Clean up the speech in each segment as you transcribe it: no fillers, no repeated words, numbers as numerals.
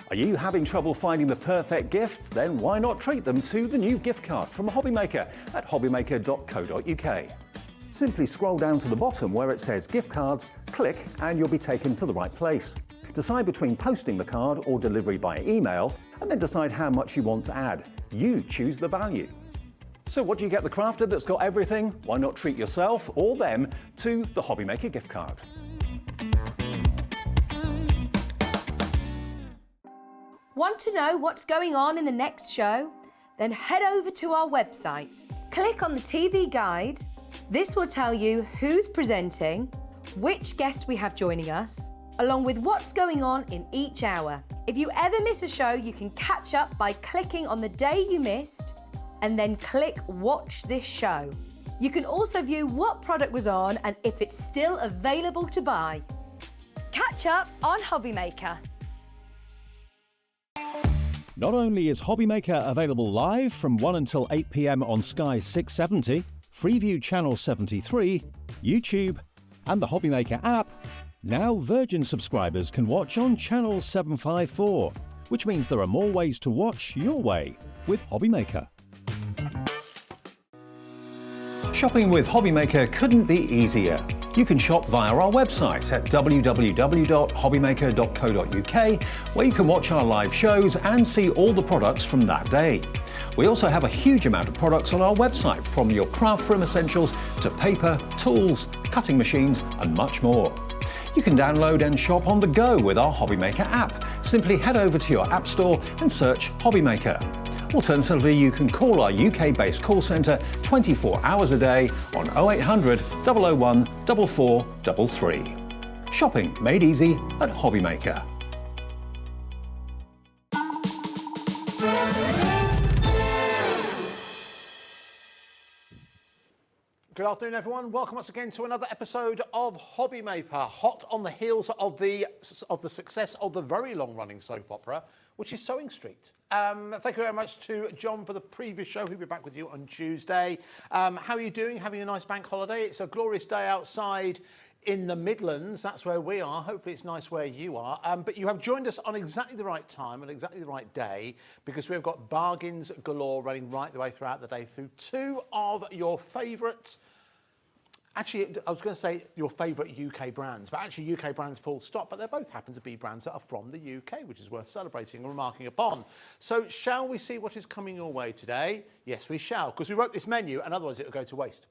Are you having trouble finding the perfect gift? Then why not treat them to the new gift card from HobbyMaker at hobbymaker.co.uk. Simply scroll down to the bottom where it says gift cards, click and you'll be taken to the right place. Decide between posting the card or delivery by email and then decide how much you want to add. You choose the value. So what do you get the crafter that's got everything? Why not treat yourself or them to the HobbyMaker gift card? Want to know what's going on in the next show? Then head over to our website. Click on the TV guide. This will tell you who's presenting, which guest we have joining us, along with what's going on in each hour. If you ever miss a show, you can catch up by clicking on the day you missed and then click Watch This Show. You can also view what product was on and if it's still available to buy. Catch up on HobbyMaker. Not only is HobbyMaker available live from 1 until 8 p.m. on Sky 670, Freeview Channel 73, YouTube, and the HobbyMaker app, now Virgin subscribers can watch on Channel 754, which means there are more ways to watch your way with HobbyMaker. Shopping with HobbyMaker couldn't be easier. You can shop via our website at www.hobbymaker.co.uk, where you can watch our live shows and see all the products from that day. We also have a huge amount of products on our website, from your craft room essentials to paper, tools, cutting machines and much more. You can download and shop on the go with our HobbyMaker app. Simply head over to your app store and search HobbyMaker. Alternatively, you can call our UK-based call centre 24 hours a day on 0800 001 4433. Shopping made easy at HobbyMaker. Good afternoon, everyone. Welcome once again to another episode of HobbyMaker, hot on the heels of the success of the very long-running soap opera, which is Sewing Street. Thank you very much to John for the previous show. He'll be back with you on Tuesday. How are you doing? Having a nice bank holiday? It's a glorious day outside in the Midlands. That's where we are. Hopefully it's nice where you are. But you have joined us on exactly the right time and exactly the right day, because we've got bargains galore running right the way throughout the day through two of your favourite, actually, I was going to say your favourite UK brands, but actually UK brands full stop, but they both happen to be brands that are from the UK, which is worth celebrating and remarking upon. So shall we see what is coming your way today? Yes, we shall, because we wrote this menu and otherwise it will go to waste.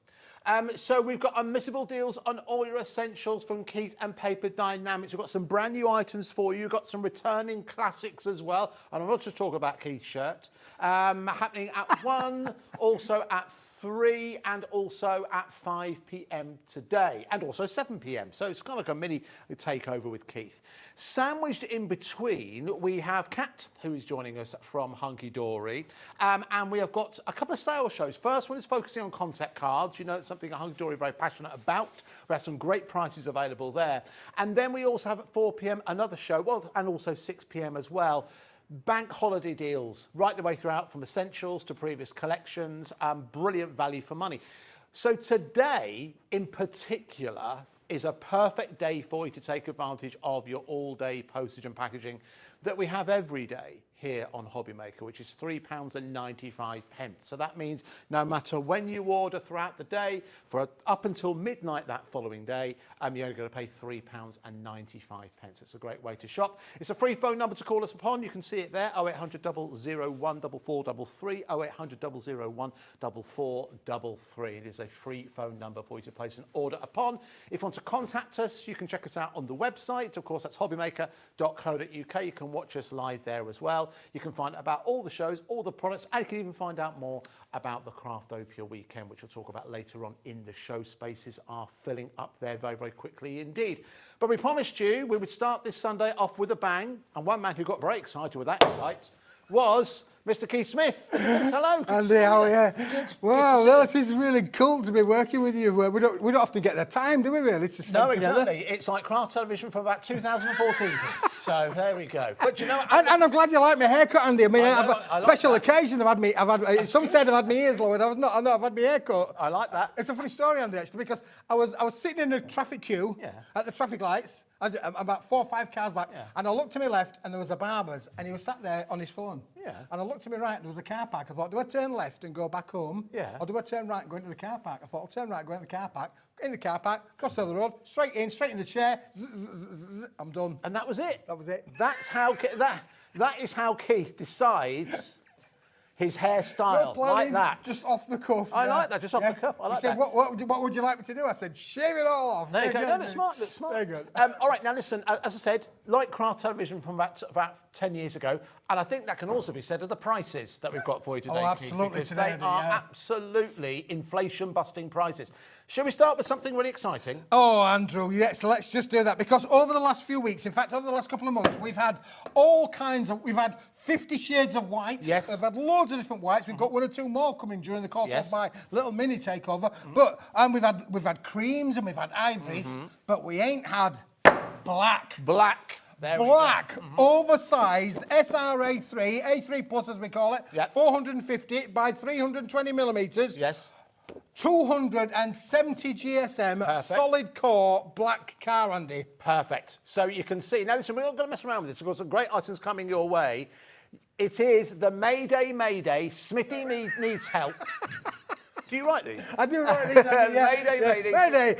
So we've got unmissable deals on all your essentials from Keith and Paper Dienamics. We've got some brand new items for you. We've got some returning classics as well. And I'm not to talk about Keith's shirt. Happening at 1, also at 3 and also at 5 p.m. today, and also 7 p.m. So it's kind of like a mini takeover with Keith. Sandwiched in between, we have Kat, who is joining us from Hunkydory, and we have got a couple of sales shows. First one is focusing on concept cards. You know, it's something Hunkydory are very passionate about. We have some great prices available there. And then we also have at 4 p.m. another show, well, and also 6 p.m. as well. Bank holiday deals right the way throughout, from essentials to previous collections. Brilliant value for money. So today in particular is a perfect day for you to take advantage of your all-day postage and packaging that we have every day here on HobbyMaker, which is £3.95. So that means no matter when you order throughout the day, for up until midnight that following day, you're only going to pay £3.95. It's a great way to shop. It's a free phone number to call us upon. You can see it there, 0800 001 4433, 0800 001 4433. It is a free phone number for you to place an order upon. If you want to contact us, you can check us out on the website. Of course, that's hobbymaker.co.uk. You can watch us live there as well. You can find out about all the shows, all the products, and you can even find out more about the Craftopia weekend, which we'll talk about later on in the show. Spaces are filling up there very, very quickly indeed. But we promised you we would start this Sunday off with a bang, and one man who got very excited with that invite was Mr. Keith Smith. Hello. Andy, how are you? Wow, well, it is really cool to be working with you. We don't often get the time, do we, really, to spend together? No, exactly. It's like craft television from about 2014. So there we go. But you know, and I'm glad you like my haircut, Andy. I mean, special occasion. Some said I've had my ears lowered. I've had my haircut. I like that. It's a funny story, Andy, actually, because I was sitting in a traffic queue at the traffic lights. About 4 or 5 cars back, and I looked to my left, and there was a barber's, and he was sat there on his phone. Yeah. And I looked to my right, and there was a car park. I thought, do I turn left and go back home? Yeah. Or do I turn right and go into the car park? I thought, I'll turn right and go into the car park. In the car park, cross over the road, straight in the chair. I'm done. And that was it. That was it. That's how that is how Keith decides his hairstyle, like that. Just off the cuff. I like that, just off the cuff. I like he said, that. what would you like me to do? I said, shave it all off. There you go. No, that's smart. That's smart. Very good. All right, now listen. As I said, like craft television from about 10 years ago, and I think that can also be said of the prices that we've got for you today. Oh, Keith, absolutely, because today, they are yeah. absolutely inflation-busting prices. Shall we start with something really exciting? Oh, Andrew, yes, let's just do that. Because over the last few weeks, in fact, over the last couple of months, we've had all kinds of, we've had 50 shades of white. Yes. We've had loads of different whites. We've got 1 or 2 more coming during the course Yes. of my little mini takeover. And we've had creams and we've had ivories, but we ain't had black. Black. There we go. Black, oversized SRA3, A3 Plus as we call it, Yep. 450 by 320 millimetres. Yes. 270 GSM, Perfect. solid core, black car, Andy. Perfect. So you can see. Now, listen, we're not going to mess around with this. We've got some great items coming your way. It is the Mayday, Smithy needs help. Do you write these? I do write these, Andy, yeah. Mayday. Mayday.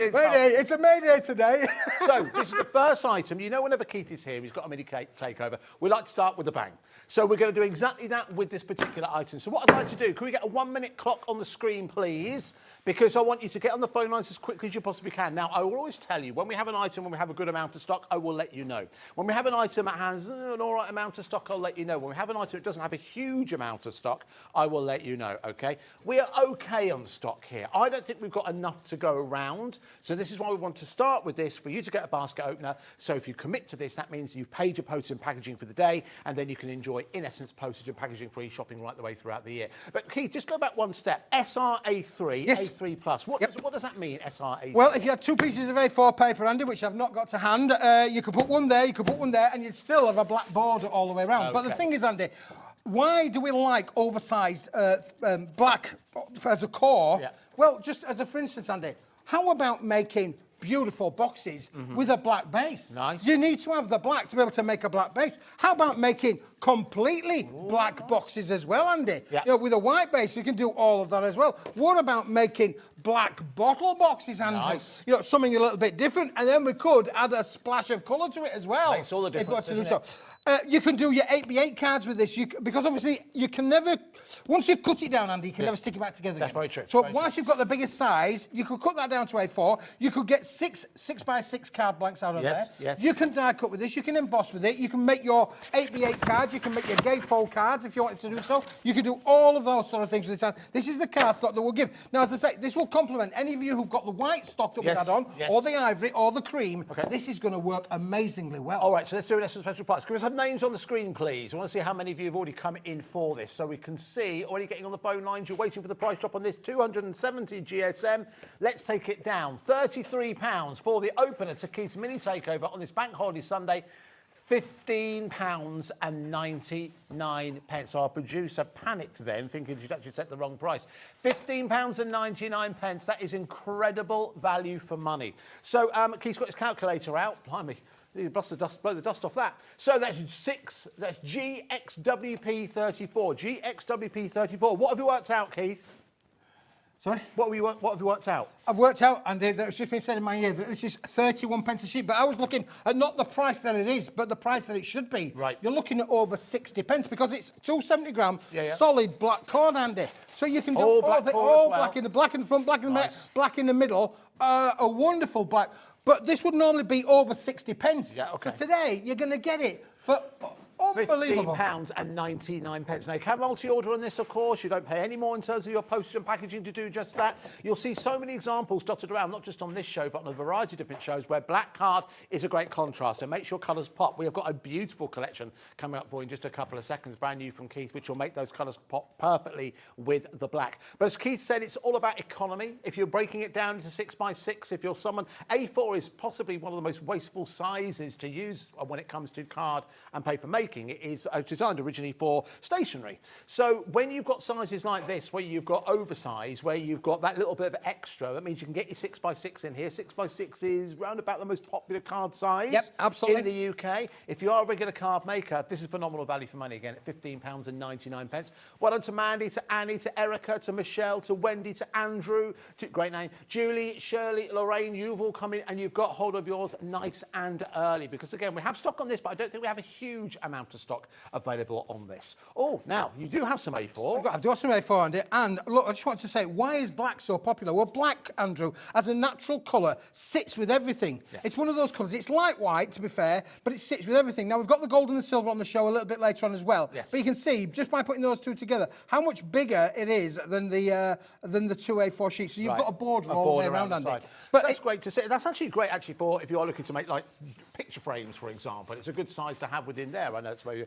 It's a Mayday today. So this is the first item. You know, whenever Keith is here, he's got a mini takeover. We like to start with a bang. So we're going to do exactly that with this particular item. So what I'd like to do, can we get a 1-minute clock on the screen, please? Because I want you to get on the phone lines as quickly as you possibly can. Now, I will always tell you, when we have an item, when we have a good amount of stock, I will let you know. When we have an item that has an all right amount of stock, I'll let you know. When we have an item that doesn't have a huge amount of stock, I will let you know, okay? We are okay on stock here. I don't think we've got enough to go around. So this is why we want to start with this, for you to get a basket opener. So if you commit to this, that means you've paid your postage and packaging for the day, and then you can enjoy, in essence, postage and packaging free shopping right the way throughout the year. But Keith, just go back one step. SRA3, Yes. A3 Plus. What does that mean, SRA3? Well, if you had 2 pieces of A4 paper, Andy, which I've not got to hand, you could put one there, you could put one there, and you'd still have a black border all the way around. But the Okay. thing is, Andy, why do we like oversized black as a core? Yeah. Well, just as a for instance, Andy, how about making beautiful boxes with a black base? Nice. You need to have the black to be able to make a black base. How about making completely black boxes as well, Andy? Yeah. You know, with a white base, you can do all of that as well. What about making black bottle boxes, Andrew? Nice. You know, something a little bit different, and then we could add a splash of colour to it as well. Makes all the if we difference, were to do doesn't so. You can do your 8x8 cards with this, because obviously you can never, once you've cut it down, Andy, you can never stick it back together That's again. very true. So Very whilst you've got the biggest size, you could cut that down to A4. You could get 6x6 card blanks out of Yes, there. yes. You can die cut with this. You can emboss with it. You can make your 8x8 cards. You can make your gatefold cards if you wanted to do so. You can do all of those sort of things with this. This is the card stock that we'll give. Now, as I say, this will complement any of you who've got the white stock that we Yes, had on, yes. or the ivory, or the cream. Okay. This is going to work amazingly well. All right, so let's do an essence special price. Can we have names on the screen, please? I want to see how many of you have already come in for this, so we can see, already getting on the phone lines, you're waiting for the price drop on this, 270 GSM. Let's take it down. £33 for the opener to Keith's mini takeover on this Bank Holiday Sunday. £15.99. Our producer panicked then, thinking she'd actually set the wrong price. £15.99. That is incredible value for money. So Keith's got his calculator out. Blimey. You blow the dust off that. So that's GXWP34. GXWP34. What have you worked out, Keith? Sorry? What have you worked out? I've worked out, and that's just been said in my ear, that this is 31 pence a sheet. But I was looking at not the price that it is, but the price that it should be. Right. You're looking at over 60 pence because it's 270 gram Yeah. solid black cord, Andy. So you can do All black of it, cord all as well. black in the front, black in the Nice. black in the middle, a wonderful black. But this would normally be over 60 pence. Yeah, okay. So today you're going to get it for unbelievable. £15.99. Now, you can multi-order on this, of course. You don't pay any more in terms of your postage and packaging to do just that. You'll see so many examples dotted around, not just on this show, but on a variety of different shows where black card is a great contrast and makes your colours pop. We have got a beautiful collection coming up for you in just a couple of seconds, brand new from Keith, which will make those colours pop perfectly with the black. But as Keith said, it's all about economy. If you're breaking it down into 6x6, if you're someone, A4 is possibly one of the most wasteful sizes to use when it comes to card and paper making. thing is designed originally for stationery. So when you've got sizes like this, where you've got oversize, where you've got that little bit of extra, that means you can get your 6x6 in here. 6x6 is round about the most popular card size absolutely. in the UK. If you are a regular card maker, this is phenomenal value for money again at £15.99. Well done to Mandy, to Annie, to Erica, to Michelle, to Wendy, to Andrew, to great name, Julie, Shirley, Lorraine. You've all come in and you've got hold of yours nice and early, because again, we have stock on this, but I don't think we have a huge amount of stock available on this. Oh, now you do have some A4. I've got some A4 on it, and look, I just want to say, why is black so popular? Well, black, Andrew, as a natural colour, sits with everything. Yeah. It's one of those colours. It's light white, to be fair, but it sits with everything. Now, we've got the gold and the silver on the show a little bit later on as well. Yes. But you can see, just by putting those two together, how much bigger it is than the two A4 sheets. So you've got a border all the way around, Andy. But that's great to see. That's actually great, actually, for if you are looking to make, like, picture frames, for example. It's a good size to have within there. I know it's maybe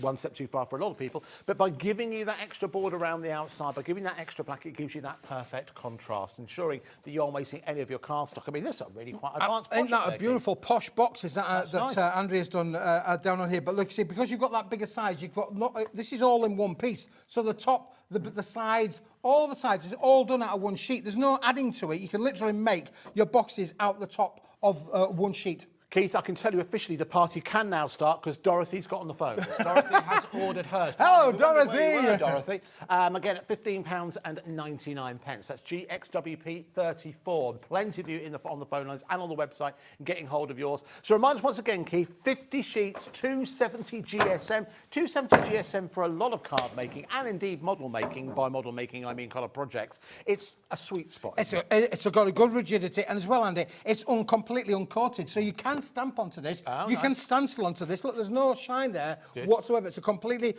one step too far for a lot of people, but by giving you that extra border around the outside, by giving that extra black, it gives you that perfect contrast, ensuring that you're not wasting any of your card stock. I mean, this is a really quite advanced Isn't that a beautiful posh boxes that nice. Andrea's done down on here? But look, see, because you've got that bigger size, you've got this is all in one piece. So the top, the sides, all of the sides is all done out of one sheet. There's no adding to it. You can literally make your boxes out the top of one sheet. Keith, I can tell you officially the party can now start because Dorothy's got on the phone. Dorothy has ordered hers. Hello, Dorothy. Dorothy. Again, at £15.99. That's GXWP 34. Plenty of you on the phone lines and on the website getting hold of yours. So remind us once again, Keith, 50 sheets, 270 GSM. 270 GSM for a lot of card making and indeed model making. By model making, I mean colour projects. It's a sweet spot. It's got a good rigidity, and as well, Andy, it's completely uncoated, so you can stamp onto this. Oh, you can stencil onto this. Look, there's no shine there whatsoever. It's a completely,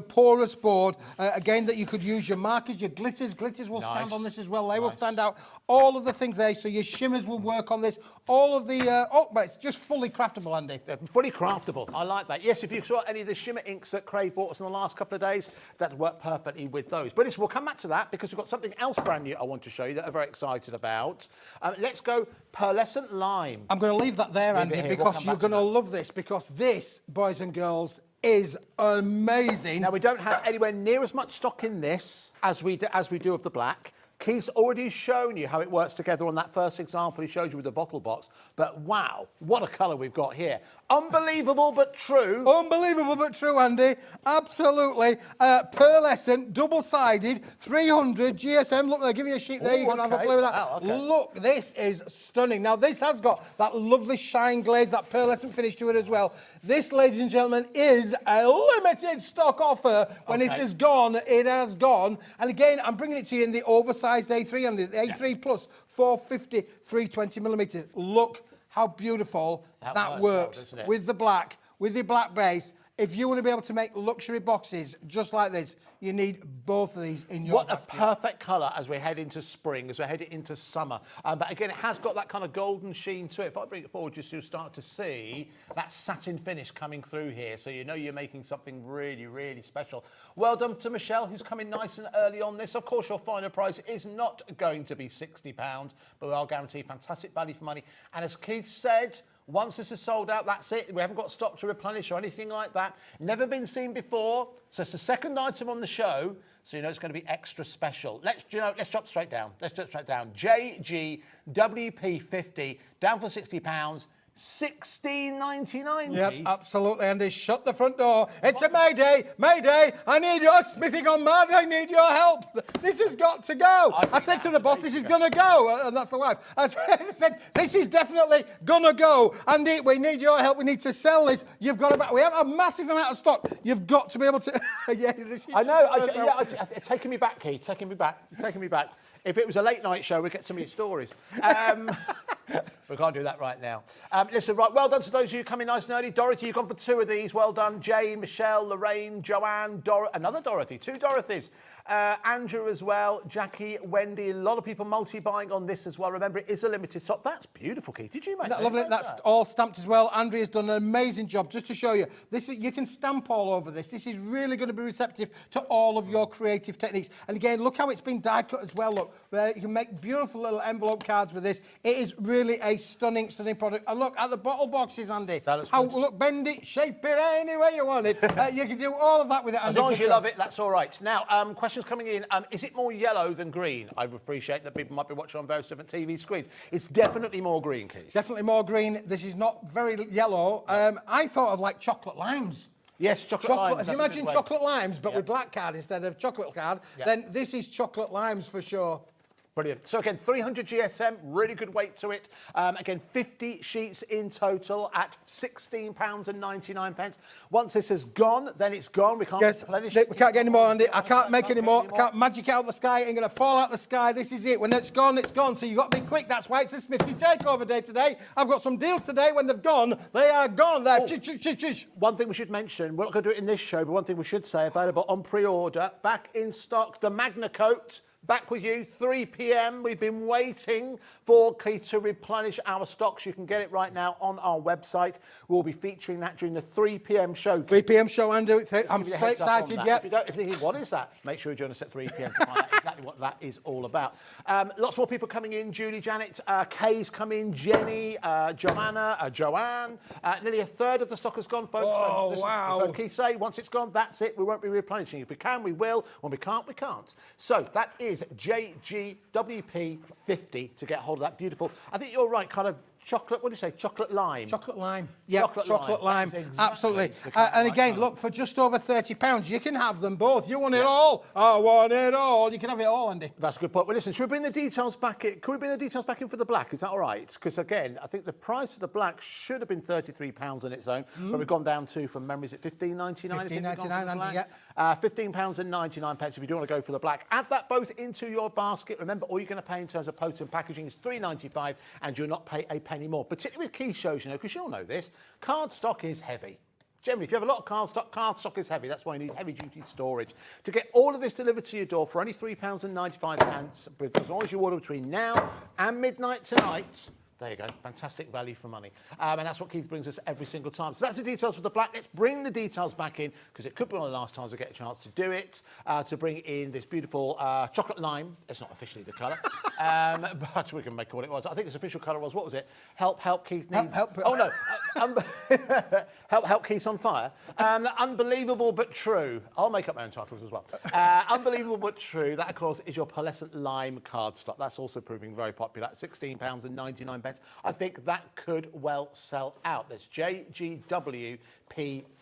porous board. Again, that you could use your markers, your glitters. Glitters will stand on this as well. They will stand out. All of the things there. So your shimmers will work on this. All of the, but it's just fully craftable, Andy. Fully craftable. I like that. Yes, if you saw any of the shimmer inks that Craig bought us in the last couple of days, that worked perfectly with those. But we'll come back to that because we've got something else brand new I want to show you that I'm very excited about. Let's go pearlescent lime. I'm going to leave that there, Andy, because you're going to love this, because this, boys and girls, is amazing. Now, we don't have anywhere near as much stock in this as we do of the black. Keith's already shown you how it works together on that first example he showed you with the bottle box. But wow, what a colour we've got here. Unbelievable but true. Unbelievable but true, Andy. Absolutely. Pearlescent, double-sided, 300 GSM. Look, they'll give you a sheet there. You can have a play with that. Oh, okay. Look, this is stunning. Now, this has got that lovely shine glaze, that pearlescent finish to it as well. This, ladies and gentlemen, is a limited stock offer. When it is gone, it has gone. And again, I'm bringing it to you in the oversized A3 and the A3 plus 450, 320 millimetres. Look how beautiful that works well, with the black, with the black base. If you want to be able to make luxury boxes just like this, you need both of these in your basket. What a perfect colour as we head into spring, as we head into summer. But again, it has got that kind of golden sheen to it. If I bring it forward, just to start to see that satin finish coming through here. So you know you're making something really, really special. Well done to Michelle, who's coming nice and early on this. Of course, your final price is not going to be £60, but we are guaranteed fantastic value for money. And as Keith said, once this is sold out, that's it. We haven't got stock to replenish or anything like that. Never been seen before. So it's the second item on the show. So you know it's going to be extra special. Let's drop straight down. Let's drop straight down. JGWP50 down for £60. $16.99. Yep, absolutely, Andy. Shut the front door. It's a Mayday. Mayday. I need your smithing on mad. I need your help. This has got to go. I said to the boss, this is going to go. And that's the wife. I said, this is definitely going to go. Andy, we need your help. We need to sell this. You've got to, we have a massive amount of stock. You've got to be able to. Yeah, I know. It's taking me back, Keith. Taking me back. If it was a late night show, we'd get some of your stories. We can't do that right now. Listen, right, well done to those of you coming nice and early. Dorothy, you've gone for two of these. Well done. Jane, Michelle, Lorraine, Joanne, another Dorothy, two Dorothys. Andrew as well, Jackie, Wendy, a lot of people multi-buying on this as well. Remember, it is a limited stock. That's beautiful, Keith. Did you make that? Lovely. That's all stamped as well. Andrea's done an amazing job. Just to show you, you can stamp all over this. This is really going to be receptive to all of your creative techniques. And again, look how it's been die cut as well. Look, you can make beautiful little envelope cards with this. It is really a stunning product. And look at the bottle boxes, Andy. That looks good. Look, bend it, shape it any way you want it. You can do all of that with it, Andy. As long as you love it, that's all right. Now, questions coming in. Is it more yellow than green? I appreciate that people might be watching on various different TV screens. It's definitely more green, Keith. Definitely more green. This is not very yellow. I thought of like chocolate limes. Yes, chocolate limes. If you imagine chocolate limes, but with black card instead of chocolate card, then this is chocolate limes for sure. Brilliant. So again, 300 GSM, really good weight to it. Again, 50 sheets in total at £16.99. Once this is gone, then it's gone. We can't replenish it. We can't get any more, Andy. I can't make any more. Can't magic out the sky. It ain't going to fall out the sky. This is it. When it's gone, it's gone. So you've got to be quick. That's why it's a Smithy takeover day today. I've got some deals today. When they've gone, they are gone. They're One thing we should mention, we're not going to do it in this show, but one thing we should say, available on pre-order, back in stock, the Magna Coat. Back with you, 3 p.m. We've been waiting for Keith to replenish our stocks. You can get it right now on our website. We'll be featuring that during the 3 p.m. show. 3 p.m. show, Andrew. I'm so excited. If you're thinking, what is that? Make sure you join us at 3 p.m. to find out exactly what that is all about. Lots more people coming in. Julie, Janet, Kay's come in. Jenny, Joanna, Joanne. Nearly a third of the stock has gone, folks. Oh, so wow. You've heard Keith say, once it's gone, that's it. We won't be replenishing. If we can, we will. When we can't, we can't. So that is JGWP 50 to get hold of that beautiful. I think you're right, kind of chocolate, what do you say? Chocolate lime. Chocolate lime. Yeah, chocolate lime. Exactly Absolutely. And again, look, for just over £30, you can have them both. You want it all? I want it all. You can have it all, Andy. That's a good point. Well, listen, should we bring the details back in? Can we bring the details back in for the black? Is that all right? Because, again, I think the price of the black should have been £33 on its own, but we've gone down to, from memory, is it £15.99? £15.99, Andy, yeah. £15.99 if you do want to go for the black. Add that both into your basket. Remember, all you're going to pay in terms of post and packaging is $3.95, and you'll not pay a penny more. Particularly with key shows, you know, because you'll know this, card stock is heavy. Generally, if you have a lot of card stock is heavy. That's why you need heavy-duty storage. To get all of this delivered to your door for only £3.95, as long as you order between now and midnight tonight, there you go, fantastic value for money. And that's what Keith brings us every single time. So that's the details for the black. Let's bring the details back in, because it could be one of the last times I get a chance to do it, to bring in this beautiful chocolate lime. It's not officially the colour, but we can make what it was. I think its official colour was, what was it? Help Keith needs... Oh, no. Help Keith's on fire. Unbelievable but true. I'll make up my own titles as well. Unbelievable but true. That, of course, is your pearlescent lime cardstock. That's also proving very popular at £16.99. I think that could well sell out. That's JGWP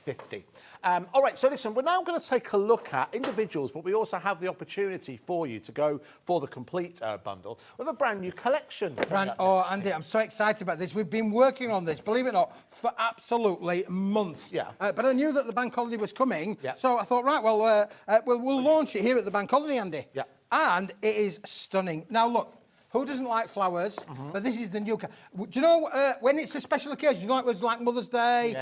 50. All right, so listen, we're now going to take a look at individuals, but we also have the opportunity for you to go for the complete bundle with a brand new collection. Andy, I'm so excited about this. We've been working on this, believe it or not, for absolutely months. Yeah. But I knew that the bank holiday was coming, so I thought, right, well, we'll launch it here at the bank holiday, Andy. Yeah. And it is stunning. Now, look. Who doesn't like flowers? But this is the new... Do you know, when it's a special occasion, you know, it was like Mother's Day,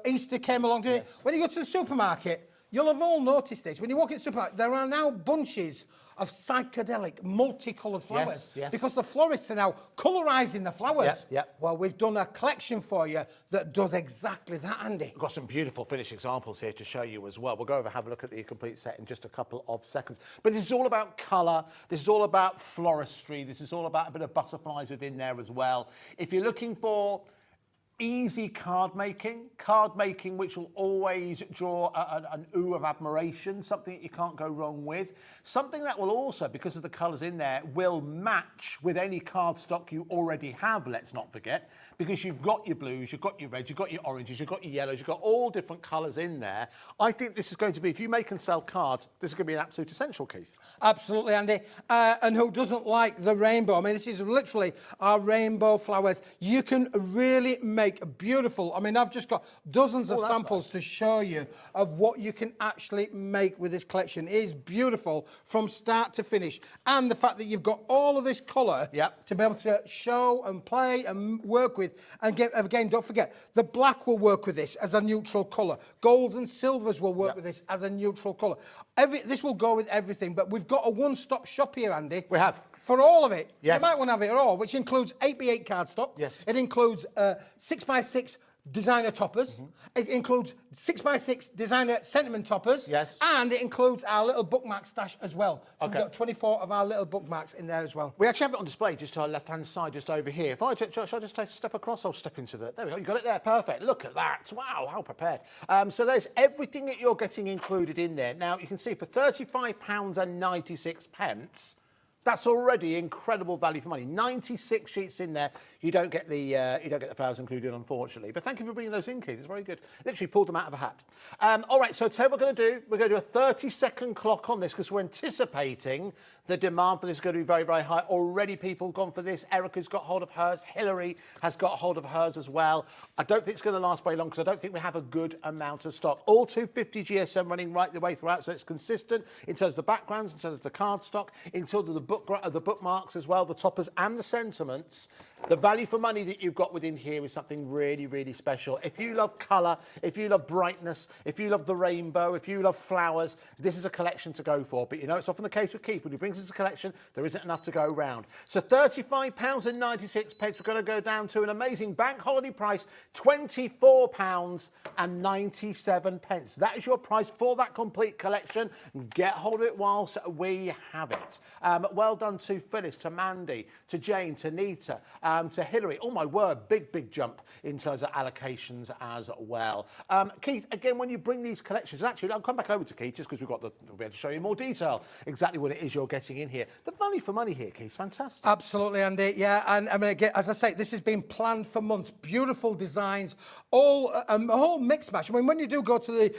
Easter came along to it. When you go to the supermarket, you'll have all noticed this. When you walk in the supermarket, there are now bunches of psychedelic, multicoloured flowers. Yes. Because the florists are now colourising the flowers. Yeah. Well, we've done a collection for you that does exactly that, Andy. We've got some beautiful finished examples here to show you as well. We'll go over and have a look at the complete set in just a couple of seconds. But this is all about colour. This is all about floristry. This is all about a bit of butterflies within there as well. If you're looking for easy card making which will always draw an ooh of admiration, something that you can't go wrong with, something that will also, because of the colours in there, will match with any cardstock you already have, let's not forget, because you've got your blues, you've got your reds, you've got your oranges, you've got your yellows, you've got all different colours in there. I think this is going to be, if you make and sell cards, this is going to be an absolute essential, Keith. Absolutely, Andy. And who doesn't like the rainbow? I mean, this is literally our rainbow flowers. You can really make make beautiful, I mean, I've just got dozens of samples to show you of what you can actually make with this collection. It is beautiful from start to finish. And the fact that you've got all of this colour to be able to show and play and work with. And again, don't forget, the black will work with this as a neutral colour. Golds and silvers will work with this as a neutral colour. This will go with everything, but we've got a one-stop shop here, Andy. We have. For all of it. Yes. You might want to have it all, which includes 8x8 cardstock. Yes. It includes 6x6 designer toppers. It includes 6x6 designer sentiment toppers. Yes. And it includes our little bookmark stash as well. So we've got 24 of our little bookmarks in there as well. We actually have it on display just to our left-hand side, just over here. If I shall I just take a step across? I'll step into the... There we go. You got it there. Perfect. Look at that. Wow, how prepared. So there's everything that you're getting included in there. Now, you can see for £35.96, that's already incredible value for money. 96 sheets in there. You don't get the flowers included, unfortunately. But thank you for bringing those in, Keith. It's very good. Literally pulled them out of a hat. All right, so tell you what we're going to do. We're going to do a 30-second clock on this because we're anticipating the demand for this is going to be very, very high. Already people have gone for this. Erica's got hold of hers. Hillary has got hold of hers as well. I don't think it's going to last very long because I don't think we have a good amount of stock. All 250 GSM running right the way throughout, so it's consistent in terms of the backgrounds, in terms of the card stock, in terms of the bookmarks as well, the toppers and the sentiments. The value for money that you've got within here is something really, really special. If you love colour, if you love brightness, if you love the rainbow, if you love flowers, this is a collection to go for. But you know, it's often the case with Keith. When he brings us a collection, there isn't enough to go round. So £35.96, we're going to go down to an amazing bank holiday price, £24.97. That is your price for that complete collection. Get hold of it whilst we have it. Well done to Phyllis, to Mandy, to Jane, to Nita, to Hillary. Oh my word, big jump in terms of allocations as well. Keith, again, when you bring these collections, actually, I'll come back over to Keith just because we'll be able to show you in more detail exactly what it is you're getting in here. The value for money here, Keith, is fantastic. Absolutely, Andy. Yeah, and I mean, again, as I say, this has been planned for months. Beautiful designs, all a whole mix match. I mean, when you do go to the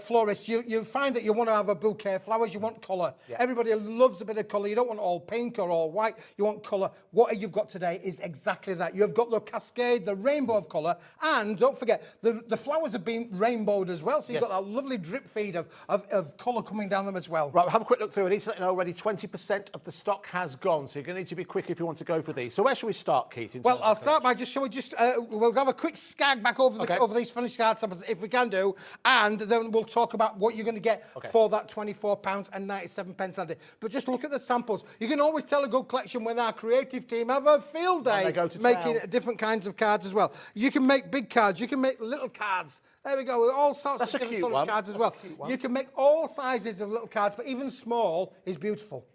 florist, you find that you want to have a bouquet of flowers. You want colour. Yeah. Everybody loves a bit of colour. You don't want all pink or all white. You want colour. What you've got today is exactly that. You've got the cascade, the rainbow of colour, and don't forget the flowers have been rainbowed as well. So you've got that lovely drip feed of colour coming down them as well. Right, we'll have a quick look through. I need to let you know already 20% of the stock has gone, so you're going to need to be quick if you want to go for these. So where should we start, Keith? Well, I'll start by we'll have a quick skag back over these finished card samples if we can do, and then we'll talk about what you're going to get for that £24.97, Andy. But just look at the samples. You can always tell a good collection when our creative team have a field day making different kinds of cards as well. You can make big cards, you can make little cards. There we go, with all sorts of different sort of cards as well. You can make all sizes of little cards, but even small is beautiful.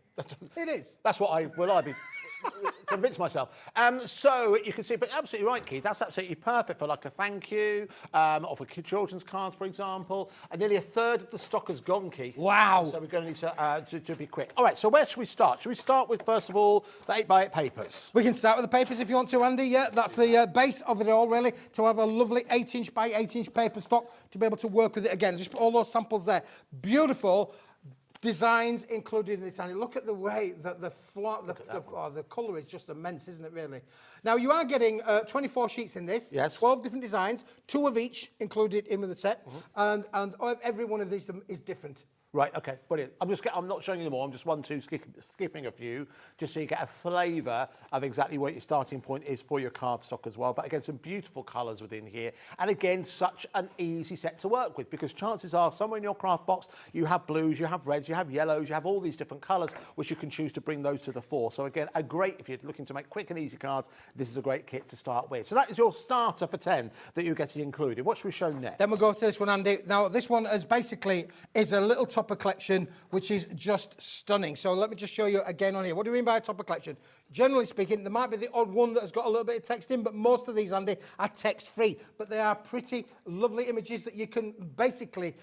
It is. That's what I be convince myself. So you can see, but absolutely right, Keith. That's absolutely perfect for like a thank you, or for children's cards, for example. And nearly a third of the stock has gone, Keith. Wow. So we're going to need to be quick. All right. So where should we start? Should we start with first of all the 8x8 papers? We can start with the papers if you want to, Andy. Yeah, that's the base of it all, really. To have a lovely 8-inch by 8-inch paper stock to be able to work with it again. Just put all those samples there. Beautiful designs included in this, and look at the way that the colour is just immense, isn't it, really? Now, you are getting 24 sheets in this, 12 different designs, 2 of each included in with the set, and every one of these is different. Right, okay, brilliant. I'm not showing you them all, I'm just skipping a few, just so you get a flavour of exactly what your starting point is for your cardstock as well. But again, some beautiful colours within here. And again, such an easy set to work with, because chances are somewhere in your craft box, you have blues, you have reds, you have yellows, you have all these different colours, which you can choose to bring those to the fore. So again, if you're looking to make quick and easy cards, this is a great kit to start with. So that is your starter for 10 that you're getting included. What should we show next? Then we'll go to this one, Andy. Now, this one is a little topper collection, which is just stunning. So let me just show you again on here. What do we mean by a topper collection? Generally speaking, there might be the odd one that has got a little bit of text in, but most of these, Andy, are text-free. But they are pretty lovely images that you can basically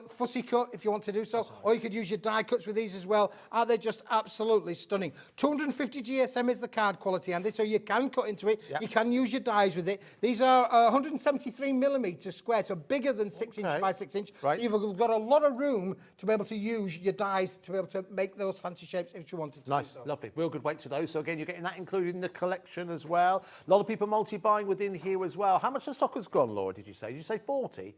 fussy cut if you want to do so, or you could use your die cuts with these as well. Are they just absolutely stunning? 250 GSM is the card quality, Andy, so you can cut into it. You can use your dies with it. These are 173mm square, so bigger than 6-inch by 6-inch. Right. So you've got a lot of room to be able to use your dies to be able to make those fancy shapes if you wanted to. Nice, lovely. Real good weight to those. So again, You're getting that included in the collection as well. A lot of people multi-buying within here as well. How much of the stock has gone, Laura, did you say? Did you say 40?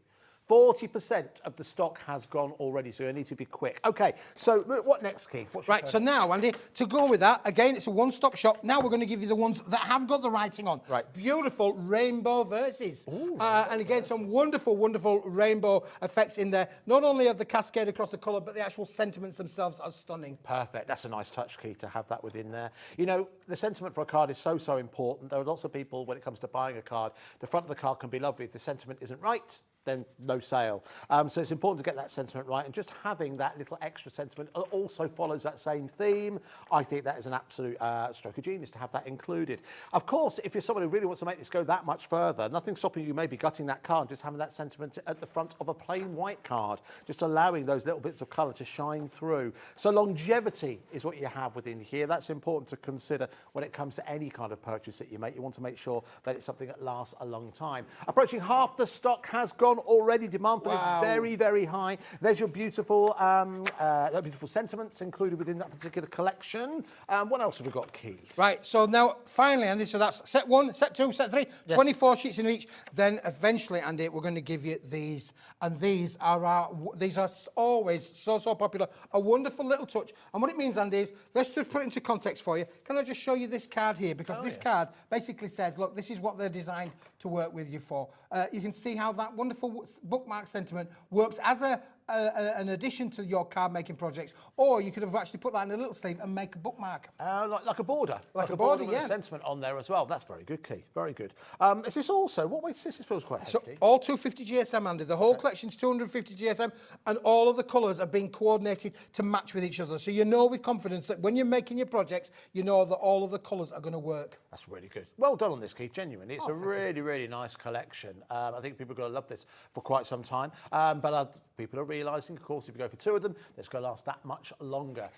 40% of the stock has gone already, so you need to be quick. Okay, so what next, Keith? Right, so now, Andy, to go with that, again, it's a one-stop shop. Now we're going to give you the ones that have got the writing on. Right. Beautiful rainbow verses. And again, some wonderful, wonderful rainbow effects in there. Not only of the cascade across the colour, but the actual sentiments themselves are stunning. Perfect. That's a nice touch, Keith, to have that within there. You know, the sentiment for a card is so, so important. There are lots of people, when it comes to buying a card, the front of the card can be lovely. If the sentiment isn't right, then no sale. So it's important to get that sentiment right, and just having that little extra sentiment also follows that same theme. I think that is an absolute stroke of genius to have that included. Of course, if you're someone who really wants to make this go that much further, nothing stopping you maybe gutting that card, just having that sentiment at the front of a plain white card, just allowing those little bits of colour to shine through. So longevity is what you have within here. That's important to consider when it comes to any kind of purchase that you make. You want to make sure that it's something that lasts a long time. Approaching half the stock has gone already. Demand for this very, very high. There's your beautiful beautiful sentiments included within that particular collection. What else have we got, Keith? Right, so now, finally, Andy, so that's set 1, set 2, set 3, yes. 24 sheets in each. Then eventually, Andy, we're going to give you these. And these are always so popular. A wonderful little touch. And what it means, Andy, is, let's just put it into context for you. Can I just show you this card here? Because this card basically says, look, this is what they're designed to work with you for. You can see how that wonderful bookmark sentiment works as an addition to your card making projects, or you could have actually put that in a little sleeve and make a bookmark. Like a border. Like a border, with a sentiment on there as well. That's very good, Keith. Very good. Is this also, what weight is this? This feels quite hefty. So all 250 GSM, Andy. The whole collection's 250 GSM, and all of the colours are being coordinated to match with each other. So you know with confidence that when you're making your projects, you know that all of the colours are going to work. That's really good. Well done on this, Keith, genuinely. It's a really, really nice collection. I think people are going to love this for quite some time. But people are realising, of course, if you go for 2 of them, it's going to last that much longer.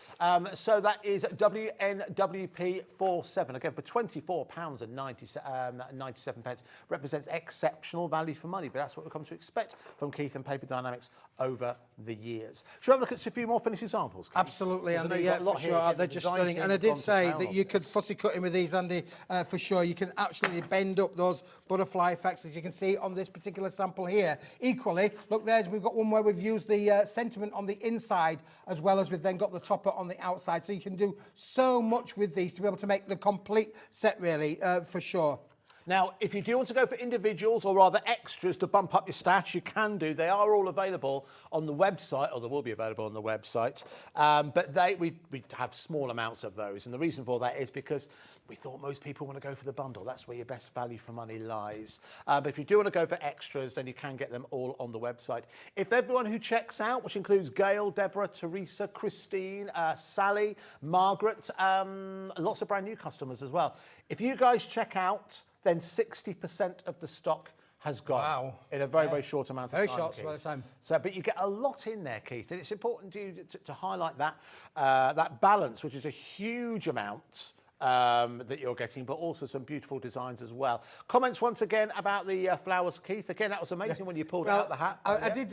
So that is WNWP47. Again, for £24.97, represents exceptional value for money. But that's what we've come to expect from Keith and Paper Dynamics over the years. Shall we have a look at a few more finished examples, Keith? Absolutely, Andy. Yeah, for sure. They're just stunning. And I did say that you could fussy cut in with these, Andy, for sure. You can absolutely bend up those butterfly effects, as you can see on this particular sample here. Equally, look, we've got one where we've used the sentiment on the inside, as well as we've then got the topper on the outside. So you can do so much with these to be able to make the complete set, really, for sure. Now, if you do want to go for individuals, or rather extras, to bump up your stash, you can do. They are all available on the website, or they will be available on the website. But we have small amounts of those. And the reason for that is because we thought most people want to go for the bundle. That's where your best value for money lies. But if you do want to go for extras, then you can get them all on the website. If everyone who checks out, which includes Gail, Deborah, Teresa, Christine, Sally, Margaret, lots of brand new customers as well. If you guys check out, then 60% of the stock has gone in a very, very short amount of time. Very short amount of time. So, but you get a lot in there, Keith, and it's important to highlight that that balance, which is a huge amount that you're getting, but also some beautiful designs as well. Comments once again about the flowers, Keith. Again, that was amazing when you pulled out the hat. I did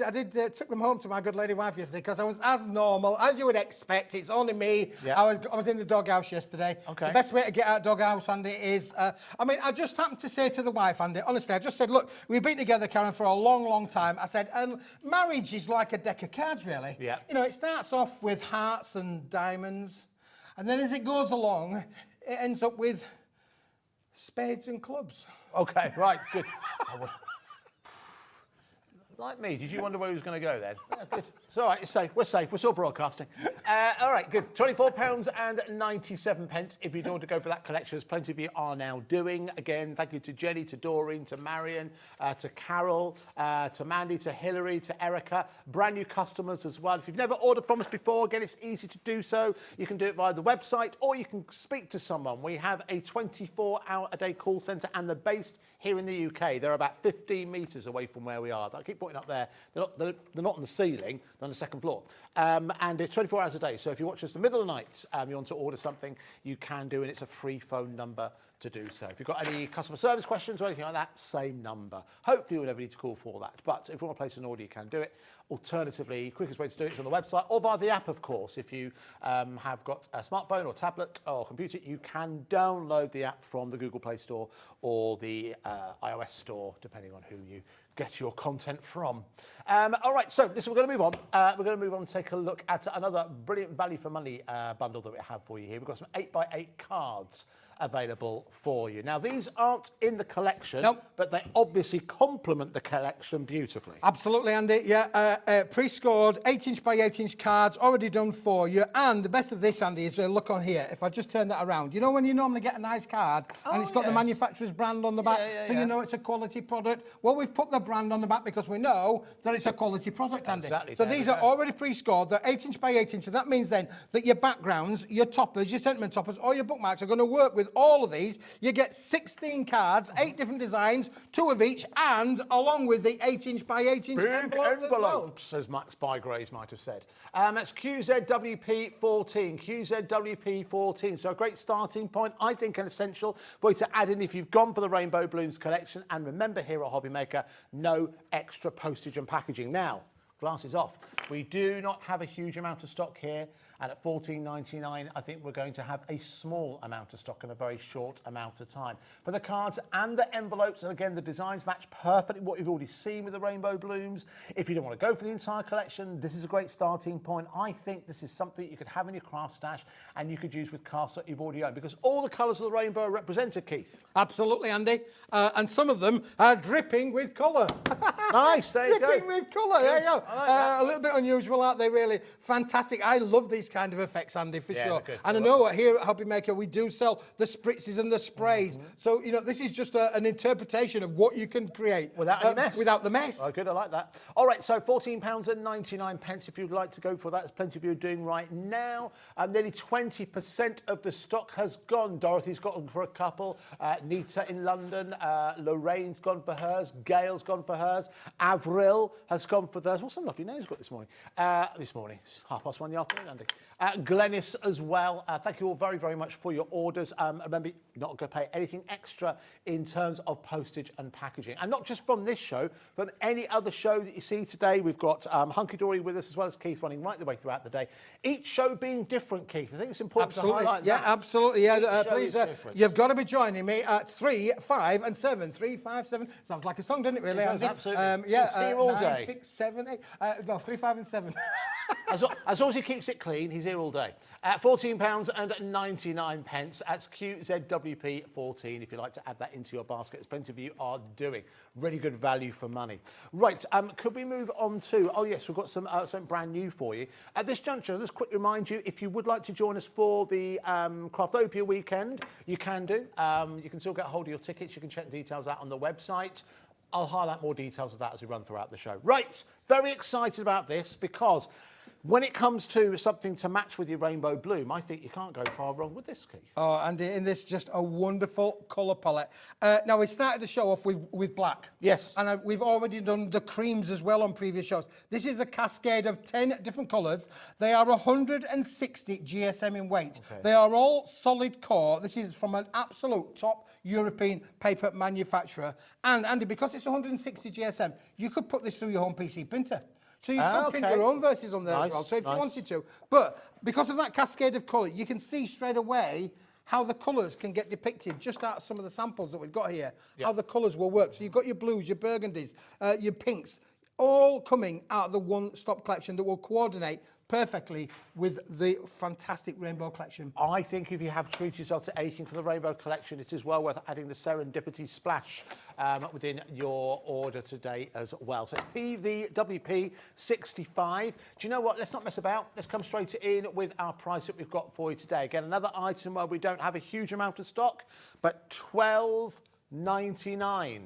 took them home to my good lady wife yesterday, because I was as normal as you would expect. It's only me. Yeah. I was in the doghouse yesterday. Okay. The best way to get out of doghouse, Andy, is I just happened to say to the wife, Andy, honestly, I just said, look, we've been together, Karen, for a long, long time. I said, marriage is like a deck of cards, really. Yeah. You know, it starts off with hearts and diamonds, and then as it goes along, it ends up with spades and clubs. Okay, right, good. Like me, did you wonder where he was going to go then? Yeah, good. It's all right, it's safe. We're safe. We're still broadcasting. All right, good. £24.97 if you don't want to go for that collection, as plenty of you are now doing. Again, thank you to Jenny, to Doreen, to Marion, to Carol, to Mandy, to Hillary, to Erica. Brand new customers as well. If you've never ordered from us before, again, it's easy to do so. You can do it via the website, or you can speak to someone. We have a 24-hour-a-day call centre, and they're based here in the UK. They're about 15 metres away from where we are. I keep pointing up there. They're not on the ceiling. They're on the second floor. And it's 24 hours a day. So if you watch us in the middle of the night, you want to order something, you can do, and it's a free phone number to do so. If you've got any customer service questions or anything like that, same number. Hopefully you'll never need to call for that. But if you want to place an order, you can do it. Alternatively, quickest way to do it is on the website or via the app, of course. If you have got a smartphone or tablet or computer, you can download the app from the Google Play Store or the iOS Store, depending on who you get your content from. All right, so listen, we're going to move on. We're going to move on and take a look at another brilliant value for money bundle that we have for you here. We've got some 8x8 cards available for you. Now, these aren't in the collection, but they obviously complement the collection beautifully. Absolutely, Andy. Yeah, pre-scored 8-inch by 8-inch cards already done for you. And the best of this, Andy, is look on here. If I just turn that around, you know when you normally get a nice card and it's got the manufacturer's brand on the back, so you know it's a quality product. Well, we've put the brand on the back because we know that it's a quality product, Andy. Exactly. So these are already pre-scored. They're 8-inch by 8-inch, and that means then that your backgrounds, your toppers, your sentiment toppers, or your bookmarks are going to work with all of these. You get 16 cards, 8 different designs, 2 of each, and along with the 8-inch by 8-inch envelopes, as Max Bygraves might have said. That's QZWP14, QZWP14. So a great starting point, I think an essential for you to add in if you've gone for the Rainbow Blooms collection. And remember, here at HobbyMaker, no extra postage and packaging. Now, glasses off. We do not have a huge amount of stock here, and at $14.99, I think we're going to have a small amount of stock in a very short amount of time. For the cards and the envelopes, and again, the designs match perfectly what you've already seen with the Rainbow Blooms. If you don't want to go for the entire collection, this is a great starting point. I think this is something you could have in your craft stash and you could use with cards that you've already owned, because all the colours of the rainbow are represented, Keith. Absolutely, Andy. And some of them are dripping with colour. Nice, there you go. Dripping with colour, there you go. A little bit unusual, aren't they, really? Fantastic. I love these kind of effects, Andy, for sure. And I know here at HobbyMaker, we do sell the spritzes and the sprays. So, you know, this is just an interpretation of what you can create. Without any mess. Without the mess. Oh, good, I like that. All right, so £14.99 if you'd like to go for that. There's plenty of you doing right now. Nearly 20% of the stock has gone. Dorothy's gone for a couple. Nita in London. Lorraine's gone for hers. Gail's gone for hers. Avril has gone for theirs. What some lovely names got this morning. It's 1:30 in the afternoon, Andy. Glennis as well. Thank you all very, very much for your orders. Remember, you're not going to pay anything extra in terms of postage and packaging. And not just from this show, from any other show that you see today. We've got Hunkydory with us, as well as Keith running right the way throughout the day. Each show being different, Keith. I think it's important to highlight that. Yeah, absolutely. Yeah, please, you've got to be joining me at 3, 5 and 7. 3, 5, 7. Sounds like a song, doesn't it, really? It does, absolutely. Yeah, all 9, day. 6, 7, 8. No, 3, 5 and 7. As long as he keeps it clean, he's here all day. At £14.99, that's QZWP14. If you'd like to add that into your basket, as plenty of you are doing. Really good value for money. Right, could we move on to, oh yes, we've got something brand new for you. At this juncture, let's quickly remind you, if you would like to join us for the Craftopia weekend, you can do. You can still get a hold of your tickets. You can check the details out on the website. I'll highlight more details of that as we run throughout the show. Right, very excited about this because when it comes to something to match with your Rainbow Bloom, I think you can't go far wrong with this, Keith. Oh, Andy, in this, just a wonderful colour palette. Now, we started the show off with black. Yes. And we've already done the creams as well on previous shows. This is a cascade of 10 different colours. They are 160 GSM in weight. Okay. They are all solid core. This is from an absolute top European paper manufacturer. And, Andy, because it's 160 GSM, you could put this through your home PC printer. So you can print your own verses on there as well, so if you wanted to. But because of that cascade of colour, you can see straight away how the colours can get depicted just out of some of the samples that we've got here, how the colours will work. So you've got your blues, your burgundies, your pinks, all coming out of the one-stop collection that will coordinate perfectly with the fantastic Rainbow collection. I think if you have treated yourself to anything for the Rainbow collection, it is well worth adding the Serendipity Splash within your order today as well. So it's PVWP 65. Do you know what? Let's not mess about. Let's come straight in with our price that we've got for you today. Again, another item where we don't have a huge amount of stock, but $12.99.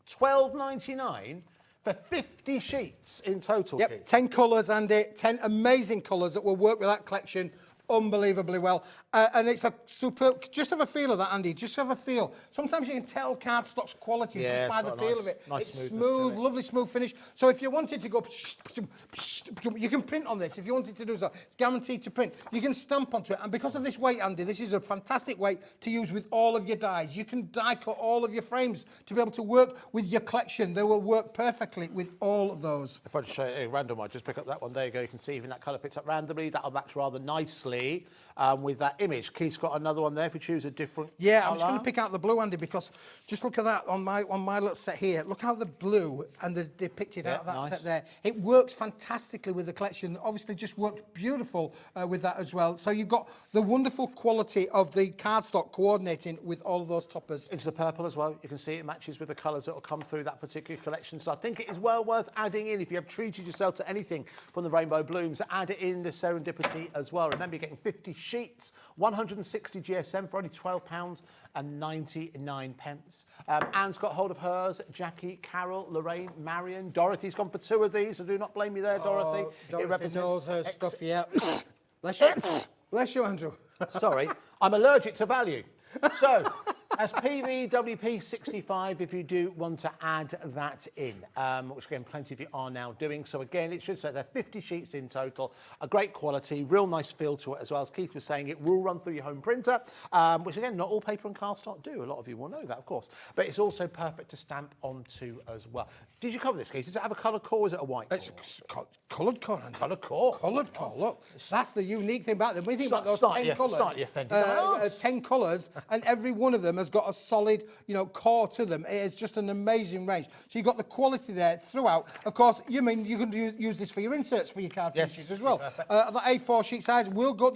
$12.99 for 50 sheets in total. Yep, 10 colours, Andy, 10 amazing colours that will work with that collection unbelievably well. And it's a super, just have a feel of that, Andy, just have a feel. Sometimes you can tell cardstock's quality just by the feel of it. It's smooth, lovely smooth finish. So if you wanted to go, you can print on this. If you wanted to do so, it's guaranteed to print. You can stamp onto it. And because of this weight, Andy, this is a fantastic weight to use with all of your dies. You can die cut all of your frames to be able to work with your collection. They will work perfectly with all of those. If I just show you a random one, just pick up that one. There you go. You can see even that colour picks up randomly. That'll match rather nicely with that image. Keith's got another one there if you choose a different Yeah, colour. I'm just going to pick out the blue, Andy, because just look at that on my little set here. Look how the blue and the depicted out of that set there. It works fantastically with the collection. Obviously, just works beautiful with that as well. So you've got the wonderful quality of the cardstock coordinating with all of those toppers. It's the purple as well. You can see it matches with the colours that will come through that particular collection. So I think it is well worth adding in. If you have treated yourself to anything from the Rainbow Blooms, add it in the serendipity as well. Remember, you're getting 50 sheets, 160 GSM for only £12.99. Anne's got hold of hers. Jackie, Carol, Lorraine, Marion, Dorothy's gone for 2 of these, so do not blame me there, Dorothy. Dorothy knows her stuff, yeah. Bless you. Bless you, Andrew. Sorry, I'm allergic to value. So, as PVWP65, if you do want to add that in, which again, plenty of you are now doing. So again, it should say there are 50 sheets in total, a great quality, real nice feel to it as well. As Keith was saying, it will run through your home printer, which again, not all paper and cardstock do. A lot of you will know that, of course. But it's also perfect to stamp onto as well. Did you cover this, Keith? Does it have a colour core or is it a white core? It's coloured core, Andy. Colour core? Coloured core, look. That's the unique thing about them. When you think about those Slightly 10 colours, offended. 10 colours, and every one of them has got a solid, core to them. It is just an amazing range. So you've got the quality there throughout. Of course, you can use this for your inserts for your card finishes as well. The A4 sheet size will go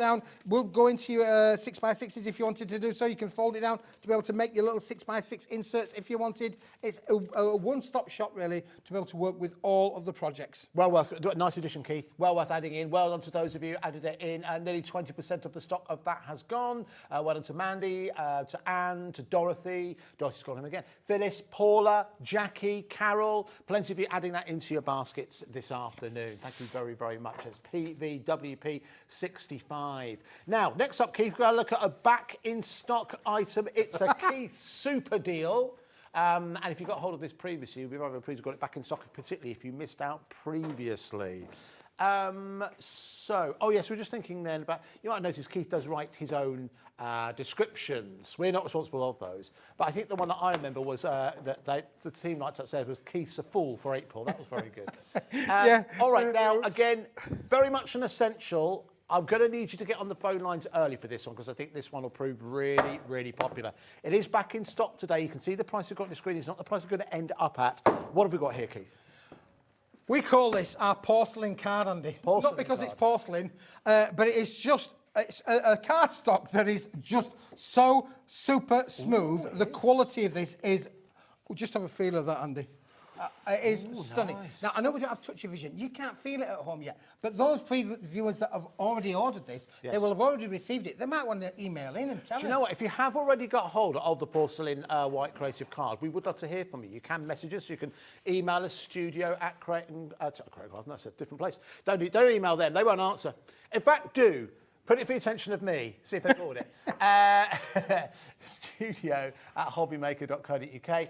into your 6x6s if you wanted to do so. You can fold it down to be able to make your little 6x6 inserts if you wanted. It's a one-stop shop, really, to be able to work with all of the projects. Well worth, nice addition, Keith. Well worth adding in. Well done to those of you who added it in. Nearly 20% of the stock of that has gone. Well done to Mandy, to Anne, to Dorothy. Dorothy's gone in again. Phyllis, Paula, Jackie, Carol. Plenty of you adding that into your baskets this afternoon. Thank you very, very much. It's PVWP65. Now, next up, Keith, we've got to look at a back-in-stock item. It's a Keith super deal. And if you got hold of this previously, you'll be very pleased you've got it back in stock, particularly if you missed out previously. Oh yes, we're just thinking then about, you might notice Keith does write his own descriptions. We're not responsible of those. But I think the one that I remember was that the team lights upstairs was Keith's a fool for April. That was very good. All right, now, again, very much an essential. I'm going to need you to get on the phone lines early for this one because I think this one will prove really, really popular. It is back in stock today. You can see the price we've got on the screen. It's not the price we're going to end up at. What have we got here, Keith? We call this our porcelain card, Andy. Not because it's porcelain, but it is just it's a cardstock that is just so super smooth. The quality of this is, just have a feel of that, Andy. It is stunning. Nice. Now, I know we don't have touchy vision. You can't feel it at home yet. But those viewers that have already ordered this, they will have already received it. They might want to email in and tell us. Do you know what? If you have already got hold of the porcelain white creative card, we would love to hear from you. You can message us. You can email us, studio@Creighton. That's a different place. Don't email them. They won't answer. In fact, do. Put it for the attention of me. See if they forward it. Studio@hobbymaker.co.uk.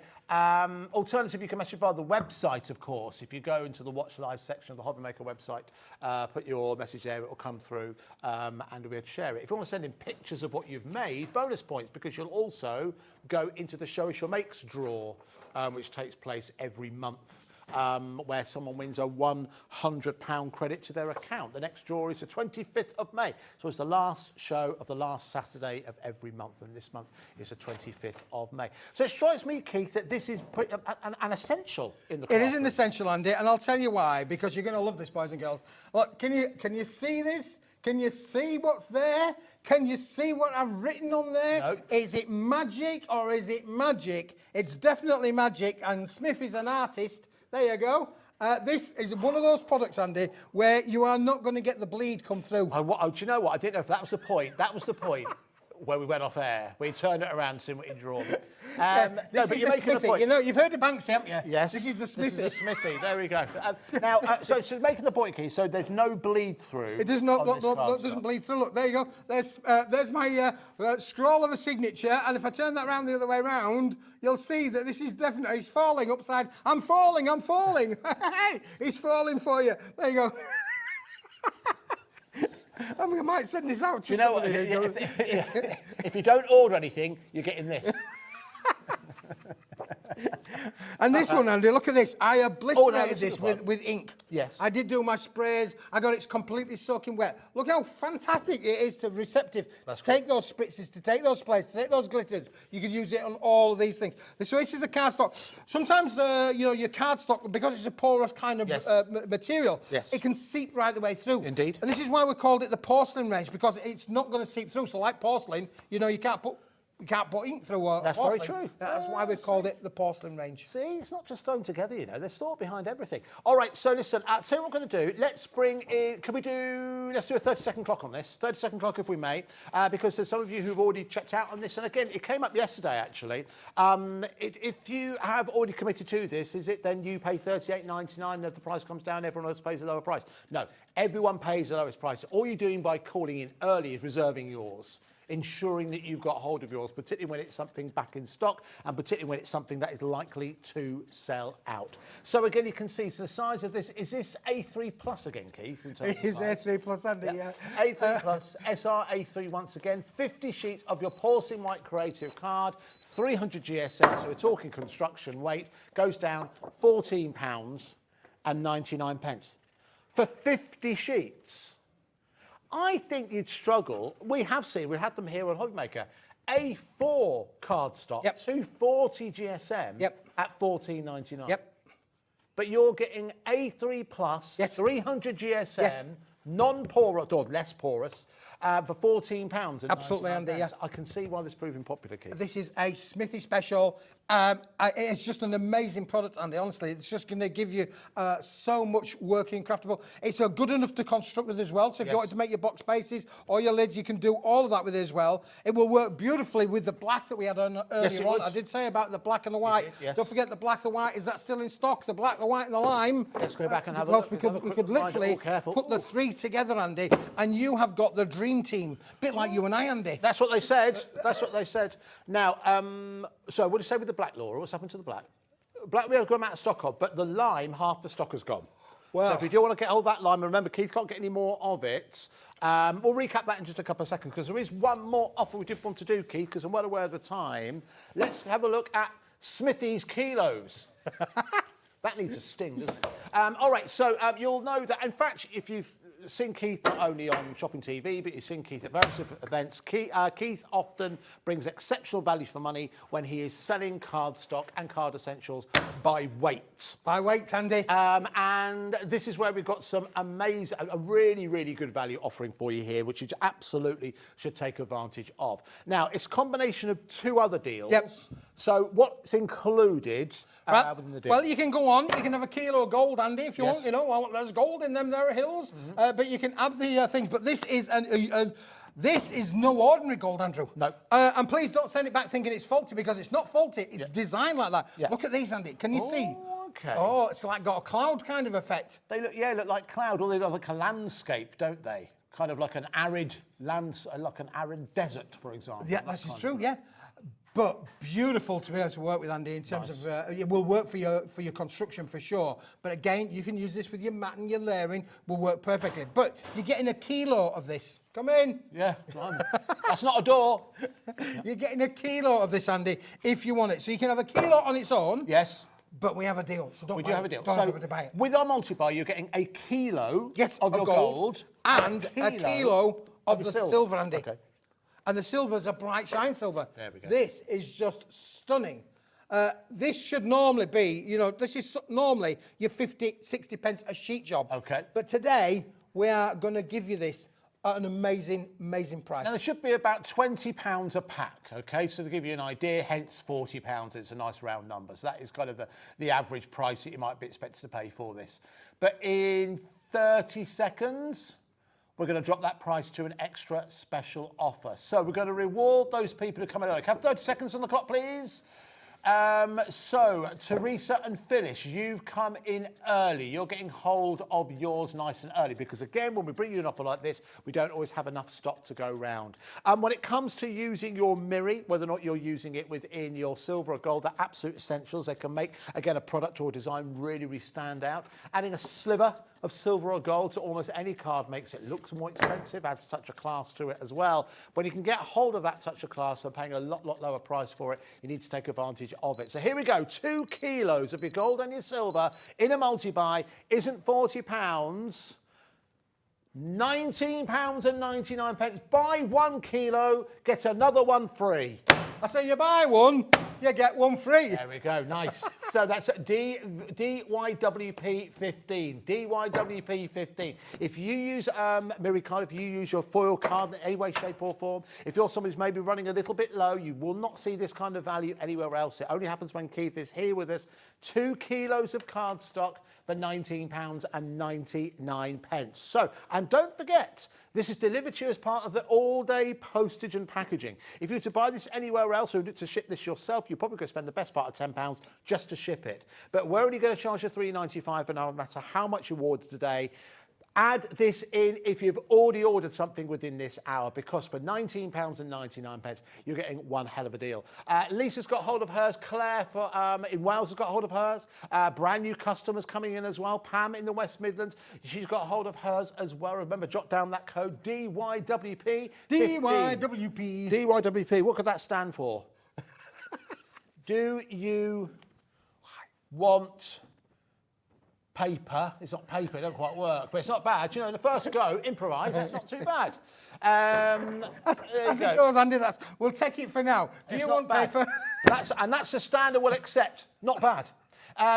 Alternative, you can message via the website, of course. If you go into the Watch Live section of the HobbyMaker website, put your message there, it will come through and we'll be able to share it. If you want to send in pictures of what you've made, bonus points, because you'll also go into the Show Us Your Makes draw, which takes place every month. Where someone wins a £100 credit to their account. The next draw is the 25th of May. So it's the last show of the last Saturday of every month, and this month is the 25th of May. So it strikes me, Keith, that this is an essential in the craft. It is an essential, Andy, and I'll tell you why, because you're going to love this, boys and girls. Look, can you see this? Can you see what's there? Can you see what I've written on there? No. Is it magic or is it magic? It's definitely magic, and Smith is an artist. There you go. This is one of those products, Andy, where you are not going to get the bleed come through. Do you know what? I didn't know if that was the point. That was the point. where we went off air. We turned it around, seeing what you draw. This No, is but you're the making a smithy. point. You know, you've heard of Banksy, haven't you? Yes. This is the smithy. This is the smithy. There we go. Now, so making the point, Keith. So there's no bleed through. It does not. on this Look, cardstock. doesn't bleed through. Look, there you go. There's my scroll of a signature, and if I turn that round the other way round, you'll see that this is definitely. It's falling upside. I'm falling. I'm falling. It's falling for you. There you go. I mean, I might send this out to You know what? somebody. If you don't order anything, you're getting this. And this one, Andy, look at this. I obliterated this is this the one. with ink. Yes. I did do my sprays. I got it completely soaking wet. Look how fantastic it is to receptive. That's to take those spritzes, to take those sprays, to take those glitters. You can use it on all of these things. So this is a cardstock. Sometimes, you know, your cardstock, because it's a porous kind of Yes. material, Yes. it can seep right the way through. Indeed. And this is why we called it the porcelain range, because it's not going to seep through. So like porcelain, you know, you can't put ink through a That's very porcelain. true. That's why we called it the porcelain range. See, it's not just thrown together, you know. There's thought behind everything. All right, so listen, I'll tell you what we're going to do. Let's bring in, let's do a 30-second clock on this. 30-second clock, if we may, because there's some of you who've already checked out on this. And again, it came up yesterday, actually. If you have already committed to this, is it then you pay $38.99 and if the price comes down, everyone else pays a lower price? No, everyone pays the lowest price. All you're doing by calling in early is reserving yours, ensuring that you've got hold of yours, particularly when it's something back in stock and particularly when it's something that is likely to sell out. So again, you can see, so the size of this, is this A3 Plus again, Keith? In terms It is of size? A3 Plus, Andy, yeah. A3 Plus, SR A3 once again, 50 sheets of your porcelain white creative card, 300 GSM, so we're talking construction weight, goes down £14.99 for 50 sheets. I think you'd struggle. We had them here on HobbyMaker. A4 cardstock, Yep. 240 GSM Yep. at $14.99. Yep. But you're getting A3 Plus, Yes. 300 GSM, Yes. non-porous, or less porous, for £14. Absolutely, Andy, yeah. I can see why this is proving popular, Keith. This is a Smithy special. It's just an amazing product, Andy, honestly. It's just going to give you so much working craftable. It's good enough to construct with as well. So if you wanted to make your box bases or your lids, you can do all of that with it as well. It will work beautifully with the black that we had on earlier on. would. I did say about the black and the white. Yes. Don't forget the black, the white. Is that still in stock? The black, the white and the lime. Let's go back and have a Because look. we could literally Careful. put the three together, Andy, and you have got the dream team. Bit like you and I, Andy. That's what they said. That's what they said. Now, so what do you say with the black, Laura? What's happened to the black? Black we have gone out of stock of, but the lime, half the stock has gone. Well, so if you do want to get hold of that lime, remember, Keith can't get any more of it. We'll recap that in just a couple of seconds, because there is one more offer we did want to do, Keith, because I'm well aware of the time. Let's have a look at Smithy's kilos. That needs a sting, doesn't it? All right, so you'll know that, in fact, if you've seen Keith not only on Shopping TV, but you've seen Keith at various different events. Keith often brings exceptional value for money when he is selling cardstock and card essentials by weight. by weight, Andy. And this is where we've got some amazing, a really, really good value offering for you here, which you absolutely should take advantage of. Now, it's a combination of two other deals. Yep. So what's included within the deal? Well, you can go on. You can have a kilo of gold, Andy, if you Yes. want. You know, well, there's gold in them there hills. But you can add the things. But this is this is no ordinary gold, Andrew. No. And please don't send it back thinking it's faulty, because it's not faulty. It's designed like that. Yeah. Look at these, Andy. Can you see? Okay. Oh, it's like got a cloud kind of effect. They look like cloud, or they look like a landscape, don't they? Kind of like an arid like an arid desert, for example. Yeah, this is true. Yeah. But beautiful to be able to work with, Andy, in terms of, it will work for your construction for sure. But again, you can use this with your mat and your layering, will work perfectly. But you're getting a kilo of this. Come in. Yeah, that's not a door. You're getting a kilo of this, Andy, if you want it. So you can have a kilo on its own. Yes. But we have a deal. So don't We buy do have it. a deal. Don't So have to buy it. with our multi-buy, you're getting a kilo of your gold and a kilo of the silver, Andy. Okay. And the silver's a bright shine silver. There we go. This is just stunning. This should normally be, you know, this is normally your 50, 60 pence a sheet job. Okay. But today, we are going to give you this at an amazing, amazing price. Now, there should be about £20 a pack, okay? So to give you an idea, hence £40, it's a nice round number. So that is kind of the average price that you might be expected to pay for this. But in 30 seconds, we're going to drop that price to an extra special offer. So we're going to reward those people who come in early. Can I have 30 seconds on the clock, please? So, Teresa and Phyllis, you've come in early. You're getting hold of yours nice and early because, again, when we bring you an offer like this, we don't always have enough stock to go round. When it comes to using your Miri, whether or not you're using it within your silver or gold, they're absolute essentials. They can make, again, a product or a design really, really stand out. Adding a sliver of silver or gold to almost any card makes it look more expensive, adds such a class to it as well. When you can get hold of that touch of class and paying a lot lower price for it, you need to take advantage of it. So here we go, 2 kilos of your gold and your silver in a multi-buy isn't £40, £19.99. Buy 1 kilo, get another one free. I say you buy one, you get one free. There we go, nice. So that's DYWP 15. DYWP 15. If you use Miri card, if you use your foil card in any way, shape or form, if you're somebody who's maybe running a little bit low, you will not see this kind of value anywhere else. It only happens when Keith is here with us. 2 kilos of card stock for £19.99. So, and don't forget, this is delivered to you as part of the all-day postage and packaging. If you were to buy this anywhere else or to ship this yourself, you're probably going to spend the best part of £10 just to ship it. But we're only going to charge you £3.95 no matter how much you order today. Add this in if you've already ordered something within this hour, because for £19.99, you're getting one hell of a deal. Lisa's got hold of hers. Claire in Wales has got hold of hers. Brand new customers coming in as well. Pam in the West Midlands, she's got hold of hers as well. Remember, jot down that code, DYWP. DYWP. DYWP. What could that stand for? Do you want paper? It's not paper, it doesn't quite work, but it's not bad. You know, in the first go, improvise, that's not too bad. As it goes, Andy, we'll take it for now. Do you want paper? That's the standard we'll accept. Not bad.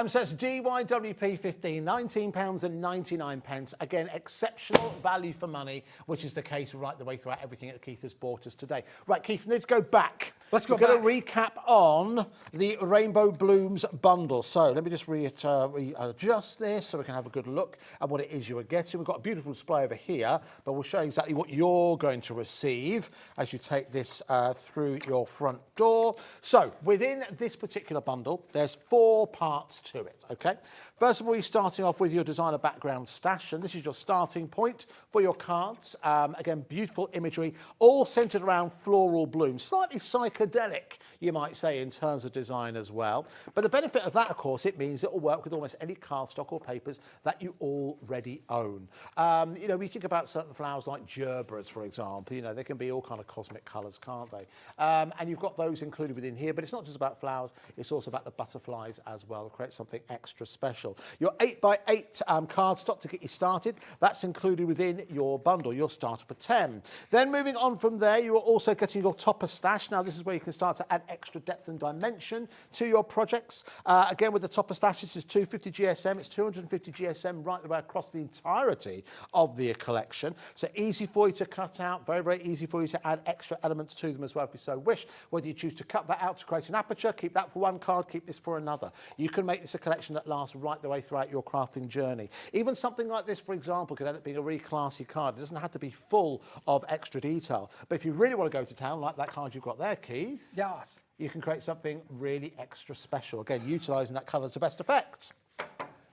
So it's DYWP 15, £19.99. Again, exceptional value for money, which is the case right the way throughout everything that Keith has bought us today. Right, Keith, we need to go back. Let's go back. We're going to recap on the Rainbow Blooms bundle. So let me just readjust this so we can have a good look at what it is you are getting. We've got a beautiful display over here, but we'll show you exactly what you're going to receive as you take this through your front door. So within this particular bundle, there's 4 parts to it, okay? First of all, you're starting off with your designer background stash, and this is your starting point for your cards. Again, beautiful imagery, all centered around floral blooms, slightly psychedelic, you might say, in terms of design as well. But the benefit of that, of course, it means it will work with almost any cardstock or papers that you already own. You know, we think about certain flowers like gerberas, for example. You know, they can be all kind of cosmic colours, can't they? And you've got those included within here, but it's not just about flowers, it's also about the butterflies as well. Create something extra special. Your 8x8 cardstock to get you started, that's included within your bundle, your starter for 10. Then moving on from there, you are also getting your topper stash. Now this is where you can start to add extra depth and dimension to your projects. Again, with the topper stash, this is 250 GSM, it's 250 GSM right the way across the entirety of the collection. So easy for you to cut out, very, very easy for you to add extra elements to them as well if you so wish. Whether you choose to cut that out to create an aperture, keep that for one card, keep this for another. You can make this a collection that lasts right the way throughout your crafting journey. Even something like this, for example, could end up being a really classy card. It doesn't have to be full of extra detail. But if you really want to go to town, like that card you've got there, Keith, yes, you can create something really extra special. Again, utilising that colour to best effect.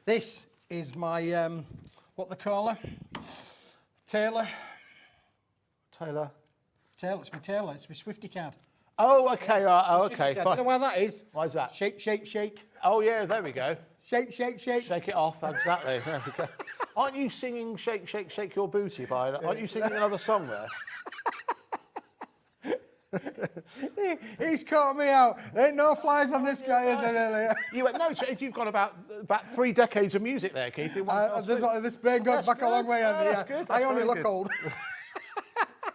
This is my, what they call her? Taylor. Taylor. Taylor, it's my Taylor, it's my Swifty card. Oh, okay, right. Oh, okay, Do you fine. know why that is? Why is that? Shake, shake, shake. Oh, yeah, there we go. Shake, shake, shake. Shake it off, exactly. There we go. Aren't you singing Shake, Shake, Shake Your Booty by... Aren't you singing another song there? He's caught me out. There ain't no flies on this guy, is there, Elliot? You went, no, you've got about 3 decades of music there, Keith. This brain goes back a long way, Andy. That's good. I only look good. old.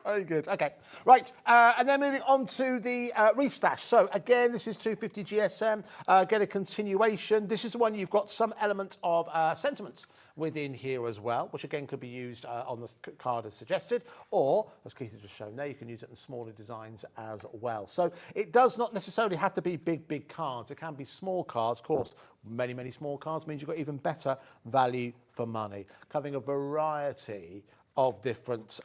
Very good. Okay. Right. And then moving on to the restash. So again, this is 250 GSM. Get a continuation. This is the one you've got some element of sentiment within here as well, which again could be used on the card as suggested, or as Keith has just shown there, you can use it in smaller designs as well. So it does not necessarily have to be big cards. It can be small cards. Of course, many small cards means you've got even better value for money, covering a variety of different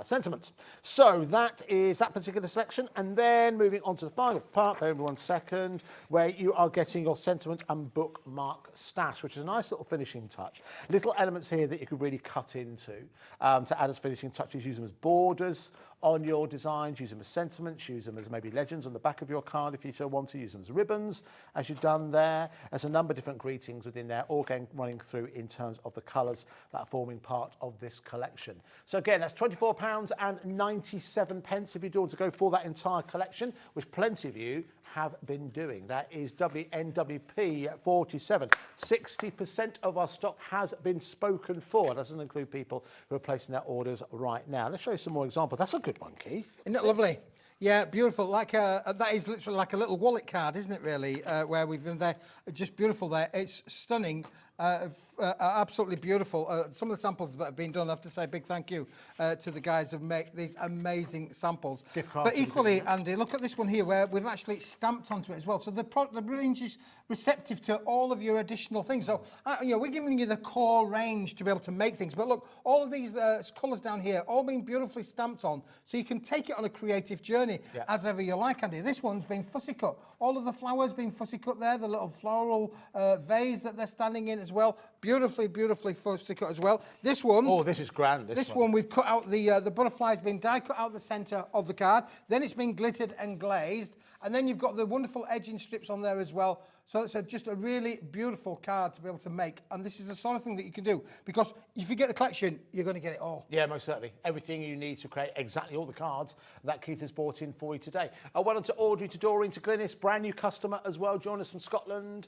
sentiments. So that is that particular selection, and then moving on to the final part, bear with me 1 second, where you are getting your sentiment and bookmark stash, which is a nice little finishing touch. Little elements here that you could really cut into to add as finishing touches. Use them as borders on your designs, use them as sentiments, use them as maybe legends on the back of your card if you so want to, use them as ribbons, as you've done there. There's a number of different greetings within there, all running through in terms of the colours that are forming part of this collection. So again, that's £24.97 if you do want to go for that entire collection, which plenty of you have been doing. That is WNWP 47. 60% of our stock has been spoken for. That doesn't include people who are placing their orders right now. Let's show you some more examples. That's a good one, Keith. Isn't it lovely? Yeah, beautiful. Like that is literally like a little wallet card, isn't it? Really, where we've been there, just beautiful. There, it's stunning. Absolutely beautiful. Some of the samples that have been done, I have to say a big thank you to the guys who make these amazing samples. But equally, Andy, look at this one here where we've actually stamped onto it as well. So the range is receptive to all of your additional things. So, you know, we're giving you the core range to be able to make things. But look, all of these colours down here, all being beautifully stamped on, so you can take it on a creative journey as ever you like, Andy. This one's been fussy cut. All of the flowers being fussy cut there, the little floral vase that they're standing in as well. Beautifully, beautifully fussy cut as well. This one... Oh, this is grand, this one we've cut out the butterfly's been die cut out the centre of the card. Then it's been glittered and glazed. And then you've got the wonderful edging strips on there as well. So it's just a really beautiful card to be able to make. And this is the sort of thing that you can do. Because if you get the collection, you're going to get it all. Yeah, most certainly. Everything you need to create exactly all the cards that Keith has brought in for you today. Well done to Audrey, to Doreen, to Glynis, brand new customer as well, joined us from Scotland.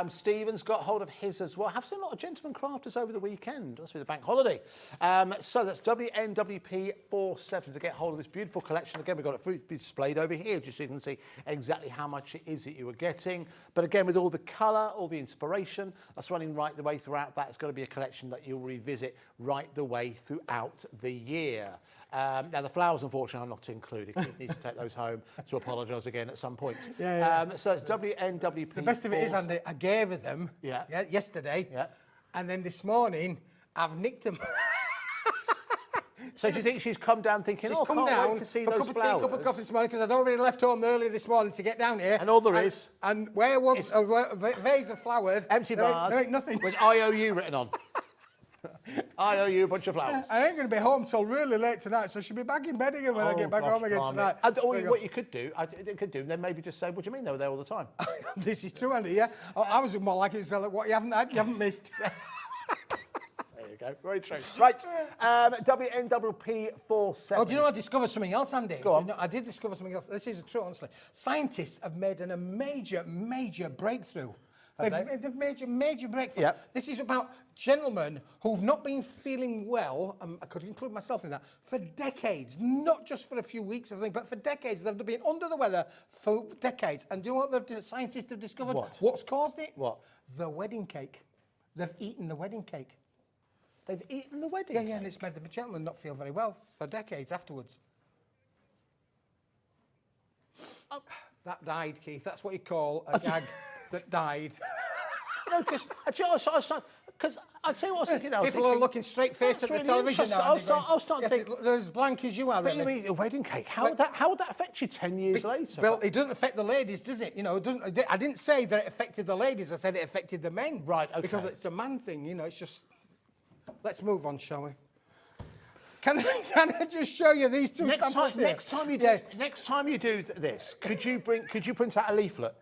Stephen's got hold of his as well. I've seen a lot of gentlemen crafters over the weekend. That's with the bank holiday. So that's WNWP 47 to get hold of this beautiful collection. Again, we've got it displayed over here, just so you can see exactly how much it is that you are getting. But again, with all the colour, all the inspiration that's running right the way throughout that, it's going to be a collection that you'll revisit right the way throughout the year. Now, the flowers, unfortunately, are not included. You need to take those home to apologise again at some point. So it's WNWP. The best of it is, Andy, I gave her them yesterday, and then this morning, I've nicked them. So do you think she's come down thinking, she's come down to see for a those cup flowers? of tea, a cup of coffee this morning, because I'd already left home early this morning to get down here. And all there is... And where was a vase of flowers... Empty vase. There ain't nothing. With IOU written on. I owe you a bunch of flowers. I ain't going to be home till really late tonight, so she'll be back in bed again when I get back home again tonight. And what you could do, then maybe just say, what do you mean they were there all the time? This is true, Andy, yeah. I was more likely to say, what you haven't had, you haven't missed. Go. Very true. Right, WNWP 47. Oh, do you know I discovered something else, Andy? Go on. You know, I did discover something else. This is true, honestly. Scientists have made a major breakthrough. They've made a major breakthrough. Yep. This is about gentlemen who've not been feeling well, I could include myself in that, for decades. Not just for a few weeks, I think, but for decades. They've been under the weather for decades. And do you know what the scientists have discovered? What? What's caused it? What? The wedding cake. They've eaten the wedding cake. They've eaten the wedding cake? Yeah, and it's made the gentleman not feel very well for decades afterwards. Oh, that died, Keith. That's what you call a gag that died. No, because I'd say what I was thinking. People are looking straight-faced at the television now. I'll start thinking. They're as blank as you are, But really. you eat a wedding cake. How would that affect you 10 years later? Well, it doesn't affect the ladies, does it? You know, I didn't say that it affected the ladies. I said it affected the men. Right, okay. Because it's a man thing, you know. It's just... Let's move on, shall we? Can I just show you these two samples here? Next time you do this, could you print out a leaflet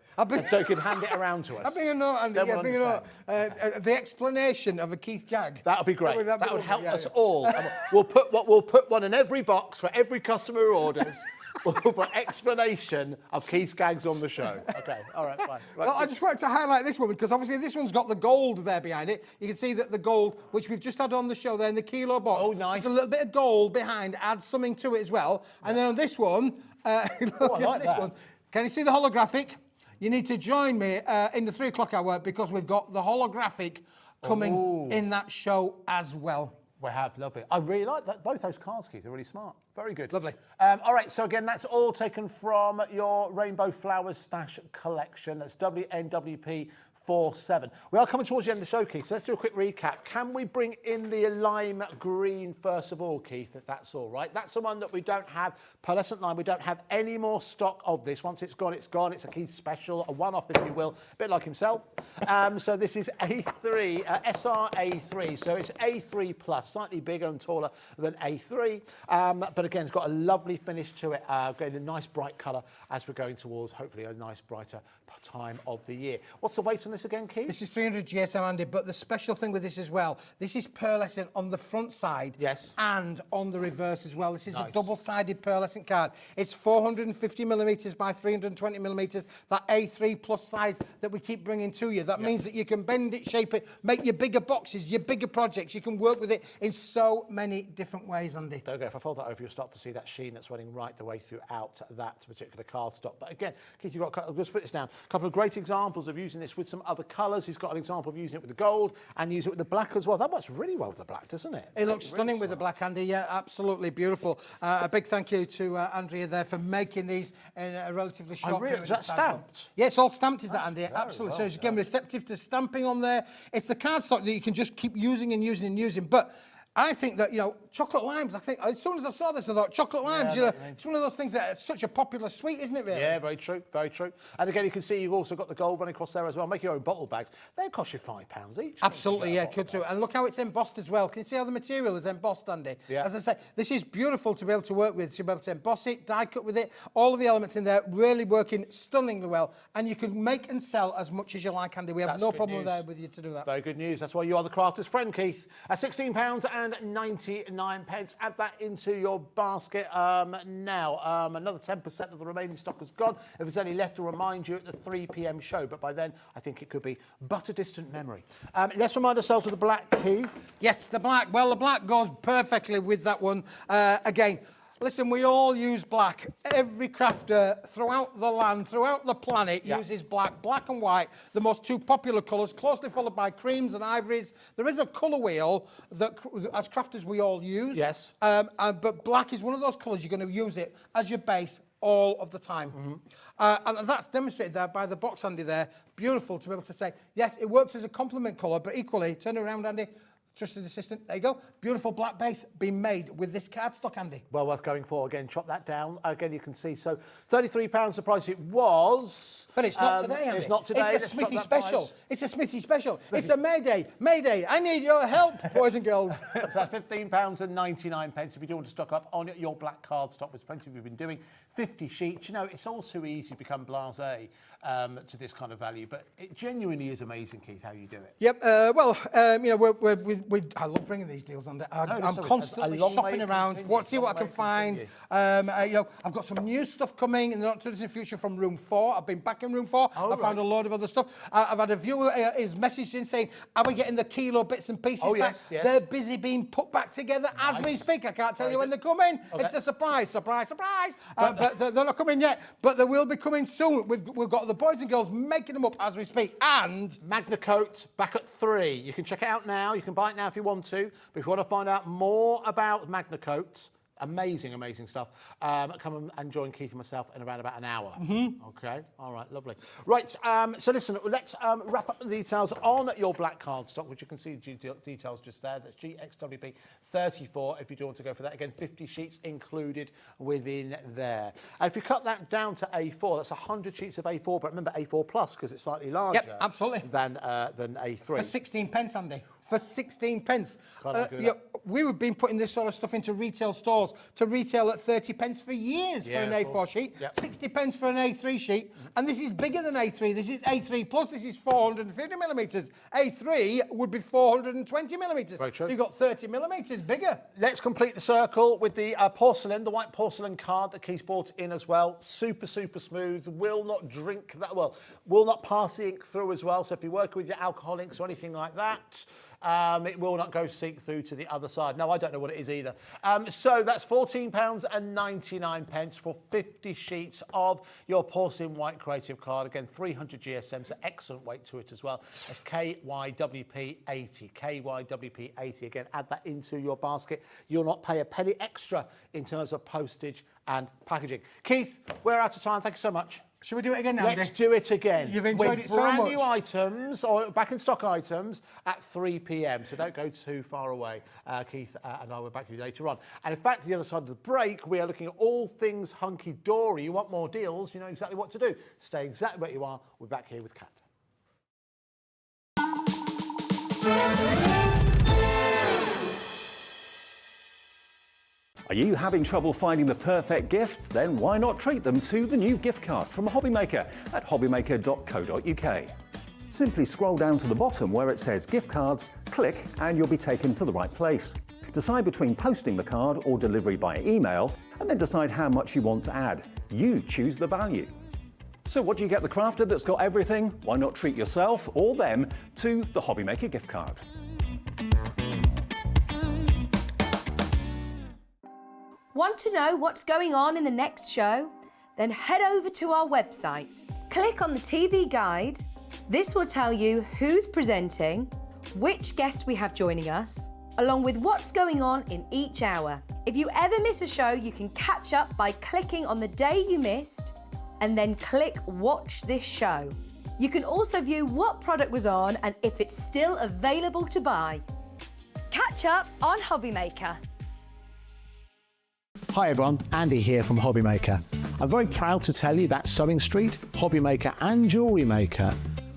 so you can hand it around to us? I'll bring a note, Andy. Yeah, bring a note. The explanation of a Keith gag. That would be great. That would help us all. We'll put one in every box for every customer who orders. We'll put explanation of Keith's gags on the show. Okay, all right, fine. Right. Well, I just wanted to highlight this one because obviously this one's got the gold there behind it. You can see that the gold, which we've just had on the show there in the kilo box. Oh, nice. Just a little bit of gold behind adds something to it as well. And then on this one, look at this one. Can you see the holographic? You need to join me in the 3 o'clock hour because we've got the holographic coming in that show as well. We have, lovely. I really like that. Both those cards, Keith, are really smart. Very good. Lovely. All right, so again, that's all taken from your Rainbow Flowers Stash collection. That's WNWP 47. We are coming towards the end of the show, Keith, so let's do a quick recap. Can we bring in the lime green first of all, Keith, if that's all right? That's the one that we don't have, pearlescent lime. We don't have any more stock of this. Once it's gone, it's gone. It's a Keith special, a one-off, if you will, a bit like himself. So this is A3, SR-A3, so it's A3 plus, slightly bigger and taller than A3, but again, it's got a lovely finish to it, getting a nice bright colour as we're going towards, hopefully, a nice brighter time of the year. What's the weight on this again, Keith? This is 300 GSM, Andy, but the special thing with this as well, this is pearlescent on the front side, yes, and on the reverse as well. This is a double-sided pearlescent card. It's 450 millimetres by 320 millimetres, that A3 plus size that we keep bringing to you. That means that you can bend it, shape it, make your bigger boxes, your bigger projects. You can work with it in so many different ways, Andy. There we go. If I fold that over, you'll start to see that sheen that's running right the way throughout that particular card stock. But again, Keith, you've got, let's put this down, a couple of great examples of using this with some other colours. He's got an example of using it with the gold and use it with the black as well. That works really well with the black, doesn't it? It looks stunning with the black, Andy. Yeah, absolutely beautiful. A big thank you to Andrea there for making these in a relatively short period. Is that stamped? Yeah, it's all stamped, is that, Andy? Absolutely. So it's again receptive to stamping on there. It's the cardstock that you can just keep using and using and using. But I think that, you know, chocolate limes, I think, as soon as I saw this, I thought, chocolate limes, you know, it's one of those things that's such a popular sweet, isn't it, really? Yeah, very true, very true. And again, you can see you've also got the gold running across there as well. Make your own bottle bags. They cost you £5 each. Absolutely, yeah, could too. And look how it's embossed as well. Can you see how the material is embossed, Andy? Yeah. As I say, this is beautiful to be able to work with. To be able to emboss it, die cut with it, all of the elements in there really working stunningly well. And you can make and sell as much as you like, Andy. We have no problem there with you to do that. Very good news. That's why you are the crafter's friend, Keith. At £16.99. Add that into your basket now. Another 10% of the remaining stock has gone. If there's any left, to remind you at the 3 p.m. show, but by then I think it could be but a distant memory. Let's remind ourselves of the black, Keith. Yes, the black. Well, the black goes perfectly with that one. Again, listen, we all use black. Every crafter throughout the land, throughout the planet, uses black. Black and white, the most two popular colours, closely followed by creams and ivories. There is a colour wheel that, as crafters, we all use. Yes. But black is one of those colours you're going to use it as your base all of the time. And that's demonstrated there by the box, Andy, there. Beautiful to be able to say, yes, it works as a complement colour, but equally, turn it around, Andy. Trusted assistant, there you go. Beautiful black base being made with this cardstock, Andy. Well worth going for. Again, chop that down. Again, you can see. So £33 the price it was. But it's not today, Andy. It's not today. It's a Smithy special. It's a Smithy special. It's a Mayday. Mayday, I need your help, boys and girls. That's £15.99 if you do want to stock up on your black cardstock, which plenty of you have been doing. 50 sheets. You know, it's all too easy to become blasé to this kind of value, but it genuinely is amazing, Keith, how you do it. Yep. You know, I love bringing these deals on. I'm constantly shopping around, see what I can find. You know, I've got some new stuff coming in the not too distant future from Room 4. I've been back in Room 4. I found a load of other stuff. I've had a viewer is messaged in saying, "Are we getting the kilo bits and pieces back?" Yes. They're busy being put back together as we speak. I can't tell you when they're coming. Okay. It's a surprise. But they're not coming yet. But they will be coming soon. We've got the boys and girls making them up as we speak. And Magna Coat back at 3. You can check it out now. You can buy it now if you want to. But if you want to find out more about Magna Coat, amazing stuff, come and join Keith and myself in around about an hour. Okay, all right, lovely. Right, so listen, let's wrap up the details on your black cardstock, which you can see details just there. That's GXWP 34 if you do want to go for that. Again, 50 sheets included within there. And if you cut that down to A4, that's 100 sheets of A4, but remember A4 plus because it's slightly larger. Yep, absolutely. Than A3. For 16 pence, Andy. For 16 pence. We've been putting this sort of stuff into retail stores to retail at 30 pence for years for an A4 sheet, 60 pence for an A3 sheet, and this is bigger than A3. This is A3 plus, this is 450 millimetres. A3 would be 420 millimetres. Very true. So you've got 30 millimetres bigger. Let's complete the circle with the porcelain, the white porcelain card that Keith brought in as well. Super smooth, will not drink that, well, will not pass the ink through as well. So if you work with your alcohol inks or anything like that, it will not go seep through to the other side. No, I don't know what it is either. So that's £14.99 for 50 sheets of your porcelain white creative card. Again, 300 GSM, so excellent weight to it as well. That's KYWP 80. KYWP 80. Again, add that into your basket. You'll not pay a penny extra in terms of postage and packaging. Keith, we're out of time. Thank you so much. Should we do it again now? Let's do it again. You've enjoyed with it so brand much. new items, or back in stock items, at 3 p.m. So don't go too far away. Keith and I will back with you later on. And in fact, the other side of the break, we are looking at all things hunky-dory. You want more deals, you know exactly what to do. Stay exactly where you are. We're back here with Kat. Are you having trouble finding the perfect gift? Then why not treat them to the new gift card from HobbyMaker at hobbymaker.co.uk. Simply scroll down to the bottom where it says gift cards, click and you'll be taken to the right place. Decide between posting the card or delivery by email and then decide how much you want to add. You choose the value. So what do you get the crafter that's got everything? Why not treat yourself or them to the HobbyMaker gift card? Want to know what's going on in the next show? Then head over to our website. Click on the TV guide. This will tell you who's presenting, which guest we have joining us, along with what's going on in each hour. If you ever miss a show, you can catch up by clicking on the day you missed and then click Watch This Show. You can also view what product was on and if it's still available to buy. Catch up on HobbyMaker. Hi everyone, Andy here from HobbyMaker. I'm very proud to tell you that Sewing Street, HobbyMaker and Jewellery Maker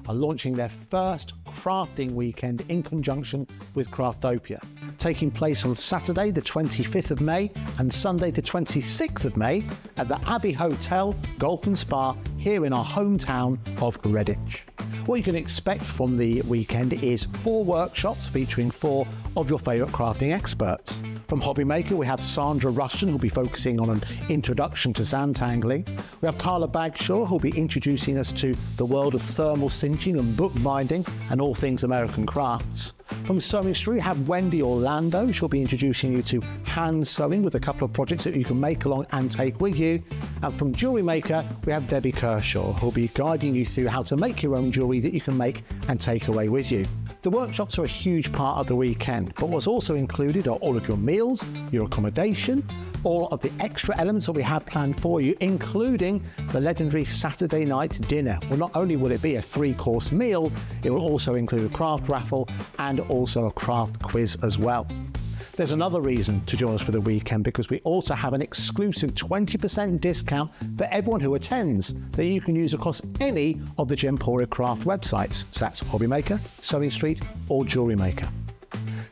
are launching their first crafting weekend in conjunction with Craftopia, taking place on Saturday the 25th of May and Sunday the 26th of May at the Abbey Hotel Golf and Spa here in our hometown of Redditch. What you can expect from the weekend is 4 workshops featuring 4 of your favourite crafting experts. From HobbyMaker, we have Sandra Rushton, who'll be focusing on an introduction to sandtangling. We have Carla Bagshaw, who'll be introducing us to the world of thermal cinching and bookbinding and all things American crafts. From Sewing Street, we have Wendy Orlando. She'll be introducing you to hand sewing with a couple of projects that you can make along and take with you. And from Jewellery Maker, we have Debbie Kershaw, who'll be guiding you through how to make your own jewellery that you can make and take away with you. The workshops are a huge part of the weekend, but what's also included are all of your meals, your accommodation, all of the extra elements that we have planned for you, including the legendary Saturday night dinner. Well, not only will it be a 3-course meal, it will also include a craft raffle and also a craft quiz as well. There's another reason to join us for the weekend, because we also have an exclusive 20% discount for everyone who attends that you can use across any of the Gemporia craft websites. So that's HobbyMaker, Sewing Street or Jewellery Maker.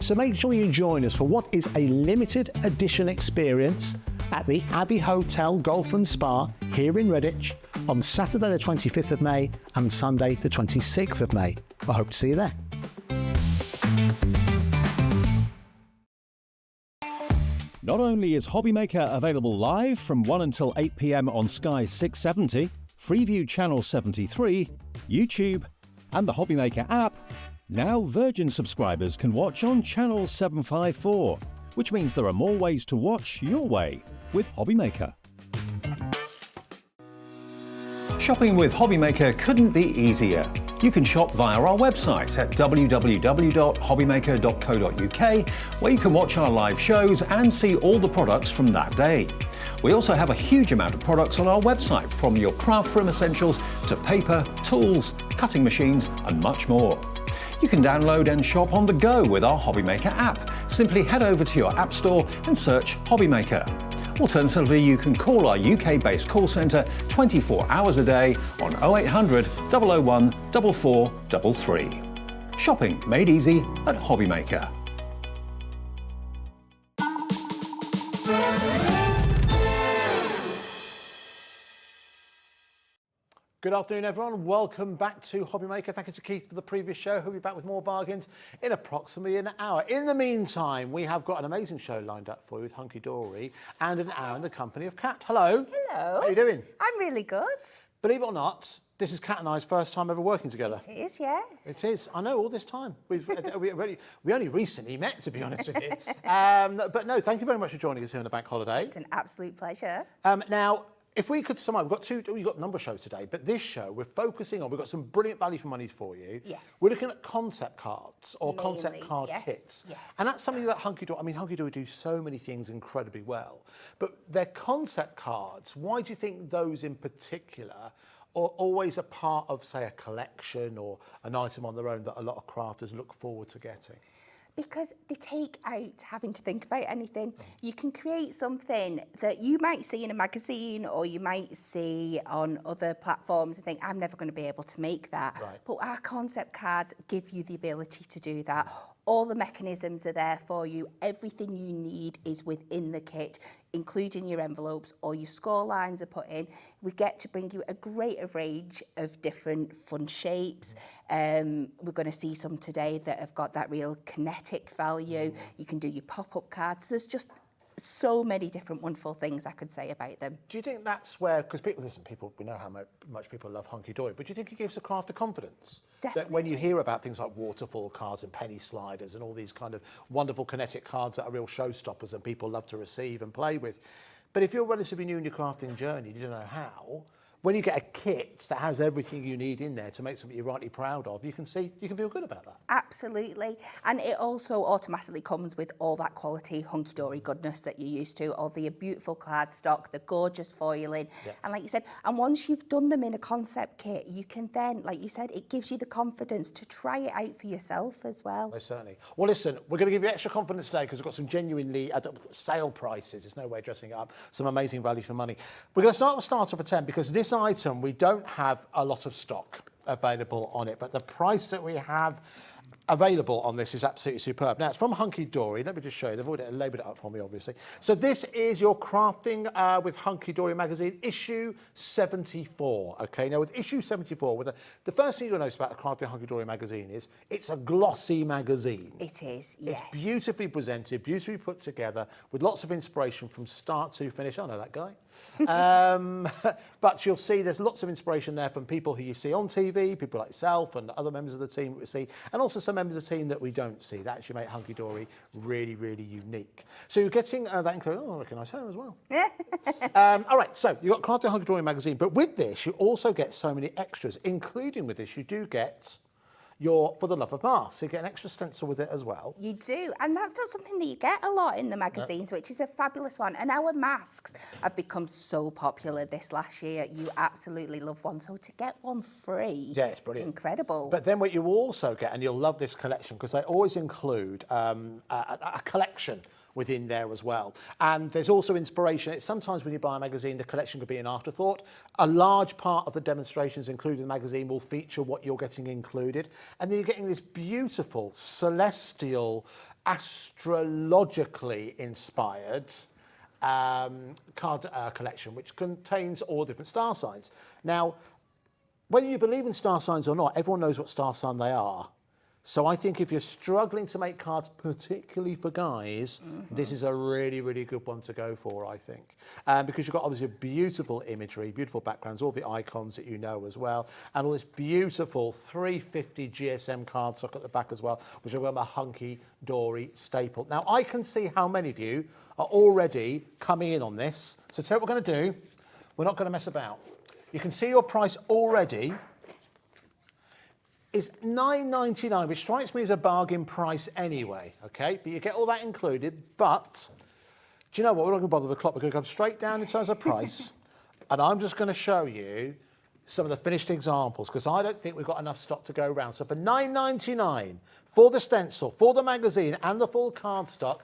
So make sure you join us for what is a limited edition experience at the Abbey Hotel Golf and Spa here in Redditch on Saturday the 25th of May and Sunday the 26th of May. I hope to see you there. Not only is HobbyMaker available live from 1 until 8 p.m. on Sky 670, Freeview Channel 73, YouTube, and the HobbyMaker app, now Virgin subscribers can watch on Channel 754, which means there are more ways to watch your way with HobbyMaker. Shopping with HobbyMaker couldn't be easier. You can shop via our website at www.hobbymaker.co.uk, where you can watch our live shows and see all the products from that day. We also have a huge amount of products on our website, from your craft room essentials to paper, tools, cutting machines and much more. You can download and shop on the go with our HobbyMaker app. Simply head over to your app store and search HobbyMaker. Alternatively, you can call our UK-based call centre 24 hours a day on 0800 001 4433. Shopping made easy at HobbyMaker. Good afternoon, everyone. Welcome back to HobbyMaker. Thank you to Keith for the previous show. He'll be back with more bargains in approximately an hour. In the meantime, we have got an amazing show lined up for you with Hunkydory and an hour in the company of Kat. Hello. Hello. How are you doing? I'm really good. Believe it or not, this is Kat and I's first time ever working together. It is, yes. It is. I know, all this time. We only recently met, to be honest with you. But no, thank you very much for joining us here on the bank holiday. It's an absolute pleasure. Now, if we could sum up, we've got a number of shows today, but this show we're focusing on, we've got some brilliant value for money for you. Yes. We're looking at concept cards or Mainly, concept card yes, kits. yes. And that's something that Hunkydory do so many things incredibly well. But their concept cards, why do you think those in particular always a part of, say, a collection or an item on their own that a lot of crafters look forward to getting? Because they take out having to think about anything. You can create something that you might see in a magazine or you might see on other platforms and think, I'm never going to be able to make that. Right. But our concept cards give you the ability to do that. All the mechanisms are there for you. Everything you need is within the kit, including your envelopes. All your score lines are put in. We get to bring you a greater range of different fun shapes. We're going to see some today that have got that real kinetic value. You can do your pop-up cards. There's just so many different wonderful things I could say about them. Do you think that's where, because people, we know how much people love Hunkydory, but do you think it gives the crafter confidence? That when you hear about things like waterfall cards and penny sliders and all these kind of wonderful kinetic cards that are real showstoppers and people love to receive and play with, but if you're relatively new in your crafting journey, you don't know how, when you get a kit that has everything you need in there to make something you're rightly proud of, you can feel good about that. Absolutely. And it also automatically comes with all that quality Hunkydory goodness that you're used to, all the beautiful cardstock, the gorgeous foiling. Yeah. And like you said, and once you've done them in a concept kit, you can then, like you said, it gives you the confidence to try it out for yourself as well. Most certainly. Well, listen, we're going to give you extra confidence today because we've got some genuinely sale prices. There's no way of dressing it up. Some amazing value for money. We're going to start with starter for 10 because this item, we don't have a lot of stock available on it, but the price that we have available on this is absolutely superb. Now, it's from Hunkydory. Let me just show you. They've already labelled it up for me, obviously. So this is your Crafting with Hunkydory magazine, issue 74. Okay, now with issue 74, the first thing you'll notice about the Crafting Hunkydory magazine is it's a glossy magazine. It is, yes. It's beautifully presented, beautifully put together, with lots of inspiration from start to finish. I know that guy. But you'll see there's lots of inspiration there from people who you see on TV, people like yourself and other members of the team that we see, and also some members of the team that we don't see. That actually make Hunkydory really, really unique. So you're getting that included. Oh, I recognise her as well. All right, so you've got Crafting Hunkydory magazine, but with this you also get so many extras, including with this you do get your For the Love of Masks. So you get an extra stencil with it as well. You do, and that's not something that you get a lot in the magazines, which is a fabulous one. And our masks have become so popular this last year. You absolutely love one. So to get one free, yeah, it's brilliant. Incredible. But then what you also get, and you'll love this collection, because they always include a collection within there as well. And there's also inspiration. Sometimes when you buy a magazine, the collection could be an afterthought. A large part of the demonstrations included in the magazine will feature what you're getting included. And then you're getting this beautiful, celestial, astrologically inspired card collection, which contains all different star signs. Now, whether you believe in star signs or not, everyone knows what star sign they are. So I think if you're struggling to make cards, particularly for guys, this is a really, really good one to go for, I think. Because you've got obviously beautiful imagery, beautiful backgrounds, all the icons that you know as well, and all this beautiful 350 GSM cardstock at the back as well, which I've got my Hunkydory staple. Now, I can see how many of you are already coming in on this. So tell you what we're going to do. We're not going to mess about. You can see your price already is $9.99, which strikes me as a bargain price anyway, okay? But you get all that included, but do you know what? We're not going to bother the clock. We're going to come straight down in terms of price, and I'm just going to show you some of the finished examples, because I don't think we've got enough stock to go around. So for $9.99, for the stencil, for the magazine, and the full cardstock,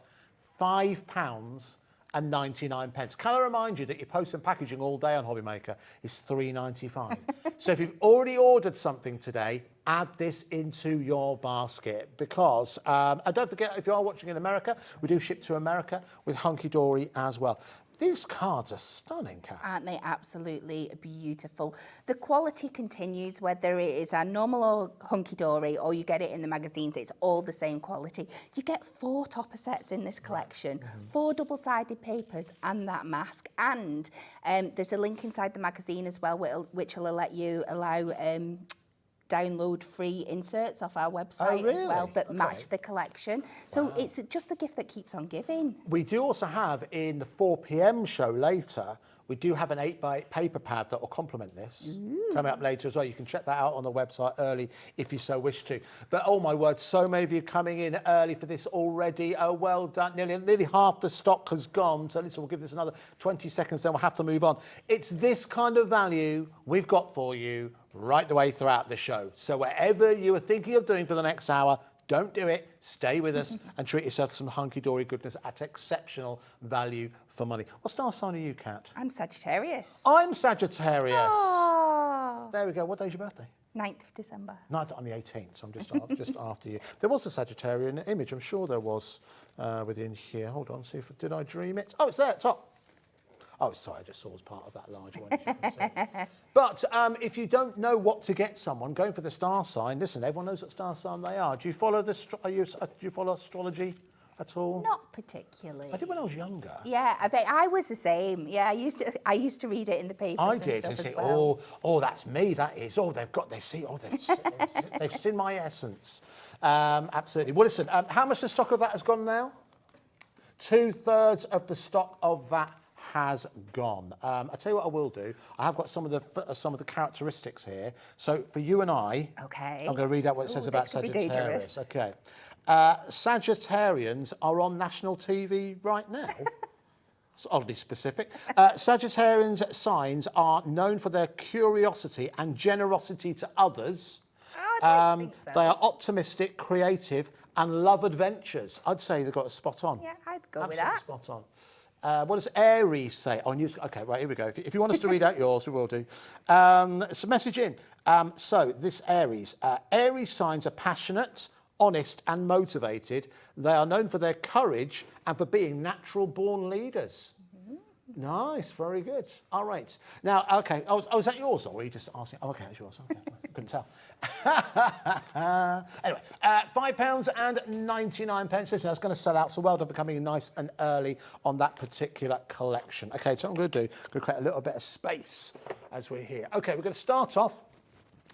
£5.99. Can I remind you that your post and packaging all day on HobbyMaker is $3.95. So if you've already ordered something today, add this into your basket, because, and don't forget, if you are watching in America, we do ship to America with Hunkydory as well. These cards are stunning, Kat. Aren't they absolutely beautiful? The quality continues, whether it is our normal Hunkydory or you get it in the magazines, it's all the same quality. You get 4 topper sets in this collection, 4 double-sided papers and that mask. And there's a link inside the magazine as well, which will let you allow download free inserts off our website as well really? that Okay. match the collection. So it's just the gift that keeps on giving. We do also have in the 4 p.m. show later, we do have an 8x8 paper pad that will complement this coming up later as well. You can check that out on the website early if you so wish to. But oh my word, so many of you coming in early for this already. Oh, well done. Nearly half the stock has gone. So listen, we'll give this another 20 seconds, then we'll have to move on. It's this kind of value we've got for you right the way throughout the show. So whatever you are thinking of doing for the next hour, don't do it. Stay with us and treat yourself to some hunky-dory goodness at exceptional value for money. What star sign are you, Kat? I'm Sagittarius. I'm Sagittarius. Oh. There we go. What day's your birthday? 9th of December. 9th on the 18th, so I'm just after you. There was a Sagittarian image, I'm sure there was within here. Hold on, see if did I dream it? Oh, it's there, top. Oh, sorry, I just saw as part of that larger one. As you can see. But if you don't know what to get someone, going for the star sign, listen, everyone knows what star sign they are. Do you follow do you follow astrology at all? Not particularly. I did when I was younger. Yeah, I was the same. Yeah, I used to read it in the papers. I and did. stuff They as say, well. oh, that's me. That is. Oh, they've seen my essence. Absolutely. Well, listen. How much the stock of that has gone now? 2/3 of the stock of that has gone. I'll tell you what I will do. I have got some of the characteristics here. So for you and I, Okay. I'm going to read out what it says about this could be Sagittarius. dangerous. Okay. Sagittarians are on national TV right now. It's oddly specific. Sagittarians' signs are known for their curiosity and generosity to others. I don't think so. They are optimistic, creative, and love adventures. I'd say they've got it spot on. Yeah, I'd go with Absolutely that. spot on. What does Aries say? Oh, okay, right, here we go. If you want us to read out yours, we will do. So message in. So this Aries. Aries signs are passionate, honest and motivated. They are known for their courage and for being natural-born leaders. Nice, very good. All right. Now, okay. Oh, is that yours, or were you just asking? Oh, okay, that's yours. Okay, couldn't tell. Anyway, £5.99. Listen, that's going to sell out, so well done for coming in nice and early on that particular collection. Okay, so what I'm going to do, I'm going to create a little bit of space as we're here. Okay, we're going to start off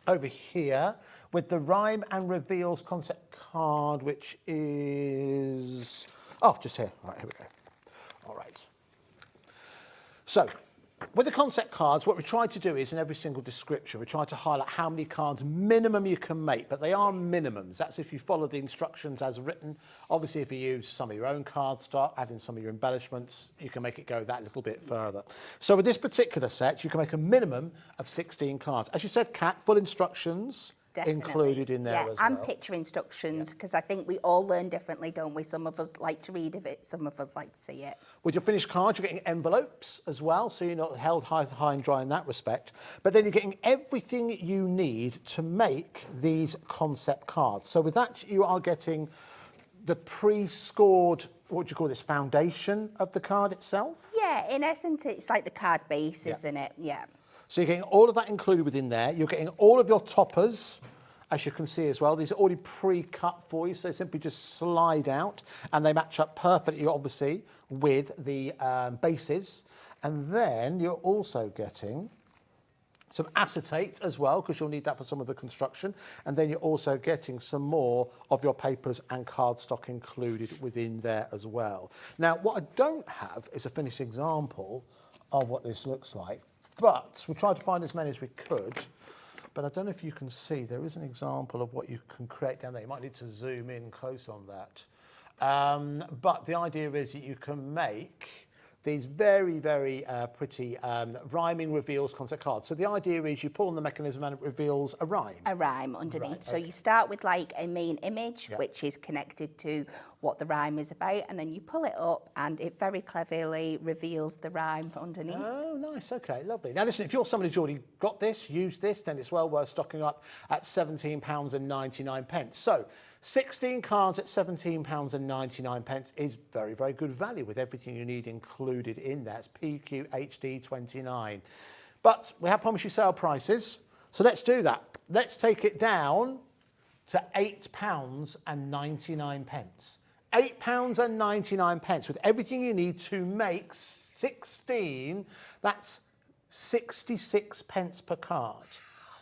over here with the Rhyme and Reveals concept card, which is... Oh, just here. All right, here we go. All right. So, with the concept cards, what we try to do is, in every single description, we try to highlight how many cards minimum you can make, but they are minimums. That's if you follow the instructions as written. Obviously, if you use some of your own card stock, add in some of your embellishments, you can make it go that little bit further. So with this particular set, you can make a minimum of 16 cards. As you said, Kat, full instructions. Definitely. Included in there as well. And picture instructions, because I think we all learn differently, don't we? Some of us like to read of it, some of us like to see it. With your finished cards, you're getting envelopes as well, so you're not held high and dry in that respect. But then you're getting everything you need to make these concept cards. So with that, you are getting the pre-scored, what do you call this, foundation of the card itself? Yeah, in essence, it's like the card base, isn't it? Yeah. So you're getting all of that included within there. You're getting all of your toppers, as you can see as well. These are already pre-cut for you, so they simply just slide out, and they match up perfectly, obviously, with the bases. And then you're also getting some acetate as well, because you'll need that for some of the construction. And then you're also getting some more of your papers and cardstock included within there as well. Now, what I don't have is a finished example of what this looks like. But we tried to find as many as we could, but I don't know if you can see, there is an example of what you can create down there. You might need to zoom in close on that. But the idea is that you can make these very, very pretty rhyming reveals concept cards. So the idea is you pull on the mechanism and it reveals a rhyme. A rhyme underneath. Right, So okay. you start with like a main image, Yeah. which is connected to what the rhyme is about, and then you pull it up and it very cleverly reveals the rhyme underneath. Oh, nice. Okay, lovely. Now, listen, if you're somebody who's already got this, used this, then it's well worth stocking up at £17.99. So, 16 cards at £17.99 is very, very good value with everything you need included in there. It's PQHD29. But we have promised you sale prices, so let's do that. Let's take it down to £8.99. £8.99 with everything you need to make 16. That's 66 pence per card.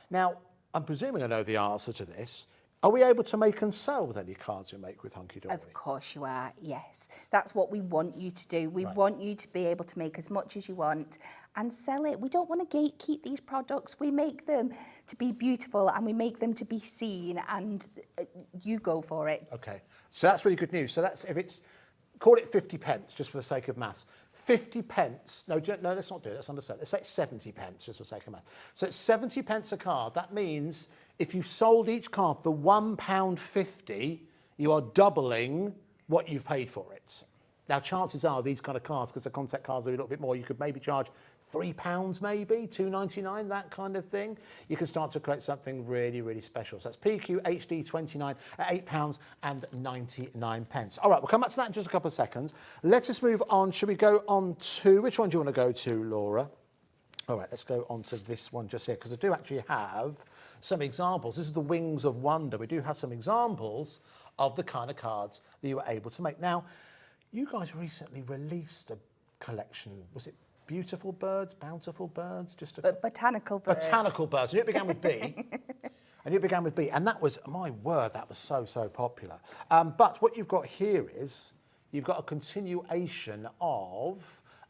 Now, I'm presuming I know the answer to this. Are we able to make and sell with any cards we make with Hunkydory? Of course you are, yes. That's what we want you to do. We want you to be able to make as much as you want and sell it. We don't want to gatekeep these products. We make them to be beautiful and we make them to be seen, and you go for it. Okay, so that's really good news. So that's, if it's, call it 50 pence, just for the sake of maths. 50 pence, no, let's not do it, let's understand. Let's say 70 pence, just for the sake of math. So it's 70 pence a card. That means if you sold each card for £1.50, you are doubling what you've paid for it. Now, chances are these kind of cards, because the concept cards are a little bit more, you could maybe charge £3 maybe, £2.99, that kind of thing. You can start to create something really, really special. So that's PQ HD 29 at £8.99. All right, we'll come back to that in just a couple of seconds. Let's just move on. Should we go on to, which one do you want to go to, Laura? All right, let's go on to this one just here, because I do actually have some examples. This is the Wings of Wonder. We do have some examples of the kind of cards that you were able to make. Now, you guys recently released a collection. Was it Beautiful Birds, Bountiful Birds? Just a Botanical birds. Botanical Birds. And it began with B. And that was, my word, that was so, so popular. But what you've got here is, you've got a continuation of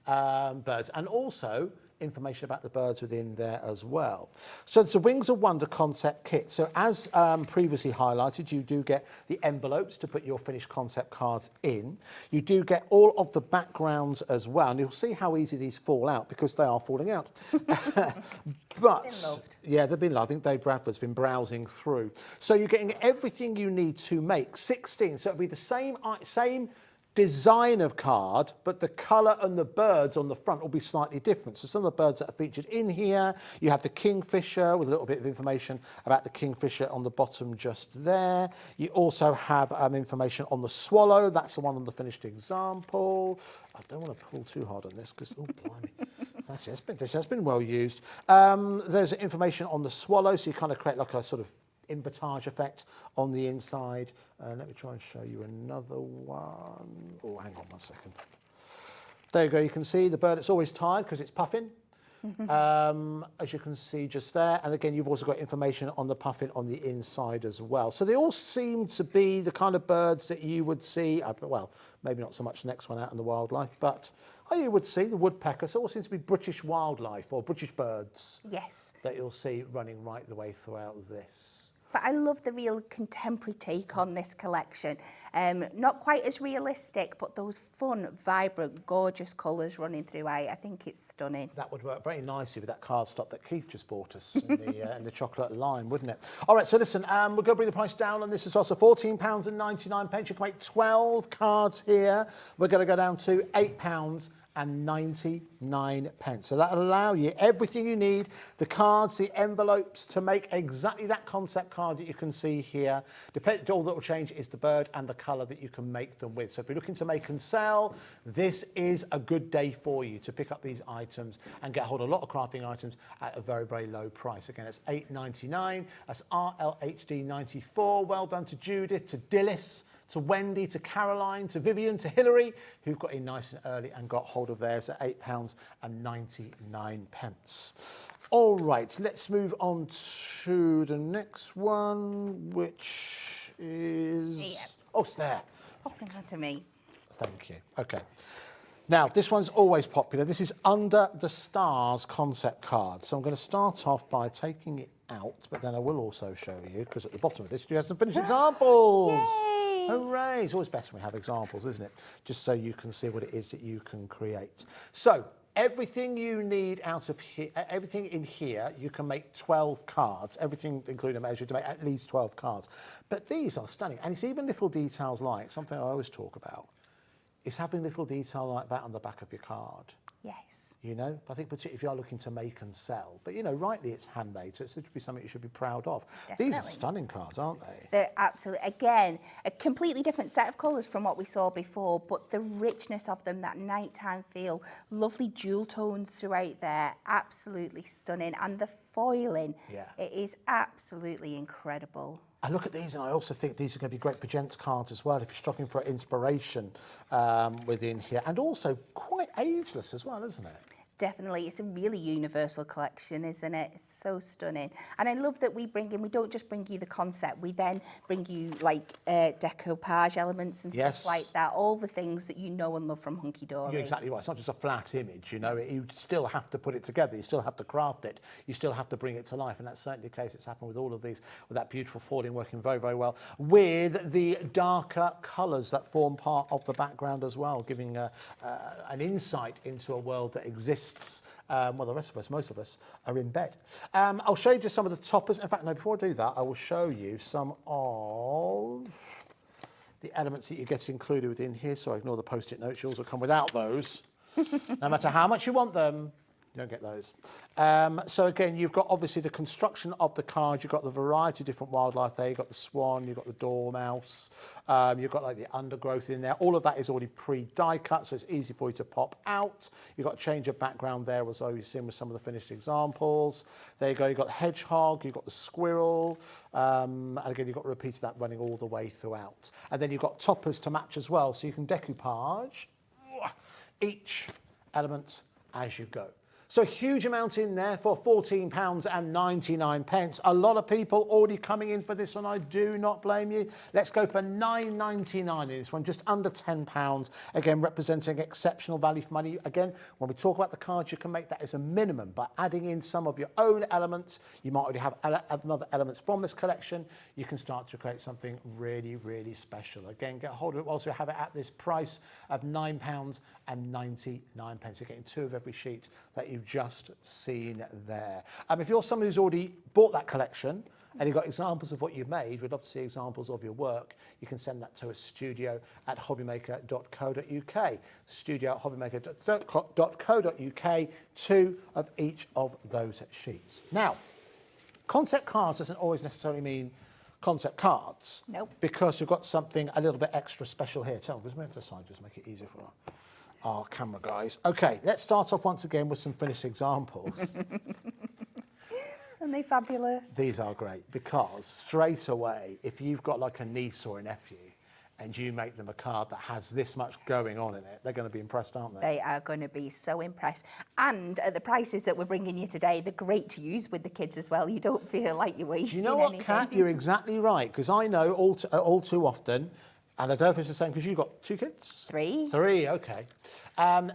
birds, and also information about the birds within there as well. So it's a Wings of Wonder concept kit. So as previously highlighted, you do get the envelopes to put your finished concept cards in. You do get all of the backgrounds as well, and you'll see how easy these fall out, because they are falling out. But yeah, they've been loved. I think Dave Bradford's been browsing through. So you're getting everything you need to make 16. So it'll be the same design of card, but the colour and the birds on the front will be slightly different. So some of the birds that are featured in here, you have the kingfisher with a little bit of information about the kingfisher on the bottom just there. You also have information on the swallow. That's the one on the finished example. I don't want to pull too hard on this because, oh, blimey. This has been well used. There's information on the swallow, so you kind of create like a sort of invertage effect on the inside. Let me try and show you another one. Oh, hang on 1 second. There you go. You can see the bird. It's always tired because it's puffing. As you can see just there. And again, you've also got information on the puffin on the inside as well. So they all seem to be the kind of birds that you would see, well, maybe not so much the next one out in the wildlife, but you would see the woodpecker. So it all seems to be British wildlife or British birds. Yes. That you'll see running right the way throughout this. But I love the real contemporary take on this collection. Not quite as realistic, but those fun, vibrant, gorgeous colours running through. I think it's stunning. That would work very nicely with that cardstock that Keith just bought us in the chocolate line, wouldn't it? All right, so listen, we're going to bring the price down on this as well. So £14.99. You can make 12 cards here. We're going to go down to £8.99. So that'll allow you everything you need, the cards, the envelopes, to make exactly that concept card that you can see here. All that will change is the bird and the colour that you can make them with. So if you're looking to make and sell, this is a good day for you to pick up these items and get hold of a lot of crafting items at a very, very low price. Again, it's £8.99. That's RLHD 94. Well done to Judith, to Dillis, to Wendy, to Caroline, to Vivian, to Hilary, who got in nice and early and got hold of theirs at £8.99. All right, let's move on to the next one, which is... Yep. Oh, it's there. Popping onto me. Thank you. Okay. Now, this one's always popular. This is Under the Stars concept card. So I'm going to start off by taking it out, but then I will also show you, because at the bottom of this, you have some finished examples. Yay! Hooray! It's always best when we have examples, isn't it? Just so you can see what it is that you can create. So everything you need out of here, everything in here, you can make 12 cards. Everything, including a measure, to make at least 12 cards. But these are stunning, and it's even little details like something I always talk about. Is having little detail like that on the back of your card. Yes. You know, I think particularly if you are looking to make and sell. But, you know, rightly it's handmade, so it should be something you should be proud of. Definitely. These are stunning cards, aren't they? They're absolutely, again, a completely different set of colours from what we saw before, but the richness of them, that nighttime feel, lovely jewel tones throughout there, absolutely stunning. And the foiling, it is absolutely incredible. I look at these and I also think these are going to be great for gents cards as well, if you're struggling for inspiration within here. And also quite ageless as well, isn't it? Definitely, it's a really universal collection, isn't it? It's so stunning. And I love that we don't just bring you the concept, we then bring you like decoupage elements and stuff like that, all the things that you know and love from Hunkydory. You're exactly right. It's not just a flat image, you know, you still have to put it together, you still have to craft it, you still have to bring it to life, and that's certainly the case. It's happened with all of these, with that beautiful foiling working very, very well, with the darker colours that form part of the background as well, giving an insight into a world that exists. Well, the rest of us, most of us, are in bed. I'll show you just some of the toppers. In fact, no, before I do that, I will show you some of the elements that you get included within here. So ignore the post-it notes. You also come without those. No matter how much you want them, you don't get those. So again, you've got obviously the construction of the card. You've got the variety of different wildlife there. You've got the swan, you've got the dormouse, you've got like the undergrowth in there. All of that is already pre-die cut, so it's easy for you to pop out. You've got a change of background there, as you've seen with some of the finished examples. There you go. You've got the hedgehog, you've got the squirrel, and again, you've got repeat of that running all the way throughout. And then you've got toppers to match as well, so you can decoupage each element as you go. So a huge amount in there for £14.99. A lot of people already coming in for this one. I do not blame you. Let's go for £9.99 in this one, just under £10. Again, representing exceptional value for money. Again, when we talk about the cards, you can make that as a minimum by adding in some of your own elements. You might already have other elements from this collection. You can start to create something really, really special. Again, get a hold of it whilst we have it at this price of £9.99. You're getting 2 of every sheet that you've just seen there. If you're somebody who's already bought that collection and you've got examples of what you've made, we'd love to see examples of your work. You can send that to us, studio@hobbymaker.co.uk. studio@hobbymaker.co.uk, 2 of each of those sheets. Now, concept cards doesn't always necessarily mean concept cards. Nope. Because you've got something a little bit extra special here. Tell me, let's move to the side, just make it easier for our camera guys. Okay, let's start off once again with some finished examples. Aren't they fabulous? These are great because straight away, if you've got like a niece or a nephew and you make them a card that has this much going on in it, they're going to be impressed, aren't they? They are going to be so impressed. And at the prices that we're bringing you today, they're great to use with the kids as well. You don't feel like you're wasting You know what, anything. Kat? You're exactly right, because I know all too often, and I don't know if it's the same because you've got 2 kids? 3. 3, okay. I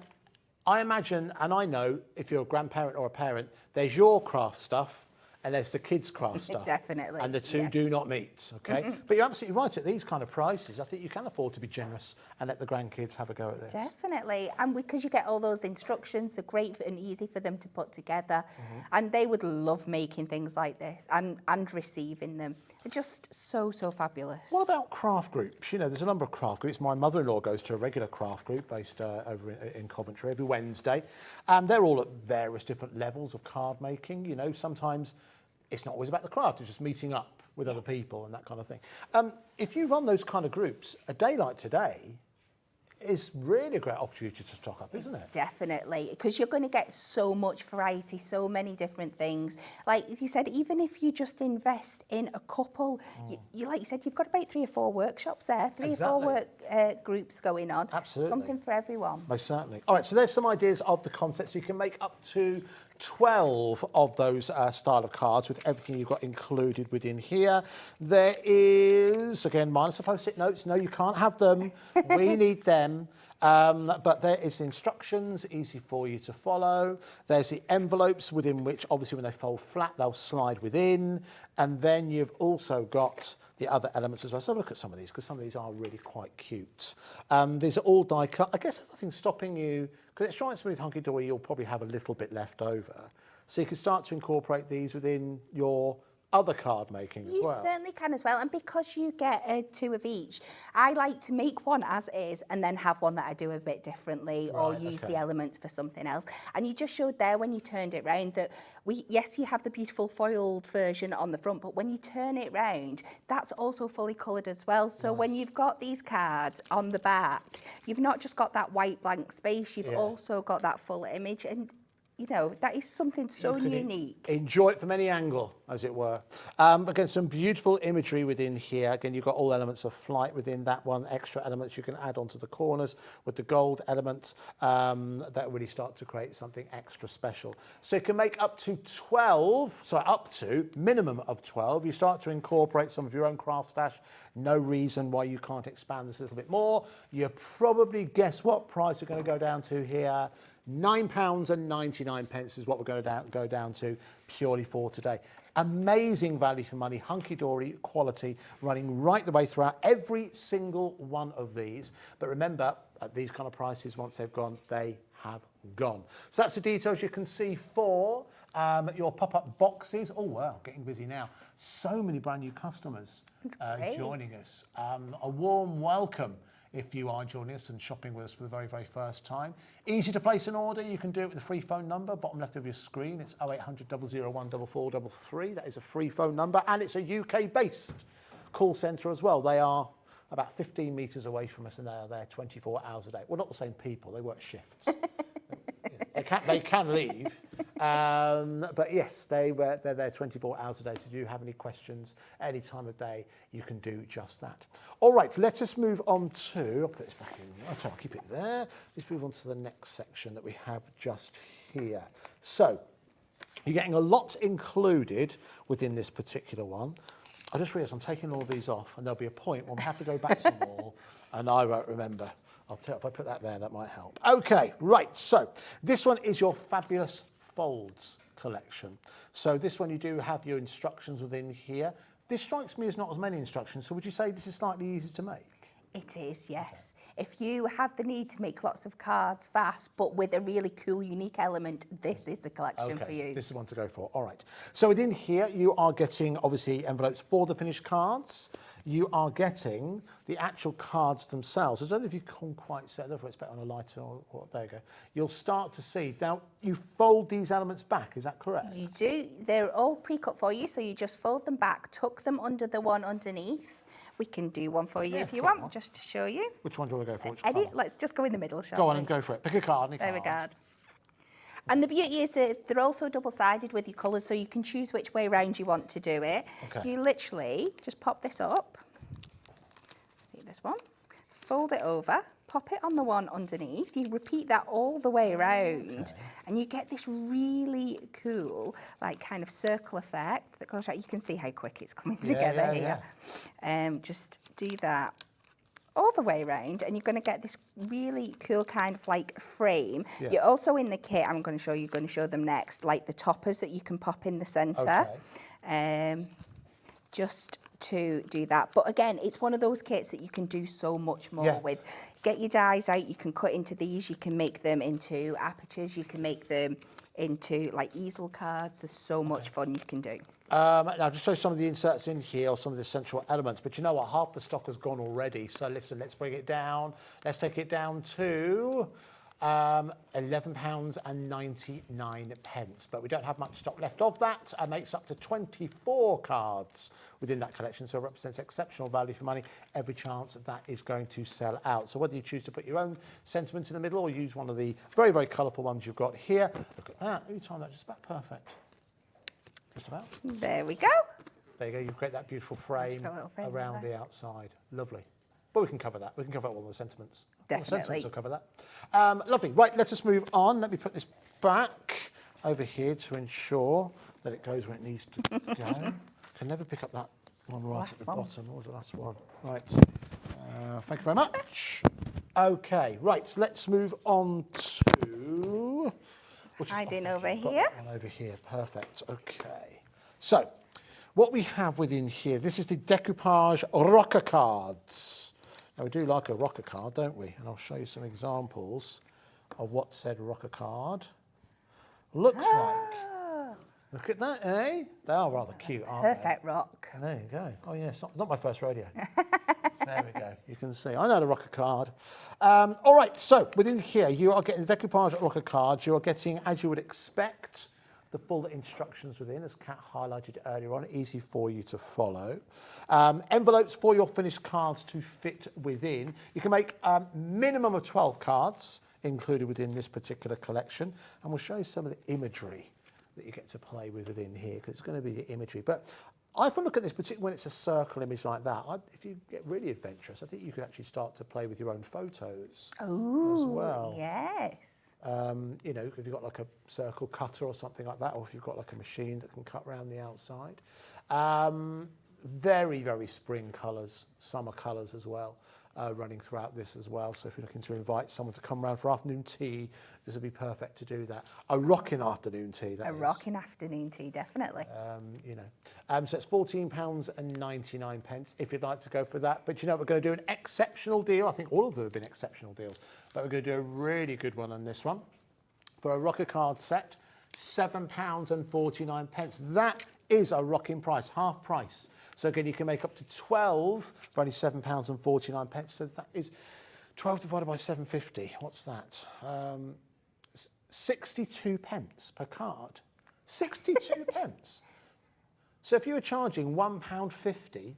imagine, and I know, if you're a grandparent or a parent, there's your craft stuff and there's the kids' craft stuff. Definitely, And the two do not meet, okay? But you're absolutely right, at these kind of prices, I think you can afford to be generous and let the grandkids have a go at this. Definitely. And because you get all those instructions, they're great and easy for them to put together. And they would love making things like this and receiving them. They're just so, so fabulous. What about craft groups? You know, there's a number of craft groups. My mother-in-law goes to a regular craft group based over in Coventry every Wednesday. They're all at various different levels of card making. You know, sometimes it's not always about the craft, it's just meeting up with other people and that kind of thing. If you run those kind of groups, a day like today is really a great opportunity to stock up, isn't it? Definitely, because you're going to get so much variety, so many different things. Like you said, even if you just invest in a couple, you like you said, you've got about 3 or 4 workshops there, 3 or 4 work groups going on. Absolutely. Something for everyone. Most certainly. All right, so there's some ideas of the concepts. You can make up to 12 of those style of cards with everything you've got included within here. There is, again, minus the post-it notes. No, you can't have them. We need them. But there is the instructions, easy for you to follow. There's the envelopes within which, obviously, when they fold flat, they'll slide within. And then you've also got the other elements as well. So look at some of these, because some of these are really quite cute. These are all die cut. I guess there's nothing stopping you, because it's strikes me with Hunkydory, you'll probably have a little bit left over. So you can start to incorporate these within your other card making as well. You certainly can as well, and because you get 2 of each, I like to make one as is and then have one that I do a bit differently or use the elements for something else. And you just showed there when you turned it round that yes, you have the beautiful foiled version on the front, but when you turn it round, that's also fully coloured as well. So when you've got these cards on the back, you've not just got that white blank space, you've also got that full image, and you know, that is something so unique. Enjoy it from any angle, as it were. Again, some beautiful imagery within here. Again, you've got all elements of flight within that one, extra elements you can add onto the corners with the gold elements that really start to create something extra special. So you can make up to 12, sorry, up to minimum of 12. You start to incorporate some of your own craft stash. No reason why you can't expand this a little bit more. You probably guess what price we're going to go down to here. £9.99 is what we're going to go down to purely for today. Amazing value for money, hunky-dory quality, running right the way throughout every single one of these. But remember, at these kind of prices, once they've gone, they have gone. So that's the details you can see for your pop-up boxes. Oh, wow, getting busy now. So many brand new customers joining us. A warm welcome if you are joining us and shopping with us for the very, very first time. Easy to place an order. You can do it with a free phone number, bottom left of your screen. It's 0800 001 4433. That is a free phone number, and it's a UK-based call centre as well. They are about 15 metres away from us, and they are there 24 hours a day. Well, not the same people. They work shifts. They can leave. But yes, they're there 24 hours a day. So if you have any questions any time of day, you can do just that. All right, let us move on to, I'll put this back in, I'll keep it there. Let's move on to the next section that we have just here. So you're getting a lot included within this particular one. I just realised I'm taking all of these off, and there'll be a point when we have to go back some more, and I won't remember. I'll tell you, if I put that there, that might help. Okay, right, so this one is your fabulous folds collection. So this one, you do have your instructions within here. This strikes me as not as many instructions, so would you say this is slightly easier to make? It is, yes. If you have the need to make lots of cards fast, but with a really cool, unique element, this is the collection for you. This is one to go for. All right. So within here, you are getting, obviously, envelopes for the finished cards. You are getting the actual cards themselves. I don't know if you can quite see, I don't know if it's better on a lighter or what. There you go. You'll start to see. Now, you fold these elements back, is that correct? You do. They're all pre-cut for you, so you just fold them back, tuck them under the one underneath. We can do one for you if you want, just to show you. Which one do you want to go for? Which Eddie, let's just go in the middle, shall we? Go on and go for it. Pick a card. There we go. And the beauty is that they're also double-sided with your colours, so you can choose which way round you want to do it. Okay. You literally just pop this up. See this one? Fold it over. Pop it on the one underneath. You repeat that all the way around, and you get this really cool, like, kind of circle effect that goes right. You can see how quick it's coming together here. Just do that all the way around, and you're going to get this really cool kind of like frame. You're also in the kit. I'm going to show you. Going to show them next, like the toppers that you can pop in the centre. Just to do that. But again, it's one of those kits that you can do so much more with. Get your dies out, you can cut into these, you can make them into apertures, you can make them into like easel cards. There's so much fun you can do. Now, just show some of the inserts in here, or some of the essential elements, but you know what, half the stock has gone already, so listen, let's bring it down. Let's take it down to £11.99, but we don't have much stock left of that. It makes up to 24 cards within that collection, so it represents exceptional value for money. Every chance that is going to sell out. So whether you choose to put your own sentiments in the middle or use one of the very, very colourful ones you've got here, look at that. Every time, that's just about perfect. Just about. There we go. There you go. You create that beautiful frame around the outside. Lovely. But we can cover that. We can cover all the sentiments. Definitely. All the sentiments will cover that. Lovely. Right, let us move on. Let me put this back over here to ensure that it goes where it needs to go. Can never pick up that one right at the bottom. What was the last one? Right. Thank you very much. Okay, right. So let's move on to... Hiding over here. One over here. Perfect. Okay. So, what we have within here, this is the decoupage rocker cards. Now, we do like a rocker card, don't we? And I'll show you some examples of what said rocker card looks like. Look at that, eh? They are rather cute, aren't they? Perfect rock. There you go. Oh, yeah, it's not my first rodeo. There we go. You can see. I know the rocker card. All right, so within here, you are getting the decoupage rocker cards. You are getting, as you would expect, the full instructions within, as Kat highlighted earlier on, easy for you to follow. Envelopes for your finished cards to fit within. You can make a minimum of 12 cards included within this particular collection, and we'll show you some of the imagery that you get to play with within here, because it's going to be the imagery. But I often look at this, particularly when it's a circle image like that. If you get really adventurous, I think you could actually start to play with your own photos as well. Yes. You know, if you've got like a circle cutter or something like that, or if you've got like a machine that can cut around the outside. Very, very spring colours, summer colours as well, running throughout this as well. So if you're looking to invite someone to come around for afternoon tea, this would be perfect to do that. A rocking afternoon tea, that is. A rocking afternoon tea, definitely. You know, so it's £14.99 if you'd like to go for that. But you know, we're going to do an exceptional deal. I think all of them have been exceptional deals, but we're going to do a really good one on this one. For a rocker card set, £7.49. That is a rocking price, half price. So again, you can make up to 12 for only £7.49. So that is 12 divided by 750. What's that? 62 pence per card. 62 pence. So if you were charging £1.50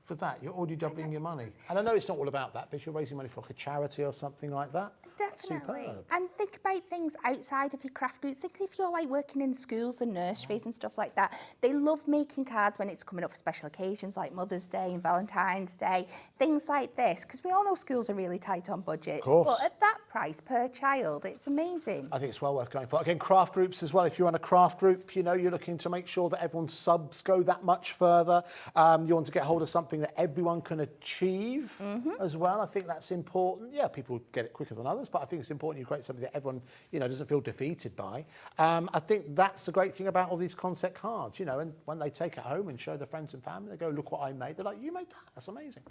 for that, you're already doubling your money. And I know it's not all about that, but if you're raising money for like a charity or something like that, Definitely. superb. And think about things outside of your craft groups. Think if you're like working in schools and nurseries and stuff like that. They love making cards when it's coming up for special occasions like Mother's Day and Valentine's Day, things like this. Because we all know schools are really tight on budgets. Of course. But at that price per child, it's amazing. I think it's well worth going for. Again, craft groups as well. If you're on a craft group, you know, you're looking to make sure that everyone's subs go that much further. You want to get hold of something that everyone can achieve as well. I think that's important. Yeah, people get it quicker than others, but I think it's important you create something that everyone, you know, doesn't feel defeated by. I think that's the great thing about all these concept cards, you know, and when they take it home and show their friends and family, they go, look what I made. They're like, you made that? That's amazing.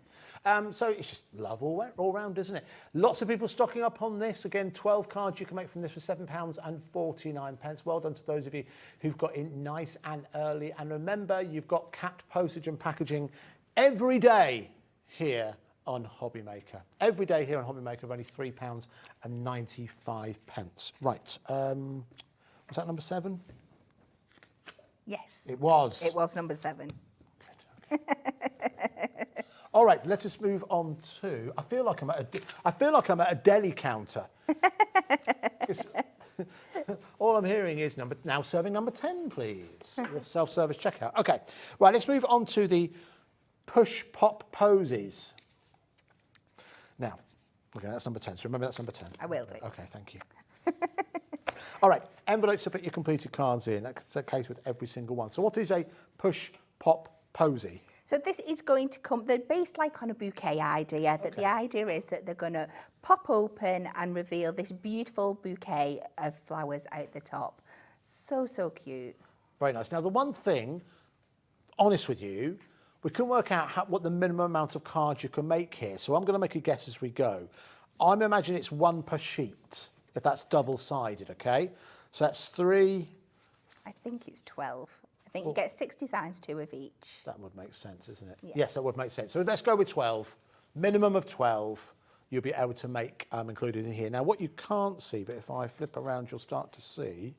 So it's just love all round, isn't it? Lots of people stocking up on this. Again, 12 cards you can make from this for £7.49. Well done to those of you who've got in nice and early. And remember, you've got Cat postage and packaging every day here on HobbyMaker. Every day here on HobbyMaker of only £3.95. Right, was that number 7? Yes. It was. It was number 7. Good, okay. All right, let us move on to. I feel like I'm at a deli counter. All I'm hearing is now serving number 10, please. The self-service checkout. Okay, right. Let's move on to the push pop posies. Now, okay, that's number 10. So remember that's number 10. I will do. Okay, thank you. All right, envelopes to put your completed cards in. That's the case with every single one. So what is a push pop posy? So this is going to come, they're based like on a bouquet idea, that the idea is that they're going to pop open and reveal this beautiful bouquet of flowers out the top. So, so cute. Very nice. Now, the one thing, honest with you, we can work out what the minimum amount of cards you can make here. So I'm going to make a guess as we go. I'm imagining it's 1 per sheet, if that's double-sided, okay? So that's 3. I think it's 12. I think you get 6 designs, 2 of each. That would make sense, isn't it? Yeah. Yes, that would make sense. So let's go with 12. Minimum of 12 you'll be able to make included in here. Now, what you can't see, but if I flip around, you'll start to see,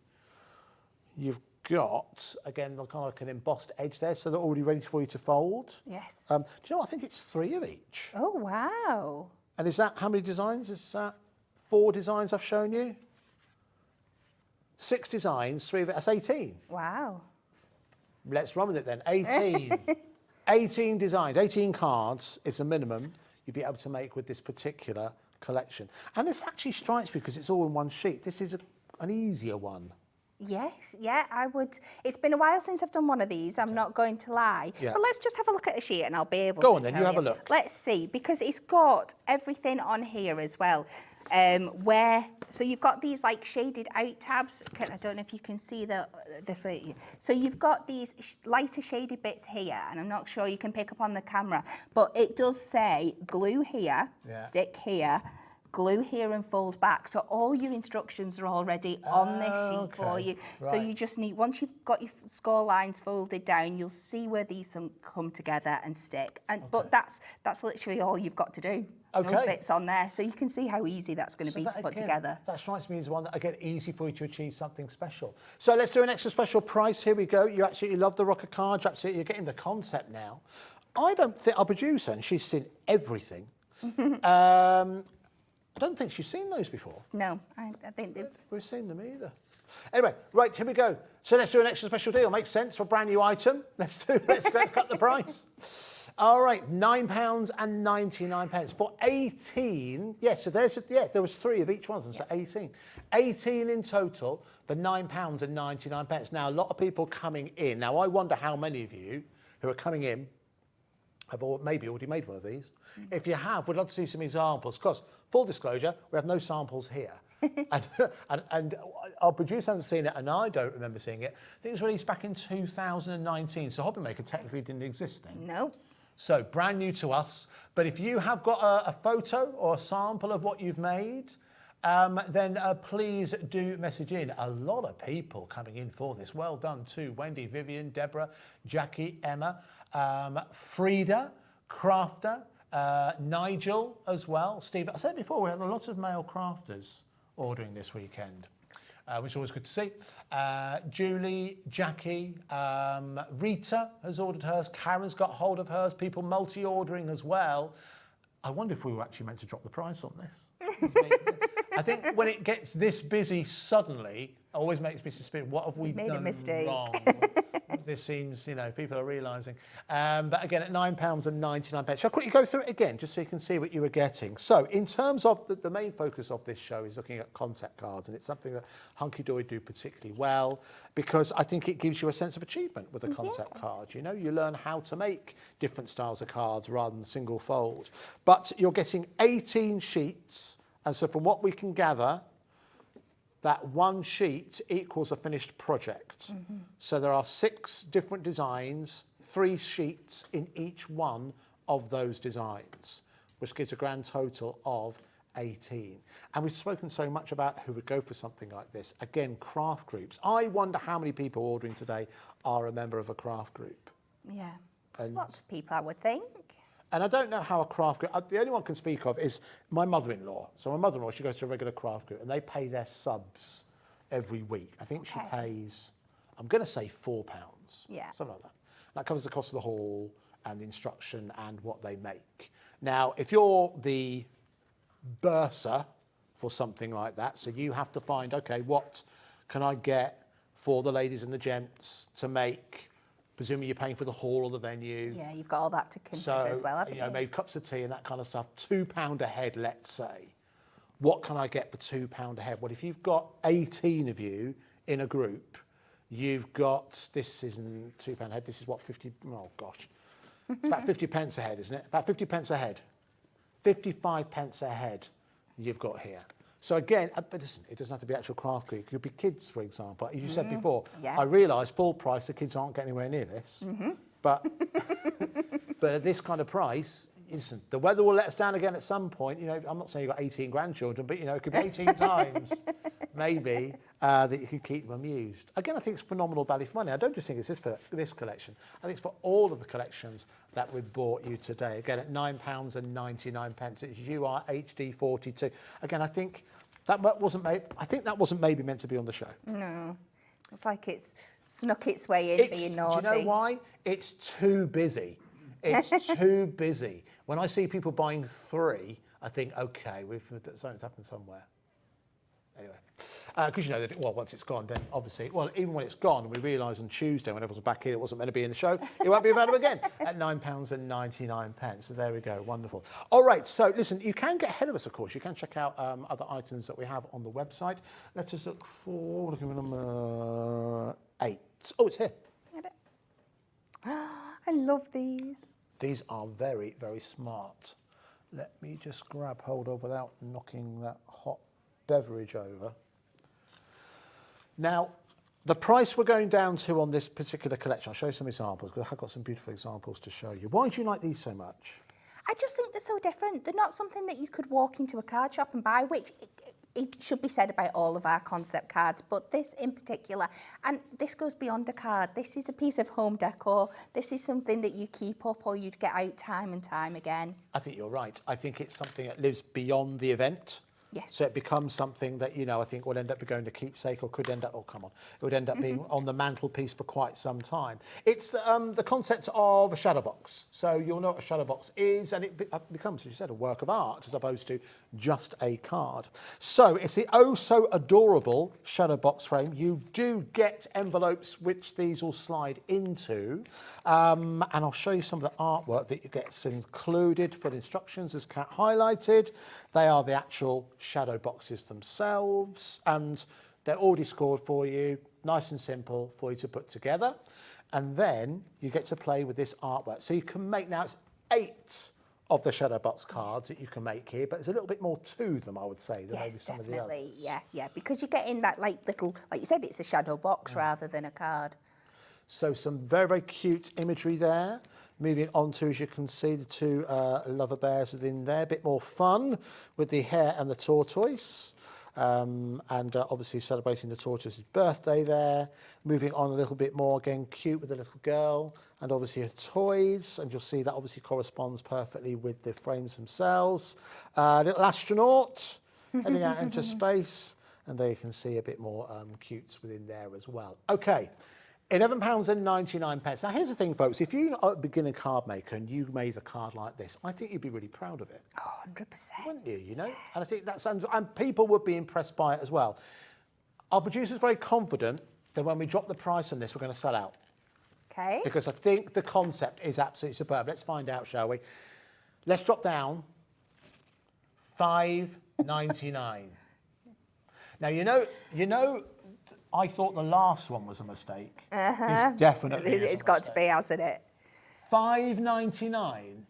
you've got, again, kind of like an embossed edge there, so they're already ready for you to fold. Yes. Do you know what? I think it's 3 of each. Oh, wow. And is that, how many designs? Is that 4 designs I've shown you? 6 designs, 3 of it, that's 18. Wow. Let's run with it then. 18. 18 designs, 18 cards is the minimum you'd be able to make with this particular collection. And this actually strikes me because it's all in one sheet. This is an easier one. Yes, yeah, I would. It's been a while since I've done one of these, I'm not going to lie. Yeah. But let's just have a look at the sheet and I'll be able to Go on then, tell you have a look. Let's see, because it's got everything on here as well. So you've got these like shaded out tabs. I don't know if you can see so you've got these lighter shaded bits here, and I'm not sure you can pick up on the camera, but it does say glue here, stick here, glue here and fold back. So all your instructions are already on this sheet for you. So right. you just need, once you've got your score lines folded down, you'll see where these come together and stick. And But that's literally all you've got to do. Okay. Those bits on there. So you can see how easy that's going to be to put together. That strikes me as one that, again, easy for you to achieve something special. So let's do an extra special price. Here we go. You absolutely love the rocker cards. You're getting the concept now. I don't think our producer, and she's seen everything. I don't think she's seen those before. No, I think they've... We've seen them either. Anyway, right, here we go. So let's do an extra special deal. Makes sense for a brand new item. Let's cut the price. All right, £9.99 for 18. Yes, so there was 3 of each one, so 18. 18 in total for £9.99. Now, a lot of people coming in. Now, I wonder how many of you who are coming in have maybe already made one of these. If you have, we'd love to see some examples. Of course, full disclosure, we have no samples here. and our producer hasn't seen it, and I don't remember seeing it. I think it was released back in 2019, so HobbyMaker technically didn't exist then. No. So brand new to us. But if you have got a photo or a sample of what you've made, then please do message in. A lot of people coming in for this. Well done to Wendy, Vivian, Deborah, Jackie, Emma, Frida, Crafter, Nigel as well. Steve, I said before, we had a lot of male crafters ordering this weekend, which is always good to see. Julie, Jackie, Rita has ordered hers. Karen's got hold of hers. People multi-ordering as well. I wonder if we were actually meant to drop the price on this. I think when it gets this busy suddenly, it always makes me suspect, what have we done a mistake. wrong? This seems, people are realising. But again, at £9.99. Shall I quickly go through it again, just so you can see what you were getting? So in terms of the main focus of this show is looking at concept cards, and it's something that Hunkydory do particularly well, because I think it gives you a sense of achievement with a concept card. You learn how to make different styles of cards rather than single fold. But you're getting 18 sheets, and so from what we can gather, that one sheet equals a finished project. So there are 6 different designs, 3 sheets in each one of those designs, which gives a grand total of 18. And we've spoken so much about who would go for something like this. Again, craft groups. I wonder how many people ordering today are a member of a craft group. Yeah, And lots of people, I would think. And I don't know how a craft group, the only one I can speak of is my mother-in-law. So my mother-in-law, she goes to a regular craft group and they pay their subs every week. I think she pays, I'm going to say £4, something like that. That covers the cost of the hall and the instruction and what they make. Now, if you're the bursar for something like that, so you have to find, okay, what can I get for the ladies and the gents to make? Presumably you're paying for the hall or the venue. Yeah, you've got all that to consider as well, haven't you? Maybe cups of tea and that kind of stuff. £2 a head, let's say. What can I get for £2 a head? Well, if you've got 18 of you in a group, you've got, this isn't £2 a head, this is what, 50, oh gosh. It's about 50 pence a head, isn't it? About 50 pence a head. 55 pence a head you've got here. So again, but listen, it doesn't have to be actual craft group. It could be kids, for example. As you said before, I realise full price, the kids aren't getting anywhere near this. But, but at this kind of price, listen, the weather will let us down again at some point. I'm not saying you've got 18 grandchildren, but, it could be 18 times, maybe, that you could keep them amused. Again, I think it's phenomenal value for money. I don't just think it's just for this collection. I think it's for all of the collections that we've bought you today. Again, at £9.99. It's URHD42. Again, I think that wasn't maybe meant to be on the show. No, it's like it's snuck its way in being naughty. Do you know why? It's too busy. It's too busy. When I see people buying 3, I think, okay, something's happened somewhere. Anyway, because that, once it's gone, then obviously, even when it's gone, we realise on Tuesday, when everyone's back in, it wasn't meant to be in the show, it won't be available again at £9.99. So there we go, wonderful. All right, so listen, you can get ahead of us, of course. You can check out other items that we have on the website. Let's just look for number 8. Oh, it's here. I love these. These are very, very smart. Let me just grab hold of without knocking that hot beverage over. Now, the price we're going down to on this particular collection, I'll show you some examples because I've got some beautiful examples to show you. Why do you like these so much? I just think they're so different. They're not something that you could walk into a card shop and buy, which it should be said about all of our concept cards, but this in particular, and this goes beyond a card. This is a piece of home decor. This is something that you keep up or you'd get out time and time again. I think you're right. I think it's something that lives beyond the event. Yes. So it becomes something that, you know, I think will end up going to keepsake or could end up, oh, come on, it would end up being on the mantelpiece for quite some time. It's the concept of a shadow box. So you'll know what a shadow box is, and it becomes, as you said, a work of art as opposed to just a card. So it's the oh so adorable shadow box frame. You do get envelopes which these will slide into, and I'll show you some of the artwork that gets included for the instructions as Kat highlighted. They are the actual shadow boxes themselves, and they're already scored for you, nice and simple for you to put together. And then you get to play with this artwork. So you can make, now it's 8 of the shadow box cards that you can make here, but there's a little bit more to them, I would say, than maybe some of the others. Yeah, because you're getting that like little, like you said, it's a shadow box rather than a card. So some very, very cute imagery there. Moving on to, as you can see, the 2 lover bears within there. A bit more fun with the hare and the tortoise. And obviously celebrating the tortoise's birthday there. Moving on a little bit more, again, cute with the little girl. And obviously her toys. And you'll see that obviously corresponds perfectly with the frames themselves. Little astronaut heading out into space. And there you can see a bit more cutes within there as well. Okay. £11.99. Now, here's the thing, folks. If you're a beginner card maker and you made a card like this, I think you'd be really proud of it. Oh, 100%. Wouldn't you, you know? And I think that's, and people would be impressed by it as well. Our producer's very confident that when we drop the price on this, we're going to sell out. Okay. Because I think the concept is absolutely superb. Let's find out, shall we? Let's drop down £5.99. Now, you know, I thought the last one was a mistake. It's definitely It's got to be, hasn't it? £5.99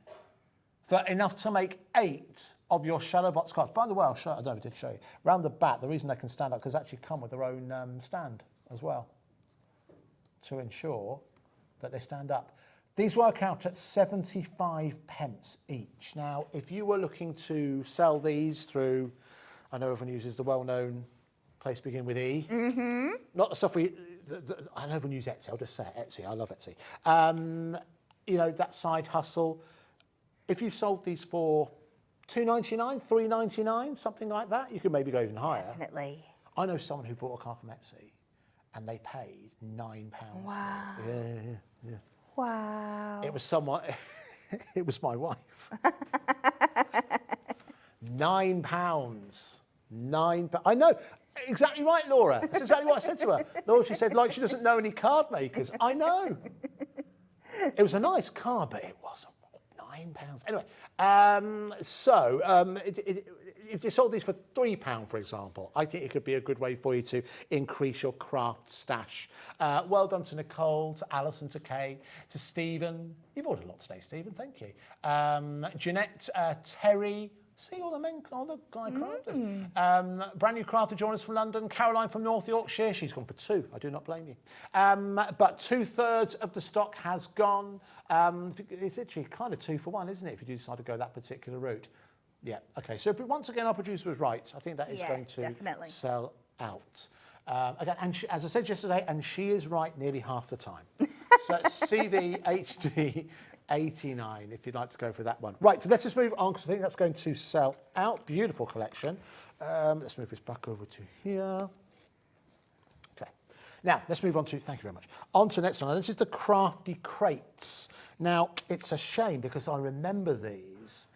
for enough to make 8 of your shadow box cards. By the way, I did show you. Round the back, the reason they can stand up because they actually come with their own stand as well to ensure that they stand up. These work out at 75 pence each. Now, if you were looking to sell these through, I know everyone uses the well-known place begin with E. Mm-hmm. Not the stuff I know everyone uses Etsy, I'll just say it, Etsy, I love Etsy. You know, that side hustle. If you sold these for $2.99, $3.99, something like that, you could maybe go even higher. Definitely. I know someone who bought a card from Etsy and they paid £9. Wow. Yeah. Wow. It was someone, it was my wife. £9. I know. Exactly right, Laura. That's exactly what I said to her. Laura, she said, like, she doesn't know any card makers. I know. It was a nice card, but it wasn't £9. Anyway, if you sold these for £3, for example, I think it could be a good way for you to increase your craft stash. Well done to Nicole, to Alison, to Kay, to Stephen. You've ordered a lot today, Stephen. Thank you. Jeanette, Terry. See all the guy crafters. Brand new crafter joining us from London. Caroline from North Yorkshire. She's gone for 2. I do not blame you. But 2/3 of the stock has gone. It's literally kind of 2 for 1, isn't it? If you do decide to go that particular route. Yeah. Okay. So once again, our producer was right. I think that is going to definitely sell out. Again, and as I said yesterday, and she is right nearly half the time. So CVHD. 89 if you'd like to go for that one. Right, so let's just move on because I think that's going to sell out. Beautiful collection. Let's move this back over to here. Okay. Now, let's move on to, thank you very much, on to the next one. Now, this is the crafty crates. Now, it's a shame because I remember these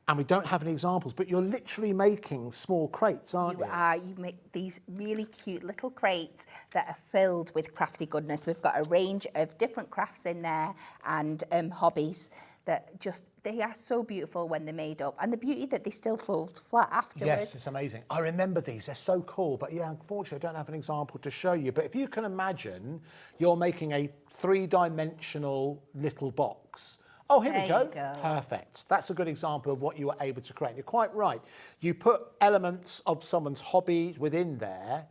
and we don't have any examples, but you're literally making small crates, aren't you? You make these really cute little crates that are filled with crafty goodness. We've got a range of different crafts in there and hobbies that just, they are so beautiful when they're made up. And the beauty that they still fold flat afterwards. Yes, it's amazing. I remember these, they're so cool, but yeah, unfortunately I don't have an example to show you. But if you can imagine, you're making a 3-dimensional little box. Oh, here we go. Perfect. That's a good example of what you were able to create. You're quite right. You put elements of someone's hobby within there,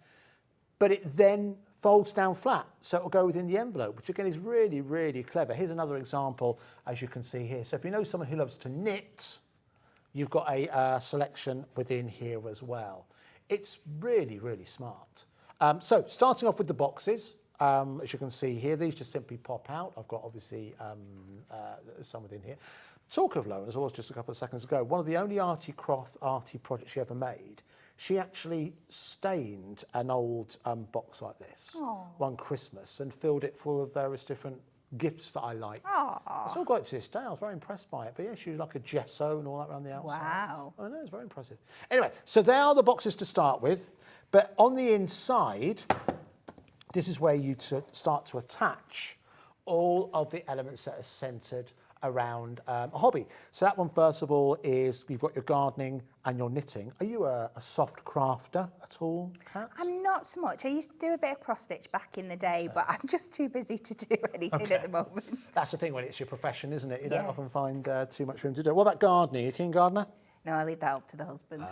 but it then folds down flat, so it'll go within the envelope, which again is really, really clever. Here's another example, as you can see here. So if you know someone who loves to knit, you've got a selection within here as well. It's really, really smart. So starting off with the boxes, as you can see here, these just simply pop out. I've got obviously some within here. Talk of loan, as I was just a couple of seconds ago, one of the only arty projects she ever made, she actually stained an old box like this one Christmas and filled it full of various different gifts that I liked. I still got it to this day. I was very impressed by it. But yeah, she was like a gesso and all that around the outside. Wow. I know, it's very impressive. Anyway, so there are the boxes to start with. But on the inside, this is where you start to attach all of the elements that are centred around a hobby. So that one, first of all, is you've got your gardening and your knitting. Are you a soft crafter at all, Kat? I'm not so much. I used to do a bit of cross stitch back in the day, but I'm just too busy to do anything at the moment. That's the thing when it's your profession, isn't it? You don't often find too much room to do it. What about gardening? Are you a keen gardener? No, I leave that up to the husband.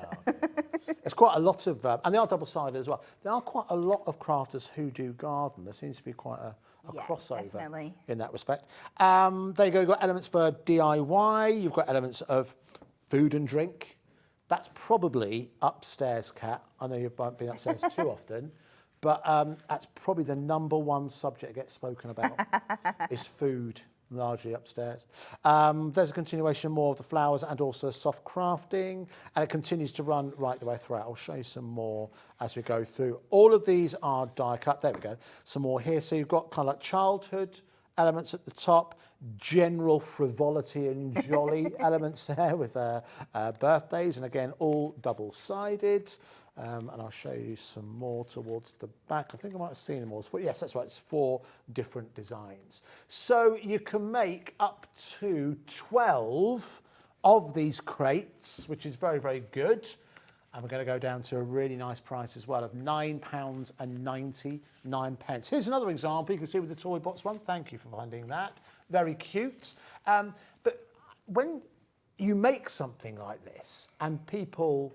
There's quite a lot of, and they are double-sided as well. There are quite a lot of crafters who do garden. There seems to be quite a crossover definitely. in that respect. There you go. You've got elements for DIY. You've got elements of food and drink. That's probably upstairs, Kat. I know you've been upstairs too often, but that's probably the #1 subject that gets spoken about is food. Largely upstairs. There's a continuation more of the flowers and also soft crafting, and it continues to run right the way throughout. I'll show you some more as we go through. All of these are die cut. There we go. Some more here. So you've got kind of like childhood elements at the top, general frivolity and jolly elements there with birthdays, and again, all double-sided. And I'll show you some more towards the back. I think I might have seen them all. Yes, that's right. It's 4 different designs. So you can make up to 12 of these crates, which is very, very good. And we're going to go down to a really nice price as well of £9.99. Here's another example. You can see with the Toy Box one. Thank you for finding that. Very cute. But when you make something like this and people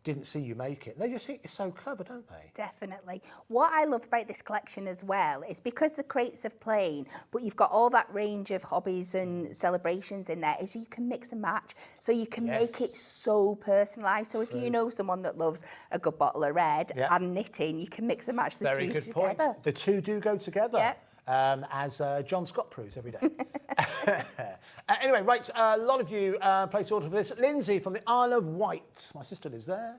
didn't see you make it, they just think it's so clever, don't they? Definitely. What I love about this collection as well is because the crates are plain, but you've got all that range of hobbies and celebrations in there, is you can mix and match. So you can make it so personalised. So if you know someone that loves a good bottle of red and knitting, you can mix and match the Very two good together. point. The two do go together. Yeah. As John Scott proves every day. Anyway, right, a lot of you placed order for this. Lindsay from the Isle of Wight. My sister lives there.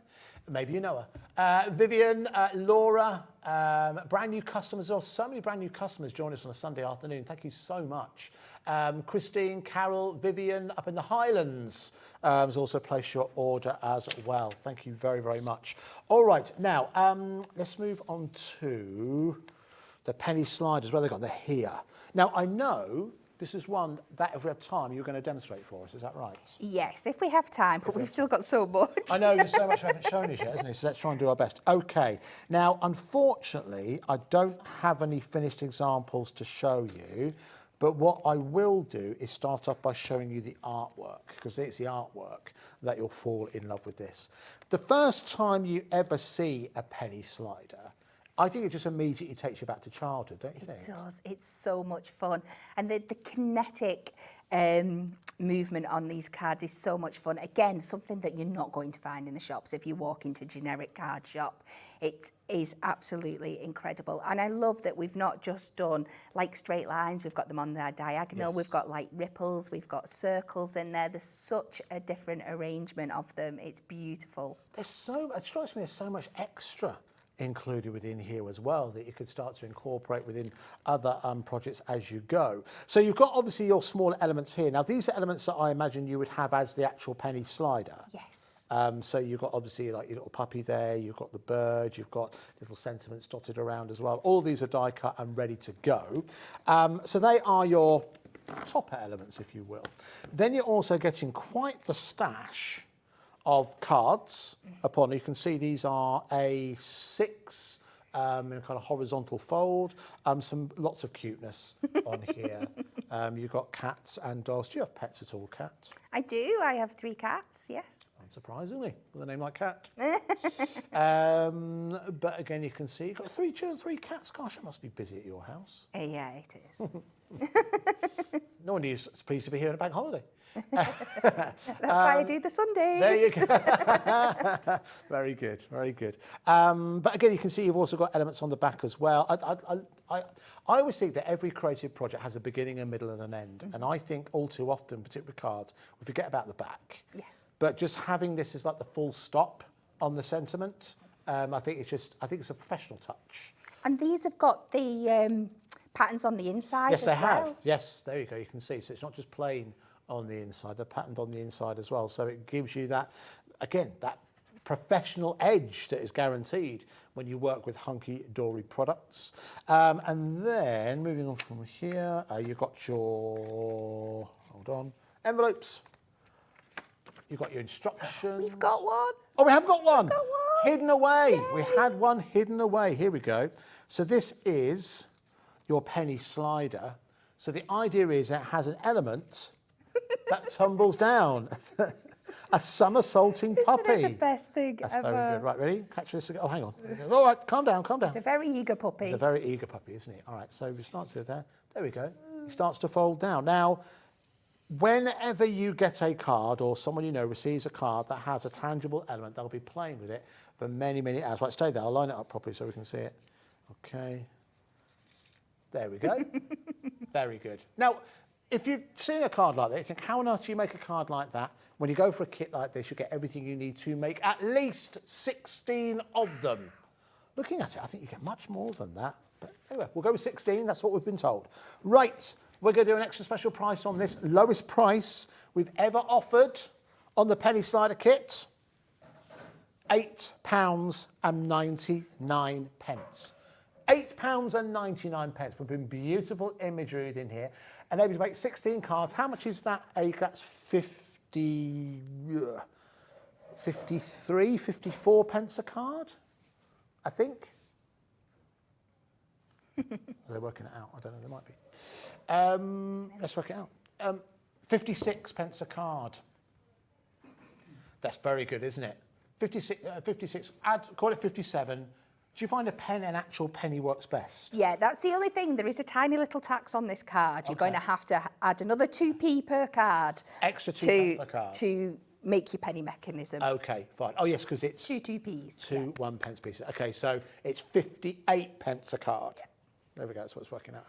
Maybe you know her. Vivian, Laura, brand new customers. Well, so many brand new customers join us on a Sunday afternoon. Thank you so much. Christine, Carol, Vivian up in the Highlands has also placed your order as well. Thank you very, very much. All right, now let's move on to the penny sliders. Where they gone? They're here. Now, I know this is one that if we have time, you're going to demonstrate for us. Is that right? Yes, if we have time, but we've still got so much. I know, there's so much we haven't shown us yet, isn't it? So let's try and do our best. OK. Now, unfortunately, I don't have any finished examples to show you. But what I will do is start off by showing you the artwork, because it's the artwork that you'll fall in love with this. The first time you ever see a penny slider, I think it just immediately takes you back to childhood, don't you think? It does. It's so much fun. And the kinetic movement on these cards is so much fun. Again, something that you're not going to find in the shops if you walk into a generic card shop. It is absolutely incredible. And I love that we've not just done like straight lines, we've got them on their diagonal, we've got like ripples, we've got circles in there. There's such a different arrangement of them. It's beautiful. It strikes me there's so much extra included within here as well that you could start to incorporate within other projects as you go. So you've got obviously your smaller elements here. Now these are elements that I imagine you would have as the actual penny slider. Yes. So you've got obviously like your little puppy there, you've got the bird, you've got little sentiments dotted around as well. All these are die cut and ready to go. So they are your topper elements, if you will. Then you're also getting quite the stash of cards upon. You can see these are A6 in a kind of horizontal fold. Lots of cuteness on here. You've got cats and dogs. Do you have pets at all, Kat? I do. I have 3 cats, yes. unsurprisingly, with a name like Cat. But again, you can see you've got 3 children, 3 cats. Gosh, it must be busy at your house. Yeah, it is. No wonder you're pleased to be here on a bank holiday. That's why I do the Sundays. There you go. Very good, very good. But again, you can see you've also got elements on the back as well. I always think that every creative project has a beginning, a middle and an end. And I think all too often, particularly with cards, we forget about the back. Yes. But just having this as like the full stop on the sentiment, I think it's a professional touch. And these have got the patterns on the inside. Yes, as they well. have. Yes, there you go. You can see. So it's not just plain on the inside, they're patterned on the inside as well. So it gives you that, again, that professional edge that is guaranteed when you work with Hunkydory products. And then moving on from here, you've got your, hold on, envelopes. You've got your instructions. We've got one. Oh, we have got one. We've got one. Hidden away. Yay. We had one hidden away. Here we go. So this is your penny slider. So the idea is it has an element that tumbles down. A somersaulting puppy. Isn't it the best thing That's ever? very good. Right, ready? Catch this again. Oh, hang on. All right, calm down, calm down. It's a very eager puppy. He's a very eager puppy, isn't he? All right, so we start to there. There we go. He starts to fold down. Now, whenever you get a card or someone you know receives a card that has a tangible element, they'll be playing with it for many, many hours. Right, stay there. I'll line it up properly so we can see it. Okay. There we go. Very good. Now, if you've seen a card like that, you think, how on earth do you make a card like that? When you go for a kit like this, you get everything you need to make at least 16 of them. Looking at it, I think you get much more than that. But anyway, we'll go with 16. That's what we've been told. Right, we're going to do an extra special price on this. Lowest price we've ever offered on the penny slider kit. £8.99. £8.99. We've been beautiful imagery in here. And able to make 16 cards. How much is that? That's 54 pence a card, I think. They're working it out. I don't know, they might be. Let's work it out. 56 pence a card. That's very good, isn't it? 56, call it 57. Do you find an actual penny works best? Yeah, that's the only thing. There is a tiny little tax on this card. You're going to have to add another 2p per card. Extra 2p per card. To make your penny mechanism. Okay, fine. Oh, yes, because it's... 2p's. Two 1 pence pieces. Okay, so it's 58 pence a card. Yeah. There we go, that's what it's working out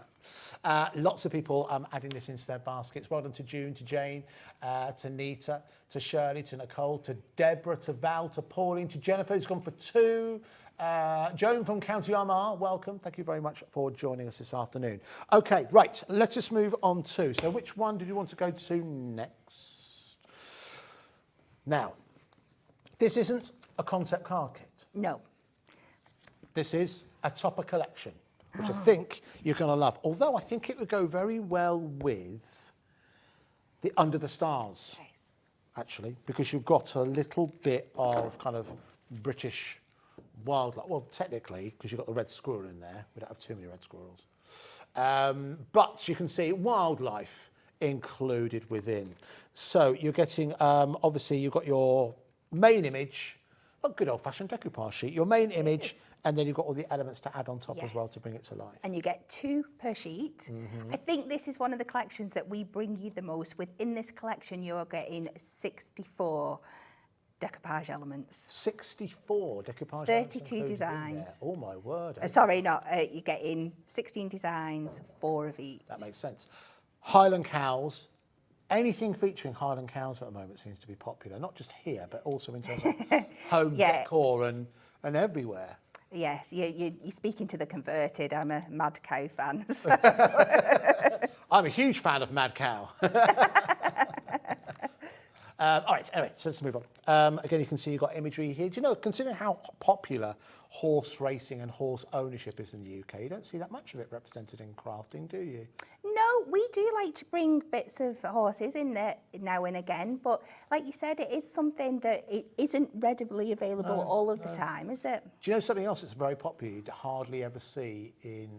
at. Lots of people adding this into their baskets. Well done to June, to Jane, to Nita, to Shirley, to Nicole, to Deborah, to Val, to Pauline, to Jennifer, who's gone for 2. Joan from County Armagh, welcome. Thank you very much for joining us this afternoon. Okay, right, let's just move on to. So which one did you want to go to next? Now, this isn't a concept card kit. No. This is a topper collection, which I think you're going to love. Although I think it would go very well with the Under the Stars, Yes. actually, because you've got a little bit of kind of British wildlife. Well, technically, because you've got the red squirrel in there. We don't have too many red squirrels. But you can see wildlife included within. So you're getting, obviously, you've got your main image, a good old-fashioned decoupage sheet, your main image, and then you've got all the elements to add on top as well to bring it to life. And you get 2 per sheet. I think this is one of the collections that we bring you the most. Within this collection, you're getting 64 decoupage elements. 64 decoupage 32 designs. Oh my word. Sorry, not you're getting 16 designs, 4 of each. That makes sense. Highland cows. Anything featuring Highland cows at the moment seems to be popular, not just here, but also in terms of home decor and everywhere. Yes, you're speaking to the converted. I'm a mad cow fan. So. I'm a huge fan of Mad Cow. All right, anyway, so let's move on. Again, you can see you've got imagery here. Do you know, considering how popular horse racing and horse ownership is in the UK, you don't see that much of it represented in crafting, do you? No, we do like to bring bits of horses in there now and again, but like you said, it is something that it isn't readily available all of the time, is it? Do you know something else that's very popular you hardly ever see in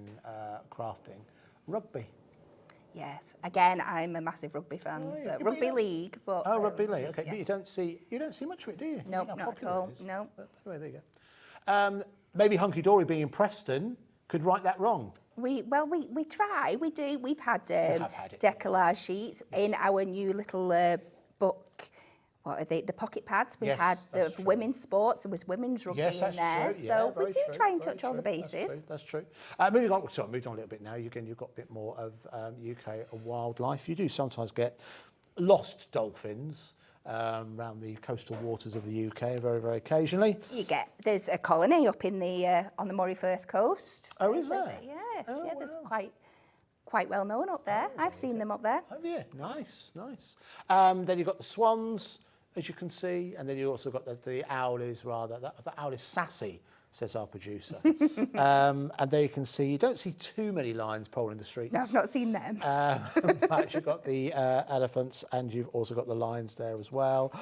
crafting? Rugby. Yes. Again, I'm a massive rugby fan. So rugby league, but Oh, rugby league. Okay, yeah. but you don't see much of it, do you? Nope, How not at popular all. it is. No. But anyway, there you go. Maybe Hunkydory being in Preston could right that wrong. We try. We do. We've had have had it. decollage sheets in our new little book. What are they? The pocket pads. We Yes, had that's the true. women's sports. There was women's rugby Yes, in that's there. true. Yeah, So we very do true, try and very touch all the true. bases. That's true. Moving on, sorry, moved on a little bit now. Again, you've got a bit more of UK wildlife. You do sometimes get lost dolphins around the coastal waters of the UK, very, very occasionally. There's a colony up in the on the Moray Firth coast. Oh, is there? Yes. Oh, yeah. There's wow. quite well known up there. I've seen them up there. Oh, yeah, nice. Then you've got the swans, as you can see, and then you also got the owlies, rather. The owl is sassy, says our producer. And there you can see, you don't see too many lions prowling the streets. No, I've not seen them. But you've got the elephants, and you've also got the lions there as well.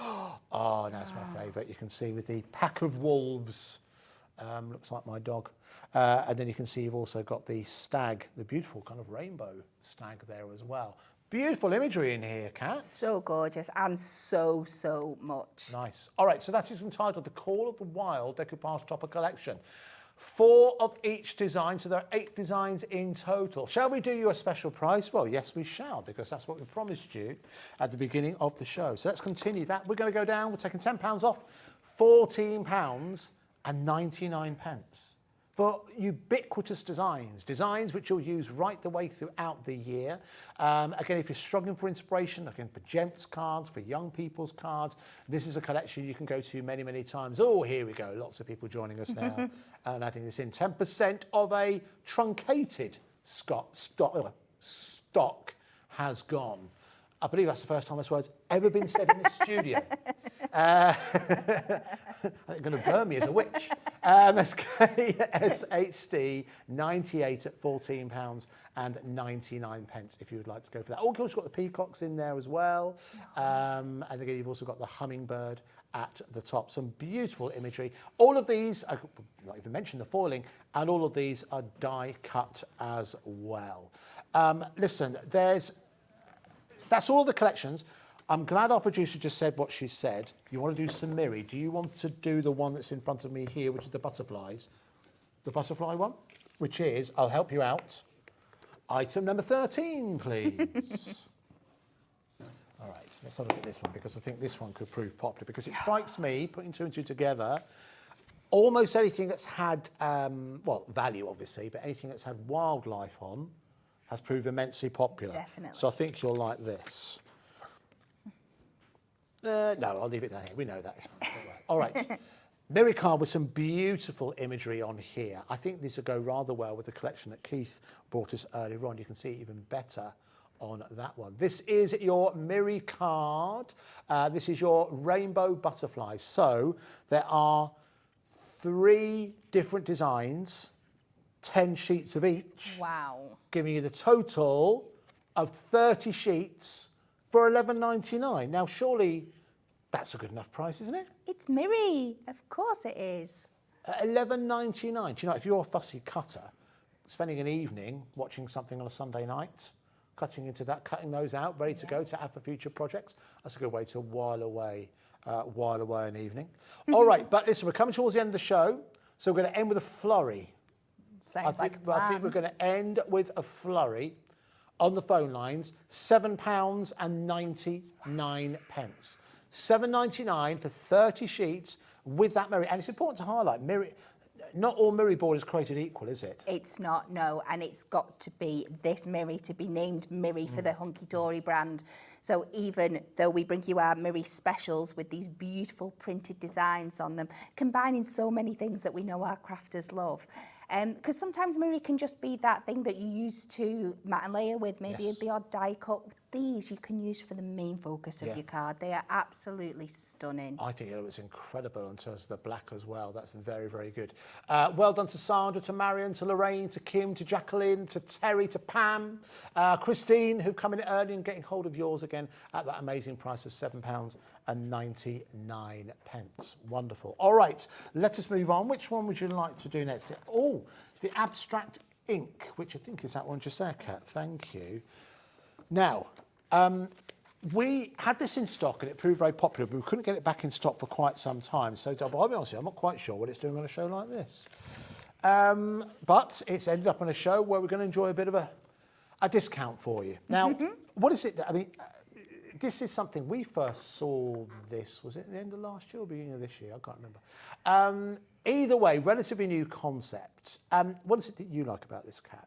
Oh, that's my favourite. You can see with the pack of wolves. Looks like my dog. And then you can see you've also got the stag, the beautiful kind of rainbow stag there as well. Beautiful imagery in here, Kat. So gorgeous and so much. Nice. All right, so that is entitled The Call of the Wild Decoupage Topper Collection. 4 of each design, so there are 8 designs in total. Shall we do you a special price? Well, yes, we shall, because that's what we promised you at the beginning of the show. So let's continue that. We're going to go down. We're taking £10 off, £14.99 for ubiquitous designs which you'll use right the way throughout the year. Again, if you're struggling for inspiration, looking for gents cards, for young people's cards, this is a collection you can go to many, many times. Oh, here we go. Lots of people joining us now and adding this in. 10% of a truncated stock has gone. I believe that's the first time this word's ever been said in the studio. I think I'm going to burn me as a witch. SHD 98 at £14.99 if you would like to go for that. Oh, of course, you've got the peacocks in there as well. And again, you've also got the hummingbird at the top. Some beautiful imagery. All of these, I not even mention the foiling, and all of these are die cut as well. Listen, that's all of the collections. I'm glad our producer just said what she said. You want to do some Miri. Do you want to do the one that's in front of me here, which is the butterflies? The butterfly one, which is, I'll help you out. Item number 13, please. All right, let's have a look at this one, because I think this one could prove popular, because it strikes me, putting 2 and 2 together, almost anything that's had, well, value obviously, but anything that's had wildlife on has proved immensely popular. Definitely. So I think you'll like this. No, I'll leave it down here. We know that. All right. Miri card with some beautiful imagery on here. I think this will go rather well with the collection that Keith brought us earlier on. You can see it even better on that one. This is your Miri card. This is your rainbow butterflies. So there are 3 different designs, 10 sheets of each. Wow. Giving you the total of 30 sheets for £11.99. Now, surely that's a good enough price, isn't it? It's Miri. Of course it is. £11.99. Do you know, if you're a fussy cutter, spending an evening watching something on a Sunday night, cutting those out, ready to go to have for future projects, that's a good way to while away an evening. All right, but listen, we're coming towards the end of the show, so we're going to end with a flurry. Sounds like a I plan. think we're going to end with a flurry on the phone lines. £7.99. £7.99 for 30 sheets with that Miri. And it's important to highlight, Miri, not all Miri board is created equal, is it? It's not, no, and it's got to be this Miri to be named Miri for the Hunkydory brand. So even though we bring you our Miri specials with these beautiful printed designs on them, combining so many things that we know our crafters love, because sometimes Miri can just be that thing that you use to mat and layer with, maybe the odd die cut. These you can use for the main focus of your card. They are absolutely stunning. I think it was incredible in terms of the black as well. That's very, very good. Well done to Sandra, to Marion, to Lorraine, to Kim, to Jacqueline, to Terry, to Pam, Christine, who've come in early and getting hold of yours again at that amazing price of £7.99. Wonderful. All right, let us move on. Which one would you like to do next? Oh, the abstract ink, which I think is that one just there, Kat. Thank you. Now, we had this in stock and it proved very popular, but we couldn't get it back in stock for quite some time. So I'll be honest with you, I'm not quite sure what it's doing on a show like this. But it's ended up on a show where we're going to enjoy a bit of a discount for you. Now, what is it? This is something we first saw this, was it at the end of last year or beginning of this year? I can't remember. Either way, relatively new concept. What is it that you like about this cat?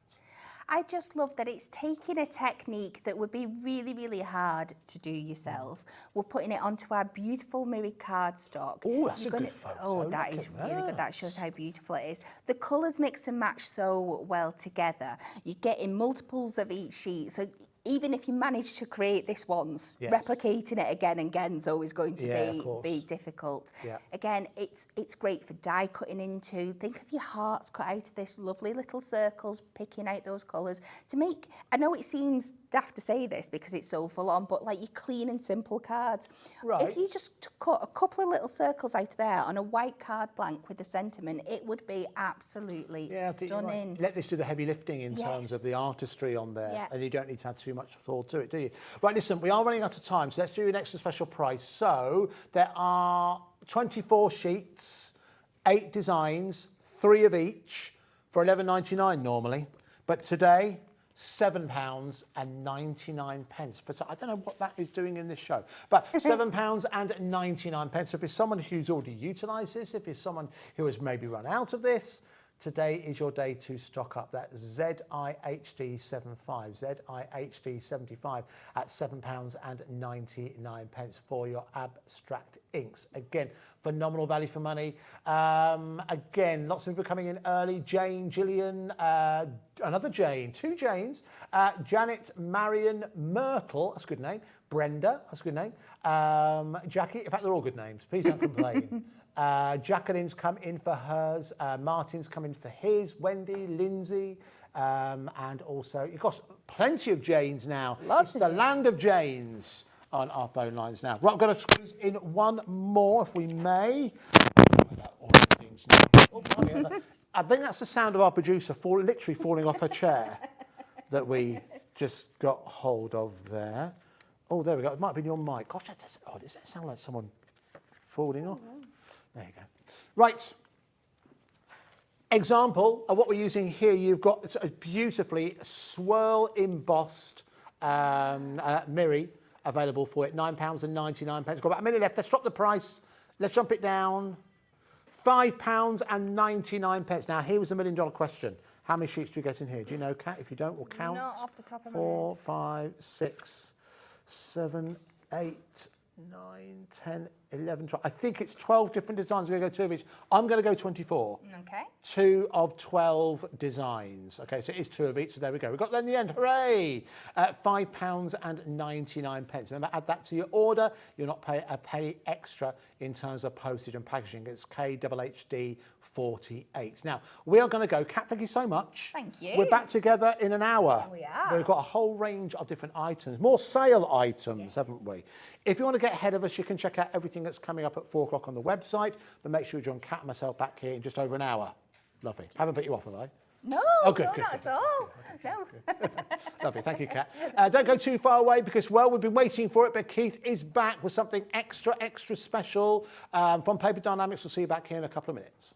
I just love that it's taking a technique that would be really, really hard to do yourself. We're putting it onto our beautiful mirrored cardstock. Oh, that's a good photo. Oh, that is really good. That shows how beautiful it is. The colours mix and match so well together. You're getting multiples of each sheet. So even if you manage to create this once, replicating it again and again is always going to be difficult. Yeah. Again, it's great for die cutting into. Think of your hearts cut out of this lovely little circles, picking out those colours to make. I know it seems daft to say this because it's so full on, but like your clean and simple cards. Right. If you just cut a couple of little circles out there on a white card blank with the sentiment, it would be absolutely stunning. Right. Let this do the heavy lifting in terms of the artistry on there, and you don't need to add too much thought to it, do you? Right, listen, we are running out of time, so let's do an extra special price. So there are 24 sheets, 8 designs, 3 of each for £11.99 normally, but today £7.99. I don't know what that is doing in this show, but £7.99. So if it's someone who's already utilised this, if it's someone who has maybe run out of this, today is your day to stock up. That's ZIHD75, ZIHD75 at £7.99 for your abstract inks. Again, phenomenal value for money. Again, lots of people coming in early. Jane, Gillian, another Jane, 2 Janes. Janet, Marion, Myrtle, that's a good name. Brenda, that's a good name. Jackie, in fact, they're all good names. Please don't complain. Jacqueline's come in for hers, Martin's come in for his, Wendy, Lindsay, and also you've got plenty of Janes now. It's the land of Janes on our phone lines now. Right, I'm going to squeeze in one more if we may. I think that's the sound of our producer literally falling off her chair that we just got hold of there. Oh, there we go. It might have been your mic. Gosh, does that sound like someone falling off? There you go. Right. Example of what we're using here. You've got a beautifully swirl embossed Miri available for it. £9.99. Got about a minute left. Let's drop the price. Let's jump it down. £5.99. Now, here was a $1 million question. How many sheets do you get in here? Do you know, Kat? If you don't, we'll count. Not off the top of my 4, 5, 6, 7, 8, 9, 10, 11, 12. I think it's 12 different designs. We're going to go 2 of each. I'm going to go 24. Okay. 2 of 12 designs. Okay, so it is 2 of each. So there we go. We got there in the end. Hooray! £5.99. Remember, add that to your order. You'll not pay a penny extra in terms of postage and packaging. It's KHHD 48. Now, we are going to go. Kat, thank you so much. Thank you. We're back together in an hour. We are. We've got a whole range of different items, more sale items, haven't we? If you want to get ahead of us, you can check out everything that's coming up at 4 o'clock on the website, but make sure you join Kat and myself back here in just over an hour. Lovely. Haven't put you off, have I? No, good, not at all. No. Lovely, thank you, Kat. Don't go too far away because, well, we've been waiting for it, but Keith is back with something extra special from Paper Dienamics. We'll see you back here in a couple of minutes.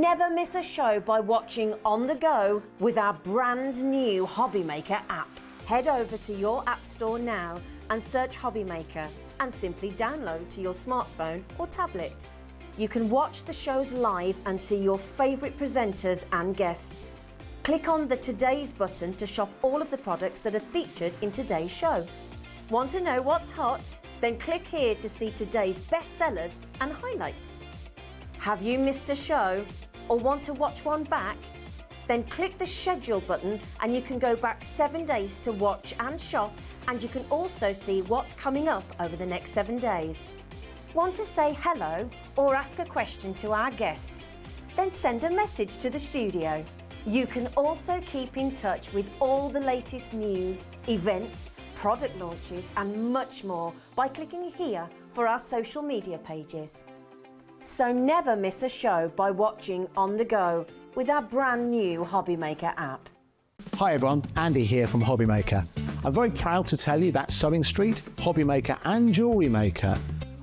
never miss a show by watching on the go with our brand new HobbyMaker app. Head over to your app store now and search HobbyMaker and simply download to your smartphone or tablet. You can watch the shows live and see your favourite presenters and guests. Click on the Today's button to shop all of the products that are featured in today's show. Want to know what's hot? Then click here to see today's bestsellers and highlights. Have you missed a show or want to watch one back? Then click the schedule button and you can go back 7 days to watch and shop, and you can also see what's coming up over the next 7 days. Want to say hello or ask a question to our guests? Then send a message to the studio. You can also keep in touch with all the latest news, events, product launches and much more by clicking here for our social media pages. So never miss a show by watching on the go with our brand new HobbyMaker app. Hi everyone, Andy here from HobbyMaker. I'm very proud to tell you that Sewing Street, HobbyMaker and Jewellery Maker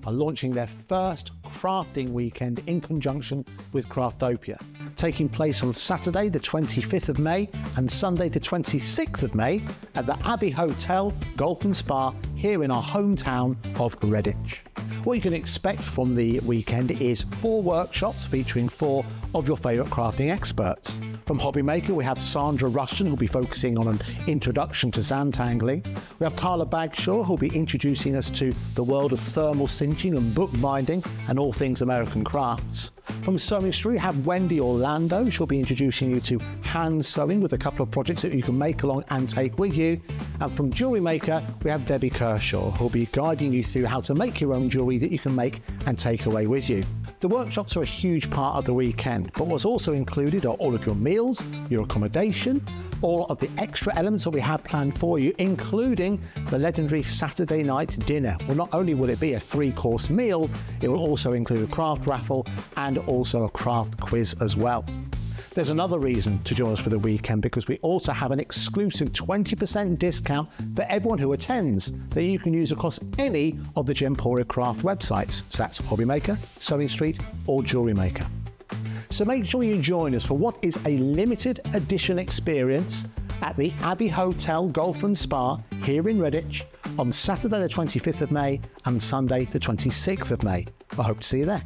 are launching their first crafting weekend in conjunction with Craftopia, taking place on Saturday the 25th of May and Sunday the 26th of May at the Abbey Hotel, Golf and Spa here in our hometown of Redditch. What you can expect from the weekend is 4 workshops featuring 4 of your favourite crafting experts. From HobbyMaker, we have Sandra Rushton, who'll be focusing on an introduction to Zantangling. We have Carla Bagshaw, who'll be introducing us to the world of thermal cinching and bookbinding and all things American crafts. From Sewing Street, we have Wendy Orlando. She'll be introducing you to hand sewing with a couple of projects that you can make along and take with you. And from Jewellery Maker, we have Debbie Kershaw, who'll be guiding you through how to make your own jewellery that you can make and take away with you. The workshops are a huge part of the weekend, but what's also included are all of your meals, your accommodation, all of the extra elements that we have planned for you, including the legendary Saturday night dinner. Well, not only will it be a 3-course meal, it will also include a craft raffle and also a craft quiz as well. There's another reason to join us for the weekend, because we also have an exclusive 20% discount for everyone who attends that you can use across any of the Gemporia craft websites. So that's HobbyMaker, Sewing Street or Jewellery Maker. So make sure you join us for what is a limited edition experience at the Abbey Hotel Golf and Spa here in Redditch on Saturday the 25th of May and Sunday the 26th of May. I hope to see you there.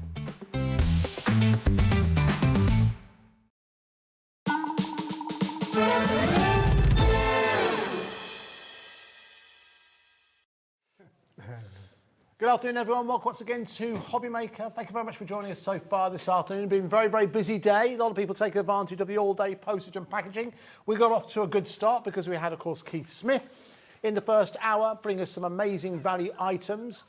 Good afternoon, everyone. Welcome once again to HobbyMaker. Thank you very much for joining us so far this afternoon. It's been a very, very busy day. A lot of people taking advantage of the all-day postage and packaging. We got off to a good start because we had, of course, Keith Smith in the first hour bring us some amazing value items.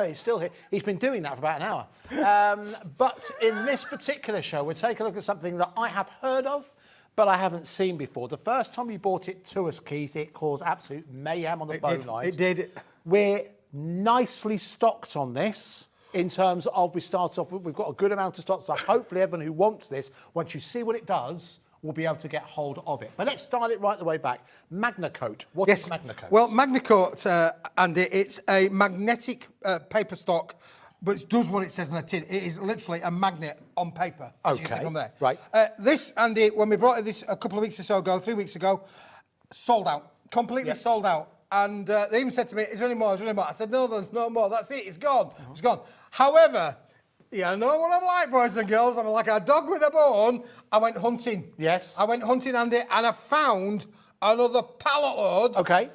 He's still here. He's been doing that for about an hour. But in this particular show, we're taking a look at something that I have heard of, but I haven't seen before. The first time you brought it to us, Keith, it caused absolute mayhem on the phone lines. It did. We're nicely stocked on this in terms of, we start off with, we've got a good amount of stock, so hopefully everyone who wants this, once you see what it does, will be able to get hold of it. But let's dial it right the way back. MagnaCoat. What is MagnaCoat? Well, MagnaCoat, Andy, it's a magnetic paper stock, but it does what it says on a tin. It is literally a magnet on paper. As you can see from there. Right. This, Andy, when we brought this a couple of weeks or so ago, 3 weeks ago, sold out. Completely sold out. And they even said to me, is there any more? Is there any more? I said, no, there's no more. That's it. It's gone. It's gone. However, I know what I'm like, boys and girls. I'm like a dog with a bone. I went hunting. Yes. I went hunting, Andy, and I found another pallet load. Okay.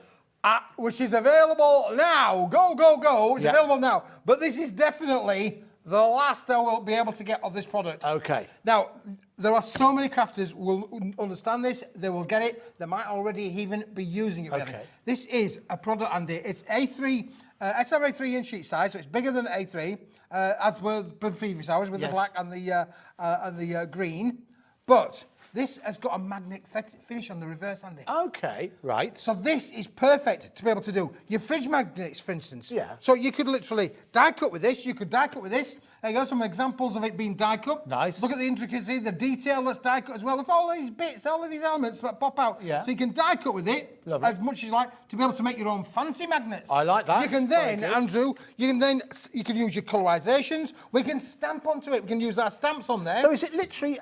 Which is available now. Go, go, go. It's available now. But this is definitely the last I will be able to get of this product. Okay. Now, there are so many crafters who will understand this. They will get it. They might already even be using it. Okay. This is a product, Andy. It's A3, SRA3 in sheet size, so it's bigger than A3, as were the previous hours with the black and the green. But this has got a magnet finish on the reverse, Andy. Okay, right. So this is perfect to be able to do your fridge magnets, for instance. Yeah. So you could literally die cut with this. You could die cut with this. There you go, some examples of it being die cut. Nice. Look at the intricacy, the detail that's die cut as well. Look at all these bits, all of these elements that pop out. Yeah. So you can die cut with it Lovely. as much as you like to be able to make your own fancy magnets. I like that. You can Very then, good. Andrew, you can use your colorizations. We can stamp onto it. We can use our stamps on there. So is it literally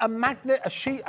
a magnet sheet?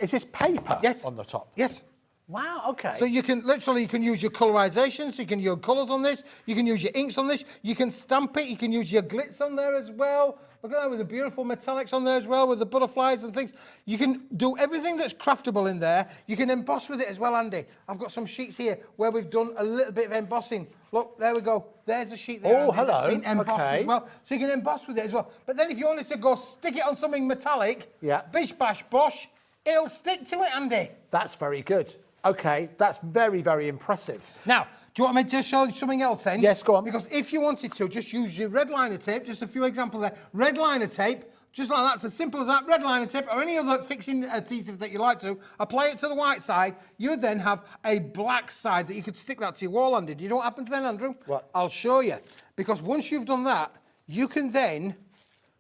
Is this paper Yes. on the top? Yes. Wow, okay. So you can use your colorization, so you can use your colours on this, you can use your inks on this, you can stamp it, you can use your glitz on there as well. Look at that with the beautiful metallics on there as well, with the butterflies and things. You can do everything that's craftable in there. You can emboss with it as well, Andy. I've got some sheets here where we've done a little bit of embossing. Look, there we go. There's a sheet there, Oh, Andy, hello. that's been embossed Okay. as well. So you can emboss with it as well. But then if you wanted to go stick it on something metallic, Yeah. bish bash bosh, it'll stick to it, Andy. That's very good. Okay, that's very, very impressive. Now, do you want me to show you something else then? Yes, go on. Because if you wanted to, just use your red liner tape, just a few examples there. Red liner tape, just like that, it's as simple as that. Red liner tape or any other fixing adhesive that you like to, apply it to the white side. You would then have a black side that you could stick that to your wall, Andy. Do you know what happens then, Andrew? What? I'll show you. Because once you've done that, you can then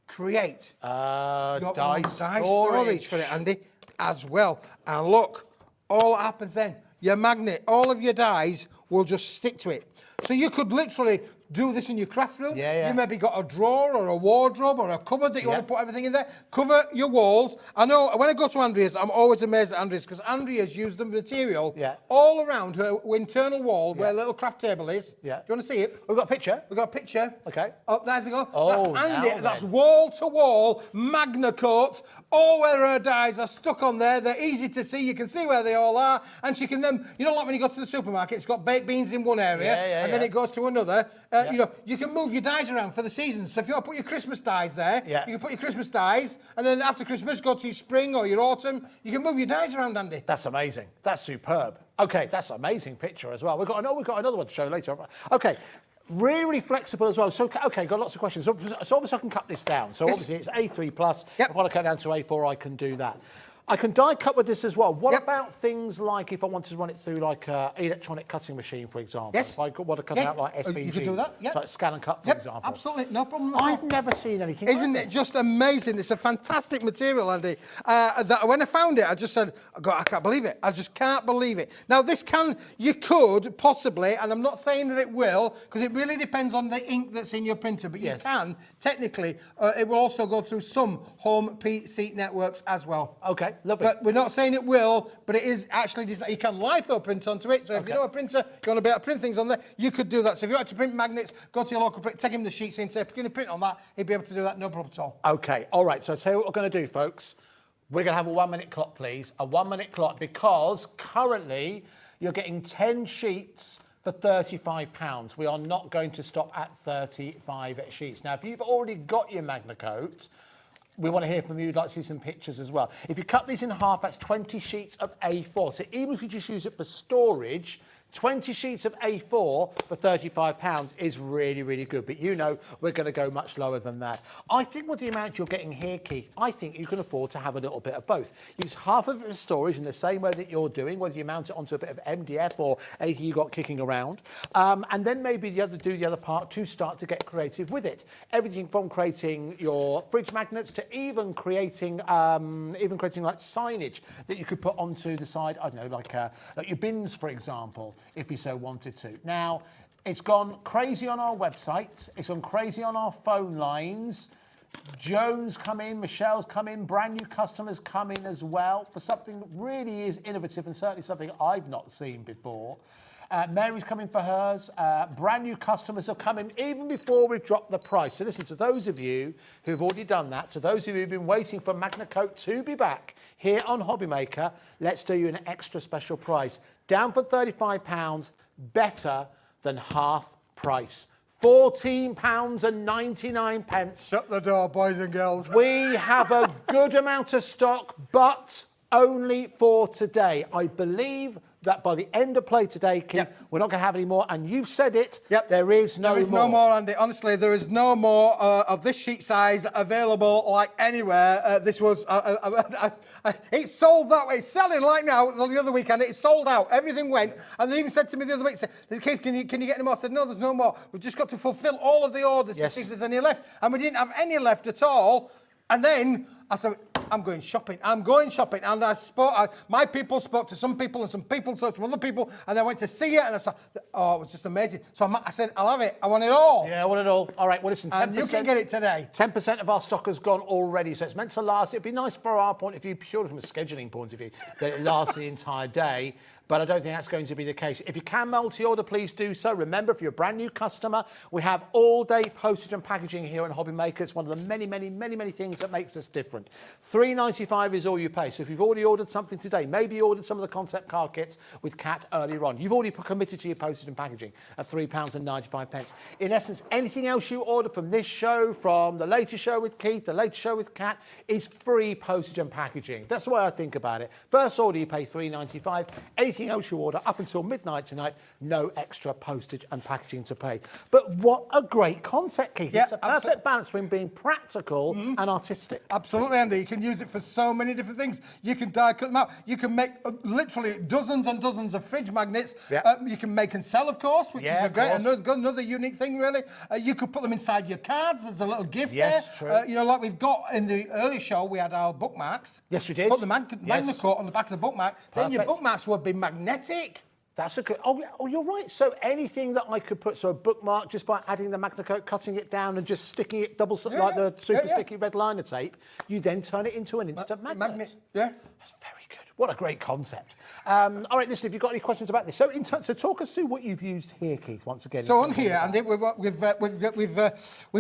create your Die own storage for it, Andy, as well. And look, all that happens then, your magnet, all of your dies will just stick to it. So you could literally do this in your craft room. Yeah, yeah. You maybe got a drawer or a wardrobe or a cupboard that you Yeah. want to put everything in there. Cover your walls. I know when I go to Andrea's, I'm always amazed at Andrea's because Andrea's used the material Yeah. all around her internal wall where a little craft table is. Yeah. Do you want to see it? We've got a picture. We've got a picture. Okay. Oh, there's it go. Oh, that's Andy. now That's then. wall to wall, Magna Coat. All where her dies are stuck on there. They're easy to see. You can see where they all are. And she can then, you know, like when you go to the supermarket, it's got baked beans in one area, and then it goes to another. You know, you can move your dies around for the seasons. So if you want to put your Christmas dies there, you can put your Christmas dies, and then after Christmas, go to your spring or your autumn. You can move your dies around, Andy. That's amazing. That's superb. Okay, that's an amazing picture as well. We've got another one to show later. Okay. Really, really flexible as well. So, okay, got lots of questions. So obviously I can cut this down. So obviously it's A3 plus. Yep. If I want to cut down to A4, I can do that. I can die cut with this as well. What Yep. about things like if I wanted to run it through like an electronic cutting machine, for example? Yes. If I want to cut out like SVGs. You could do that, So like scan and cut, for Yep, example. absolutely, no problem at all. I've never seen anything Isn't like it just amazing? It's a fantastic material, Andy. That when I found it, I just said, God, I can't believe it. I just can't believe it. Now, you could possibly, and I'm not saying that it will, because it really depends on the ink that's in your printer, but you can, technically, it will also go through some home PC networks as well. Okay, lovely. But we're not saying it will, but it is actually, you can litho print onto it. So if you know a printer, you want to be able to print things on there, you could do that. So if you want to print magnets, go to your local print, take him the sheets in, say, if you're going to print on that, he'd be able to do that, no problem at all. Okay, all right. So I'll tell you what we're going to do, folks. We're going to have a 1 minute clock, please. A 1 minute clock, because currently you're getting 10 sheets for £35. We are not going to stop at 35 sheets. Now, if you've already got your Magna Coat, we want to hear from you. We'd like to see some pictures as well. If you cut these in half, that's 20 sheets of A4. So even if you just use it for storage, 20 sheets of A4 for £35 is really, really good. But you know, we're going to go much lower than that. I think with the amount you're getting here, Keith, I think you can afford to have a little bit of both. Use half of it for storage in the same way that you're doing, whether you mount it onto a bit of MDF or anything you've got kicking around. And then maybe do the other part to start to get creative with it. Everything from creating your fridge magnets to even creating like signage that you could put onto the side. I don't know, like your bins, for example, if you so wanted to. Now, it's gone crazy on our website. It's gone crazy on our phone lines. Joan's come in, Michelle's come in, brand new customers come in as well for something that really is innovative and certainly something I've not seen before. Mary's coming for hers. Brand new customers have come in even before we've dropped the price. So listen, to those of you who've already done that, to those of you who've been waiting for Magna Coat to be back here on HobbyMaker, let's do you an extra special price. Down for £35, better than half price. £14.99. Shut the door, boys and girls. We have a good amount of stock, but only for today. I believe that by the end of play today, Keith, we're not going to have any more. And you've said it. Yep. There is no more. There is no more, Andy. Honestly, there is no more of this sheet size available like anywhere. This was, it sold that way. It's selling like now. The other weekend, it sold out. Everything went. And they even said to me the other week, Keith, can you get any more? I said, no, there's no more. We've just got to fulfill all of the orders to see if there's any left. And we didn't have any left at all. And then I said, I'm going shopping. And my people spoke to some people and some people spoke to other people, and they went to see it, and I said, oh, it was just amazing. So I said, I'll have it. I want it all. Yeah, I want it all. All right, well, listen, 10%. And you can get it today. 10% of our stock has gone already, so it's meant to last. It'd be nice for our point of view, purely from a scheduling point of view, that it lasts the entire day. But I don't think that's going to be the case. If you can multi-order, please do so. Remember, if you're a brand new customer, we have all-day postage and packaging here on HobbyMaker. It's one of the many things that makes us different. $3.95 is all you pay. So if you've already ordered something today, maybe you ordered some of the concept card kits with Cat earlier on, you've already committed to your postage and packaging at £3.95. In essence, anything else you order from this show, from the latest show with Keith, the latest show with Cat, is free postage and packaging. That's the way I think about it. First order, you pay $3.95. Anything else you order up until midnight tonight, no extra postage and packaging to pay. But what a great concept, Keith. It's a perfect balance between being practical and artistic. Absolutely, Andy. You can use it for so many different things. You can die cut them out. You can make literally dozens and dozens of fridge magnets. You can make and sell, of course, which is another unique thing, really. You could put them inside your cards. There's a little gift there. True. You know, like we've got in the early show, we had our bookmarks. Yes, we did. Put the magnet coat on the back of the bookmark. Then your bookmarks would be magnetic. That's a good. Oh, you're right. So anything that I could put, so a bookmark, just by adding the magnet coat, cutting it down, and just sticking it like the super sticky red liner tape, you then turn it into an instant magnet. Yeah. That's very good. What a great concept. All right, listen, if you've got any questions about this, so talk us through what you've used here, Keith. Once again. So on here, Andy, we've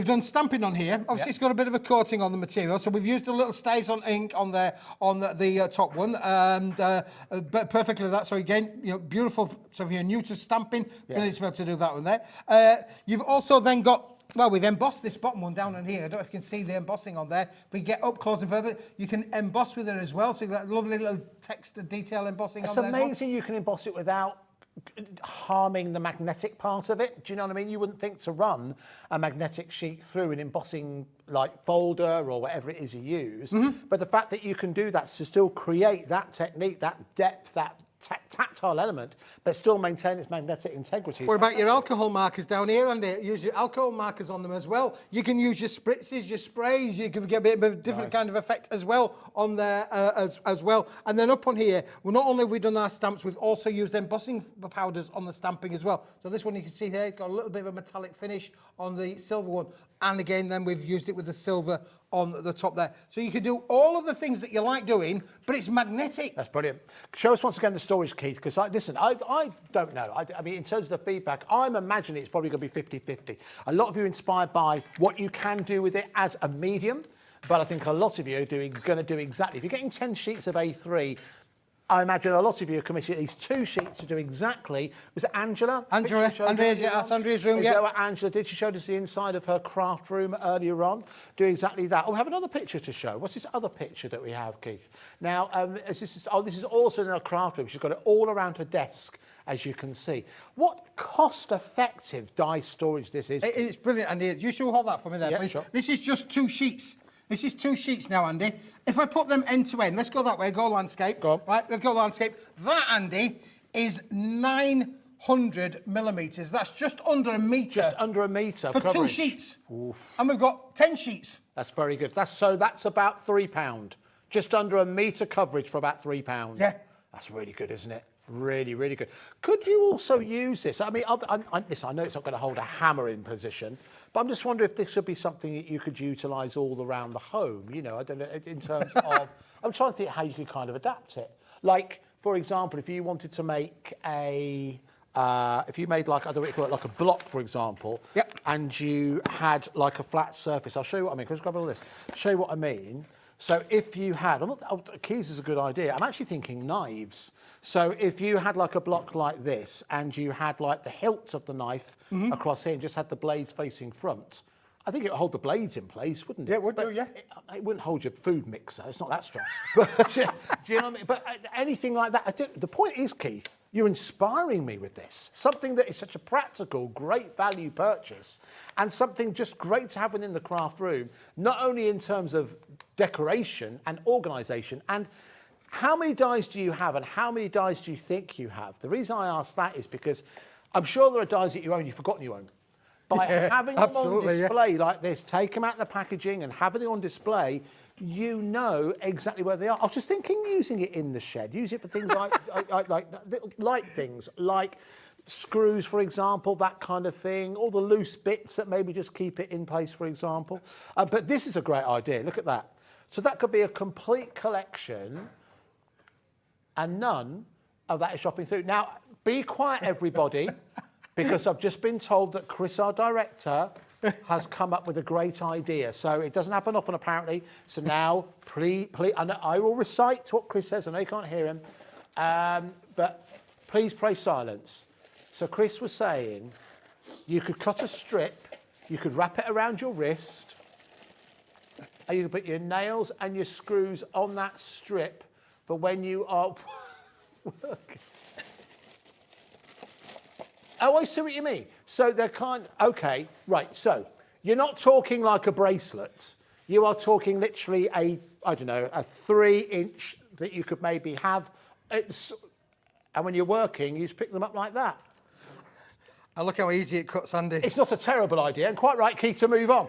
done stamping on here. Obviously, it's got a bit of a coating on the material, so we've used a little StazOn ink on there on the top one, and but perfectly that. So again, you know, beautiful. So if you're new to stamping, brilliant to be able to do that one there. You've also then got. Well, we've embossed this bottom one down in here. I don't know if you can see the embossing on there. If we get up close and further, you can emboss with it as well. So you've got lovely little text detail embossing on there. It's amazing you can emboss it without harming the magnetic part of it. Do you know what I mean? You wouldn't think to run a magnetic sheet through an embossing like folder or whatever it is you use. But the fact that you can do that to still create that technique, that depth, that tactile element, but still maintain its magnetic integrity. What about your alcohol markers down here, Andy? Use your alcohol markers on them as well. You can use your spritzes, your sprays. You can get a bit of a different kind of effect as well on there as well. And then up on here, well, not only have we done our stamps, we've also used embossing powders on the stamping as well. So this one you can see here, got a little bit of a metallic finish on the silver one. And again, then we've used it with the silver on the top there. So you can do all of the things that you like doing, but it's magnetic. That's brilliant. Show us once again the storage, Keith, because listen, I don't know. I mean, in terms of the feedback, I'm imagining it's probably going to be 50-50. A lot of you inspired by what you can do with it as a medium, but I think a lot of you are going to do exactly. If you're getting 10 sheets of A3, I imagine a lot of you have committed at least 2 sheets to do exactly. Was it Angela? Andrea's room, Is that what Angela did? She showed us the inside of her craft room earlier on. Do exactly that. Oh, we have another picture to show. What's this other picture that we have, Keith? Now, this is also in her craft room. She's got it all around her desk, as you can see. What cost-effective die storage this is. It's brilliant, Andy. You should hold that for me there, please. Sure. This is just 2 sheets. This is 2 sheets now, Andy. If I put them end to end, let's go that way, go landscape. Go on. Right, we'll go landscape. That, Andy, is 900 millimetres. That's just under a metre. Just under a metre for coverage. 2 sheets. Oof. And we've got 10 sheets. That's very good. That's about £3. Just under a metre coverage for about £3. Yeah. That's really good, isn't it? Really, really good. Could you also use this? I mean, listen, I know it's not going to hold a hammer in position, but I'm just wondering if this would be something that you could utilise all around the home. You know, I don't know, in terms of... I'm trying to think how you could kind of adapt it. Like, for example, if you wanted to make if you made like, I don't know what you call it, like a block, for example, and you had like a flat surface. I'll show you what I mean. Can I just grab all this? Show you what I mean. So if you had, keys is a good idea. I'm actually thinking knives. So if you had like a block like this and you had like the hilt of the knife across here and just had the blades facing front, I think it would hold the blades in place, wouldn't it? Yeah, it would do, yeah. It wouldn't hold your food mixer. It's not that strong. But, do you know what I mean? But anything like that. The point is, Keith, You're inspiring me with this. Something that is such a practical, great value purchase, and something just great to have within the craft room, not only in terms of decoration and organisation. And how many dies do you have, and how many dies do you think you have? The reason I ask that is because I'm sure there are dies that you own you've forgotten you own. By having them on display like this, take them out of the packaging and having it on display, you know exactly where they are. I was just thinking using it in the shed. Use it for things like little light things, like screws, for example, that kind of thing, all the loose bits that maybe just keep it in place, for example. But this is a great idea. Look at that. So that could be a complete collection, and none of that is shopping through. Now, be quiet, everybody, because I've just been told that Chris, our director, has come up with a great idea. So it doesn't happen often, apparently. So now, please, I will recite what Chris says. I know you can't hear him, but please pray silence. So Chris was saying, you could cut a strip, you could wrap it around your wrist, and you could put your nails and your screws on that strip for when you are working. Oh, I see what you mean. So they're okay, right. So you're not talking like a bracelet. You are talking literally a 3-inch that you could maybe have. And when you're working, you just pick them up like that. And look how easy it cuts, Andy. It's not a terrible idea, and quite right, Keith, to move on.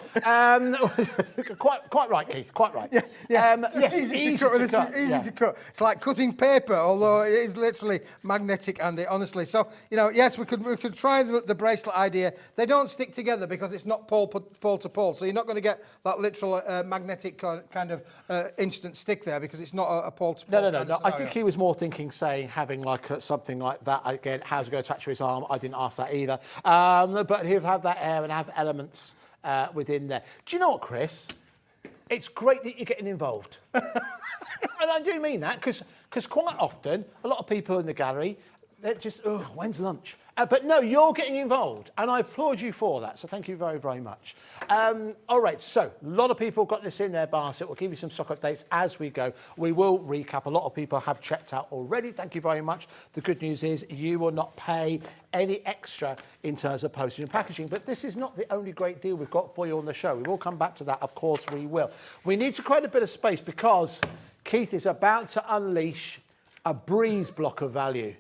Quite right, Keith, quite right. Yes, easy to cut. Easy to cut. It's like cutting paper, although it is literally magnetic, Andy, honestly. So, yes, we could try the bracelet idea. They don't stick together because it's not pole to pole, so you're not going to get that literal magnetic kind of instant stick there because it's not a pole to pole. No. I think he was more thinking, having like something like that. Again, how's it going to attach to his arm? I didn't ask that either. But he'll have that air and have elements within there. Do you know what, Chris? It's great that you're getting involved. And I do mean that because quite often, a lot of people in the gallery, they're just, when's lunch? But no, you're getting involved, and I applaud you for that. So thank you very, very much. All right, so a lot of people got this in their basket. We'll give you some stock updates as we go. We will recap. A lot of people have checked out already. Thank you very much. The good news is you will not pay any extra in terms of postage and packaging. But this is not the only great deal we've got for you on the show. We will come back to that. Of course, we will. We need to create a bit of space because Keith is about to unleash a breeze block of value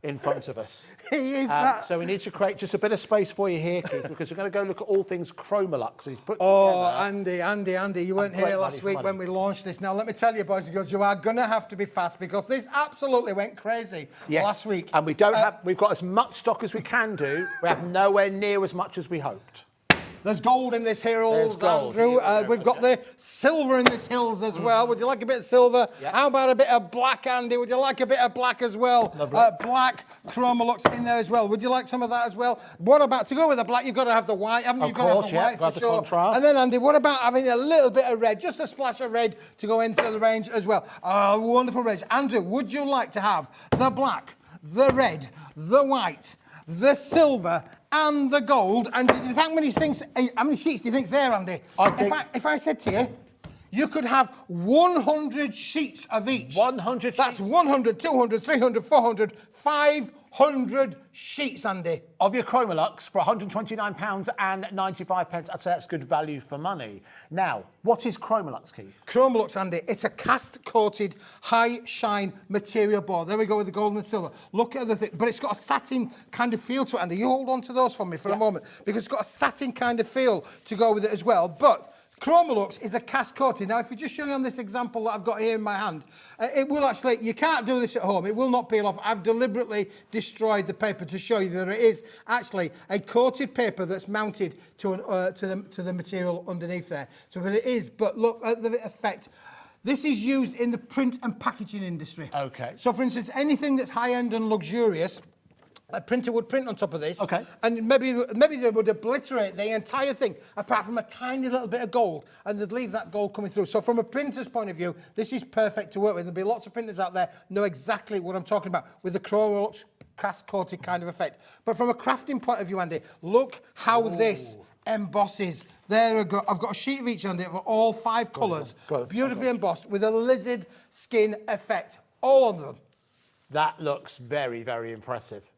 in front of us. He is that. So we need to create just a bit of space for you here, Keith, because we're going to go look at all things Chromolux. He's put Andy, you weren't here last week when we launched this. Now, let me tell you, boys and girls, you are going to have to be fast because this absolutely went crazy last week. And we've got as much stock as we can do. We have nowhere near as much as we hoped. There's gold in this hills, Andrew. We've got the silver in this hills as well. Would you like a bit of silver? Yeah. How about a bit of black, Andy? Would you like a bit of black as well? Black Chromolux in there as well. Would you like some of that as well? What about, to go with the black, you've got to have the white, haven't you? You've got to have the white for sure. Contrast. And then, Andy, what about having a little bit of red, just a splash of red to go into the range as well? Oh, wonderful range. Andrew, would you like to have the black, the red, the white, the silver, and the gold? And do you think how many sheets do you think's there, Andy? If I said to you, you could have 100 sheets of each. 100 That's 100, 200, 300, 400, 500 sheets, Andy. Of your Chromolux for £129.95. I'd say that's good value for money. Now, what is Chromolux, Keith? Chromolux, Andy, it's a cast-coated, high-shine material board. There we go with the gold and the silver. Look at the thing, but it's got a satin kind of feel to it, Andy. You hold on to those for me for a moment, because it's got a satin kind of feel to go with it as well. But Chromolux is a cast coating. Now, if you just show you on this example that I've got here in my hand, it will actually, you can't do this at home. It will not peel off. I've deliberately destroyed the paper to show you that it is actually a coated paper that's mounted to the material underneath there. So, but it is, but look at the effect. This is used in the print and packaging industry. Okay. So, for instance, anything that's high-end and luxurious, a printer would print on top of this. Okay. And maybe they would obliterate the entire thing, apart from a tiny little bit of gold, and they'd leave that gold coming through. So from a printer's point of view, this is perfect to work with. There'll be lots of printers out there know exactly what I'm talking about with the Chromolux cast-coated kind of effect. But from a crafting point of view, Andy, look how this embosses. There we go. I've got a sheet of each, Andy, of all 5 colours, beautifully embossed with a lizard skin effect. All of them. That looks very, very impressive.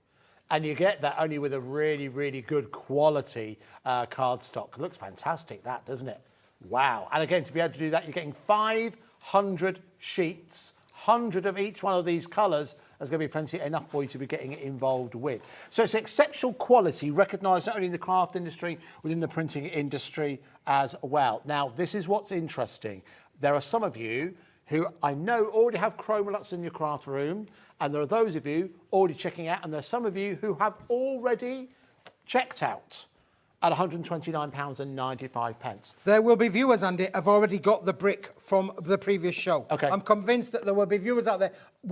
And you get that only with a really, really good quality cardstock. It looks fantastic, that, doesn't it? Wow. And again, to be able to do that, you're getting 500 sheets, 100 of each one of these colours. There's going to be plenty enough for you to be getting involved with. So it's exceptional quality, recognised not only in the craft industry, within the printing industry as well. Now, this is what's interesting. There are some of you who I know already have Chromolux in your craft room, and there are those of you already checking out, and there are some of you who have already checked out at £129.95. There will be viewers, Andy, have already got the brick from the previous show. Okay. I'm convinced that there will be viewers out there.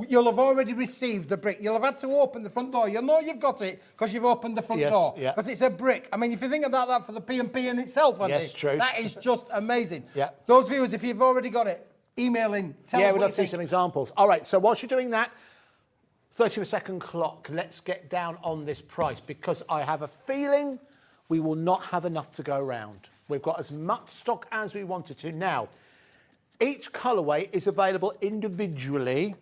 You'll have already received the brick. You'll have had to open the front door. You'll know you've got it because you've opened the front door. Yeah. Because it's a brick. I mean, if you think about that for the P&P in itself, Andy, yes, true. that is just amazing. Yeah. Those viewers, if you've already got it, email in. Tell us Yeah, what we'd you love to see think. some examples. All right, so whilst you're doing that, 30-second clock. Let's get down on this price because I have a feeling we will not have enough to go around. We've got as much stock as we wanted to. Now, each colourway is available individually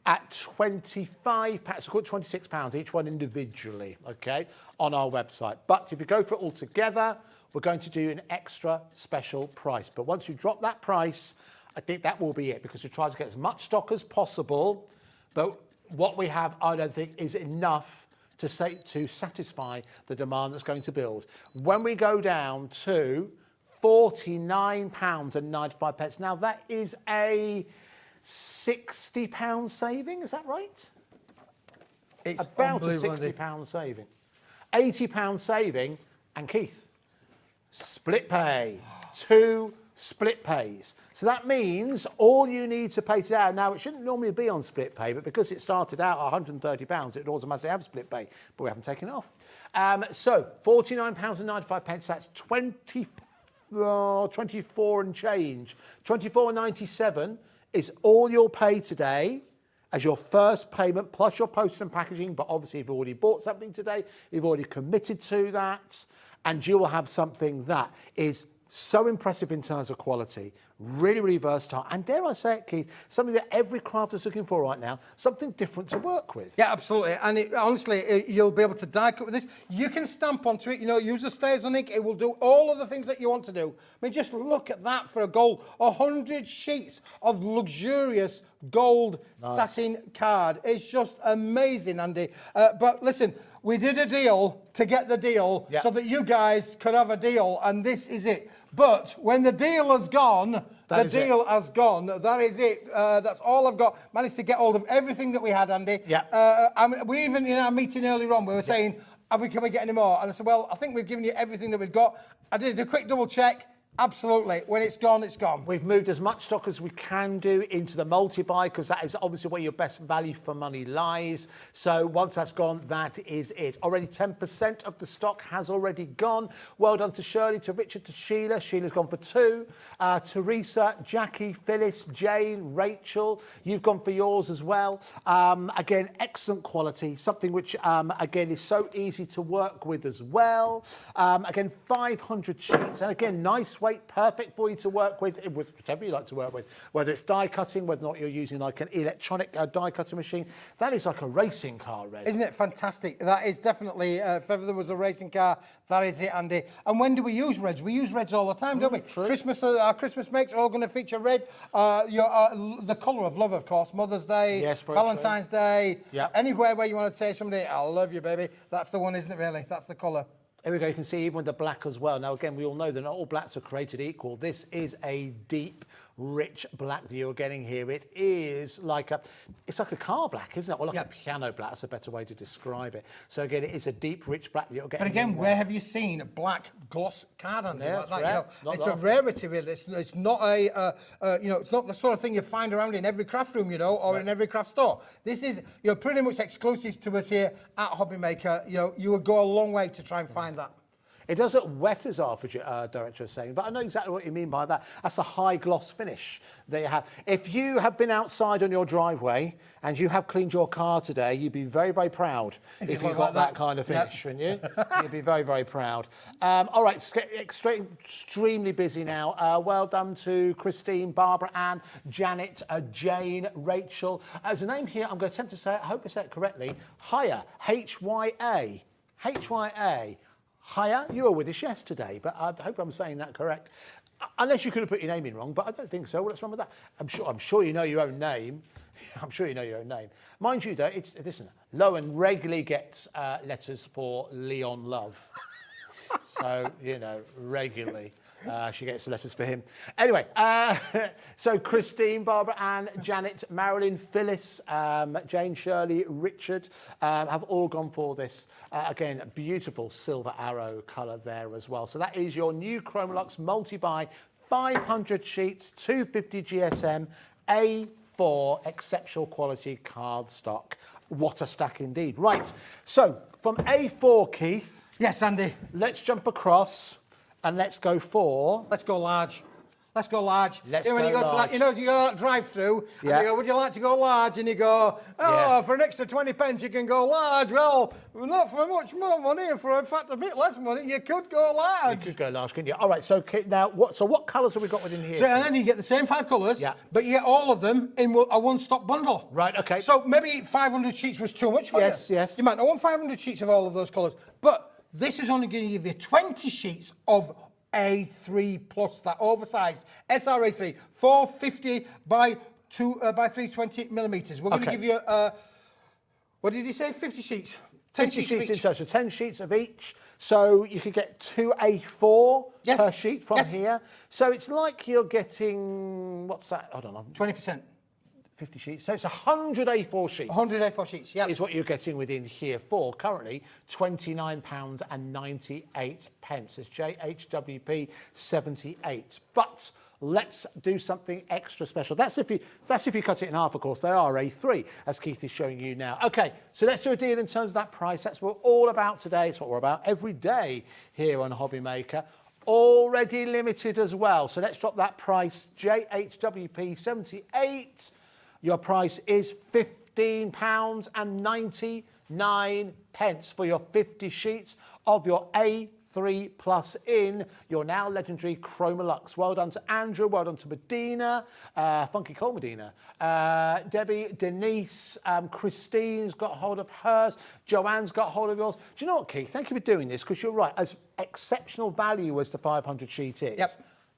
at £25, so call it £26 each one individually, okay, on our website. But if you go for it all together, we're going to do an extra special price. But once you drop that price, I think that will be it because we try to get as much stock as possible. But what we have, I don't think, is enough to satisfy the demand that's going to build. When we go down to £49.95, now that is a £60 saving, is that right? It's about a unbelievable, Andy. £60 saving. £80 saving, and Keith, split pay, 2 split pays. So that means all you need to pay today, now it shouldn't normally be on split pay, but because it started out at £130, it would automatically have split pay, but we haven't taken it off. So £49.95, that's 24 and change. £24.97 is all you'll pay today as your first payment, plus your postage and packaging, but obviously if you've already bought something today, you've already committed to that, and you will have something that is so impressive in terms of quality, really, really versatile, and dare I say it, Keith, something that every crafter is looking for right now, something different to work with. Yeah, absolutely. And honestly, you'll be able to die cut with this. You can stamp onto it, use a Stayers ink. It will do all of the things that you want to do. I mean, just look at that for a gold. 100 sheets of luxurious gold satin card. It's just amazing, Andy. But listen, we did a deal to get the deal so that you guys could have a deal, and this is it. But when the deal has gone, the deal has gone. That is it. That's all I've got. Managed to get hold of everything that we had, Andy. Yeah. We even, in our meeting earlier on, we were saying, can we get any more? And I said, well, I think we've given you everything that we've got. I did a quick double check. Absolutely. When it's gone, it's gone. We've moved as much stock as we can do into the multi-buy because that is obviously where your best value for money lies. So once that's gone, that is it. Already 10% of the stock has already gone. Well done to Shirley, to Richard, to Sheila. Sheila's gone for 2. Teresa, Jackie, Phyllis, Jane, Rachel, you've gone for yours as well. Again, excellent quality, something which, again, is so easy to work with as well. Again, 500 sheets, and again, nice weight, perfect for you to work with whatever you like to work with, whether it's die cutting, whether or not you're using like an electronic die cutting machine. That is like a racing car, Red. Isn't it fantastic? That is definitely, if ever there was a racing car, that is it, Andy. And when do we use reds? We use reds all the time, don't we? True. Christmas, our Christmas makes are all going to feature red. The colour of love, of course. Mother's Day, Yes, very Valentine's Day, Yep. anywhere where you want to say somebody, I love you, baby. That's the one, isn't it, really? That's the colour. Here we go, you can see even with the black as well. Now, again, we all know that not all blacks are created equal. This is a deep, rich black that you're getting here. It is like it's like a car black, isn't it? Well, like a piano black, that's a better way to describe it. So again, it is a deep, rich black that you're getting. But again, where have you seen a black gloss card on Yeah, like that? rare. Not It's a often. rarity, really. It's not it's not the sort of thing you find around in every craft room, or in every craft store. This is, pretty much exclusive to us here at HobbyMaker. You would go a long way to try and find that. It does look wet, as our director is saying, but I know exactly what you mean by that. That's a high gloss finish that you have. If you have been outside on your driveway and you have cleaned your car today, you'd be very, very proud if you got that kind of finish, wouldn't you? You'd be very, very proud. All right, extremely busy now. Well done to Christine, Barbara, Ann, Janet, Jane, Rachel. As a name here, I'm going to attempt to say it, I hope I said it correctly, Hya, H-Y-A. H-Y-A. Hya, you were with us yesterday, but I hope I'm saying that correct. Unless you could have put your name in wrong, but I don't think so. What's wrong with that? I'm sure you know your own name. I'm sure you know your own name. Mind you, though, listen, Lowen regularly gets letters for Leon Love. So, you know, regularly. She gets letters for him. Anyway, so Christine, Barbara, Ann, Janet, Marilyn, Phyllis, Jane, Shirley, Richard have all gone for this. Again, beautiful silver arrow colour there as well. So that is your new Chromolux multi-buy, 500 sheets, 250 GSM, A4 exceptional quality cardstock. What a stack indeed. Right, so from A4, Keith. Yes, Andy. Let's jump across. And let's go for... Let's go large. Let's go large. Let's when go you go large. to that, you go to that drive-through, and Yeah. you go, would you like to go large? And you go, for an extra 20 pence, you can go large. Well, not for much more money, and for, in fact, a bit less money, you could go large. You could go large, couldn't you? All right, so now, what colours have we got within here? So, and then you get the same 5 colours, Yeah. but you get all of them in a one-stop bundle. Right, okay. So maybe 500 sheets was too much for you. Yes. You might not want 500 sheets of all of those colours, but this is only going to give you 20 sheets of A3 plus, that oversized SRA3, 450 by 320 millimetres. We're going to give you, what did he say, 50 sheets? 10 50 sheets of sheets in each. total, 10 sheets of each. So you could get 2 A4 Yes. per sheet from Yes. here. So it's like you're getting, what's that? I don't know. 20%. 50 sheets. So it's 100 A4 sheets. 100 A4 sheets, yeah. Is what you're getting within here for currently £29.98. It's JHWP 78. But let's do something extra special. That's if you cut it in half, of course. They are A3, as Keith is showing you now. Okay, so let's do a deal in terms of that price. That's what we're all about today. It's what we're about every day here on HobbyMaker. Already limited as well. So let's drop that price. JHWP 78. Your price is £15.99 for your 50 sheets of your A3 Plus in your now legendary Chromolux. Well done to Andrew, well done to Medina, Funky Cole Medina, Debbie, Denise, Christine's got hold of hers, Joanne's got hold of yours. Do you know what, Keith? Thank you for doing this, because you're right, as exceptional value as the 500 sheet is. Yep.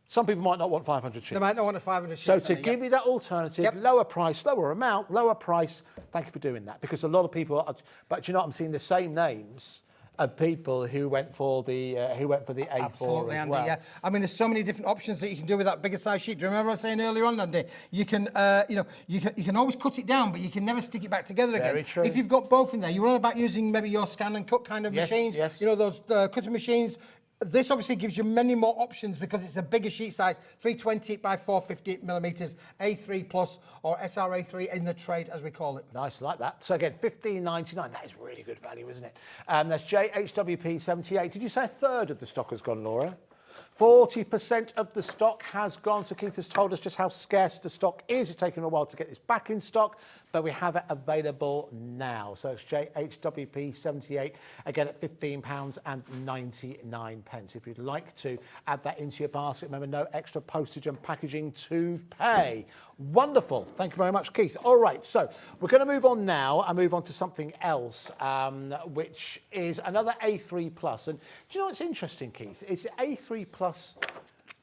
Some people might not want 500 sheets. They might not want a 500 sheets. So to give you that alternative, lower price, lower amount, lower price, thank you for doing that. Because a lot of people, but you know, I'm seeing the same names of people who went for the A4 Absolutely, as Andy, well. yeah. I mean, there's so many different options that you can do with that bigger size sheet. Do you remember I was saying earlier on, Andy? You can, you can always cut it down, but you can never stick it back together again. Very true. If you've got both in there, you're all about using maybe your scan and cut kind of machines. Yes. You know, those cutting machines. This obviously gives you many more options because it's a bigger sheet size, 320 by 450 millimetres, A3 plus or SRA3 in the trade, as we call it. Nice, like that. So again, £15.99. That is really good value, isn't it? That's JHWP 78. Did you say a third of the stock has gone, Laura? 40% of the stock has gone. So Keith has told us just how scarce the stock is. It's taken a while to get this back in stock, but we have it available now. So it's JHWP 78, again at £15.99. If you'd like to add that into your basket, remember, no extra postage and packaging to pay. Wonderful. Thank you very much, Keith. All right, so we're going to move on now and move on to something else, which is another A3 Plus. And do you know what's interesting, Keith? It's A3 Plus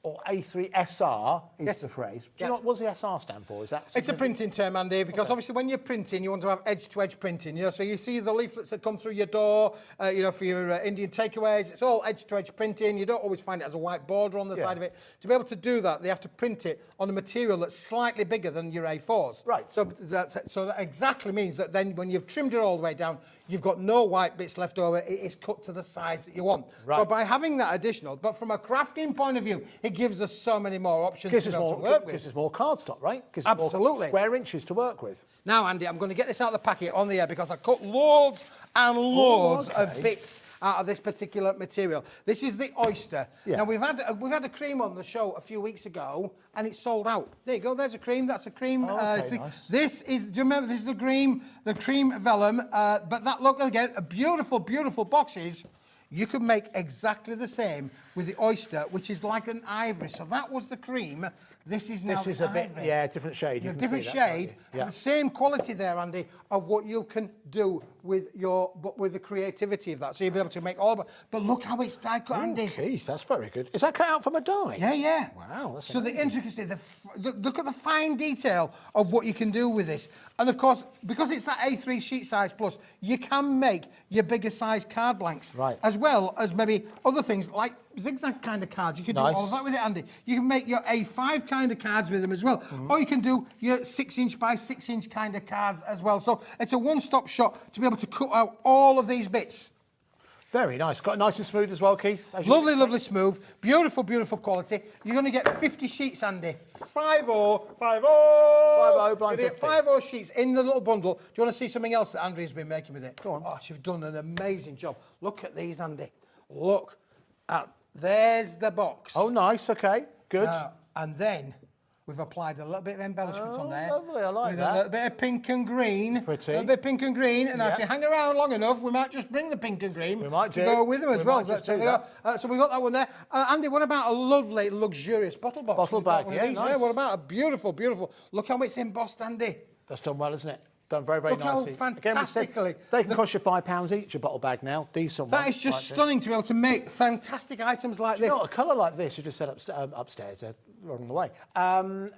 or A3SR is the phrase. Do you know what does the SR stand for? Is that It's a printing term, Andy, because obviously when you're printing, you want to have edge-to-edge printing. You know, so you see the leaflets that come through your door, you know, for your Indian takeaways. It's all edge-to-edge printing. You don't always find it as a white border on the side of it. To be able to do that, they have to print it on a material that's slightly bigger than your A4s. Right. So that exactly means that then when you've trimmed it all the way down, you've got no white bits left over. It is cut to the size that you want. Right. So by having that additional, but from a crafting point of view, it gives us so many more options to be able to work with. Gives us more cardstock, right? Gives us Absolutely. more square inches to work with. Now, Andy, I'm going to get this out of the packet on the air because I cut loads and loads of bits out of this particular material. This is the oyster. Yeah. Now we've had a cream on the show a few weeks ago, and it's sold out. There you go. There's a cream. That's a cream. Okay, nice. This is. Do you remember? This is the cream vellum. But that look again, a beautiful, beautiful boxes. You could make exactly the same with the oyster, which is like an ivory. So that was the cream. This is now This is the a bit, ivory. yeah, different shade. You can different see that, can't shade, you? Yeah. the same quality there, Andy, of what you can do with with the creativity of that. So you'll be able to make all. But look how it's die cut, Andy. Keith, that's very good. Is that cut out from a die? Yeah, yeah. Wow, that's so amazing. the intricacy, look at the fine detail of what you can do with this. And of course, because it's that A3 sheet size plus, you can make your bigger size card blanks. Right. As well as maybe other things like zigzag kind of cards. You can do all of that with it, Andy. You can make your A5 kind of cards with them as well. Or you can do your 6-inch by 6-inch kind of cards as well. So it's a one-stop shop to be able to cut out all of these bits. Very nice. Got it nice and smooth as well, Keith. as you Lovely, expect. lovely smooth. Beautiful, beautiful quality. You're going to get 50 sheets, Andy. 50. 50. 50, blind You're gonna get 50. 50 sheets in the little bundle. Do you want to see something else that Andrea's been making with it? Go on. Oh, she's done an amazing job. Look at these, Andy. Look at, there's the box. Oh, nice. Okay, good. And then we've applied a little bit of embellishment on there. Lovely, I like with that. a little bit of pink and green. Pretty. A little bit of pink and green. And Yeah. if you hang around long enough, we might just bring the pink and green. We might to do. go with them as We well. might just So do there you go. So we've got that one there. Andy, what about a lovely, luxurious bottle box? Bottle We've got bag, one of yeah, these. nice. What about a beautiful, beautiful? Look how it's embossed, Andy. That's done well, isn't it? Done very, very Look how nicely. fantastically- they can cost you £5 each, a bottle bag now. Decent one. That is just like this. stunning to be able to make fantastic items like You this. know what, a colour like this, you just set upstairs, along the way.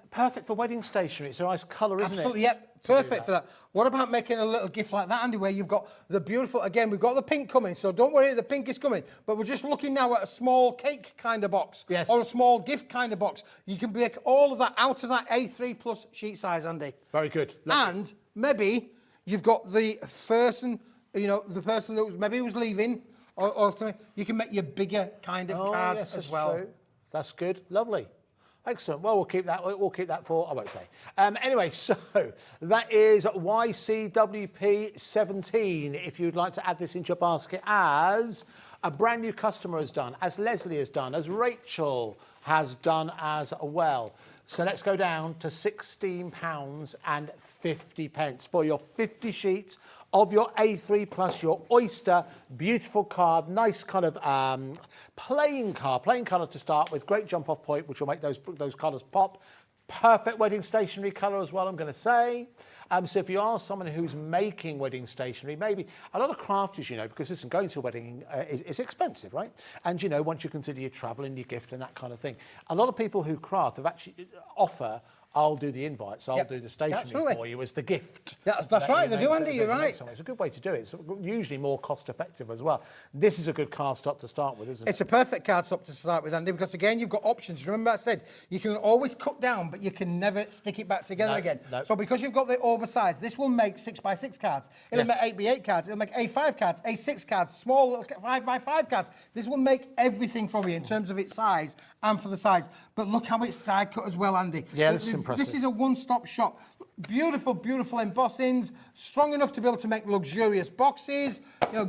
Perfect for wedding stationery. It's a nice colour, isn't Absolutely, it? yep. Perfect for that. What about making a little gift like that, Andy, where you've got the beautiful, again, we've got the pink coming, so don't worry, the pink is coming. But we're just looking now at a small cake kind of box. Yes. Or a small gift kind of box. You can make all of that out of that A3 plus sheet size, Andy. Very good. And maybe you've got the person, the person that was leaving, or something. You can make your bigger kind of cards yes, as that's well. true. That's good. Lovely. Excellent. Well, we'll keep that. We'll keep that for. I won't say. Anyway, so that is YCWP17. If you'd like to add this into your basket, as a brand new customer has done, as Leslie has done, as Rachel has done as well. So let's go down to £16.50 for your 50 sheets of your A3 plus your oyster, beautiful card, nice kind of plain colour to start with, great jump off point, which will make those colours pop. Perfect wedding stationery colour as well, I'm going to say. So if you are someone who's making wedding stationery, maybe a lot of crafters, because listen, going to a wedding is expensive, right? And, once you consider your travel and your gift and that kind of thing, a lot of people who craft have actually offer, I'll do the invites, I'll do the stationery for you as the gift. Yeah, that's right, they do, Andy, you're right. It's a good way to do it. It's usually more cost effective as well. This is a good card stop to start with, isn't it? It's a perfect card stop to start with, Andy, because again, you've got options. Remember I said, you can always cut down, but you can never stick it back together again. No. So because you've got the oversized, this will make 6x6 cards. It'll make 8x8 cards. It'll make A5 cards, A6 cards, small little 5x5 cards. This will make everything from you in terms of its size and for the size. But look how it's die cut as well, Andy. Yeah, this is impressive. This is a one-stop shop. Beautiful, beautiful embossings, strong enough to be able to make luxurious boxes,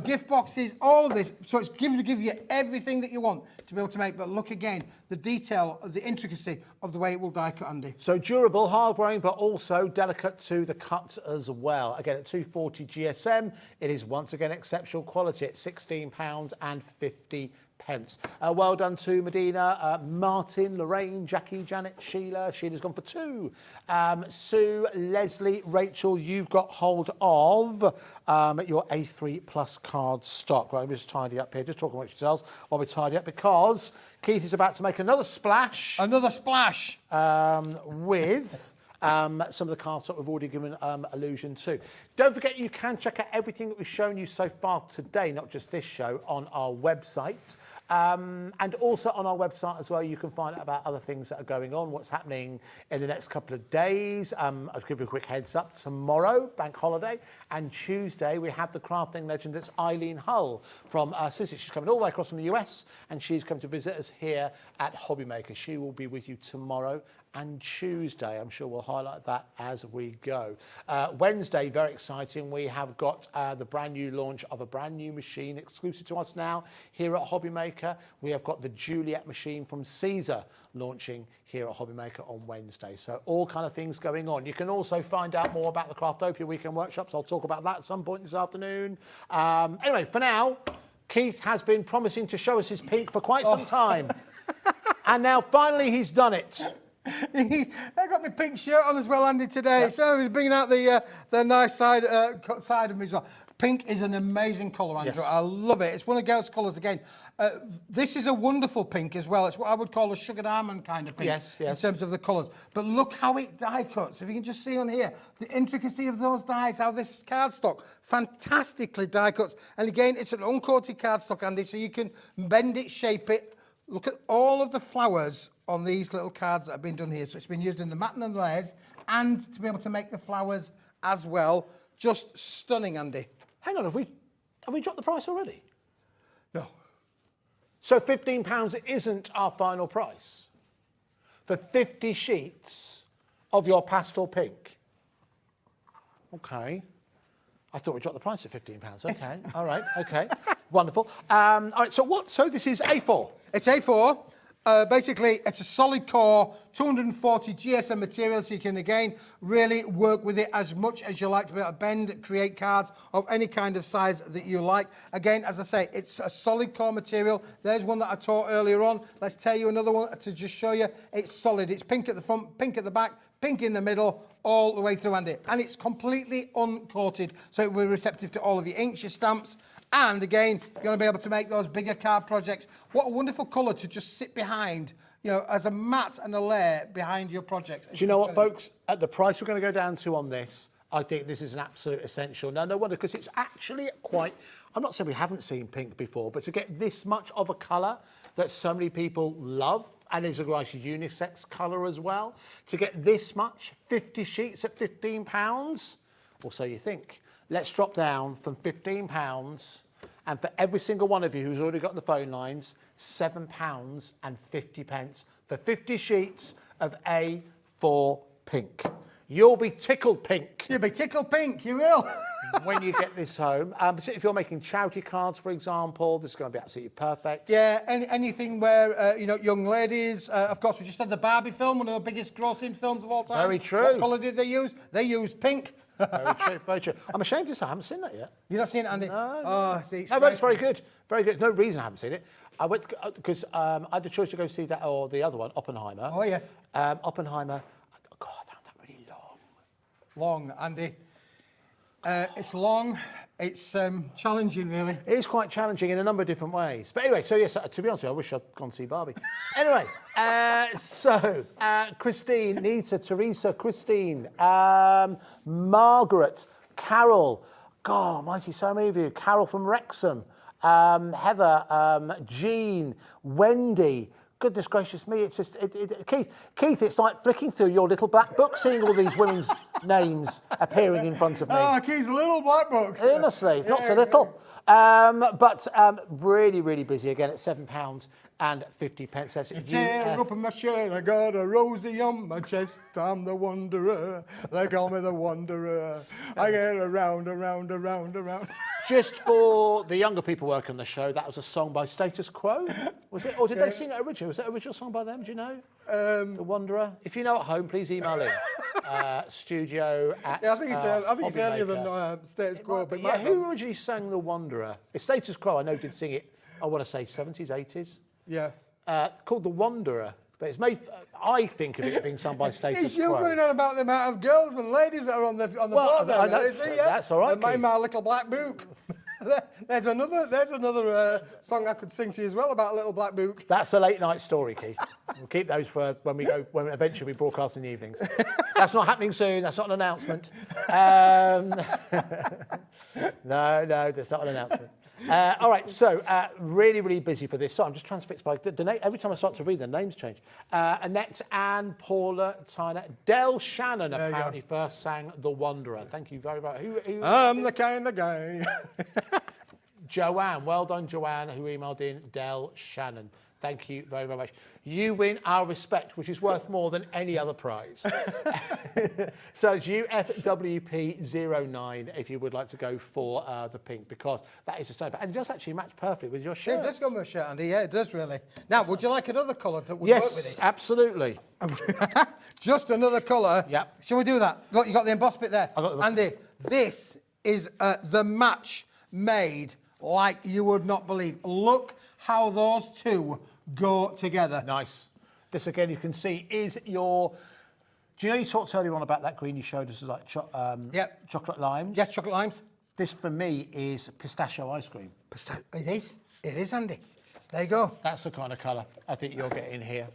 gift boxes, all of this. So it's going to give you everything that you want to be able to make. But look again, the detail, the intricacy of the way it will die cut, Andy. So durable, hard wearing, but also delicate to the cut as well. Again, at 240 GSM, it is once again exceptional quality at £16.50. Well done to Medina, Martin, Lorraine, Jackie, Janet, Sheila. Sheila's gone for 2. Sue, Leslie, Rachel, you've got hold of your A3 plus card stock. Right, let me just tidy up here. Just talking about yourselves while we tidy up, because Keith is about to make another splash. Another splash. With some of the cards that we've already given allusion to. Don't forget, you can check out everything that we've shown you so far today, not just this show, on our website. And also on our website as well, you can find out about other things that are going on, what's happening in the next couple of days. I'll give you a quick heads up. Tomorrow, bank holiday, and Tuesday, we have the crafting legend. That's Eileen Hull from Sissy. She's coming all the way across from the US, and she's come to visit us here at HobbyMaker. She will be with you tomorrow and Tuesday. I'm sure we'll highlight that as we go. Wednesday, very exciting. We have got the brand new launch of a brand new machine exclusive to us now here at HobbyMaker. We have got the Juliet machine from Caesar launching here at HobbyMaker on Wednesday. So all kind of things going on. You can also find out more about the Craftopia Weekend Workshops. I'll talk about that at some point this afternoon. Anyway, for now, Keith has been promising to show us his pink for quite some time. And now finally he's done it. I got my pink shirt on as well, Andy, today. Yep. So he's bringing out the nice side of me as well. Pink is an amazing colour, Andrew. Yes. I love it. It's one of Gail's colours again. This is a wonderful pink as well. It's what I would call a sugared almond kind of pink in terms of the colours. But look how it die cuts. If you can just see on here, the intricacy of those dies, how this cardstock fantastically die cuts. And again, it's an uncoated cardstock, Andy, so you can bend it, shape it. Look at all of the flowers on these little cards that have been done here. So it's been used in the matting and layers and to be able to make the flowers as well. Just stunning, Andy. Hang on, have we dropped the price already? No. So £15 isn't our final price for 50 sheets of your pastel pink. Okay. I thought we dropped the price at £15. Okay. All right. Okay. Wonderful. All right. So this is A4. It's A4. Basically, it's a solid core, 240 GSM material, so you can, again, really work with it as much as you like to be able to bend, create cards of any kind of size that you like. Again, as I say, it's a solid core material. There's one that I taught earlier on. Let's tell you another one to just show you. It's solid. It's pink at the front, pink at the back, pink in the middle, all the way through, Andy. And it's completely uncoated, so it will be receptive to all of your inks, your stamps. And again, you're going to be able to make those bigger card projects. What a wonderful colour to just sit behind, you know, as a mat and a layer behind your projects. Do you know what, folks? At the price we're going to go down to on this, I think this is an absolute essential. No wonder, because it's actually quite, I'm not saying we haven't seen pink before, but to get this much of a colour that so many people love, and is a nice unisex colour as well, to get this much, 50 sheets at £15, or so you think. Let's drop down from £15, and for every single one of you who's already got the phone lines, £7.50 for 50 sheets of A4 pink. You'll be tickled pink. You'll be tickled pink, you will. When you get this home. Particularly if you're making charity cards, for example, this is going to be absolutely perfect. Yeah, anything where, you know, young ladies, of course, we just had the Barbie film, one of the biggest grossing films of all time. Very true. What colour did they use? They used pink. Very true, very true. I'm ashamed to say I haven't seen that yet. You've not seen it, Andy? No. Oh, see, no, but it's very good. Very good. No reason I haven't seen it. I went because I had the choice to go see that or the other one, Oppenheimer. Oh, yes. Oppenheimer. God, I found that really long. Long, Andy. It's long. It's challenging, really. It is quite challenging in a number of different ways. But anyway, so yes, to be honest with you, I wish I'd gone to see Barbie. Anyway, Christine, Nita, Teresa, Christine, Margaret, Carol, God almighty, so many of you. Carol from Wrexham, Heather, Jean, Wendy. Goodness gracious me, it's just, Keith, it's like flicking through your little black book, seeing all these women's names appearing in front of me. Oh, Keith's a little black book. Honestly, it's not so little. But really, really busy again at £7.50. That's tear up in my shirt, I got a rosy on my chest. I'm the wanderer. They call me the wanderer. I get around. Just for the younger people working on the show, that was a song by Status Quo, was it? Or did they sing it originally? Was it an original song by them? Do you know? The Wanderer. If you know at home, please email in. Studio at. Yeah, I think it's earlier than Status Quo. But yeah, who originally sang The Wanderer? It's Status Quo. I know did sing it. I want to say 70s, 80s. Yeah. Called The Wanderer. But it's made. I think of it being sung by Status Quo. It's you going on about the amount of girls and ladies that are on the board there. That's all right. My little black book. There's another song I could sing to you as well about a little black book. That's a late night story, Keith. We'll keep those for when eventually we broadcast in the evenings. That's not happening soon. That's not an announcement. No, that's not an announcement. All right, so really, really busy for this. So I'm just transfixed by the name. Every time I start to read, the names change. Annette, Anne, Paula, Tina, Del Shannon apparently first sang The Wanderer. Thank you very much. Who I'm the kind of guy. Joanne, well done, Joanne, who emailed in Del Shannon. Thank you very, very much. You win our respect, which is worth more than any other prize. So it's UFWP09 if you would like to go for the pink, because that is a stone. And it does actually match perfectly with your shirt. It does go with my shirt, Andy. Yeah, it does really. Now, would you like another colour that would work with this? Yes, absolutely. Just another colour. Yep. Shall we do that? Look, you got the embossed bit there. I got the Andy, this is the match made like you would not believe. Look how those two go together. Nice. This again, you can see, is your. Do you know you talked earlier on about that green you showed us as like chocolate limes? Yes, chocolate limes. This for me is pistachio ice cream. It is. It is, Andy. There you go. That's the kind of colour I think you're getting here.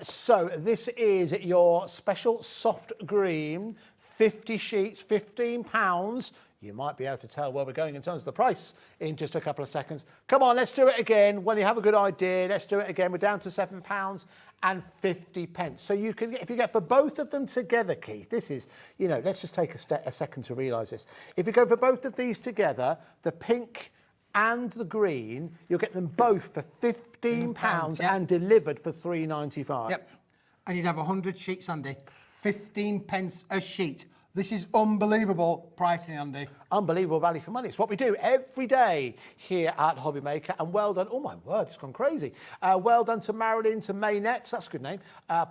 So this is your special soft green, 50 sheets, £15. You might be able to tell where we're going in terms of the price in just a couple of seconds. Come on, let's do it again. When you have a good idea, let's do it again. We're down to £7.50. So you can, if you get for both of them together, Keith, this is, you know, let's just take a second to realise this. If you go for both of these together, the pink and the green, you'll get them both for £15 and delivered for £3.95. Yep. And you'd have 100 sheets, Andy. 15 pence a sheet. This is unbelievable pricing, Andy. Unbelievable value for money. It's what we do every day here at HobbyMaker. And well done. Oh, my word, it's gone crazy. Well done to Marilyn, to Maynette. That's a good name.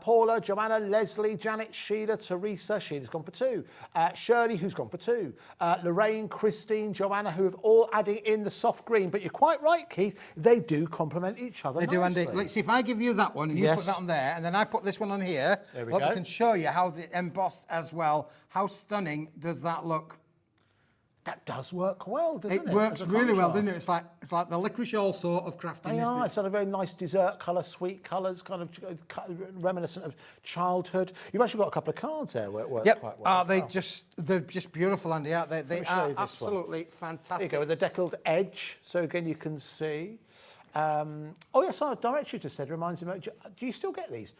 Paula, Joanna, Leslie, Janet, Sheila, Teresa. Sheila's gone for 2. Shirley, who's gone for 2. Lorraine, Christine, Joanna, who have all adding in the soft green. But you're quite right, Keith. They do complement each other. They do, Andy. Let's see if I give you that one and you Yes. put that on there, and then I put this one on here. There we Look, go. we can show you how the embossed as well. How stunning does that look? That does work well, doesn't it? It works As a really well, doesn't it? contrast. It's like the licorice also of crafting, They isn't are. it? It's got a very nice dessert colour, sweet colours, kind of reminiscent of childhood. You've actually got a couple of cards there where it works quite well. They're just beautiful, Andy, aren't they? They me show are you this one. absolutely There fantastic. you go, with the deckled edge. So again, you can see. Oh yes, our director just said, reminds me, do you still get these?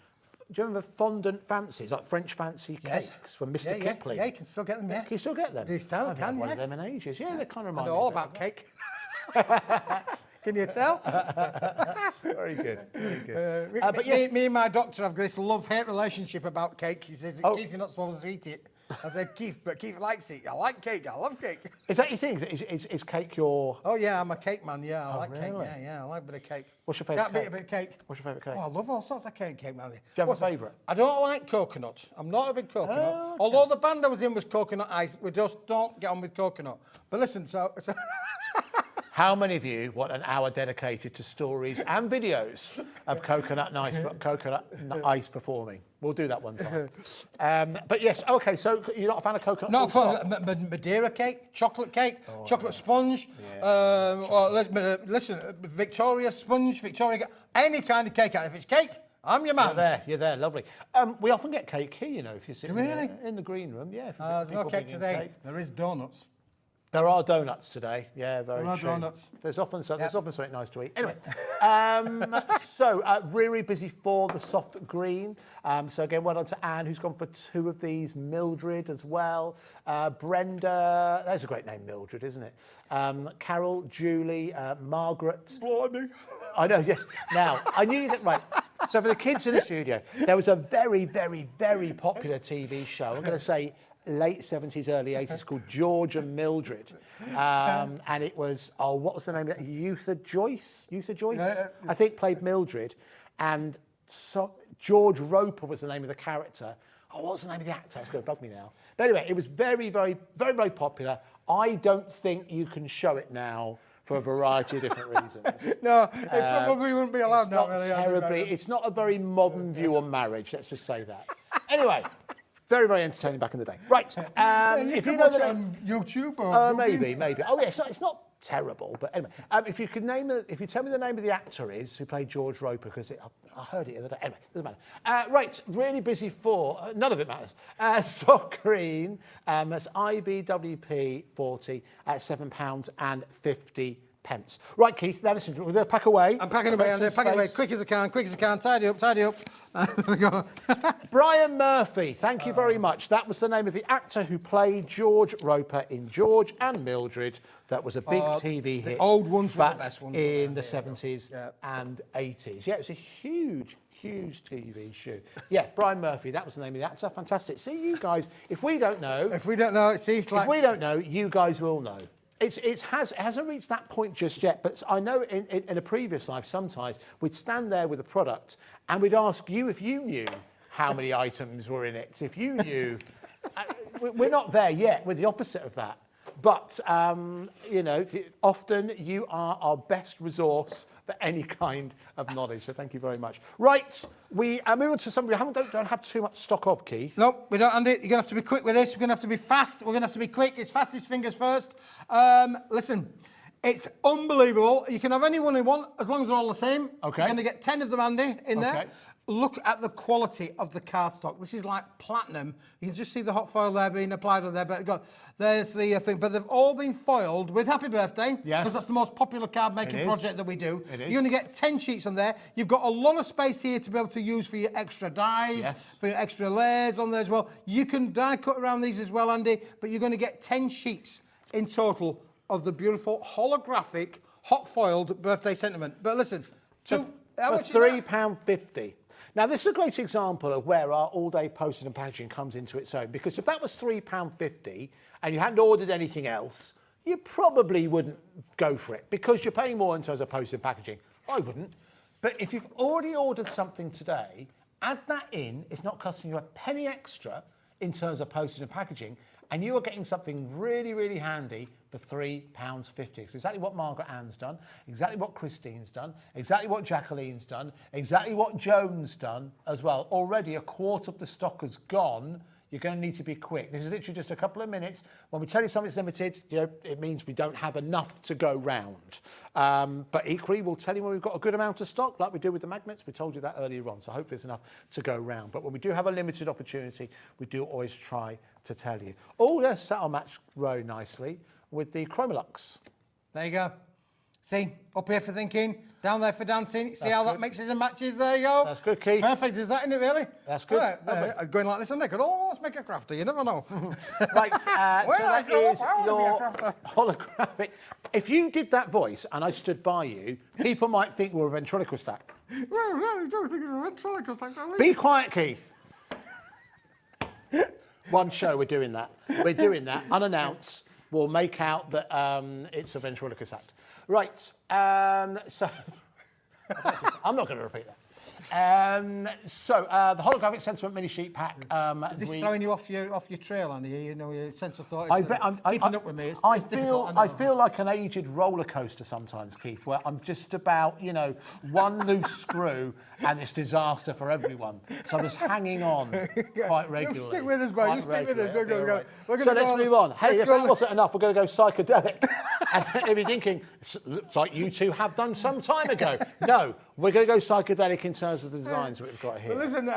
Do you remember fondant fancies, like French fancy Yes. cakes from Mr. Kipling? Yeah, you can still get them, yeah. Can you still get them? You still I haven't had can, one yes. of them in ages. Yeah, they kind of I remind know me all a bit about of cake. Can you tell? that. Very good, very good. But me, yes, me and my doctor have this love-hate relationship about cake. He says, Oh. Keith, you're not supposed to eat it. I said, Keith, but Keith likes it. I like cake. I love cake. is that your thing? Is cake your... Oh, yeah, I'm a cake man. Yeah, I like cake. really? Yeah, I like a bit of cake. What's your favourite Can't beat cake? a bit of cake. What's your favourite cake? Oh, I love all sorts of cake, man. Do you have a favourite? I don't like coconut. I'm not a big coconut. Oh, okay. Although the band I was in was coconut ice, we just don't get on with coconut. But listen, so How many of you want an hour dedicated to stories and videos of coconut ice performing? We'll do that one time. But yes, okay, so you're not a fan of coconut? not full for stop? Madeira cake, chocolate sponge. Or listen, Victoria sponge, Victoria, any kind of cake. If it's cake, I'm your man. You're there, lovely. We often get cake here, you know, if you're sitting Really? in the green room. Yeah. if you get There's no people cake bringing today. cake. There is donuts. There are donuts today. Yeah, very There are true. donuts. There's often something nice to eat. Anyway, so really busy for the soft green. So again, well done to Anne, who's gone for 2 of these. Mildred as well. Brenda, there's a great name, Mildred, isn't it? Carol, Julie, Margaret. Blimey. I know, yes. Now, I knew that, right. So for the kids in the studio, there was a very, very, very popular TV show. I'm going to say late 70s, early 80s, called George and Mildred. And it was, what was the name of that? Eutha Joyce? I think played Mildred. And so George Roper was the name of the character. What was the name of the actor? It's going to bug me now. But anyway, it was very, very, very, very popular. I don't think you can show it now for a variety of different reasons. No, it probably wouldn't be allowed now, really. It's not a very modern view on marriage, let's just say that. Anyway, very, very entertaining back in the day. Right, if you know the name... on YouTube or maybe. Oh yeah, it's not terrible, but anyway, if you tell me the name of the actor is who played George Roper, because I heard it the other day. Anyway, doesn't matter. Right, really busy for none of it matters. Soft green, that's IBWP 40 at £7.50. Right, Keith, now listen, we're going to pack away. I'm packing away, Andy, packing away, quick as I can, tidy up. There we go. Brian Murphy, thank you very much. That was the name of the actor who played George Roper in George and Mildred. That was a big TV hit. The old ones were back the best ones. in the 70s and 80s. Yeah, it was a huge TV show. Yeah, Brian Murphy, that was the name of the actor. Fantastic. See, you guys, if we don't know, If we don't know, it's like... if we don't know, you guys will know. It hasn't reached that point just yet, but I know in a previous life sometimes we'd stand there with a product and we'd ask you if you knew how many items were in it. If you knew, we're not there yet. We're the opposite of that. But, you know, often you are our best resource for any kind of knowledge. So thank you very much. Right, we move on to something we don't have too much stock of, Keith. Nope, we don't, Andy. You're going to have to be quick with this. We're going to have to be fast. We're going to have to be quick. It's fastest fingers first. Listen, it's unbelievable. You can have anyone you want as long as they're all the same. Okay. You're going to get 10 of them, Andy, in there. Okay. Look at the quality of the cardstock. This is like platinum. You can just see the hot foil there being applied on there. But there's the thing. But they've all been foiled with Happy Birthday. Yes. Because that's the most popular card making project that we do. It is. You're going to get 10 sheets on there. You've got a lot of space here to be able to use for your extra dies, Yes. for your extra layers on there as well. You can die cut around these as well, Andy. But you're going to get 10 sheets in total of the beautiful holographic hot foiled birthday sentiment. But listen, For how much is that? £3.50. Now, this is a great example of where our all-day postage and packaging comes into its own, because if that was £3.50 and you hadn't ordered anything else, you probably wouldn't go for it because you're paying more in terms of postage and packaging. I wouldn't. But if you've already ordered something today, add that in. It's not costing you a penny extra in terms of postage and packaging, and you are getting something really, really handy for £3.50. It's exactly what Margaret Ann's done, exactly what Christine's done, exactly what Jacqueline's done, exactly what Joan's done as well. Already a quarter of the stock has gone. You're going to need to be quick. This is literally just a couple of minutes. When we tell you something's limited, you know, it means we don't have enough to go round. But equally, we'll tell you when we've got a good amount of stock, like we do with the magnets. We told you that earlier on, so hopefully there's enough to go round. But when we do have a limited opportunity, we do always try to tell you. Oh, yes, that'll match very nicely with the Chromolux. There you go. See, up here for thinking, down there for dancing. See how that mixes and matches? There you go. That's good, Keith. Perfect, is that in it, really? That's good. Going like this, and they could, oh, let's make a crafter. You never know. Right, so that is I wanna be a your crafter. holographic. If you did that voice and I stood by you, people might think we're a ventriloquist act. Well, really, don't think of a ventriloquist act, are we? Be quiet, Keith. One show we're doing that. We're doing that unannounced. We'll make out that it's a ventriloquist act. Right. So I'm not going to repeat that. The holographic sentiment mini sheet pack. Is this throwing you off your trail, Andy? You know, your sense of thought. Keeping up with me. I feel like an aged roller coaster sometimes, Keith, where I'm just about, you know, one loose screw and it's disaster for everyone. So I'm just hanging on quite regularly. You stick with us, bro. You stick with us. So let's move on. Hey, if that wasn't enough, we're going to go psychedelic. And if you're thinking, looks like you two have done some time ago. No, we're going to go psychedelic in terms of the designs that we've got here. But listen,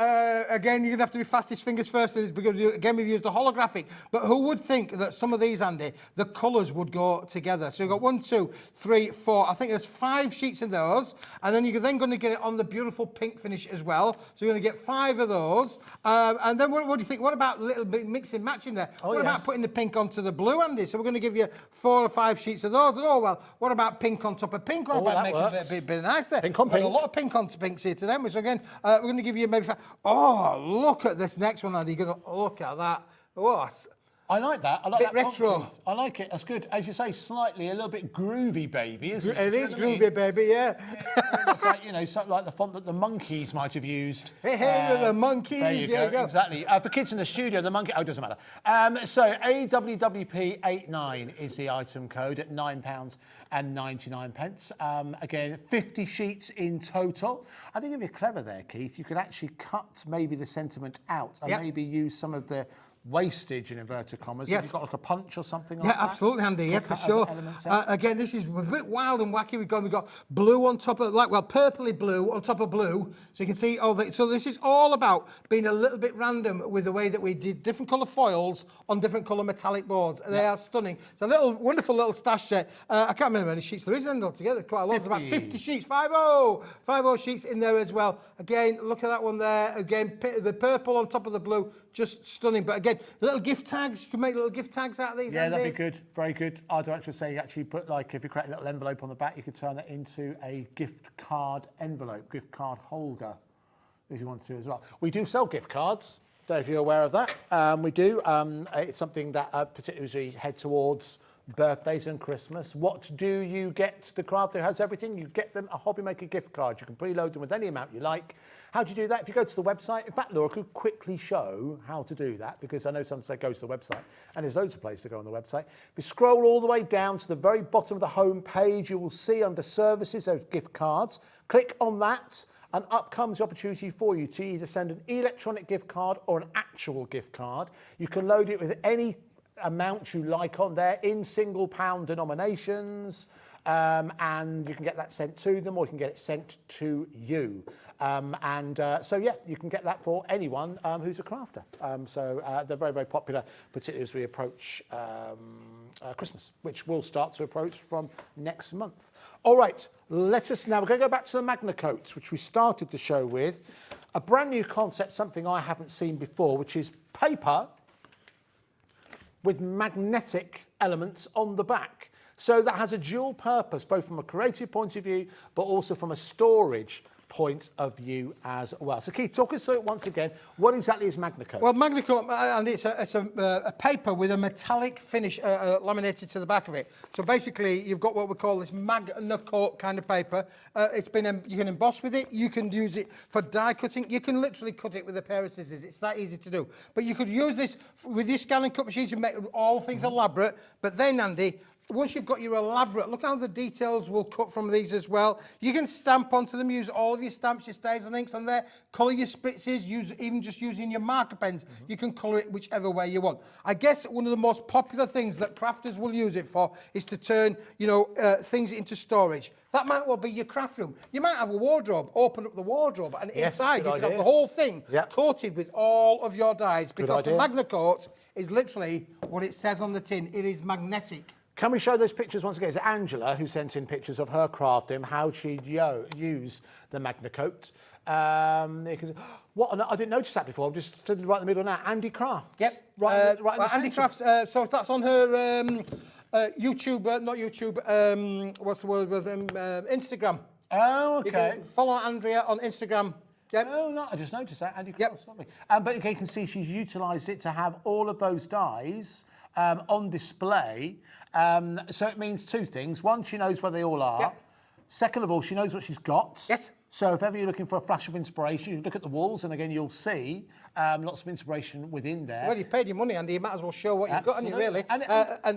again, you're going to have to be fastest fingers first. Because again, we've used the holographic. But who would think that some of these, Andy, the colours would go together? So you've got 1, 2, 3, 4. I think there's 5 sheets in those. And then you're then going to get it on the beautiful pink finish as well. So you're going to get 5 of those. And then what do you think? What about a little bit mixing, matching there? What about putting the pink onto the blue, Andy? So we're going to give you 4 or 5 sheets of those. And well, what about pink on top of pink? What about making it a bit nice there? Pink on pink. A lot of pink on pinks here today. So again, we're going to give you maybe... Oh, look at this next one, Andy. You're going to look at that. Oh, I like that. I like bit that retro. Keith. I like it. That's good. As you say, slightly a little bit groovy, baby, isn't it? It is groovy, baby, yeah. It's like, you know, something like the font that the monkeys might have used. Hey, the monkeys. There you go. Exactly. For kids in the studio, the monkey... Oh, it doesn't matter. So AWWP89 is the item code at £9.99. Again, 50 sheets in total. I think if you're clever there, Keith, you could actually cut maybe the sentiment out and maybe use some of the wastage in inverted commas. Yes. Have you got like a punch or something like Yeah, that? absolutely, Andy. Yeah, for Cut sure. other elements out? Again, this is a bit wild and wacky. We've got blue on top of, like, well, purpley blue on top of blue. So you can see all that. So this is all about being a little bit random with the way that we did different colour foils on different colour metallic boards. They are stunning. It's a little, wonderful little stash set. I can't remember how many sheets there is in altogether. Quite a lot. There's about 50 sheets. 50 sheets in there as well. Again, look at that one there. Again, the purple on top of the blue. Just stunning. But again, little gift tags. You can make little gift tags out of these. Yeah, Andy. that'd be good. Very good. Our director would say you actually put, like, if you create a little envelope on the back, you could turn that into a gift card envelope, gift card holder, if you want to as well. We do sell gift cards. Don't know if you're aware of that. We do. It's something that particularly as we head towards birthdays and Christmas. What do you get? The craft that has everything. You get them a HobbyMaker gift card. You can preload them with any amount you like. How do you do that? If you go to the website, in fact, Laura could quickly show how to do that, because I know some say go to the website, and there's loads of places to go on the website. If you scroll all the way down to the very bottom of the home page, you will see under services those gift cards. Click on that, and up comes the opportunity for you to either send an electronic gift card or an actual gift card. You can load it with any amount you like on there in single pound denominations, and you can get that sent to them, or you can get it sent to you. So yeah, you can get that for anyone who's a crafter. They're very, very popular, particularly as we approach Christmas, which will start to approach from next month. All right, now we're going to go back to the Magna Coats, which we started the show with. A brand new concept, something I haven't seen before, which is paper with magnetic elements on the back. So that has a dual purpose, both from a creative point of view, but also from a storage point of view as well. So Keith, talk us through it once again. What exactly is Magna Coat? Well, Magna Coat, and it's a paper with a metallic finish laminated to the back of it. So basically, you've got what we call this Magna Coat kind of paper. You can emboss with it. You can use it for die cutting. You can literally cut it with a pair of scissors. It's that easy to do. But you could use this with your scan and cut machines to make all things elaborate. But then, Andy, once you've got your elaborate, look how the details will cut from these as well. You can stamp onto them, use all of your stamps, your stays and inks on there, colour your spritzes, even just using your marker pens. You can colour it whichever way you want. I guess one of the most popular things that crafters will use it for is to turn, things into storage. That might well be your craft room. You might have a wardrobe, open up the wardrobe, and inside you can have the whole thing coated with all of your dies, because the Magna Coat is literally what it says on the tin. It is magnetic. Can we show those pictures once again? It's Angela who sent in pictures of her crafting, how she'd use the Magna Coat. I didn't notice that before. I'm just stood right in the middle now. Andy Crafts. Yep. Andy Crafts. So that's on her YouTube, not YouTube. What's the word with him? Instagram. Oh, okay. You can follow Andrea on Instagram. Yep. Oh, no, I just noticed that. Andy Crafts. Lovely. But again, you can see she's utilised it to have all of those dies on display. So it means two things. One, she knows where they all are. Yep. Second of all, she knows what she's got. Yes. So if ever you're looking for a flash of inspiration, you look at the walls, and again, you'll see lots of inspiration within there. Well, you've paid your money, Andy. You might as well show what you've got, haven't you, really? And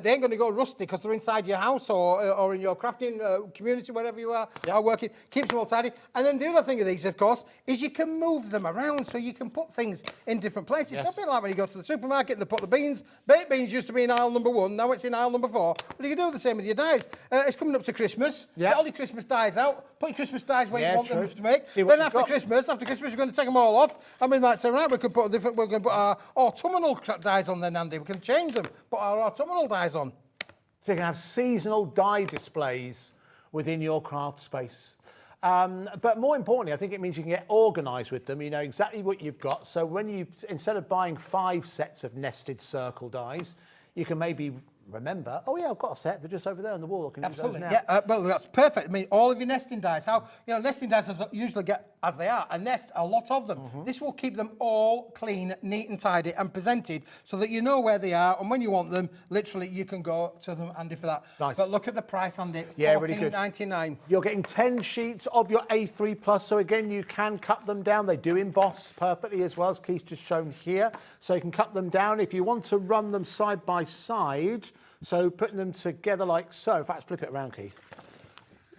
they ain't going to go rusty because they're inside your house or in your crafting community, wherever you are working. Keeps them all tidy. And then the other thing of these, of course, is you can move them around, so you can put things in different places. It's a bit like when you go to the supermarket and they put the beans. Baked beans used to be in aisle number 1, now it's in aisle number 4. Well, you can do the same with your dies. It's coming up to Christmas. Get all your Christmas dies out. Put your Christmas dies where you want them to make. Then after Christmas, you're going to take them all off. I mean, say, right, we're going to put our autumnal dies on then, Andy. We can change them, put our autumnal dies on. So you can have seasonal die displays within your craft space. But more importantly, I think it means you can get organised with them. You know exactly what you've got. So when instead of buying 5 sets of nested circle dies, you can maybe remember, oh yeah, I've got a set, they're just over there on the wall. I can use those now. Yeah, well, that's perfect. I mean, all of your nesting dies. Nesting dies usually get, as they are, a lot of them. This will keep them all clean, neat and tidy and presented so that you know where they are, and when you want them, literally, you can go to them, Andy, for that. Nice. But look at the price on it, really good. $14.99. You're getting 10 sheets of your A3+, so again, you can cut them down. They do emboss perfectly as well, as Keith's just shown here. So you can cut them down. If you want to run them side by side, so putting them together like so. In fact, flip it around, Keith.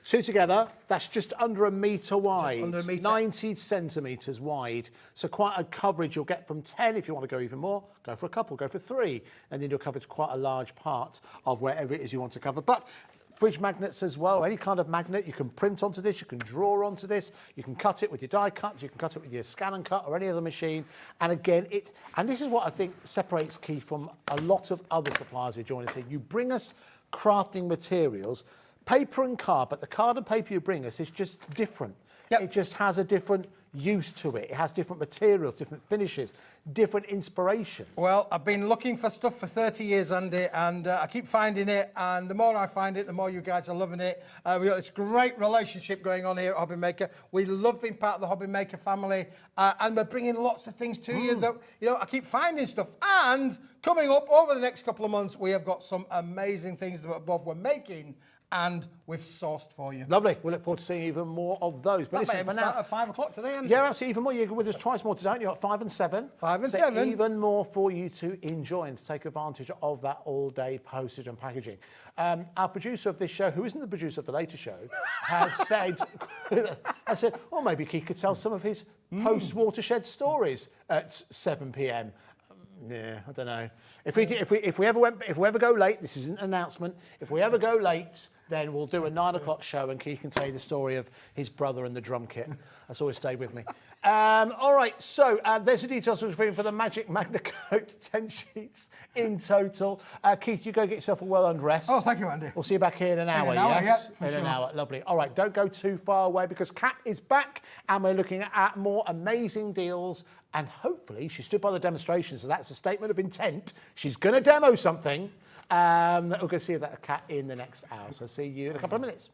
Two together, that's just under a metre wide. under a metre. 90 centimetres wide. So quite a coverage you'll get from 10. If you want to go even more, go for a couple, go for 3. And then you'll cover quite a large part of wherever it is you want to cover. But fridge magnets as well, any kind of magnet, you can print onto this, you can draw onto this, you can cut it with your die cut, you can cut it with your scan and cut or any other machine. And again, and this is what I think separates Keith from a lot of other suppliers who join us here. You bring us crafting materials, paper and card, but the card and paper you bring us is just different. It just has a different use to it. It has different materials, different finishes, different inspiration. Well, I've been looking for stuff for 30 years, Andy, and I keep finding it, and the more I find it, the more you guys are loving it. We've got this great relationship going on here at HobbyMaker. We love being part of the HobbyMaker family, and we're bringing lots of things to you that, I keep finding stuff. And coming up over the next couple of months, we have got some amazing things that both we're making and we've sourced for you. Lovely. We look forward to seeing even more of those. But That may listen, for even now, start at 5 o'clock today, Andy. yeah, absolutely. Even more. You're with us twice more today, aren't you? At 5 and 7. 5 and So 7. Even more for you to enjoy and to take advantage of that all-day postage and packaging. Our producer of this show, who isn't the producer of the later show, has said, well, maybe Keith could tell some of his post-watershed stories at 7 p.m. Yeah, I don't know. If we ever go late, this isn't an announcement. If we ever go late, then we'll do a 9 o'clock show, and Keith can tell you the story of his brother and the drum kit. That's always stayed with me. All right, so there's the details for the Magic Magna Coat 10 sheets in total. Keith, you go get yourself a well-earned rest. Oh, thank you, Andy. We'll see you back here in an hour, yes? Yeah, in an hour, lovely. All right, don't go too far away because Kat is back and we're looking at more amazing deals, and hopefully she stood by the demonstration, so that's a statement of intent. She's going to demo something. We're going to see that Kat in the next hour, so see you in a couple of minutes.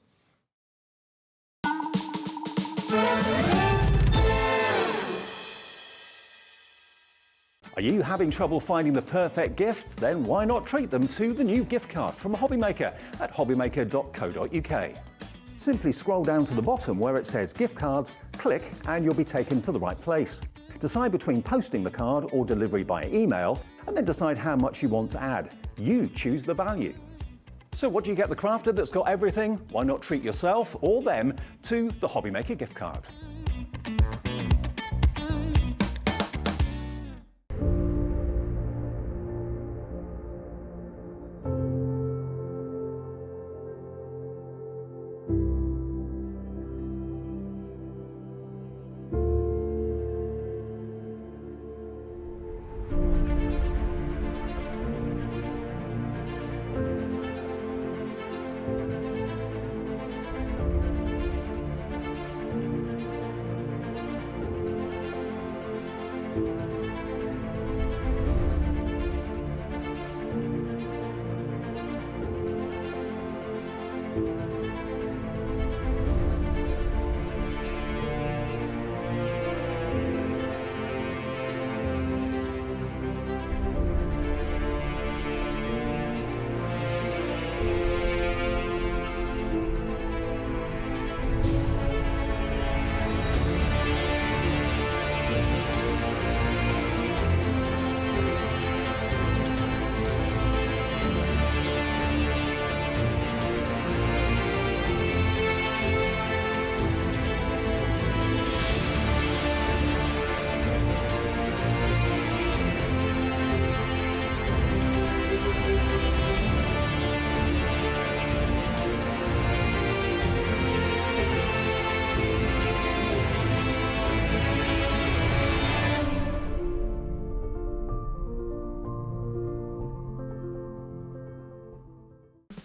Are you having trouble finding the perfect gift? Then why not treat them to the new gift card from HobbyMaker at hobbymaker.co.uk. Simply scroll down to the bottom where it says gift cards, click and you'll be taken to the right place. Decide between posting the card or delivery by email and then decide how much you want to add. You choose the value. So what do you get the crafter that's got everything? Why not treat yourself or them to the HobbyMaker gift card?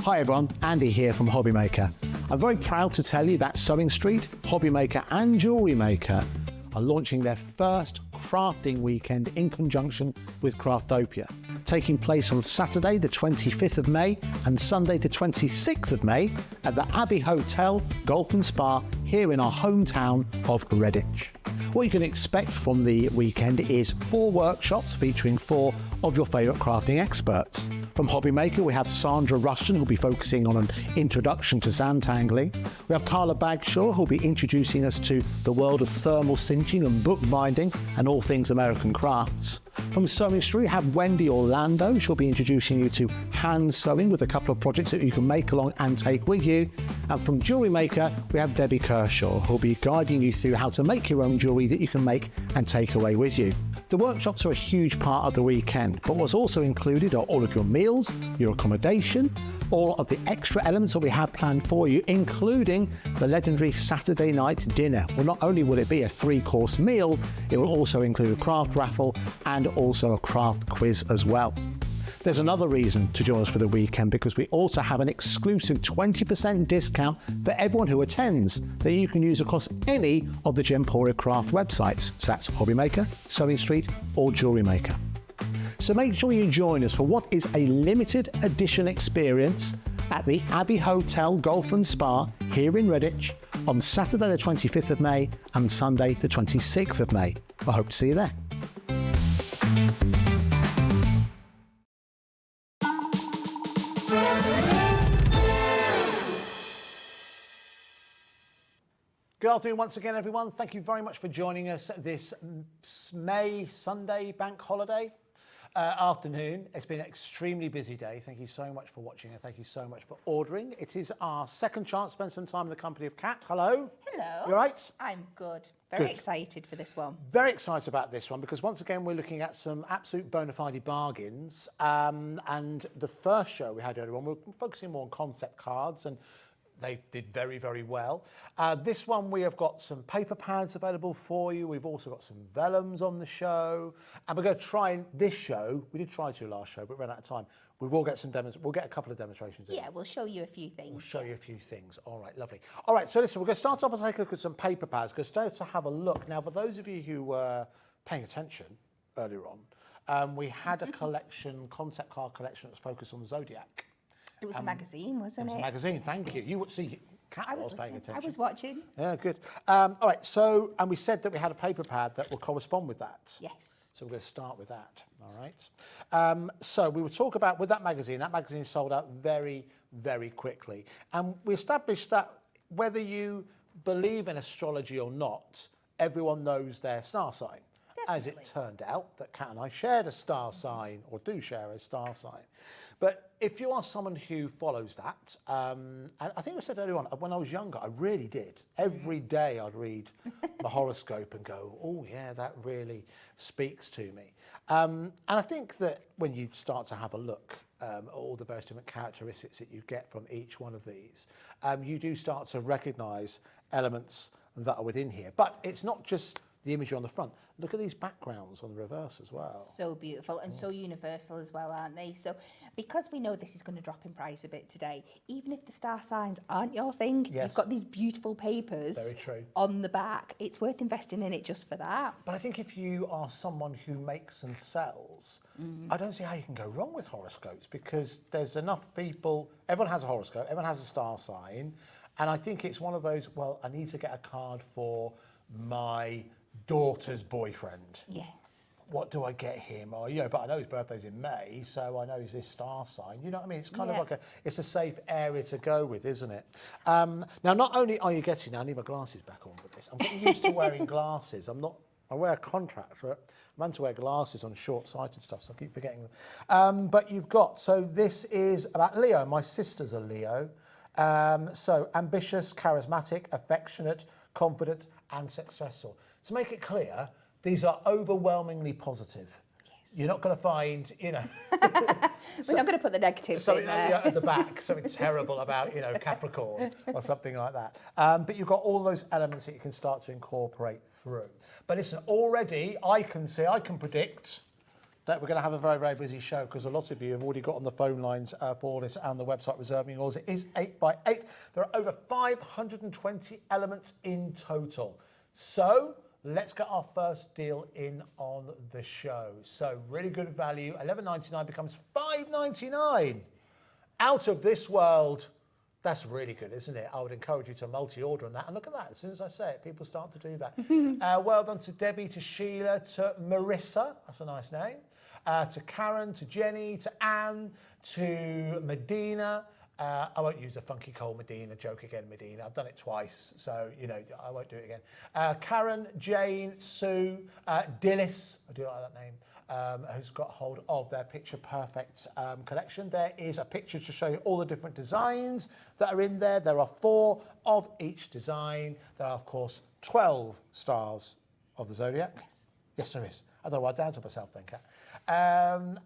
Hi everyone, Andy here from HobbyMaker. I'm very proud to tell you that Sewing Street, HobbyMaker and Jewellery Maker are launching their first crafting weekend in conjunction with Craftopia, taking place on Saturday the 25th of May and Sunday the 26th of May at the Abbey Hotel, Golf and Spa here in our hometown of Redditch. What you can expect from the weekend is 4 workshops featuring 4 of your favourite crafting experts. From HobbyMaker, we have Sandra Rushton, who'll be focusing on an introduction to Zantangling. We have Carla Bagshaw, who'll be introducing us to the world of thermal cinching and bookbinding and all things American crafts. From Sewing Street, we have Wendy Orlando. She'll be introducing you to hand sewing with a couple of projects that you can make along and take with you. And from Jewellery Maker, we have Debbie Kershaw, who'll be guiding you through how to make your own jewellery that you can make and take away with you. The workshops are a huge part of the weekend, but what's also included are all of your meals, your accommodation, all of the extra elements that we have planned for you, including the legendary Saturday night dinner. Well, not only will it be a 3-course meal, it will also include a craft raffle and also a craft quiz as well. There's another reason to join us for the weekend, because we also have an exclusive 20% discount for everyone who attends that you can use across any of the Gemporia craft websites. So that's HobbyMaker, Sewing Street or Jewellery Maker. So make sure you join us for what is a limited edition experience at the Abbey Hotel Golf and Spa here in Redditch on Saturday the 25th of May and Sunday the 26th of May. I hope to see you there. Good afternoon once again, everyone. Thank you very much for joining us this May Sunday bank holiday afternoon. It's been an extremely busy day. Thank you so much for watching and thank you so much for ordering. It is our second chance to spend some time in the company of Kat. Hello. Hello. You all right? I'm good. Very Good. excited for this one. Very excited about this one because once again we're looking at some absolute bona fide bargains. And the first show we had earlier on, we were focusing more on concept cards and they did very, very well. This one, we have got some paper pads available for you. We've also got some vellums on the show. And we're going to try this show. We did try to last show, but ran out of time. We will get some demos. We'll get a couple of demonstrations in. Yeah, we'll show you a few things. We'll show you a few things. All right, lovely. All right, so listen, we're going to start off and take a look at some paper pads. We're going to start to have a look. Now, for those of you who were paying attention earlier on, we had a collection, concept card collection that was focused on the Zodiac. It was a magazine, wasn't it? It was a magazine, thank you. You would see, Kat was paying attention. I was watching. Yeah, good. All right, so, and we said that we had a paper pad that will correspond with that. Yes. So we're going to start with that, all right? So we will talk about, with that magazine sold out very, very quickly. And we established that whether you believe in astrology or not, everyone knows their star sign. Definitely. As it turned out that Kat and I shared a star sign, or do share a star sign. But if you are someone who follows that, and I think I said earlier on, when I was younger, I really did. Every day I'd read the horoscope and go, oh yeah, that really speaks to me. And I think that when you start to have a look at all the various different characteristics that you get from each one of these, you do start to recognise elements that are within here. But it's not just the imagery on the front. Look at these backgrounds on the reverse as well. So beautiful and so universal as well, aren't they? So because we know this is going to drop in price a bit today, even if the star signs aren't your thing, yes, you've got these beautiful papers very true on the back. It's worth investing in it just for that. But I think if you are someone who makes and sells, I don't see how you can go wrong with horoscopes because there's enough people, everyone has a horoscope, everyone has a star sign, and I think it's one of those, well, I need to get a card for my daughter's boyfriend. Yes. What do I get him? Or, but I know his birthday's in May, so I know he's this star sign. You know what I mean? It's kind of like it's a safe area to go with, isn't it? Now, not only are you getting, now I need my glasses back on for this. I'm getting used to wearing glasses. I wear a contact for it. I'm meant to wear glasses on short-sighted stuff, so I keep forgetting them. But you've got, so this is about Leo. My sister's a Leo. So ambitious, charismatic, affectionate, confident, and successful. To make it clear, these are overwhelmingly positive. Yes. You're not going to find, We're not going to put the negatives in there. At the back, something terrible about, Capricorn or something like that. But you've got all those elements that you can start to incorporate through. But listen, already I can predict that we're going to have a very, very busy show because a lot of you have already got on the phone lines for this and the website reserving yours. It is 8x8. There are over 520 elements in total. So let's get our first deal in on the show. So really good value. $11.99 becomes $5.99. Out of this world That's really good, isn't it? I would encourage you to multi-order on that. And look at that, as soon as I say it, people start to do that. Well done to Debbie, to Sheila, to Marissa, that's a nice name, to Karen, to Jenny, to Anne, to Medina. I won't use a Funky Cole Medina joke again, Medina. I've done it twice, so, you know, I won't do it again. Karen, Jane, Sue, Dillis, I do like that name, who's got hold of their Picture Perfect collection. There is a picture to show you all the different designs that are in there. There are 4 of each design. There are, of course, 12 stars of the Zodiac. Yes, there is. I don't know why I doubted myself then, Kat.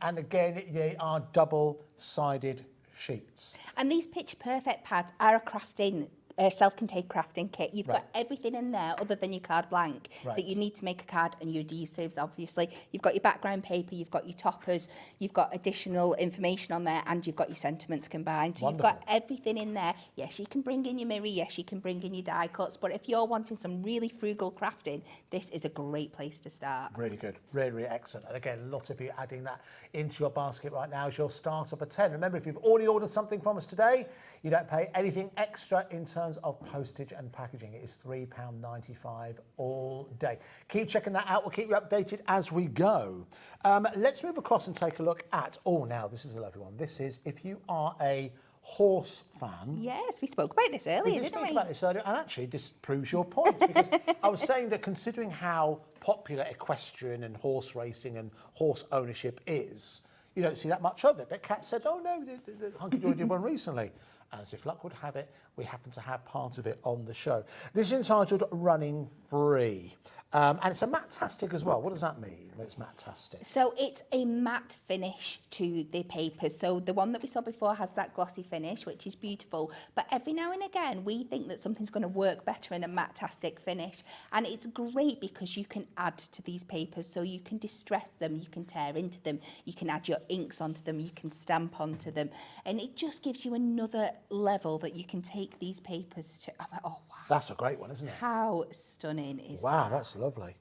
And again, they are double-sided sheets. And these Picture Perfect pads are a crafting, self-contained crafting kit. You've got everything in there other than your card blank that you need to make a card, and your adhesives, obviously. You've got your background paper, you've got your toppers, you've got additional information on there, and you've got your sentiments combined. So Wonderful. you've got everything in there. Yes, you can bring in your mirror, yes, you can bring in your die cuts, but if you're wanting some really frugal crafting, this is a great place to start. Really good, really, really excellent. And again, a lot of you adding that into your basket right now as your start of a 10. Remember, if you've already ordered something from us today, you don't pay anything extra in terms of postage and packaging. It is £3.95 all day. Keep checking that out. We'll keep you updated as we go. Let's move across and take a look at, now this is a lovely one. This is, if you are a horse fan. Yes, we spoke about this earlier, We did didn't speak we? about this earlier, and actually this proves your point, because I was saying that considering how popular equestrian and horse racing and horse ownership is, you don't see that much of it. But Kat said, oh no, the Hunkydory did one recently. As if luck would have it, we happen to have part of it on the show. This is entitled Running Free. And it's a matte-tastic as well. What does that mean when it's matte-tastic? So it's a matte finish to the papers. So the one that we saw before has that glossy finish, which is beautiful. But every now and again, we think that something's going to work better in a matte-tastic finish. And it's great because you can add to these papers. So you can distress them, you can tear into them, you can add your inks onto them, you can stamp onto them. And it just gives you another level that you can take these papers to. Oh, wow. That's a great one, isn't it? How stunning is that? Wow, that's lovely.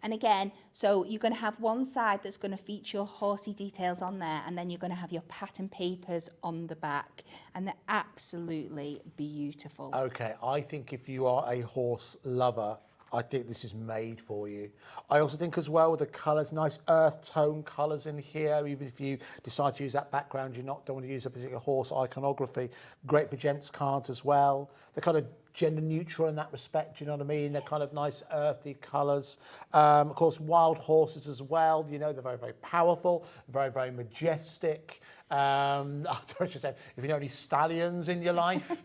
And again, so you're going to have one side that's going to feature your horsey details on there, and then you're going to have your pattern papers on the back, and they're absolutely beautiful. Okay, I think if you are a horse lover, I think this is made for you. I also think as well with the colours, nice earth tone colours in here, even if you decide to use that background, don't want to use a particular horse iconography. Great for gents cards as well. They're kind of gender neutral in that respect, do you know what I mean? They're kind of nice earthy colours. Of course, wild horses as well, you know, they're very, very powerful, very, very majestic. If you know any stallions in your life,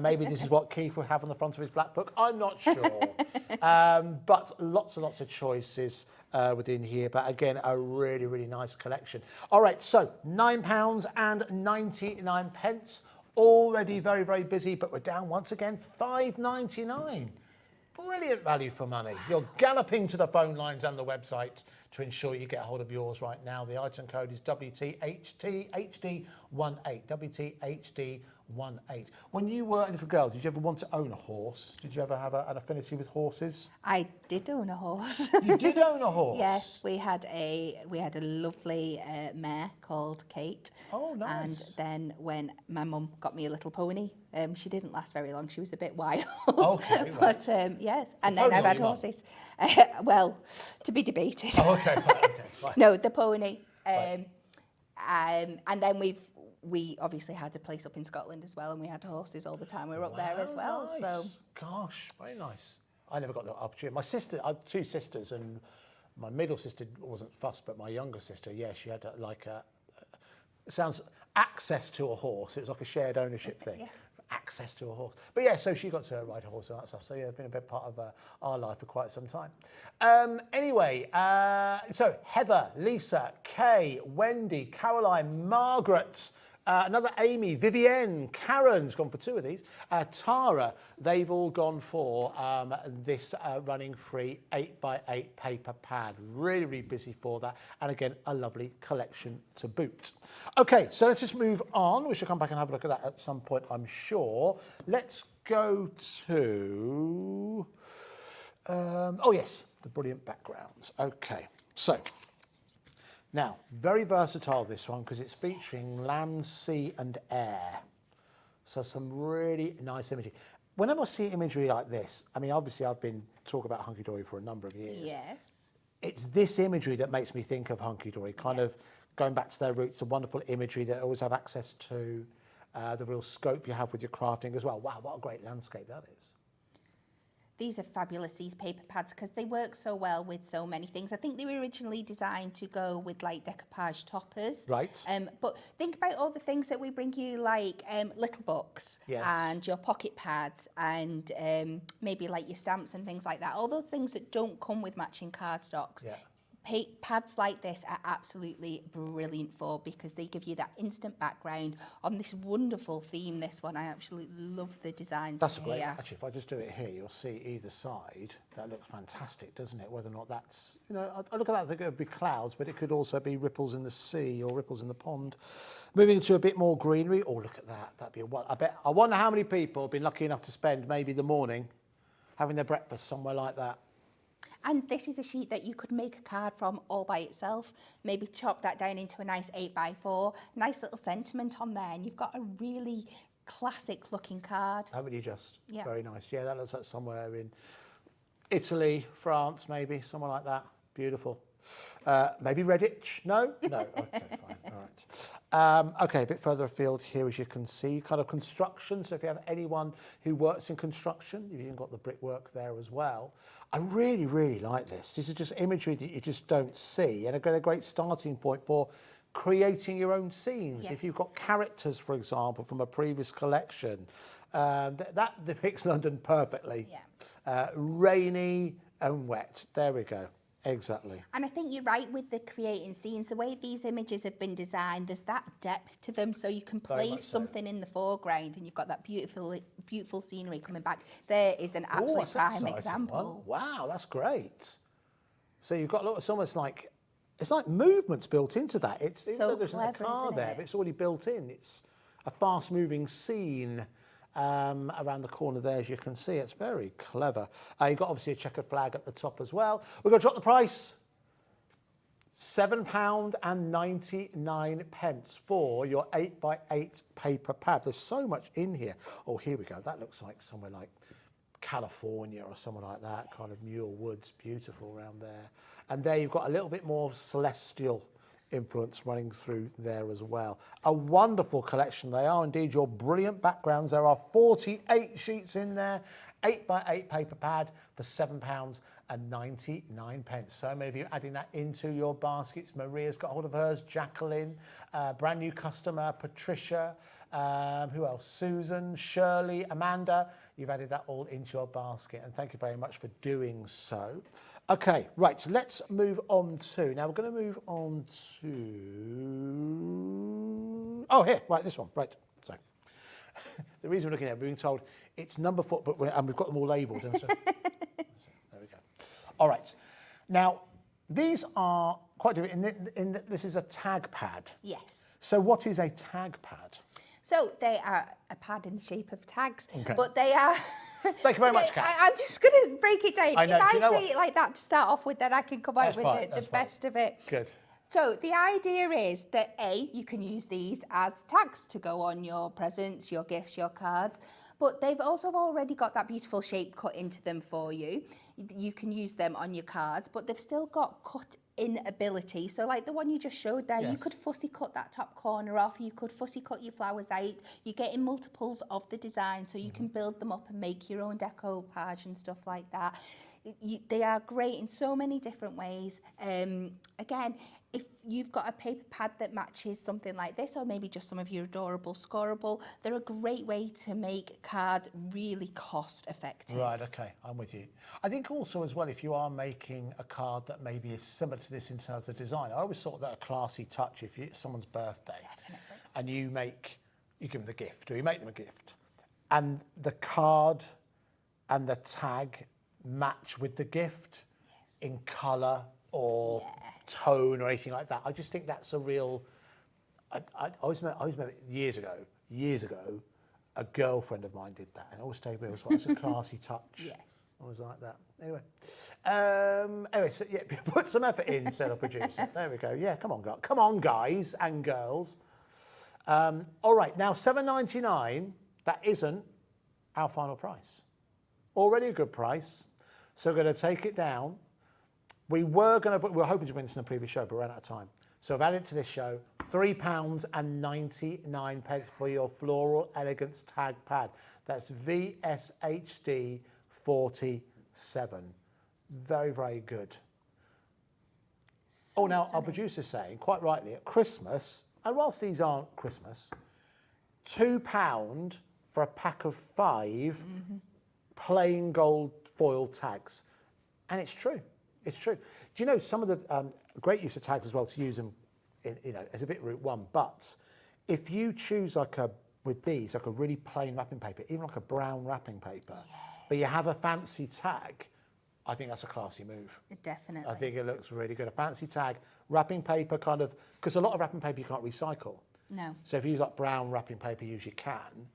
maybe this is what Keith would have on the front of his black book. I'm not sure. But lots and lots of choices within here. But again, a really, really nice collection. All right, so £9.99. Already very, very busy, but we're down once again, £5.99. Brilliant value for money. You're galloping to the phone lines and the website to ensure you get a hold of yours right now. The item code is WTHDHD18. WTHD18. When you were a little girl, did you ever want to own a horse? Did you ever have an affinity with horses? I did own a horse. You did own a horse? Yes, we had a lovely mare called Kate. Oh, nice. And then when my mum got me a little pony, she didn't last very long. She was a bit wild. Okay, right. But yes, and then I've had horses. Well, to be debated. Oh, okay, right. No, the pony. Right. And then we obviously had a place up in Scotland as well, and we had horses all the time. We were up there as well. Nice. So Gosh, very nice. I never got the opportunity. My sister, I have 2 sisters, and my middle sister wasn't fussed, but my younger sister, yeah, she had access to a horse. It was like a shared ownership thing. Yeah. Access to a horse. But yeah, so she got to ride a horse and that stuff. So yeah, it's been a big part of our life for quite some time. Anyway, so Heather, Lisa, Kay, Wendy, Caroline, Margaret, another Amy, Vivienne, Karen's gone for 2 of these, Tara, they've all gone for this Running Free 8x8 paper pad. Really, really busy for that. And again, a lovely collection to boot. Okay, so let's just move on. We should come back and have a look at that at some point, I'm sure. Let's go to, oh yes, the brilliant backgrounds. Okay, so. Now, very versatile this one because it's featuring land, sea and air. So some really nice imagery. Whenever I see imagery like this, I mean, obviously I've been talking about Hunkydory for a number of years. Yes. It's this imagery that makes me think of Hunkydory, kind of going back to their roots, the wonderful imagery that I always have access to, the real scope you have with your crafting as well. Wow, what a great landscape that is. These are fabulous, these paper pads, because they work so well with so many things. I think they were originally designed to go with like decoupage toppers. Right. But think about all the things that we bring you, like little books and your pocket pads and maybe like your stamps and things like that. All those things that don't come with matching cardstocks. Yeah. Pads like this are absolutely brilliant for, because they give you that instant background on this wonderful theme. This one, I absolutely love the designs. That's great. here. Actually, if I just do it here, you'll see either side. That looks fantastic, doesn't it? Whether or not that's, you know, I look at that, I think it would be clouds, but it could also be ripples in the sea or ripples in the pond. Moving to a bit more greenery. Oh, look at that. That'd be I wonder how many people have been lucky enough to spend maybe the morning having their breakfast somewhere like that. And this is a sheet that you could make a card from all by itself. Maybe chop that down into a nice 8x4, nice little sentiment on there, and you've got a really classic looking card. Haven't you just? Yeah. Very nice. Yeah, that looks like somewhere in Italy, France, maybe, somewhere like that. Beautiful. Maybe Redditch? No? No. Okay, fine. All right. Okay, a bit further afield here, as you can see, kind of construction. So if you have anyone who works in construction, you've even got the brickwork there as well. I really, really like this. This is just imagery that you just don't see, and a great starting point for creating your own scenes. Yes. If you've got characters, for example, from a previous collection, that depicts London perfectly. Yeah. Rainy and wet. There we go. Exactly. And I think you're right with the creating scenes. The way these images have been designed, there's that depth to them, so you can place something in the foreground and you've got that beautiful scenery coming back. There is an absolute prime example. Wow, that's great. So you've got it's almost like, it's like movements built into that. It's So even though there's clever, a car isn't there, it? but it's already built in. It's a fast-moving scene. Around the corner there, as you can see. It's very clever. You've got obviously a checkered flag at the top as well. We're going to drop the price. £7.99 for your 8x8 paper pad. There's so much in here. Oh, here we go. That looks like somewhere like California or somewhere like that, kind of Muir Woods, beautiful around there. And there you've got a little bit more celestial influence running through there as well. A wonderful collection. They are indeed your brilliant backgrounds. There are 48 sheets in there, 8x8 paper pad for £7.99. So many of you adding that into your baskets. Maria's got hold of hers, Jacqueline, brand new customer, Patricia, who else? Susan, Shirley, Amanda. You've added that all into your basket, and thank you very much for doing so. Okay, right, so let's move on to, now we're going to move on to, oh, here, right, this one, right, so. The reason we're looking at it, we're being told it's number 4, and we've got them all labelled. And so, there we go. All right, now, these are quite different, this is a tag pad. Yes. So what is a tag pad? So they are a pad in the shape of tags, Okay. but they are... Thank you very much, Kat. I'm just going to break it down. I know. If I Do you know say what? it like that to start off with, then I can come out with That's the fine. best of it. Good. So the idea is that you can use these as tags to go on your presents, your gifts, your cards, but they've also already got that beautiful shape cut into them for you. You can use them on your cards, but they've still got cut-in ability. So like the one you just showed there, you could fussy cut that top corner off, you could fussy cut your flowers out. You're getting multiples of the design, so you can build them up and make your own decoupage and stuff like that. They are great in so many different ways. Again, if you've got a paper pad that matches something like this, or maybe just some of your adorable scoreable, they're a great way to make cards really cost effective. Right, okay, I'm with you. I think also as well, if you are making a card that maybe is similar to this in terms of design, I always thought that a classy touch if it's someone's birthday. Definitely. And you give them the gift, or you make them a gift, and the card and the tag match with the gift in colour or tone or anything like that. I just think that's a real. I always remember years ago, a girlfriend of mine did that, and it always stayed with me. That's a classy touch. Yes. I was like that. Anyway, so yeah, put some effort in, said our producer. There we go. Yeah, come on, guys and girls. All right, now £7.99. that isn't our final price. Already a good price, so we're going to take it down. We were hoping to win this in the previous show, but we ran out of time. So I've added to this show £3.99 for your Floral Elegance tag pad. That's VSHD 47. Very, very good. So now our stunning. producer's saying, quite rightly, at Christmas, and whilst these aren't Christmas, £2 for a pack of 5 plain gold foil tags. And it's true. It's true. Do you know some of the great use of tags as well to use them in, as a bit route one, but if you choose with these, like a really plain wrapping paper, even like a brown wrapping paper, but you have a fancy tag, I think that's a classy move. Definitely. I think it looks really good. A fancy tag, wrapping paper kind of, because a lot of wrapping paper you can't recycle. No. So if you use like brown wrapping paper, you usually can,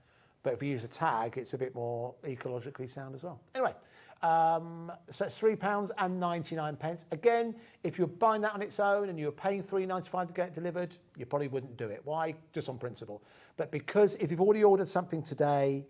but if you use a tag, it's a bit more ecologically sound as well. Anyway, so it's £3.99. Again, if you're buying that on its own and you're paying £3.95 to get it delivered, you probably wouldn't do it. Why? Just on principle. But because if you've already ordered something today,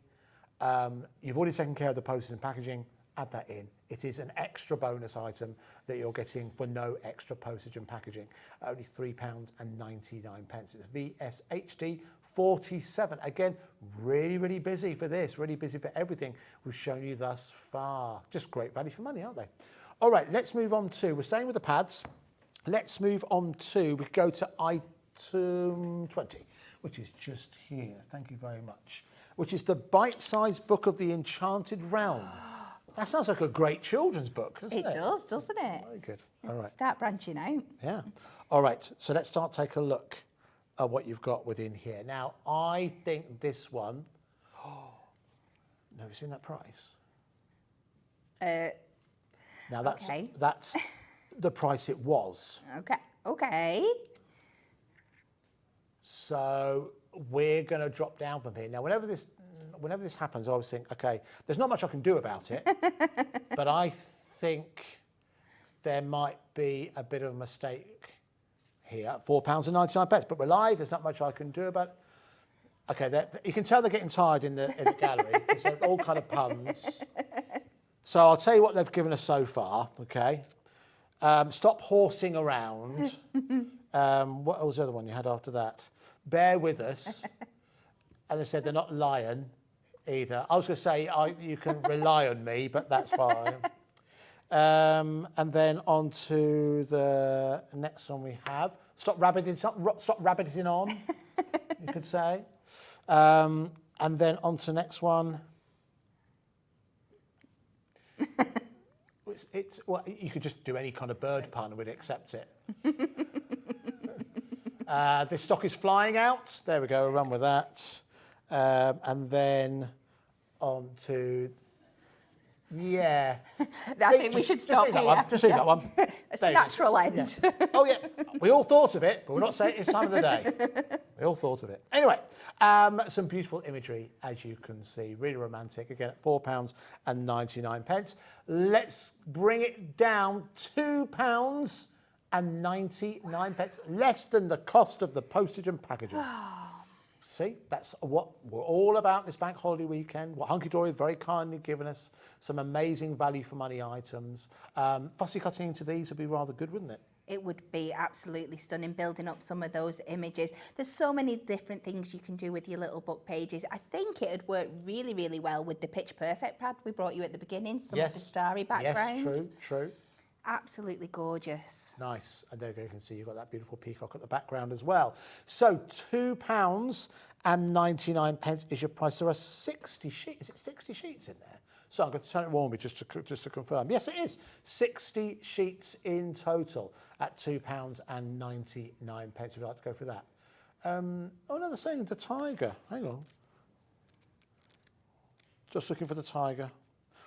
you've already taken care of the postage and packaging, add that in. It is an extra bonus item that you're getting for no extra postage and packaging. Only £3.99. It's VSHD 47. Again, really, really busy for this, really busy for everything we've shown you thus far. Just great value for money, aren't they? All right, let's move on to, we're staying with the pads. Let's move on to, we go to item 20, which is just here. Thank you very much. Which is the bite-sized book of the Enchanted Realm. That sounds like a great children's book, doesn't it? It does, doesn't it? Very good. All right. Start branching out. Yeah. All right. So let's start take a look at what you've got within here. Now, I think this one. Never seen that price. Now that's okay. that's the price it was. Okay. Okay. So we're going to drop down from here. Now, whenever this happens, I always think, okay, there's not much I can do about it, but I think there might be a bit of a mistake here. £4.99, but we're live. There's not much I can do about it. Okay, you can tell they're getting tired in the gallery. It's like all kind of puns. So I'll tell you what they've given us so far. Okay, stop horsing around. What was the other one you had after that? Bear with us. And they said they're not lying either. I was going to say you can rely on me, but that's fine. And then on to the next one we have. Stop rabbiting on, you could say. And then on to the next one. Well, you could just do any kind of bird pun and we'd accept it. This stock is flying out. There we go, we'll run with that. And then on to, yeah. I think we should stop here. Just leave that one. It's a natural end. Yeah. Oh, yeah. We all thought of it, but we're not saying it's time of the day. We all thought of it. Anyway, some beautiful imagery, as you can see. Really romantic. Again, at £4.99. Let's bring it down £2.99, less than the cost of the postage and packaging. See, that's what we're all about this bank holiday weekend. What Hunkydory have very kindly given us some amazing value for money items. Fussy cutting into these would be rather good, wouldn't it? It would be absolutely stunning, building up some of those images. There's so many different things you can do with your little book pages. I think it would work really, really well with the Pitch Perfect pad we brought you at the beginning, some of the starry backgrounds. Yes, true. Absolutely gorgeous. Nice. And there you can see you've got that beautiful peacock at the background as well. So £2.99 is your price. There are 60 sheets. Is it 60 sheets in there? So I'm going to turn it warmly just to confirm. Yes, it is. 60 sheets in total at £2.99 if you'd like to go for that. Oh, no, they're saying the tiger. Hang on. Just looking for the tiger.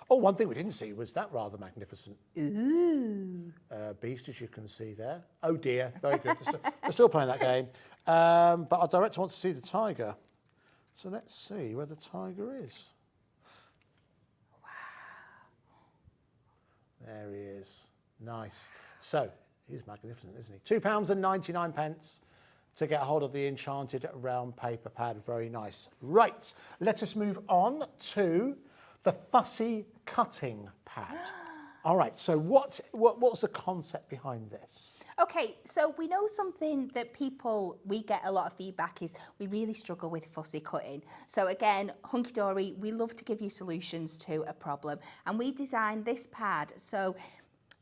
Oh, one thing we didn't see was that rather magnificent beast, as you can see there. Oh, dear. Very good. They're still playing that game. But our director wants to see the tiger. So let's see where the tiger is. Wow. There he is. Nice. So, he's magnificent, isn't he? £2.99 to get hold of the enchanted round paper pad. Very nice. Right, let us move on to the fussy cutting pad. All right, so what's the concept behind this? Okay, so we know something that we get a lot of feedback is we really struggle with fussy cutting. So again, Hunkydory, we love to give you solutions to a problem. And we designed this pad, so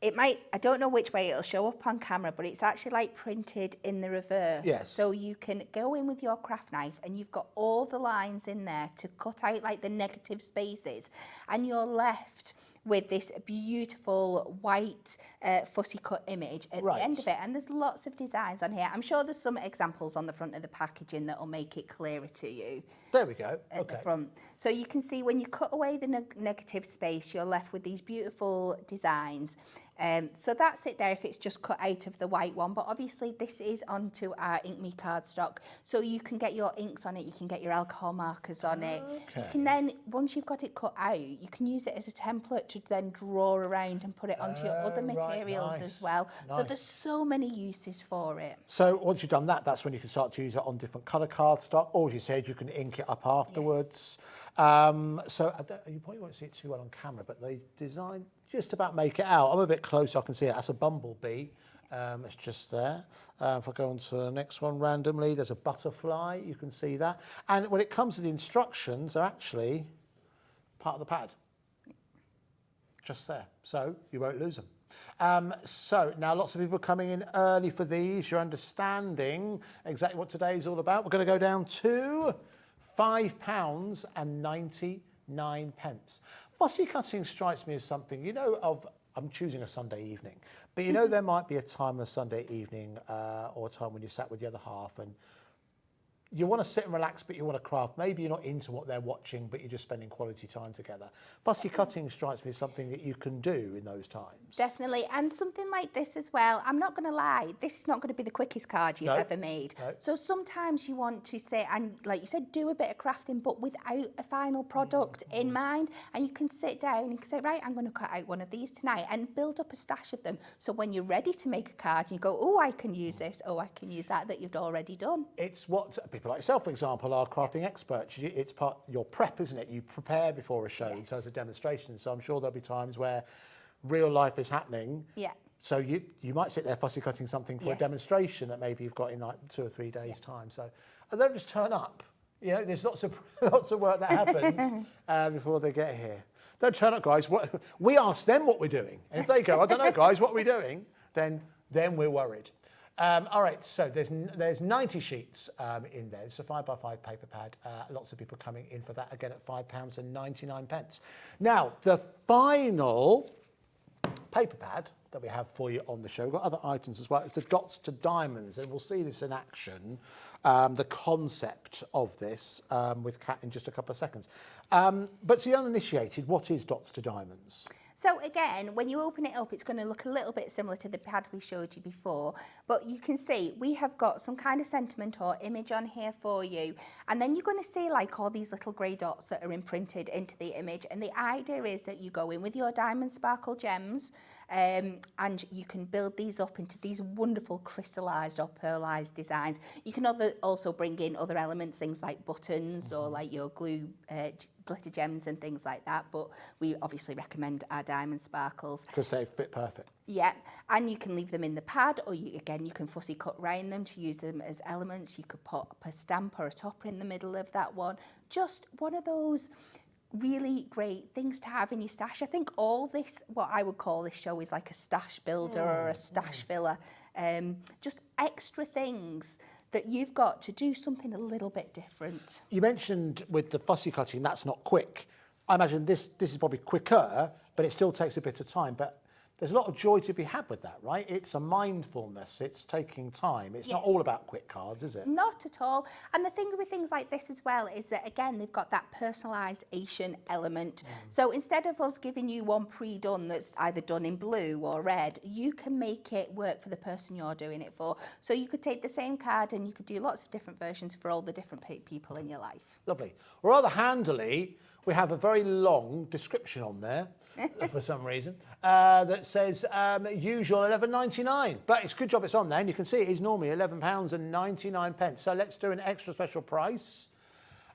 I don't know which way it'll show up on camera, but it's actually like printed in the reverse. Yes. So you can go in with your craft knife and you've got all the lines in there to cut out like the negative spaces. And you're left with this beautiful white fussy cut image at the end of it. And there's lots of designs on here. I'm sure there's some examples on the front of the packaging that will make it clearer to you. There we go. At the front. So you can see when you cut away the negative space, you're left with these beautiful designs. So that's it there if it's just cut out of the white one. But obviously this is onto our InkMe cardstock. So you can get your inks on it, you can get your alcohol markers on it. You can then, once you've got it cut out, you can use it as a template to then draw around and put it onto your other materials as well. So there's so many uses for it. So once you've done that, that's when you can start to use it on different colour cardstock, or as you said, you can ink it up afterwards. So you probably won't see it too well on camera, but they design just about make it out. I'm a bit closer, I can see it. That's a bumblebee. It's just there. If I go on to the next one randomly, there's a butterfly. You can see that. And when it comes to the instructions, they're actually part of the pad. Just there. So you won't lose them. So now lots of people are coming in early for these. You're understanding exactly what today's all about. We're going to go down to £5.99. Fussy cutting strikes me as something, you know, I'm choosing a Sunday evening, but you know there might be a time on a Sunday evening or a time when you sat with the other half and you want to sit and relax, but you want to craft. Maybe you're not into what they're watching, but you're just spending quality time together. Fussy cutting strikes me as something that you can do in those times. Definitely, and something like this as well. I'm not going to lie, this is not going to be the quickest card you've ever made. No. So sometimes you want to sit and, like you said, do a bit of crafting, but without a final product in mind. And you can sit down and you can say, right, I'm going to cut out one of these tonight and build up a stash of them. So when you're ready to make a card, you go, oh, I can use this, oh, I can use that you've already done. It's what people like yourself, for example, are crafting experts. It's part your prep, isn't it? You prepare before a show, so as a demonstration. So I'm sure there'll be times where real life is happening. Yeah. So you might sit there fussy cutting something for a demonstration that maybe you've got in like 2 or 3 days' time. So and don't just turn up. You know, there's lots of work that happens before they get here. Don't turn up, guys. We ask them what we're doing, and if they go, I don't know, guys, what are we doing? Then we're worried. All right, so there's 90 sheets in there. It's a 5x5 paper pad. Lots of people coming in for that, again at £5.99. Now, the final paper pad that we have for you on the show, we've got other items as well, it's the Dots to Diamonds, and we'll see this in action, the concept of this with Kat in just a couple of seconds. But to the uninitiated, what is Dots to Diamonds? So again, when you open it up, it's going to look a little bit similar to the pad we showed you before, but you can see we have got some kind of sentiment or image on here for you. And then you're going to see like all these little grey dots that are imprinted into the image. And the idea is that you go in with your diamond sparkle gems and you can build these up into these wonderful crystallized or pearlized designs. You can also bring in other elements, things like buttons or like your glue glitter gems and things like that, but we obviously recommend our diamond sparkles. Because they fit perfect. Yeah, and you can leave them in the pad, or you can fussy cut round them to use them as elements. You could put a stamp or a topper in the middle of that one. Just one of those really great things to have in your stash. I think all this, what I would call this show, is like a stash builder or a stash filler. Just extra things that you've got to do something a little bit different. You mentioned with the fussy cutting, that's not quick. I imagine this is probably quicker, but it still takes a bit of time. But there's a lot of joy to be had with that, right? It's a mindfulness, it's taking time. It's not all about quick cards, is it? Not at all. And the thing with things like this as well is that, again, they've got that personalisation element. So instead of us giving you one pre-done that's either done in blue or red, you can make it work for the person you're doing it for. So you could take the same card and you could do lots of different versions for all the different people in your life. Lovely. Rather handily, we have a very long description on there. for some reason, that says usual £11.99. But it's a good job it's on there, and you can see it is normally £11.99. So let's do an extra special price.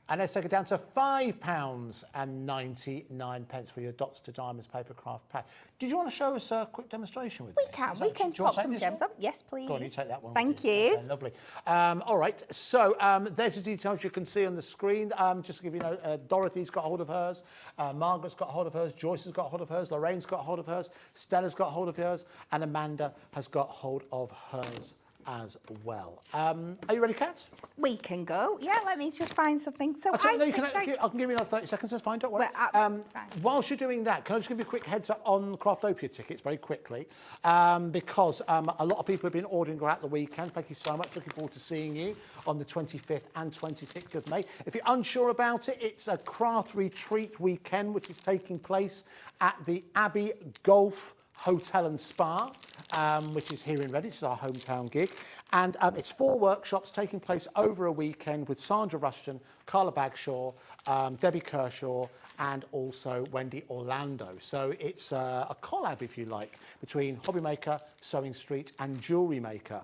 And let's take it down to £5.99 for your Dots to Diamonds paper craft pack. Did you want to show us a quick demonstration with this? We can pop some gems up. Yes, please. Go on, you take that one. Thank you. Okay, lovely. All right, so there's the details you can see on the screen. Just to give you know, Dorothy's got hold of hers, Margaret's got hold of hers, Joyce has got hold of hers, Lorraine's got hold of hers, Stella's got hold of hers, and Amanda has got hold of hers as well. Are you ready, Kat? We can go. Yeah, let me just find something. So I can give you another 30 seconds, that's fine, don't worry. Fine. Whilst you're doing that, can I just give you a quick heads up on Craftopia tickets very quickly? Because a lot of people have been ordering throughout the weekend. Thank you so much. Looking forward to seeing you on the 25th and 26th of May. If you're unsure about it, it's a craft retreat weekend, which is taking place at the Abbey Golf Hotel and Spa, which is here in Redditch, it's our hometown gig. And it's 4 workshops taking place over a weekend with Sandra Rushton, Carla Bagshaw, Debbie Kershaw, and also Wendy Orlando. So it's a collab, if you like, between HobbyMaker, Sewing Street, and Jewellery Maker.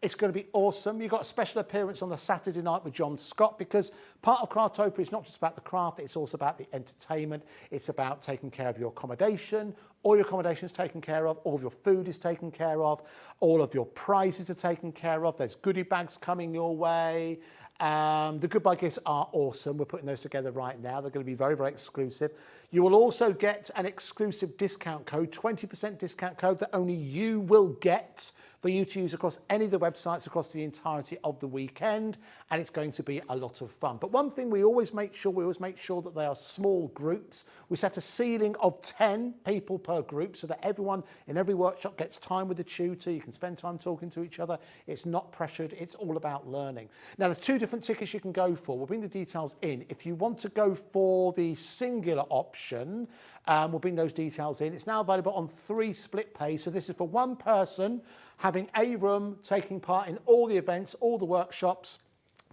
It's going to be awesome. You've got a special appearance on the Saturday night with John Scott, because part of Craftopia is not just about the craft, it's also about the entertainment. It's about taking care of your accommodation. All your accommodation is taken care of. All of your food is taken care of. All of your prizes are taken care of. There's goodie bags coming your way. The goodbye gifts are awesome. We're putting those together right now. They're going to be very, very exclusive. You will also get an exclusive discount code, 20% discount code that only you will get for you to use across any of the websites across the entirety of the weekend, and it's going to be a lot of fun. But one thing we always make sure that they are small groups. We set a ceiling of 10 people per group so that everyone in every workshop gets time with the tutor. You can spend time talking to each other. It's not pressured. It's all about learning. Now, there's 2 different tickets you can go for. We'll bring the details in. If you want to go for the singular option, we'll bring those details in. It's now available on 3 split pays. So this is for one person having a room, taking part in all the events, all the workshops,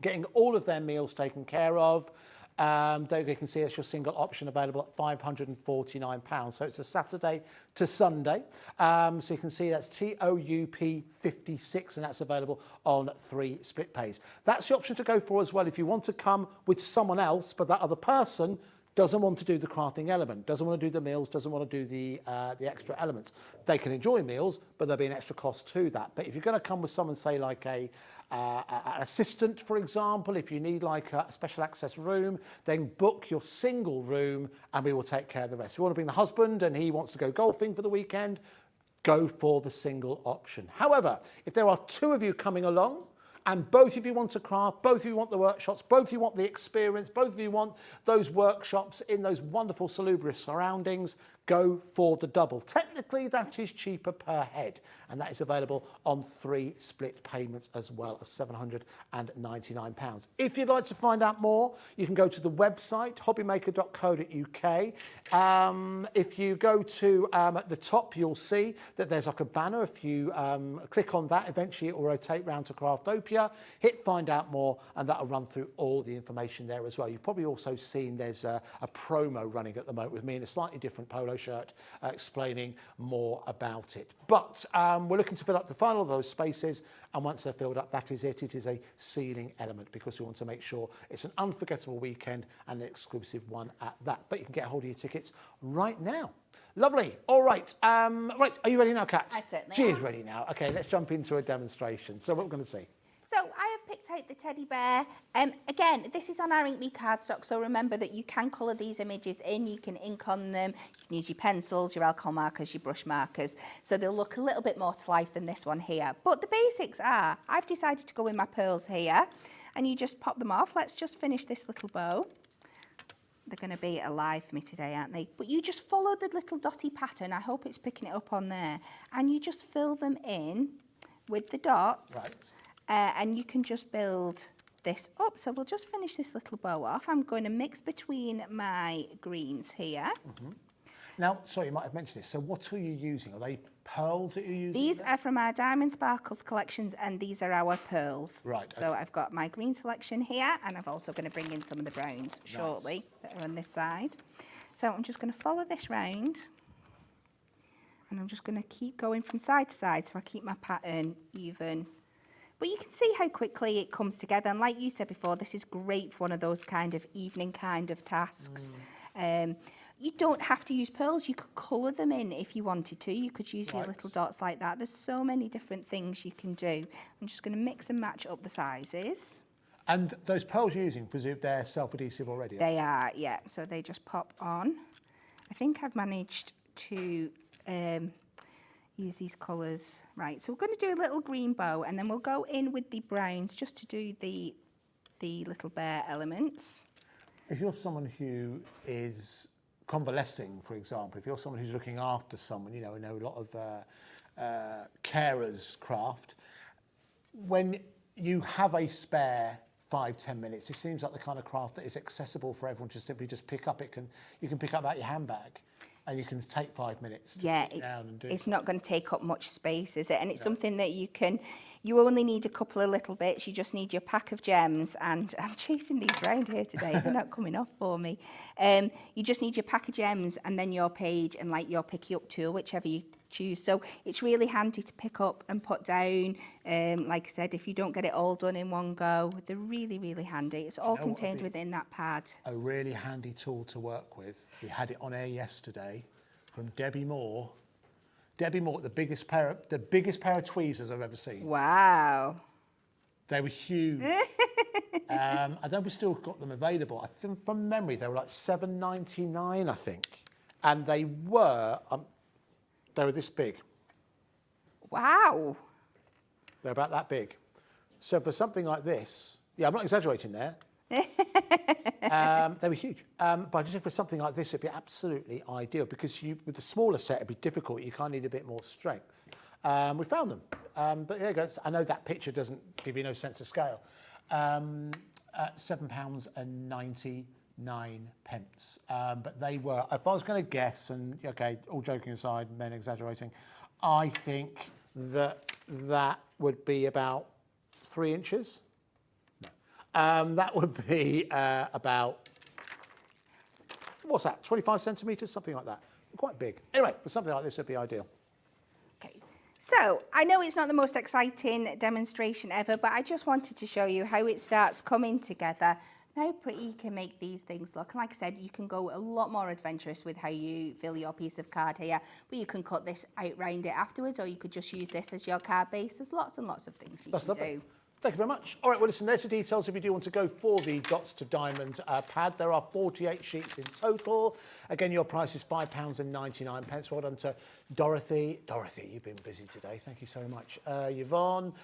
getting all of their meals taken care of. There you can see it's your single option available at £549. So it's a Saturday to Sunday. So you can see that's TOUP 56, and that's available on 3 split pays. That's the option to go for as well if you want to come with someone else, but that other person doesn't want to do the crafting element, doesn't want to do the meals, doesn't want to do the extra elements. They can enjoy meals, but there'll be an extra cost to that. But if you're going to come with someone, say like an assistant, for example, if you need like a special access room, then book your single room and we will take care of the rest. If you want to bring the husband and he wants to go golfing for the weekend, go for the single option. However, if there are 2 of you coming along, and both of you want to craft, both of you want the workshops, both of you want the experience, both of you want those workshops in those wonderful salubrious surroundings, go for the double. Technically, that is cheaper per head, and that is available on 3 split payments as well of £799. If you'd like to find out more, you can go to the website, hobbymaker.co.uk. If you go to at the top, you'll see that there's like a banner. If you click on that, eventually it will rotate round to Craftopia, hit find out more, and that'll run through all the information there as well. You've probably also seen there's a promo running at the moment with me in a slightly different polo shirt explaining more about it. But we're looking to fill up the final of those spaces, and once they're filled up, that is it. It is a ceiling element because we want to make sure it's an unforgettable weekend and an exclusive one at that. But you can get hold of your tickets right now. Lovely. All right. Right. Are you ready now, Kat? I certainly She is am. ready now. Okay, let's jump into a demonstration. So what we're going to see. So I have picked out the teddy bear. Again, this is on our Ink Me cardstock, so remember that you can colour these images in, you can ink on them, you can use your pencils, your alcohol markers, your brush markers, so they'll look a little bit more to life than this one here. But the basics are, I've decided to go with my pearls here, and you just pop them off. Let's just finish this little bow. They're going to be alive for me today, aren't they? But you just follow the little dotty pattern, I hope it's picking it up on there, and you just fill them in with the dots. Right. And you can just build this up. So we'll just finish this little bow off. I'm going to mix between my greens here. Now, sorry, you might have mentioned this. So what are you using? Are they pearls that you're using? These are from our Diamond Sparkles collections, and these are our pearls. Right, So okay. I've got my green selection here, and I'm also going to bring in some of the browns shortly that are on this side. So I'm just going to follow this round, and I'm just going to keep going from side to side so I keep my pattern even. But you can see how quickly it comes together, and like you said before, this is great for one of those kind of evening kind of tasks. You don't have to use pearls. You could colour them in if you wanted to. You could use your little dots like that. There's so many different things you can do. I'm just going to mix and match up the sizes. And those pearls you're using, presume they're self-adhesive already? They are, yeah. So they just pop on. I think I've managed to use these colours. Right, so we're going to do a little green bow, and then we'll go in with the browns just to do the little bear elements. If you're someone who is convalescing, for example, if you're someone who's looking after someone, you know, I know a lot of carers craft, when you have a spare 5-10 minutes, it seems like the kind of craft that is accessible for everyone to simply just pick up. You can pick up out your handbag, and you can take 5 minutes to sit down and do it's something. not going to take up much space, is it? And it's something that you only need a couple of little bits. You just need your pack of gems, and I'm chasing these around here today. They're not coming off for me. You just need your pack of gems and then your page and like your picky up tool, whichever you choose. So it's really handy to pick up and put down. Like I said, if you don't get it all done in one go, they're really, really handy. It's all contained within that pad. A really handy tool to work with. We had it on air yesterday from Debbie Moore. Debbie Moore, the biggest pair of tweezers I've ever seen. Wow. They were huge. I know we still got them available. I think from memory they were like $7.99, I think, and they were this big. Wow. They're about that big. So for something like this, yeah, I'm not exaggerating there. They were huge. But I just think for something like this, it'd be absolutely ideal because with the smaller set, it'd be difficult. You kind of need a bit more strength. We found them. But there you go. I know that picture doesn't give you no sense of scale. £7.99. But they were, if I was going to guess, and okay, all joking aside, men exaggerating, I think that would be about 3 inches. That would be about, what's that, 25 centimetres, something like that. Quite big. Anyway, for something like this, would be ideal. Okay, so I know it's not the most exciting demonstration ever, but I just wanted to show you how it starts coming together and how pretty you can make these things look. And like I said, you can go a lot more adventurous with how you fill your piece of card here, but you can cut this out round it afterwards, or you could just use this as your card base. There's lots and lots of things you can do. Thank you very much. All right, well, listen, there's the details if you do want to go for the Dots to Diamond pad. There are 48 sheets in total. Again, your price is £5.99. Well done to Dorothy. Dorothy, you've been busy today. Thank you so much. Yvonne,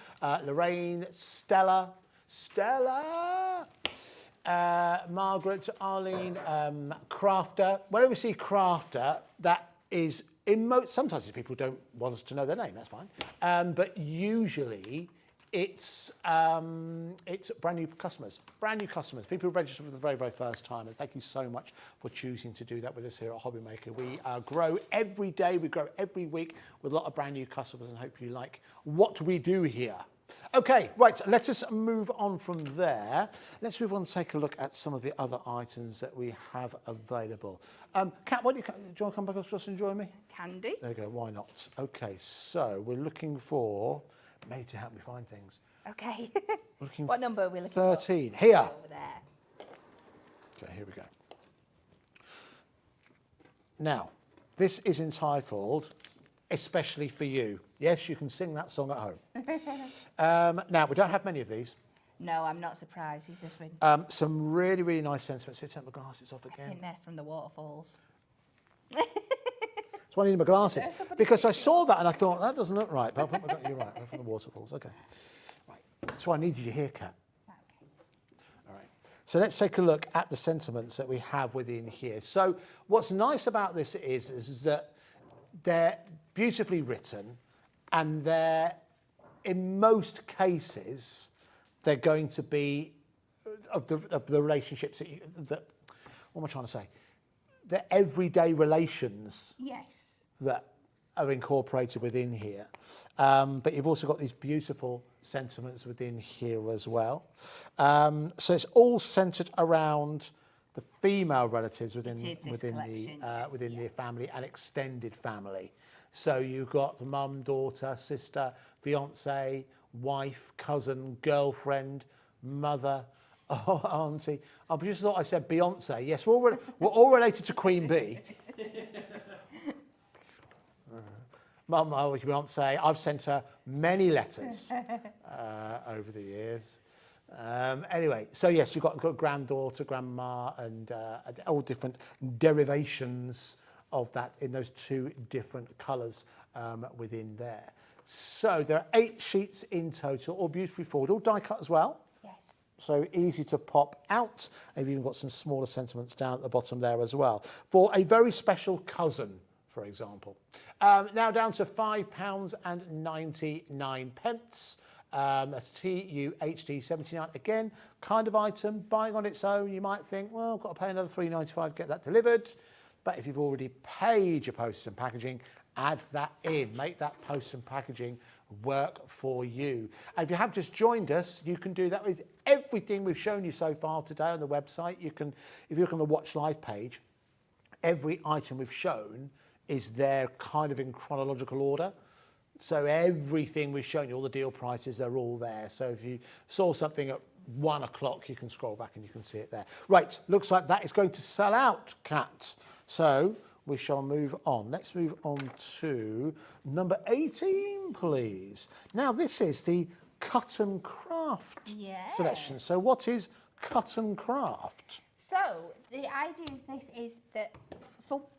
Lorraine, Stella, Margaret, Arlene, Crafter. Whenever we see Crafter, that is, sometimes people don't want us to know their name, that's fine. But usually, it's brand new customers, people who register for the very, very first time. And thank you so much for choosing to do that with us here at HobbyMaker. We grow every day, we grow every week with a lot of brand new customers, and hope you like what we do here. Okay, right, let us move on from there. Let's move on and take a look at some of the other items that we have available. Kat, do you want to come back across and join me? Can do. There you go, why not? Okay, so we're looking for May to help me find things. Okay. Looking what number are we looking for? 13. Here. Over there. Okay, here we go. Now, this is entitled Especially for You. Yes, you can sing that song at home. Now, we don't have many of these. No, I'm not surprised. These are from, Some really, really nice sentiments. Here, take my glasses off again. I think they're from the waterfalls. That's why I need my glasses. Because I saw that and I thought, that doesn't look right. But you're right, they're from the waterfalls. Okay. Right. That's why I needed you here, Kat. Okay. All right. So let's take a look at the sentiments that we have within here. So what's nice about this is that they're beautifully written, and in most cases, they're going to be of the relationships that what am I trying to say? the everyday relations Yes. that are incorporated within here. But you've also got these beautiful sentiments within here as well. So it's all centered around the female relatives within the family and extended family. So you've got the mum, daughter, sister, fiance, wife, cousin, girlfriend, mother, auntie. I just thought I said Beyonce. Yes, we're all related to Queen Bee. Mum, I always Beyonce. I've sent her many letters over the years. Anyway, so yes, you've got granddaughter, grandma, and all different derivations of that in those two different colours within there. So there are 8 sheets in total, all beautifully forward, all die cut as well. Yes. So easy to pop out. I've even got some smaller sentiments down at the bottom there as well. For a very special cousin, for example. Now down to £5.99. That's TUHD 79. Again, kind of item, buying on its own, you might think, well, I've got to pay another £3.95 to get that delivered. But if you've already paid your postage and packaging, add that in. Make that postage and packaging work for you. And if you have just joined us, you can do that with everything we've shown you so far today on the website. You can, if you look on the Watch Live page, every item we've shown is there kind of in chronological order. So everything we've shown you, all the deal prices, they're all there. So if you saw something at 1 o'clock, you can scroll back and you can see it there. Right, looks like that is going to sell out, Kat. So we shall move on. Let's move on to number 18, please. Now this is the cut and craft selection. So what is cut and craft? So the idea of this is that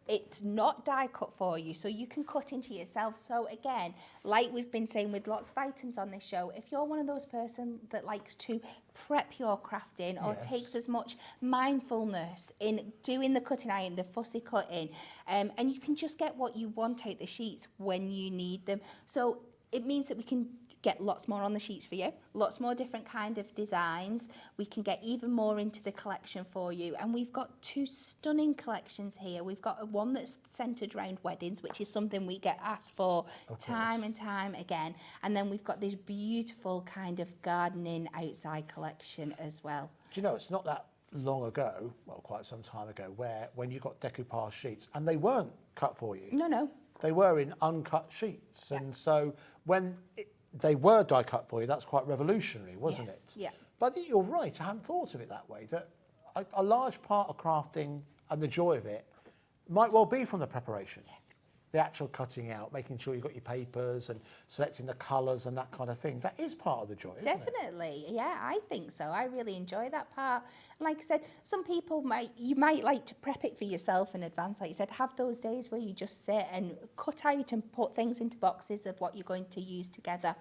it's not die cut for you, so you can cut into yourself. So again, like we've been saying with lots of items on this show, if you're one of those person that likes to prep your crafting or takes as much mindfulness in doing the cutting iron, the fussy cutting, and you can just get what you want out the sheets when you need them. So it means that we can get lots more on the sheets for you, lots more different kind of designs. We can get even more into the collection for you. And we've got 2 stunning collections here. We've got one that's centered around weddings, which is something we get asked for time and time again. And then we've got this beautiful kind of gardening outside collection as well. Do you know, it's not that long ago, well, quite some time ago, when you got decoupage sheets and they weren't cut for you. No. They were in uncut sheets. And so when they were die cut for you, that's quite revolutionary, wasn't it? Yeah. But I think you're right, I hadn't thought of it that way, that a large part of crafting and the joy of it might well be from the preparation. The actual cutting out, making sure you've got your papers and selecting the colours and that kind of thing. That is part of the joy, isn't it? Definitely, yeah, I think so. I really enjoy that part. Like I said, some people might like to prep it for yourself in advance. Like you said, have those days where you just sit and cut out and put things into boxes of what you're going to use together.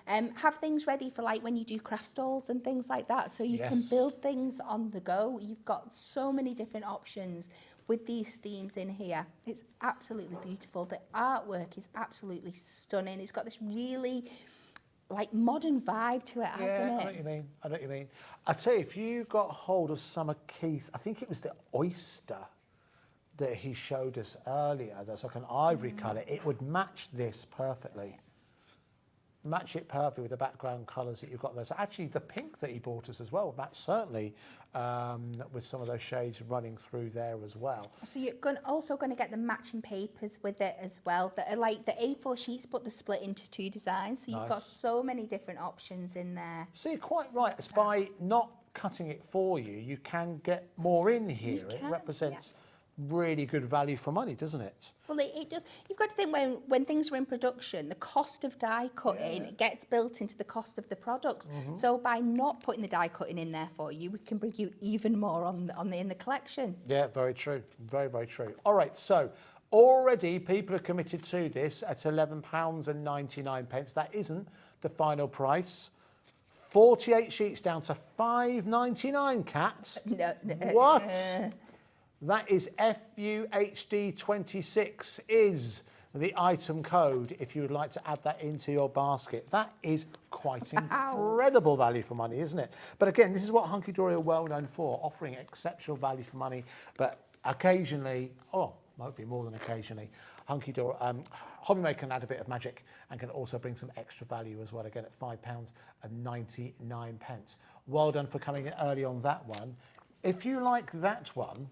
Have things ready for like when you do craft stalls and things like that, so you can build things on the go. You've got so many different options with these themes in here. It's absolutely beautiful. The artwork is absolutely stunning. It's got this really like modern vibe to it, hasn't it? I know what you mean. I know what you mean. I tell you, if you got hold of Summer Keith, I think it was the oyster that he showed us earlier. That's like an ivory colour. It would match this perfectly. Match it perfectly with the background colours that you've got there. So actually the pink that he bought us as well, match certainly with some of those shades running through there as well. So you're also going to get the matching papers with it as well, that are like the A4 sheets, but they're split into 2 designs. So you've got so many different options in there. So you're quite right. It's by not cutting it for you, you can get more in here. It represents really good value for money, doesn't it? Well, it does. You've got to think when things are in production, the cost of die cutting gets built into the cost of the products. So by not putting the die cutting in there for you, we can bring you even more in the collection. Yeah, very true. Very, very true. All right, so already people are committed to this at £11.99. That isn't the final price. 48 sheets down to £5.99, Kat. No. What? That is FUHD26 is the item code if you would like to add that into your basket. That is quite incredible value for money, isn't it? But again, this is what Hunkydory are well known for, offering exceptional value for money, but occasionally, might be more than occasionally, Hunkydory, HobbyMaker can add a bit of magic and can also bring some extra value as well, again at £5.99. Well done for coming in early on that one. If you like that one,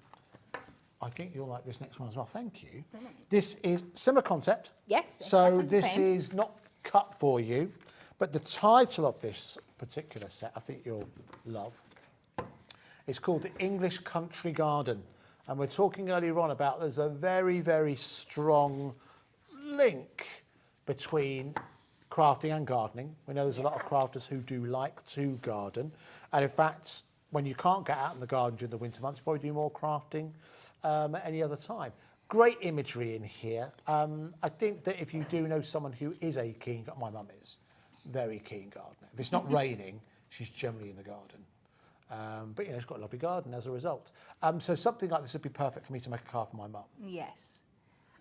I think you'll like this next one as well. Thank you. This is similar concept. Yes. So exactly the this same. is not cut for you, but the title of this particular set, I think you'll love. It's called the English Country Garden. And we're talking earlier on about there's a very, very strong link between crafting and gardening. We know there's a lot of crafters who do like to garden. And in fact, when you can't get out in the garden during the winter months, you probably do more crafting at any other time. Great imagery in here. I think that if you do know someone who is a keen, my mum is, very keen gardener. If it's not raining, she's generally in the garden. But you know, it's got a lovely garden as a result. So something like this would be perfect for me to make a card for my mum. Yes.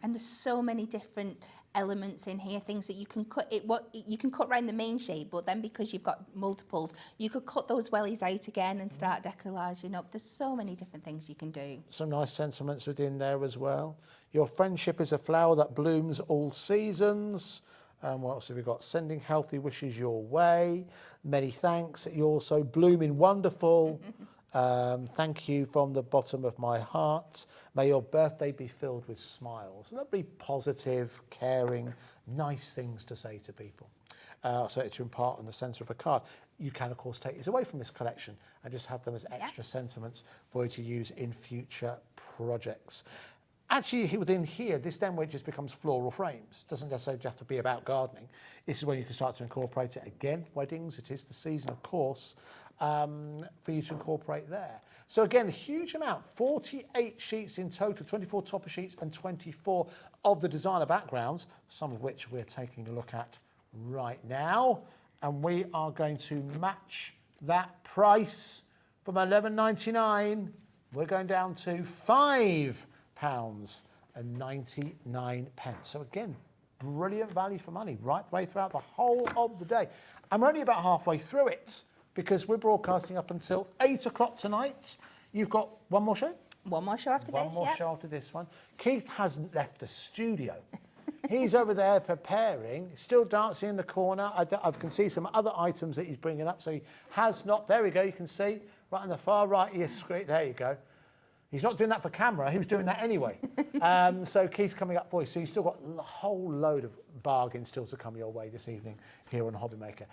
And there's so many different elements in here, things that you can cut. You can cut around the main shape, but then because you've got multiples, you could cut those wellies out again and start decollaging up. There's so many different things you can do. Some nice sentiments within there as well. Your friendship is a flower that blooms all seasons. What else have we got? Sending healthy wishes your way. Many thanks. You're also blooming wonderful. Thank you from the bottom of my heart. May your birthday be filled with smiles. Lovely, positive, caring, nice things to say to people. So to impart on the centre of a card. You can, of course, take these away from this collection and just have them as extra sentiments for you to use in future projects. Actually, within here, this then where it just becomes floral frames. Doesn't necessarily have to be about gardening. This is when you can start to incorporate it. Again, weddings, it is the season, of course, for you to incorporate there. So again, a huge amount, 48 sheets in total, 24 topper sheets and 24 of the designer backgrounds, some of which we're taking a look at right now. And we are going to match that price from £11.99. We're going down to £5.99. So again, brilliant value for money right the way throughout the whole of the day. I'm only about halfway through it because we're broadcasting up until 8 o'clock tonight. You've got one more show? One more show after this, One more show after this one. Keith hasn't left the studio. He's over there preparing, still dancing in the corner. I can see some other items that he's bringing up. So he has not, there we go, you can see, right on the far right of your screen. There you go. He's not doing that for camera, he was doing that anyway. So Keith's coming up for you. So you've still got a whole load of bargains still to come your way this evening here on HobbyMaker.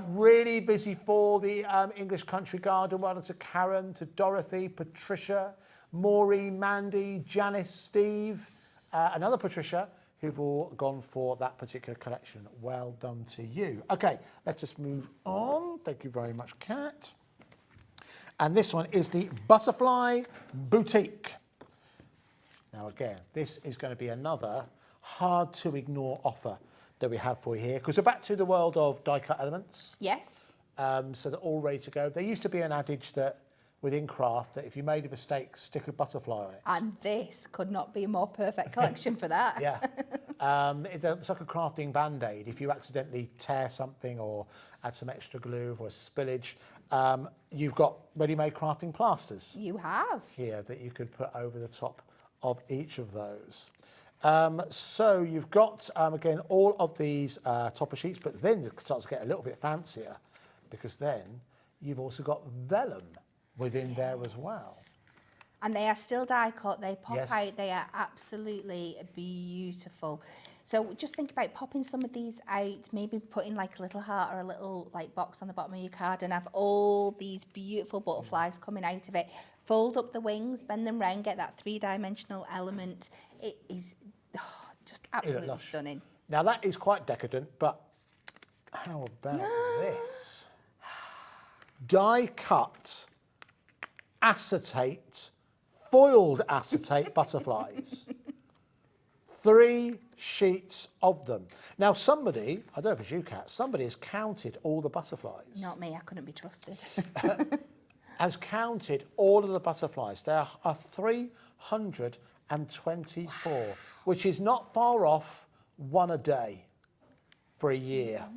Really busy for the English Country Garden. Well done to Karen, to Dorothy, Patricia, Maureen, Mandy, Janice, Steve, another Patricia, who've all gone for that particular collection. Well done to you. Okay, let's just move on. Thank you very much, Kat. And this one is the Butterfly Boutique. Now again, this is going to be another hard to ignore offer that we have for you here, because we're back to the world of die cut elements. Yes. So they're all ready to go. There used to be an adage that within craft that if you made a mistake, stick a butterfly on it. And this could not be a more perfect collection for that. Yeah. It's like a crafting band-aid. If you accidentally tear something or add some extra glue or a spillage, you've got ready-made crafting plasters. You have. Here that you could put over the top of each of those. So you've got, again, all of these topper sheets, but then it starts to get a little bit fancier because then you've also got vellum within there as well. And they are still die cut, they pop Yes. out, they are absolutely beautiful. So just think about popping some of these out, maybe putting like a little heart or a little like box on the bottom of your card and have all these beautiful butterflies coming out of it. Fold up the wings, bend them round, get that three-dimensional element. It is just absolutely lush? stunning. Now that is quite decadent, but how about this? Die cut acetate, foiled acetate butterflies. 3 sheets of them. Now somebody, I don't know if it's you, Kat, somebody has counted all the butterflies. Not me, I couldn't be trusted. Has counted all of the butterflies. There are 324, which is not far off one a day for a year.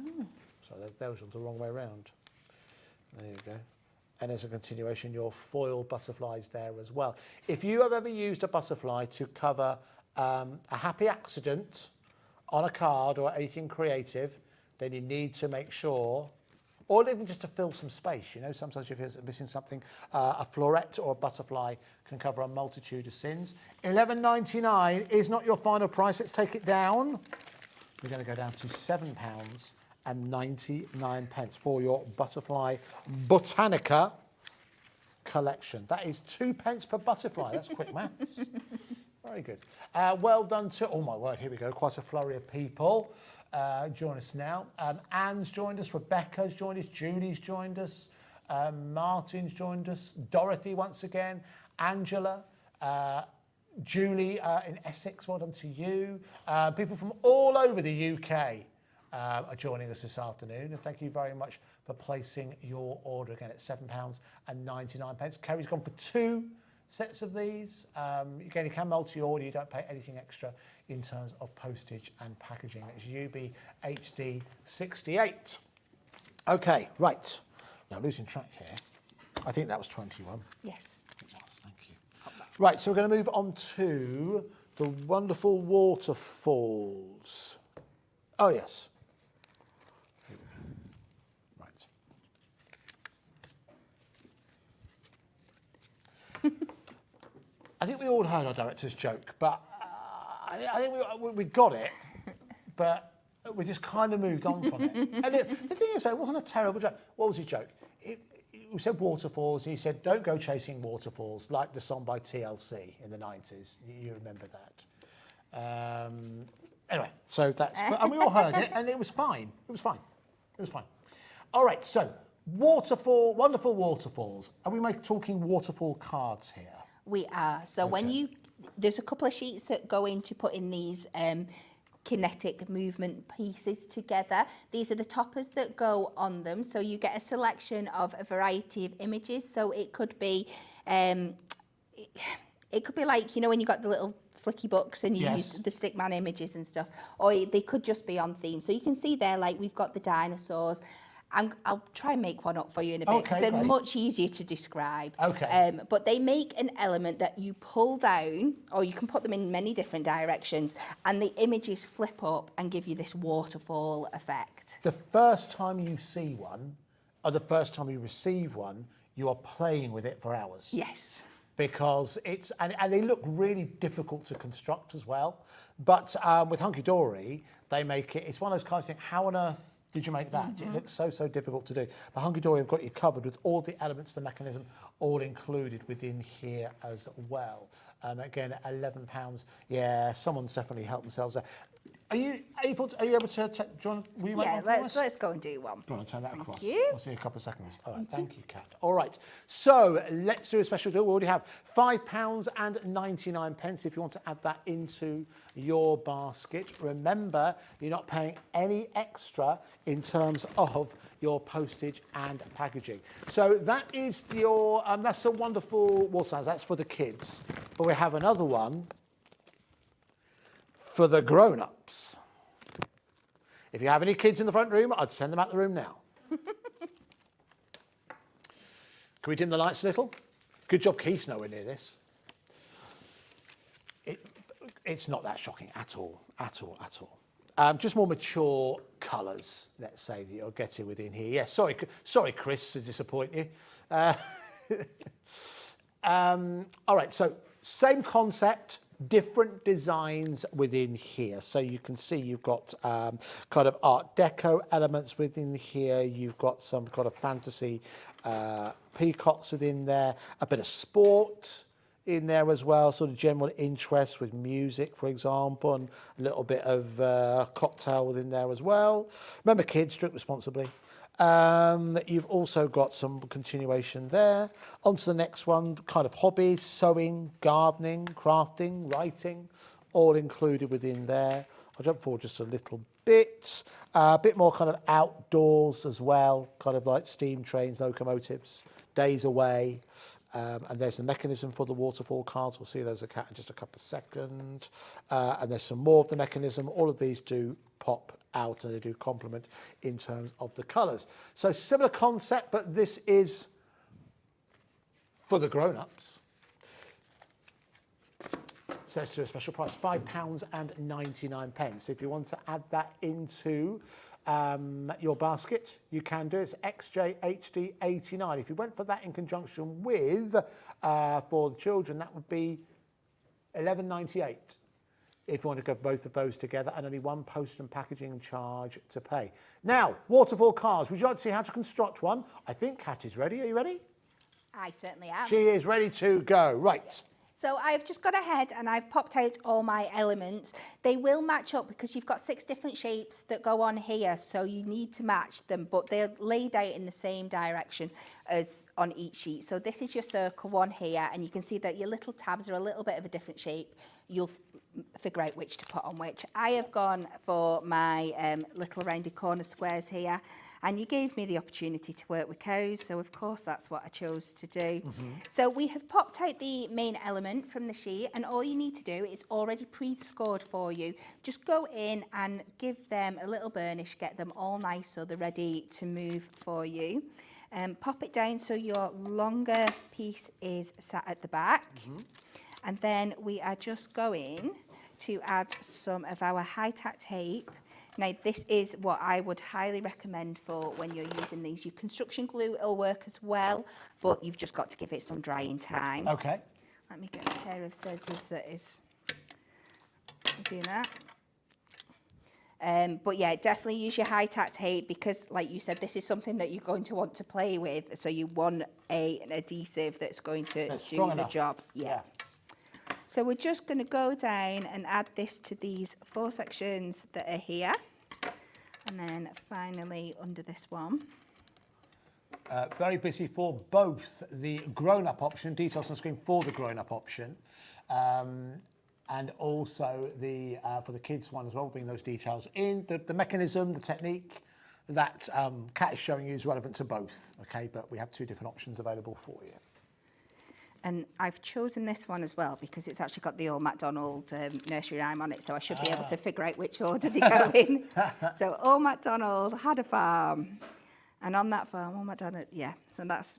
So those are the wrong way around. There you go. And as a continuation, your foil butterflies there as well. If you have ever used a butterfly to cover a happy accident on a card or anything creative, then you need to make sure, or even just to fill some space, you know, sometimes if you're missing something, a floret or a butterfly can cover a multitude of sins. £11.99 is not your final price. Let's take it down. We're going to go down to £7.99 for your Butterfly Botanica collection. That is 2 pence per butterfly. That's quick maths. Very good. Well done to, oh my word, here we go. Quite a flurry of people. Join us now. Anne's joined us, Rebecca's joined us, Julie's joined us, Martin's joined us, Dorothy once again, Angela, Julie in Essex, well done to you. People from all over the UK are joining us this afternoon, and thank you very much for placing your order again at £7.99. Kerry's gone for 2 sets of these. Again, you can multi-order, you don't pay anything extra in terms of postage and packaging. It's UBHD68. Okay, right. Now, losing track here. I think that was 21. Yes. Thank you. Right, so we're going to move on to the wonderful waterfalls. Oh, yes. Right. I think we all heard our director's joke, but I think we got it, but we just kind of moved on from it. And the thing is, though, it wasn't a terrible joke. What was his joke? We said waterfalls, and he said, don't go chasing waterfalls, like the song by TLC in the 90s. You remember that. Anyway, so that's, and we all heard it, and it was fine. It was fine. It was fine. All right, so wonderful waterfalls. Are we talking waterfall cards here? We are. So when there's a couple of sheets that go into putting these kinetic movement pieces together. These are the toppers that go on them. So you get a selection of a variety of images. So it could be like, you know, when you got the little flicky books and you use the stickman images and stuff, or they could just be on theme. So you can see there, like we've got the dinosaurs. I'll try and make one up for you in a bit because they're much easier to describe. Okay. But they make an element that you pull down, or you can put them in many different directions, and the images flip up and give you this waterfall effect. The first time you see one, or the first time you receive one, you are playing with it for hours. Yes. Because it's, and they look really difficult to construct as well. But with Hunkydory, they make it, it's one of those kinds of things, how on earth did you make that? It looks so difficult to do. But Hunkydory have got you covered with all the elements of the mechanism, all included within here as well. Again, £11. Yeah, someone's definitely helped themselves there. Are you able to John, will you make one for us? let's go and do one. Go on, I'll turn that across. you. I'll see you in a couple of seconds. All right, thank you, Kat. All right, so let's do a special deal. We already have £5.99 if you want to add that into your basket. Remember, you're not paying any extra in terms of your postage and packaging. So that is your, that's a wonderful wall size. That's for the kids. But we have another one for the grown-ups. If you have any kids in the front room, I'd send them out the room now. Can we dim the lights a little? Good job Keith's nowhere near this. It's not that shocking at all. Just more mature colours, let's say, that you're getting within here. Yeah, sorry, Chris, to disappoint you. All right, so same concept, different designs within here. So you can see you've got kind of Art Deco elements within here. You've got some kind of fantasy peacocks within there, a bit of sport in there as well, sort of general interest with music, for example, and a little bit of cocktail within there as well. Remember, kids, drink responsibly. You've also got some continuation there. On to the next one, kind of hobbies, sewing, gardening, crafting, writing, all included within there. I'll jump forward just a little bit. A bit more kind of outdoors as well, kind of like steam trains, locomotives, days away. And there's the mechanism for the waterfall cards. We'll see those in just a couple of seconds. And there's some more of the mechanism. All of these do pop out and they do complement in terms of the colours. So similar concept, but this is For the grown-ups, says to a special price, £5.99. If you want to add that into your basket, you can do it. It's XJHD89. If you went for that in conjunction with, for the children, that would be £11.98. If you want to go for both of those together, and only one post and packaging charge to pay. Now, waterfall cars. Would you like to see how to construct one? I think Kat is ready. Are you ready? I certainly am. She is ready to go. Right. So I've just got ahead and I've popped out all my elements. They will match up because you've got 6 different shapes that go on here, so you need to match them, but they're laid out in the same direction as on each sheet. So this is your circle one here, and you can see that your little tabs are a little bit of a different shape. You'll figure out which to put on which. I have gone for my little rounded corner squares here, and you gave me the opportunity to work with cows, so of course that's what I chose to do. So we have popped out the main element from the sheet, and all you need to do is already pre-scored for you. Just go in and give them a little burnish, get them all nice so they're ready to move for you. Pop it down so your longer piece is sat at the back. And then we are just going to add some of our high-tack tape. Now, this is what I would highly recommend for when you're using these. Your construction glue will work as well, but you've just got to give it some drying time. Okay. Let me get a pair of scissors that is doing that. But yeah, definitely use your high-tack tape because, like you said, this is something that you're going to want to play with. So you want an adhesive that's going to do the job. Yeah. So we're just going to go down and add this to these 4 sections that are here. And then finally under this one. Very busy for both the grown-up option, details on screen for the grown-up option, and also the for the kids one as well, bring those details in. The mechanism, the technique that Kat is showing you is relevant to both, okay? But we have 2 different options available for you. And I've chosen this one as well because it's actually got the old MacDonald nursery rhyme on it, so I should be able to figure out which order they go in. So, old MacDonald had a farm, and on that farm, old MacDonald, yeah, so that's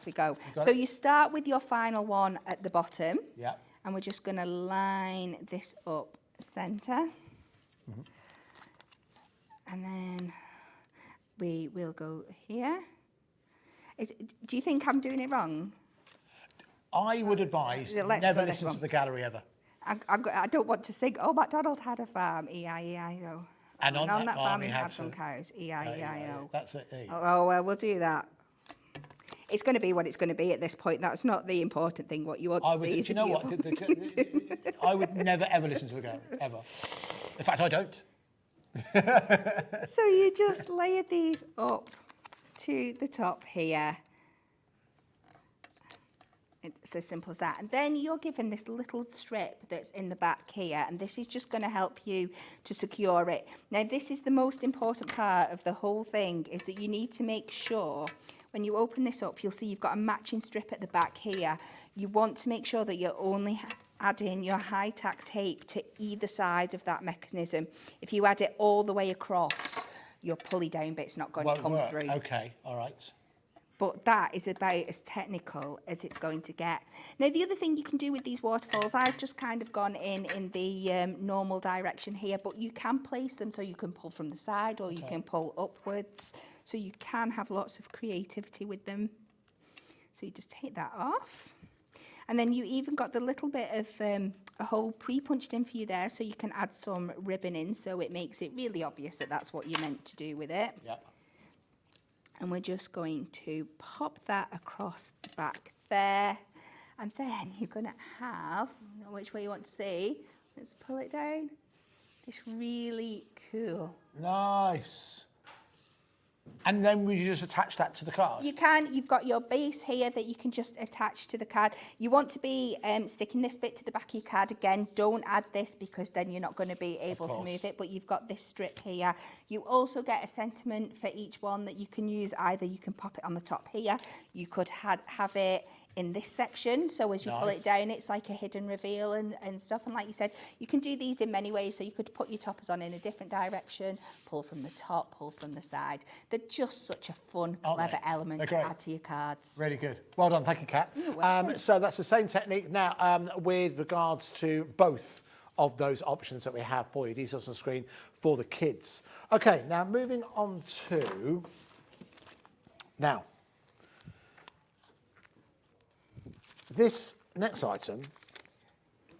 we go. So you start with your final one at the bottom, and we're just going to line this up centre, and then we will go here. Do you think I'm doing it wrong? I would advise never listen to the gallery ever. I don't want to sing, oh, MacDonald had a farm, E-I-E-I-O. And on that farm he had some cows, E-I-E-I-O. That's it. There you go. Oh, well, we'll do that. It's going to be what it's going to be at this point. That's not the important thing. What you want to see is... Do you know what? I would never, ever listen to the gallery, ever. In fact, I don't. So you just layer these up to the top here. It's as simple as that. And then you're given this little strip that's in the back here, and this is just going to help you to secure it. Now, this is the most important part of the whole thing, is that you need to make sure when you open this up, you'll see you've got a matching strip at the back here. You want to make sure that you're only adding your high-tack tape to either side of that mechanism. If you add it all the way across, your pulley down bit's not going to come through. Okay, all right. But that is about as technical as it's going to get. Now, the other thing you can do with these waterfalls, I've just kind of gone in the normal direction here, but you can place them so you can pull from the side or you can pull upwards. So you can have lots of creativity with them. So you just take that off. And then you even got the little bit of a hole pre-punched in for you there, so you can add some ribbon in, so it makes it really obvious that that's what you're meant to do with it. Yeah. And we're just going to pop that across the back there. And then you're going to have, I don't know which way you want to see, let's pull it down. It's really cool. Nice. And then we just attach that to the card? You can. You've got your base here that you can just attach to the card. You want to be sticking this bit to the back of your card. Again, don't add this because then you're not going to be able to move it, but you've got this strip here. You also get a sentiment for each one that you can use. Either you can pop it on the top here, you could have it in this section. So as you pull it down, it's like a hidden reveal and stuff. And like you said, you can do these in many ways. So you could put your toppers on in a different direction, pull from the top, pull from the side. They're just such a fun, clever element to add to your cards. Really good. Well done. Thank you, Kat. You're welcome. So that's the same technique. Now, with regards to both of those options that we have for you, details on the screen for the kids. Okay, now moving on to, now, this next item,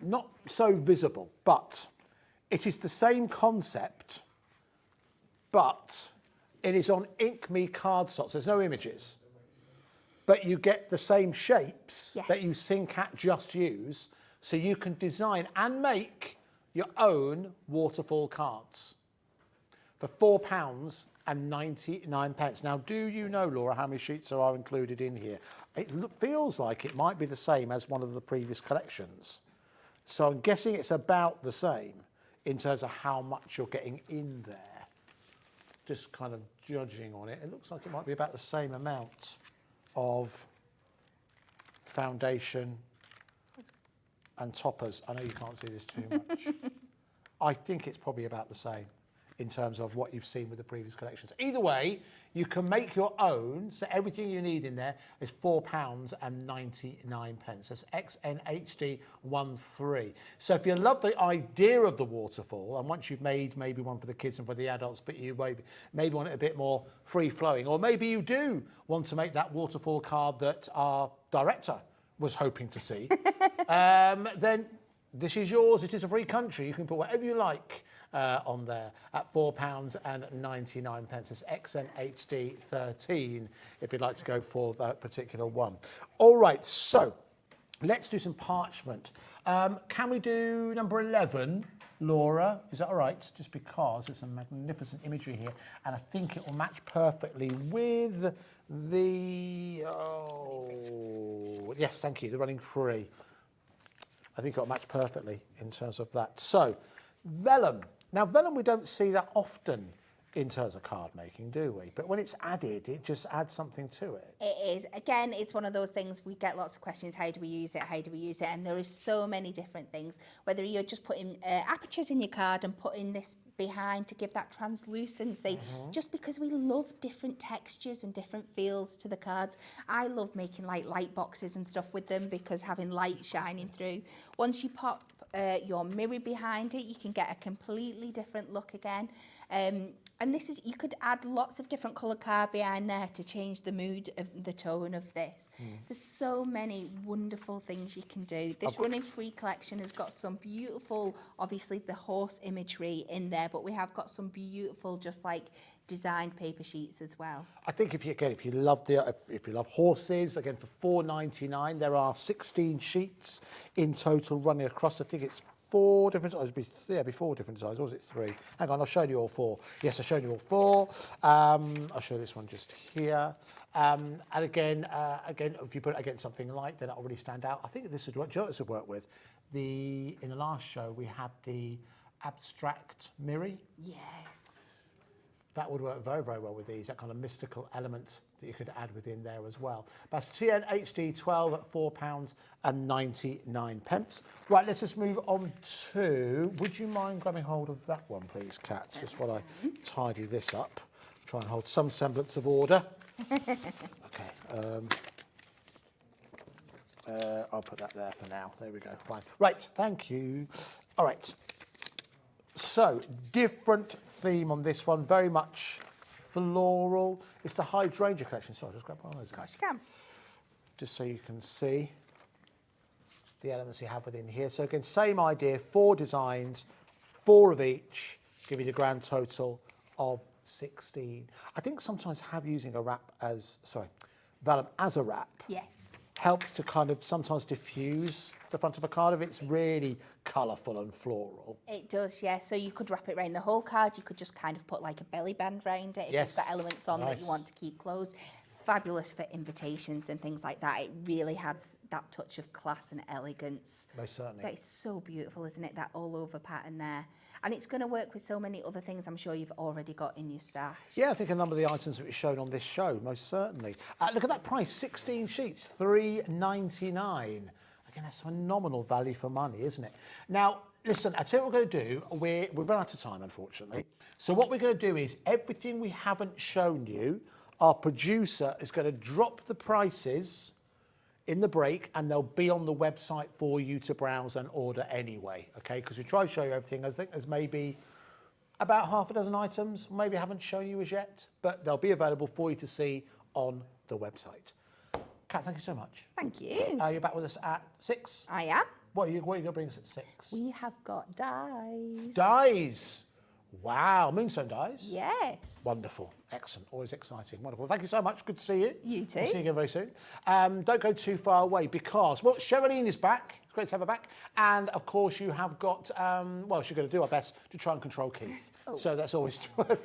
not so visible, but it is the same concept, but it is on Ink Me cardstock. There's no images, but you get the same shapes that you seen Kat just use, so you can design and make your own waterfall cards for £4.99. Now, do you know, Laura, how many sheets are included in here? It feels like it might be the same as one of the previous collections. So I'm guessing it's about the same in terms of how much you're getting in there. Just kind of judging on it, it looks like it might be about the same amount of foundation and toppers. I know you can't see this too much. I think it's probably about the same in terms of what you've seen with the previous collections. Either way, you can make your own, so everything you need in there is £4.99. That's XNHD13. So if you love the idea of the waterfall, and once you've made maybe one for the kids and for the adults, but you maybe want it a bit more free-flowing, or maybe you do want to make that waterfall card that our director was hoping to see, then this is yours. It is a free country. You can put whatever you like on there at £4.99. It's XNHD 13 if you'd like to go for that particular one. All right, so let's do some parchment. Can we do number 11, Laura? Is that all right? Just because there's some magnificent imagery here, and I think it will match perfectly with the, yes, thank you, the running free. I think it'll match perfectly in terms of that. So, vellum. Now, vellum we don't see that often in terms of card making, do we? But when it's added, it just adds something to it. It is. Again, it's one of those things, we get lots of questions, how do we use it, how do we use it? And there is so many different things. Whether you're just putting apertures in your card and putting this behind to give that translucency, just because we love different textures and different feels to the cards. I love making like light boxes and stuff with them because having light shining through. Once you pop your mirror behind it, you can get a completely different look again. And this is, you could add lots of different colour card behind there to change the mood of the tone of this. There's so many wonderful things you can do. This running free collection has got some beautiful, obviously the horse imagery in there, but we have got some beautiful, just like designed paper sheets as well. I think if you love horses, again for £4.99, there are 16 sheets in total running across. I think it's 4 different sizes. It'd be 4 different sizes, or was it 3? Hang on, I've shown you all 4. Yes, I've shown you all 4. I'll show this one just here. And again, if you put it against something light, then it'll really stand out. I think this would work. This would work with in the last show we had the abstract mirror. Yes. That would work very, very well with these, that kind of mystical element that you could add within there as well. That's TNHD12 at £4.99. Right, let's just move on to, would you mind grabbing hold of that one, please, Kat? Just while I tidy this up, try and hold some semblance of order. Okay, I'll put that there for now. There we go, fine. Right, thank you. All right. So, different theme on this one, very much floral. It's the hydrangea collection. Sorry, just grab one of those. Of course you can. Just so you can see the elements you have within here. So again, same idea, 4 designs, 4 of each, give you the grand total of 16. I think sometimes using a wrap vellum as a wrap. Yes. Helps to kind of sometimes diffuse the front of a card if it's really colourful and floral. It does, yeah. So you could wrap it around the whole card. You could just kind of put like a belly band around it if you've got elements on that you want to keep closed. Fabulous for invitations and things like that. It really adds that touch of class and elegance. Most certainly. That is so beautiful, isn't it? That all over pattern there. And it's going to work with so many other things I'm sure you've already got in your stash. Yeah, I think a number of the items that we've shown on this show, most certainly. Look at that price, 16 sheets, $3.99. Again, that's phenomenal value for money, isn't it? Now, listen, I tell you what we're going to do. We've run out of time, unfortunately. So what we're going to do is everything we haven't shown you, our producer is going to drop the prices in the break, and they'll be on the website for you to browse and order anyway, okay? Because we try to show you everything. I think there's maybe about half a dozen items, maybe haven't shown you as yet, but they'll be available for you to see on the website. Kat, thank you so much. Thank you. You're back with us at 6? I am. What are you going to bring us at 6? We have got dies. Dies. Wow, Moonstone dies? Yes. Wonderful. Excellent. Always exciting. Wonderful. Thank you so much. Good to see you. You too. We'll see you again very soon. Don't go too far away because, well, Sherilyn is back. It's great to have her back. And, of course, you have got, well, she's going to do our best to try and control Keith. Oh. So that's always worth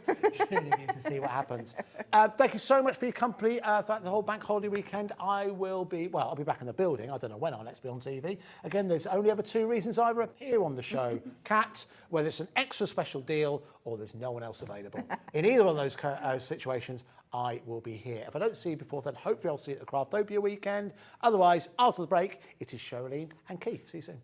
tuning in to see what happens. Thank you so much for your company throughout the whole bank holiday weekend. I'll be back in the building. I don't know when I'll next be on TV. Again, there's only ever 2 reasons I ever appear on the show. Kat, whether it's an extra special deal or there's no one else available. In either of those situations, I will be here. If I don't see you before then, hopefully I'll see you at the Craftopia weekend. Otherwise, after the break, it is Sherilyn and Keith. See you soon.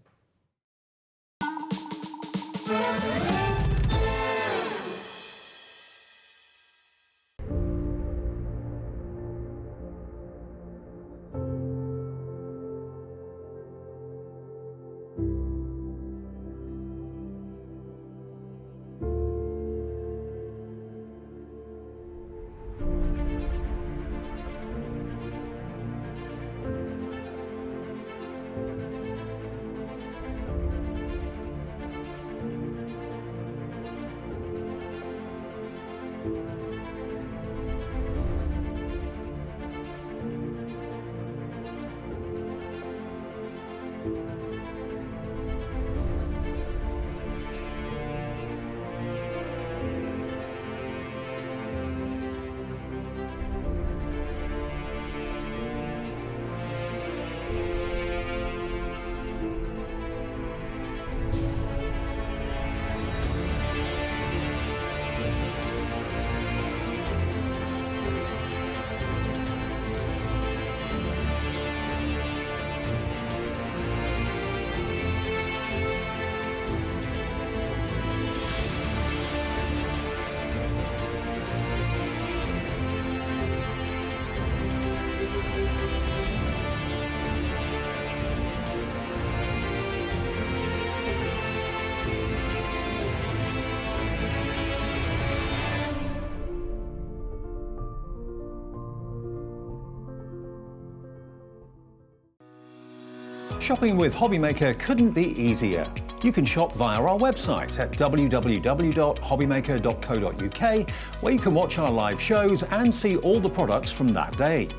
Shopping with HobbyMaker couldn't be easier. You can shop via our website at www.hobbymaker.co.uk, where you can watch our live shows and see all the products from that day.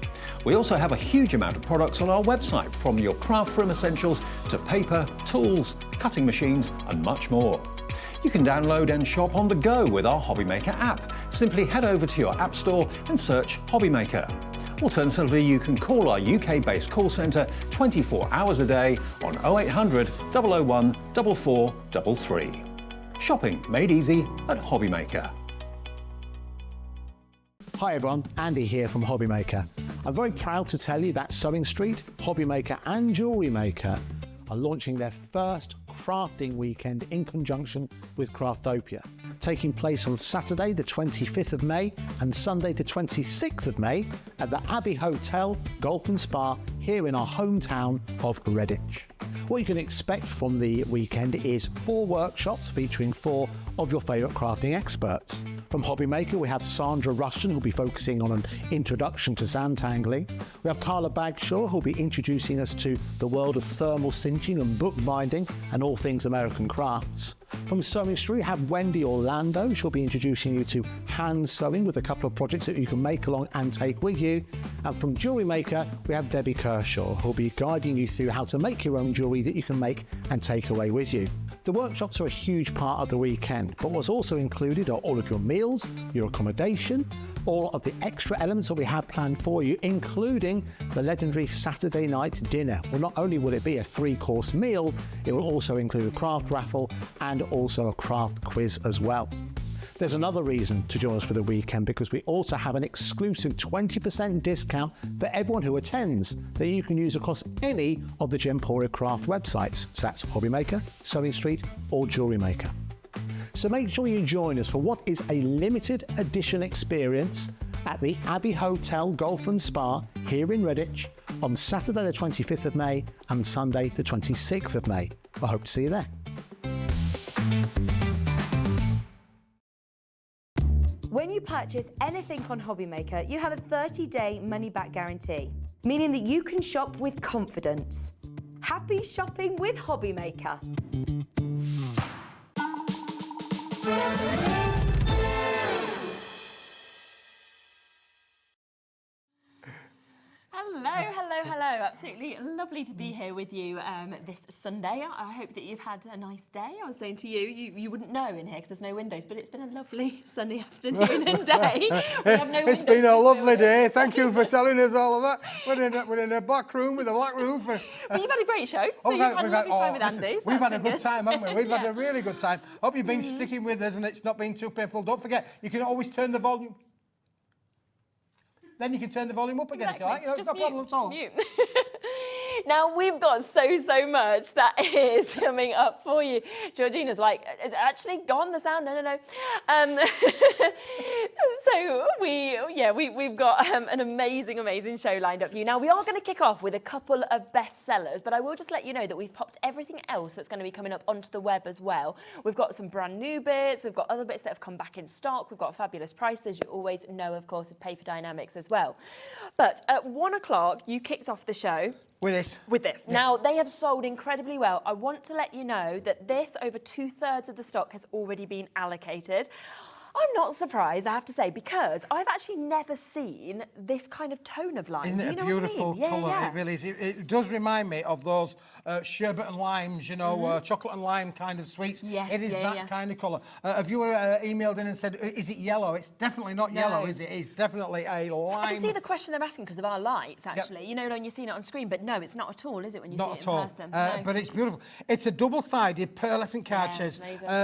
We also have a huge amount of products on our website, from your craft room essentials to paper, tools, cutting machines and much more. You can download and shop on the go with our HobbyMaker app. Simply head over to your app store and search HobbyMaker. Alternatively, you can call our UK-based call centre 24 hours a day on 0800 001 4433. Shopping made easy at HobbyMaker. Hi everyone, Andy here from HobbyMaker. I'm very proud to tell you that Sewing Street, HobbyMaker and Jewellery Maker are launching their first crafting weekend in conjunction with Craftopia, taking place on Saturday the 25th of May and Sunday the 26th of May at the Abbey Hotel Golf and Spa here in our hometown of Redditch. What you can expect from the weekend is 4 workshops featuring 4 of your favourite crafting experts. From HobbyMaker, we have Sandra Rushton, who'll be focusing on an introduction to Zantangling. We have Carla Bagshaw, who'll be introducing us to the world of thermal cinching and bookbinding and all things American crafts. From Sewing Street, we have Wendy Orlando. She'll be introducing you to hand sewing with a couple of projects that you can make along and take with you. And from Jewellery Maker, we have Debbie Kershaw, who'll be guiding you through how to make your own jewellery that you can make and take away with you. The workshops are a huge part of the weekend, but what's also included are all of your meals, your accommodation, all of the extra elements that we have planned for you, including the legendary Saturday night dinner. Well, not only will it be a 3-course meal, it will also include a craft raffle and also a craft quiz as well. There's another reason to join us for the weekend, because we also have an exclusive 20% discount for everyone who attends that you can use across any of the Gemporia craft websites. So that's HobbyMaker, Sewing Street or Jewelry Maker. So make sure you join us for what is a limited edition experience at the Abbey Hotel Golf and Spa here in Redditch on Saturday the 25th of May and Sunday the 26th of May. I hope to see you there. When you purchase anything on HobbyMaker, you have a 30-day money-back guarantee, meaning that you can shop with confidence. Happy shopping with HobbyMaker. Hello. Absolutely lovely to be here with you this Sunday. I hope that you've had a nice day. I was saying to you, you wouldn't know in here because there's no windows, but it's been a lovely sunny afternoon and day. We have no It's been a lovely day. Thank you for telling us all of that. We're in a black room with a black roof. But you've had a great show. So you've had a lovely time with Andy. We've had a good time, haven't we? We've had a really good time. Hope you've been sticking with us and it's not been too painful. Don't forget, you can always turn the volume. Then you can turn the volume up again if you like. You know, it's no problem at all. Mute. Now, we've got so much that is coming up for you. Georgina's like, is it actually gone, the sound? No. So we've got an amazing show lined up for you. Now, we are going to kick off with a couple of bestsellers, but I will just let you know that we've popped everything else that's going to be coming up onto the web as well. We've got some brand new bits. We've got other bits that have come back in stock. We've got fabulous prices. You always know, of course, with Paper Dienamics as well. But at 1 o'clock, you kicked off the show. With this. Yes. Now, they have sold incredibly well. I want to let you know that this, over 2/3 of the stock has already been allocated. I'm not surprised, I have to say, because I've actually never seen this kind of tone of line. Isn't it a beautiful colour? It really is. It does remind me of those sherbet and limes, you know, chocolate and lime kind of sweets. Yes, it is that kind of colour. Have you emailed in and said, is it yellow? It's definitely not yellow, is it? It's definitely a lime. I can see the question they're asking because of our lights, actually. Yep. You know, when you're seeing it on screen, but no, it's not at all, is it, when you see it in person? No. But it's beautiful. It's a double-sided pearlescent card chase,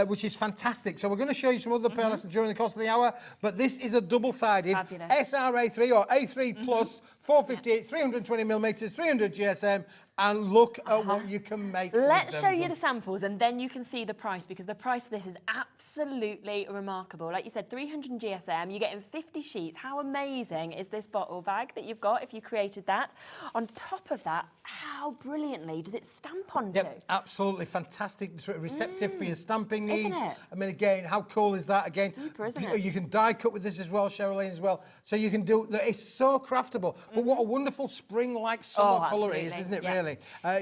which is fantastic. So we're going to show you some other pearlescent during the course of the hour, but this is a double-sided SRA3 or A3 plus 458, 320 millimetres, 300 GSM, and look at what you can make. Let's show you the samples and then you can see the price, because the price of this is absolutely remarkable. Like you said, 300 GSM, you're getting 50 sheets. How amazing is this bottle bag that you've got if you created that? On top of that, how brilliantly does it stamp onto? Yep, absolutely fantastic, receptive for your stamping needs. I mean, again, how cool is that? Again, super, isn't it? You can die cut with this as well, Sherilyn, as well. So you can do, it's so craftable. But what a wonderful spring-like summer colour it is, isn't it, really?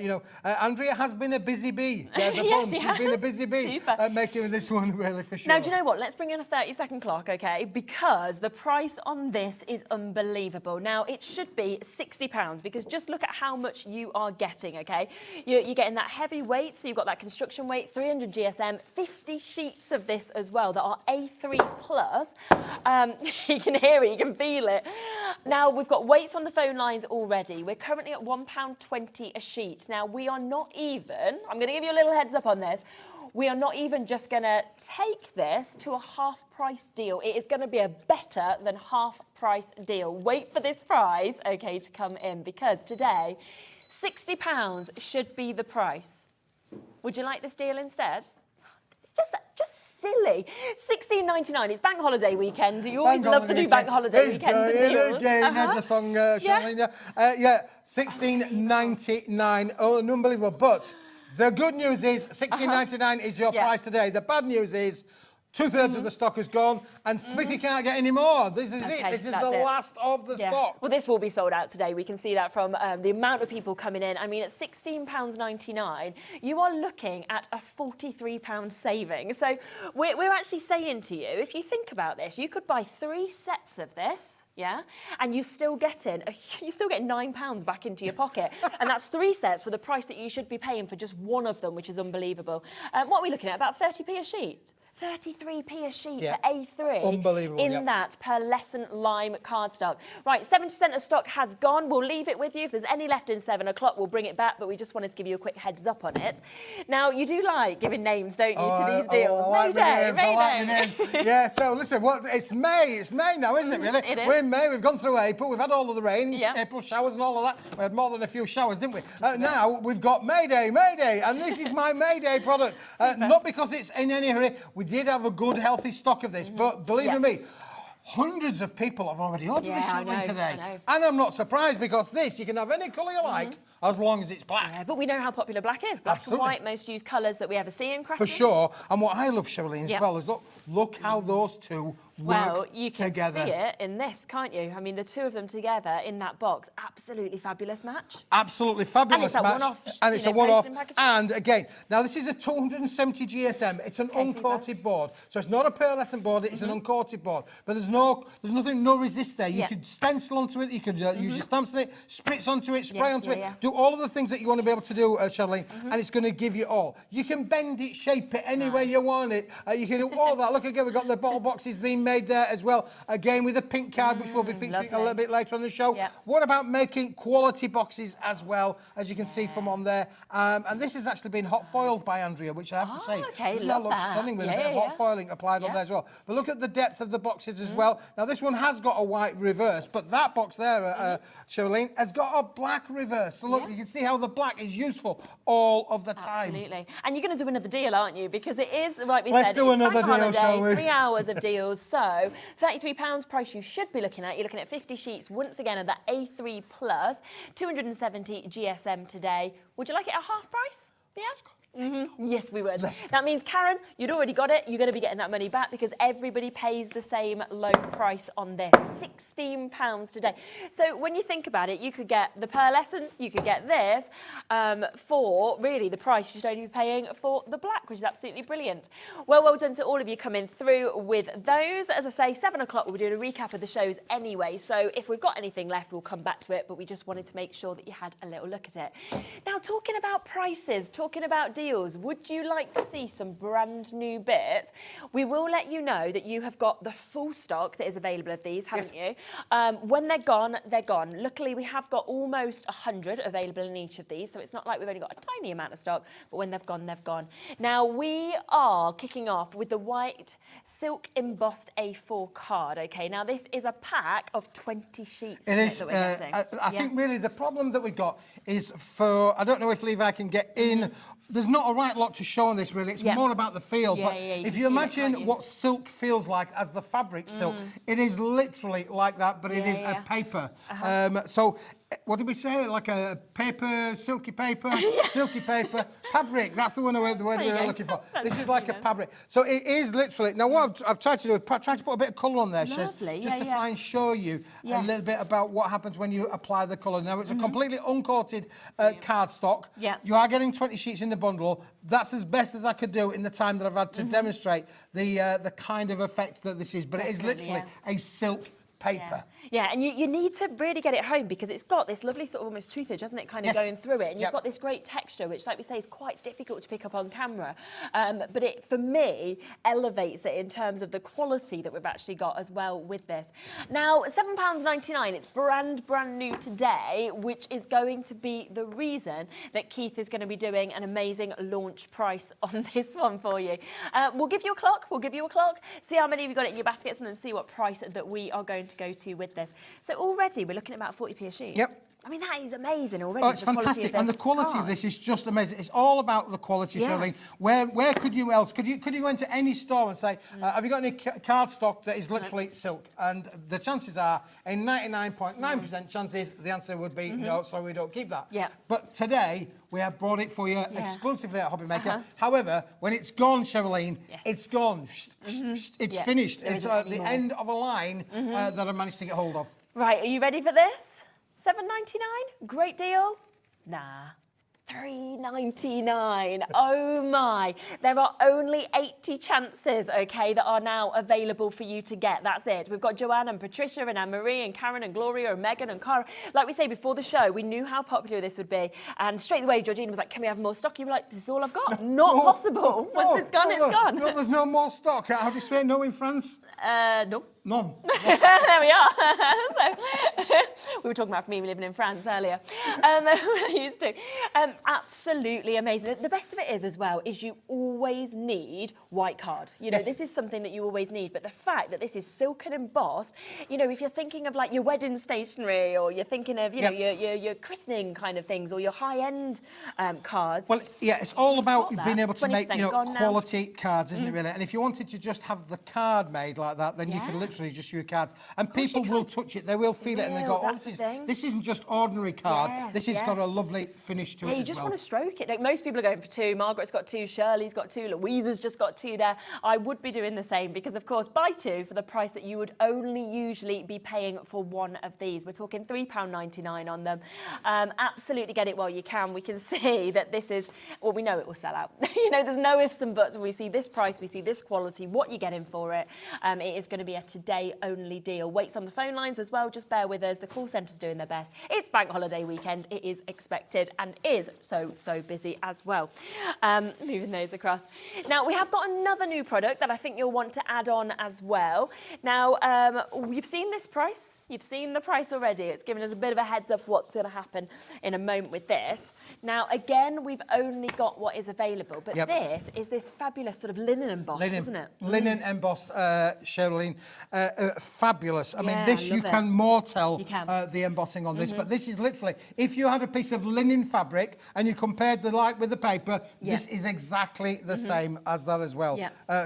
You know, Andrea has been a busy bee. She's been a busy bee making this one, really, for sure. Now, do you know what? Let's bring in a 30-second clock, okay? Because the price on this is unbelievable. Now, it should be £60, because just look at how much you are getting, okay? You're getting that heavy weight, so you've got that construction weight, 300 GSM, 50 sheets of this as well that are A3 plus. You can hear it, you can feel it. Now, we've got weights on the phone lines already. We're currently at £1.20 a sheet. Now, we are not even, I'm going to give you a little heads up on this, we are not even just going to take this to a half-price deal. It is going to be a better than half-price deal. Wait for this prize, okay, to come in, because today, £60 should be the price. Would you like this deal instead? It's just silly. £16.99. It's bank holiday weekend. You always love to do bank holiday weekends and deals. Again, there's the song, Sherilyn. £16.99. Oh, unbelievable. But the good news is £16.99 is your price today. The bad news is 2/3 of the stock is gone, and Smithy can't get any more. This is it. This is the last of the stock. Well, this will be sold out today. We can see that from the amount of people coming in. I mean, at £16.99, you are looking at a £43 saving. So we're actually saying to you, if you think about this, you could buy 3 sets of this. Yeah, and you're still getting £9 back into your pocket, and that's 3 sets for the price that you should be paying for just one of them, which is unbelievable. What are we looking at? About 30p a sheet. 33p a sheet for A3 Unbelievable, in that pearlescent lime cardstock. Right, 70% of stock has gone. We'll leave it with you. If there's any left in 7 o'clock, we'll bring it back, but we just wanted to give you a quick heads up on it. Now, you do like giving names, don't you, to these deals? Mayday. Yeah, so listen, it's May. It's May now, isn't it, really? It is. We're in May. We've gone through April. We've had all of the rain, April showers and all of that. We had more than a few showers, didn't we? Now, we've got Mayday, and this is my Mayday product. Not because it's in any hurry. We did have a good, healthy stock of this, but believe me, hundreds of people have already ordered this Charlene today. And I'm not surprised, because this, you can have any colour you like, as long as it's black. Yeah, but we know how popular black is. Black and white, most used colours that we ever see in crafting. For sure. And what I love, Charlene, as well, is look how those two work you can together. see it in this, can't you? I mean, the two of them together in that box, absolutely fabulous match. Absolutely fabulous match. And it's a one-off. And again, now this is a 270 GSM. It's an uncoated board. So it's not a pearlescent board, it's an uncoated board. But there's no resist there. You could stencil onto it, you could use your stamps on it, spritz onto it, spray onto it, do all of the things that you want to be able to do, Charlene, and it's going to give you all. You can bend it, shape it any way you want it. You can do all that. Look again, we've got the bottle boxes being made there as well. Again, with a pink card, which we'll be featuring a little bit later on the show. What about making quality boxes as well, as you can see from on there? And this has actually been hot foiled by Andrea, which I have to say, that looks stunning with a bit of hot foiling applied on there as well. But look at the depth of the boxes as well. Now, this one has got a white reverse, but that box there, Charlene, has got a black reverse. So look, you can see how the black is useful all of the time. Absolutely. And you're going to do another deal, aren't you? Because it is, like we Let's said, do another deal, holiday, shall we? 3 hours of deals. So £33 price you should be looking at. You're looking at 50 sheets, once again, at that A3 Plus, 270 GSM today. Would you like it at half price? Yeah? Yes, we would. That means, Karen, you'd already got it. You're going to be getting that money back, because everybody pays the same low price on this. £16 today. So when you think about it, you could get the pearlescence, you could get this for really the price you should only be paying for the black, which is absolutely brilliant. Well done to all of you coming through with those. As I say, 7 o'clock, we'll be doing a recap of the shows anyway. So if we've got anything left, we'll come back to it. But we just wanted to make sure that you had a little look at it. Now, talking about prices, talking about deals, would you like to see some brand new bits? We will let you know that you have got the full stock that is available of these, haven't you? When they're gone, they're gone. Luckily, we have got almost 100 available in each of these, so it's not like we've only got a tiny amount of stock, but when they've gone, they've gone. Now, we are kicking off with the white silk embossed A4 card, okay? Now, this is a pack of 20 sheets that we're getting. I think really the problem that we've got is for, I don't know if Levi can get in, there's not a right lot to show on this really, it's more about the feel, but if you imagine what silk feels like as the fabric silk, it is literally like that, but it is a paper. So what did we say? Like a paper, silky paper, fabric. That's the word we were looking for. This is like a fabric. So it is literally. Now what I've tried to do is try to put a bit of colour on there, Shiz, just to try and show you a little bit about what happens when you apply the colour. Now it's a completely uncoated cardstock. You are getting 20 sheets in the bundle. That's as best as I could do in the time that I've had to demonstrate the kind of effect that this is. But it is literally a silk paper. Yeah, and you need to really get it home, because it's got this lovely sort of almost toothage, hasn't it, kind of going through it. And you've got this great texture, which, like we say, is quite difficult to pick up on camera. But it, for me, elevates it in terms of the quality that we've actually got as well with this. Now, £7.99, it's brand new today, which is going to be the reason that Keith is going to be doing an amazing launch price on this one for you. We'll give you a clock, see how many of you got it in your baskets, and then see what price that we are going to go to with this. So already we're looking at about 40p a sheet. Yep. I mean, that is amazing already. Oh, it's the quality of fantastic, and the this quality of card. this is just amazing. It's all about the quality, Yeah. Shirley. Where could you else? Could you go into any store and say, have you got any card stock that is literally silk? And the chances are, in 99.9% chances, the answer would be no. So we don't keep that. Yeah. But today we have brought it for you exclusively at HobbyMaker. However, when it's gone, Sherilyn, it's gone. It's finished. There It's isn't the anymore. end of a line that I managed to get hold of. Right, are you ready for this? $7.99? Great deal? Nah. $3.99. Oh my. There are only 80 chances, okay, that are now available for you to get. That's it. We've got Joanne and Patricia and Anne-Marie and Karen and Gloria and Megan and Cara. Like we say before the show, we knew how popular this would be. And straight away, Georgina was like, can we have more stock? You were like, this is all I've got. Not possible. Once it's gone, it's gone. No, there's no more stock. How do you say no in France? No. None. There we are. So, we were talking about me living in France earlier. I used to. Absolutely amazing. The best of it is as well is you always need white card. You know, this is something that you always need. But the fact that this is silk and embossed, you know, if you're thinking of like your wedding stationery or you're thinking of, you know, your christening kind of things or your high-end cards. Well, yeah, it's all about Got that. being able to make, 20% you know, gone now. quality cards, isn't it, really? And if you wanted to just have the card made like that, then you can literally just use cards. And people will touch it, they will feel it, and they go, oh, that's the thing. this isn't just ordinary card. Yes, this has got a lovely finish to it Yeah, you as just well. want to stroke it. Like most people are going for 2. Margaret's got 2, Shirley's got 2, Louisa's just got 2 there. I would be doing the same because, of course, buy 2 for the price that you would only usually be paying for one of these. We're talking £3.99 on them. Absolutely get it while you can. We can see that this is, well, we know it will sell out. You know, there's no ifs and buts. We see this price, we see this quality, what you're getting for it. It is going to be a today-only deal. Waits on the phone lines as well. Just bear with us. The call centre's doing their best. It's bank holiday weekend. It is expected and is so busy as well. Moving those across. Now, we have got another new product that I think you'll want to add on as well. Now, you've seen this price. You've seen the price already. It's given us a bit of a heads up what's going to happen in a moment with this. Now, again, we've only got what is available, but this is this fabulous sort of linen embossed, isn't it? Linen embossed, Sherilyn. Fabulous. I mean, Yeah, this I you love can it. more tell You can. the embossing on this, but this is literally, if you had a piece of linen fabric and you compared the like with the paper, this is exactly the same as that as well.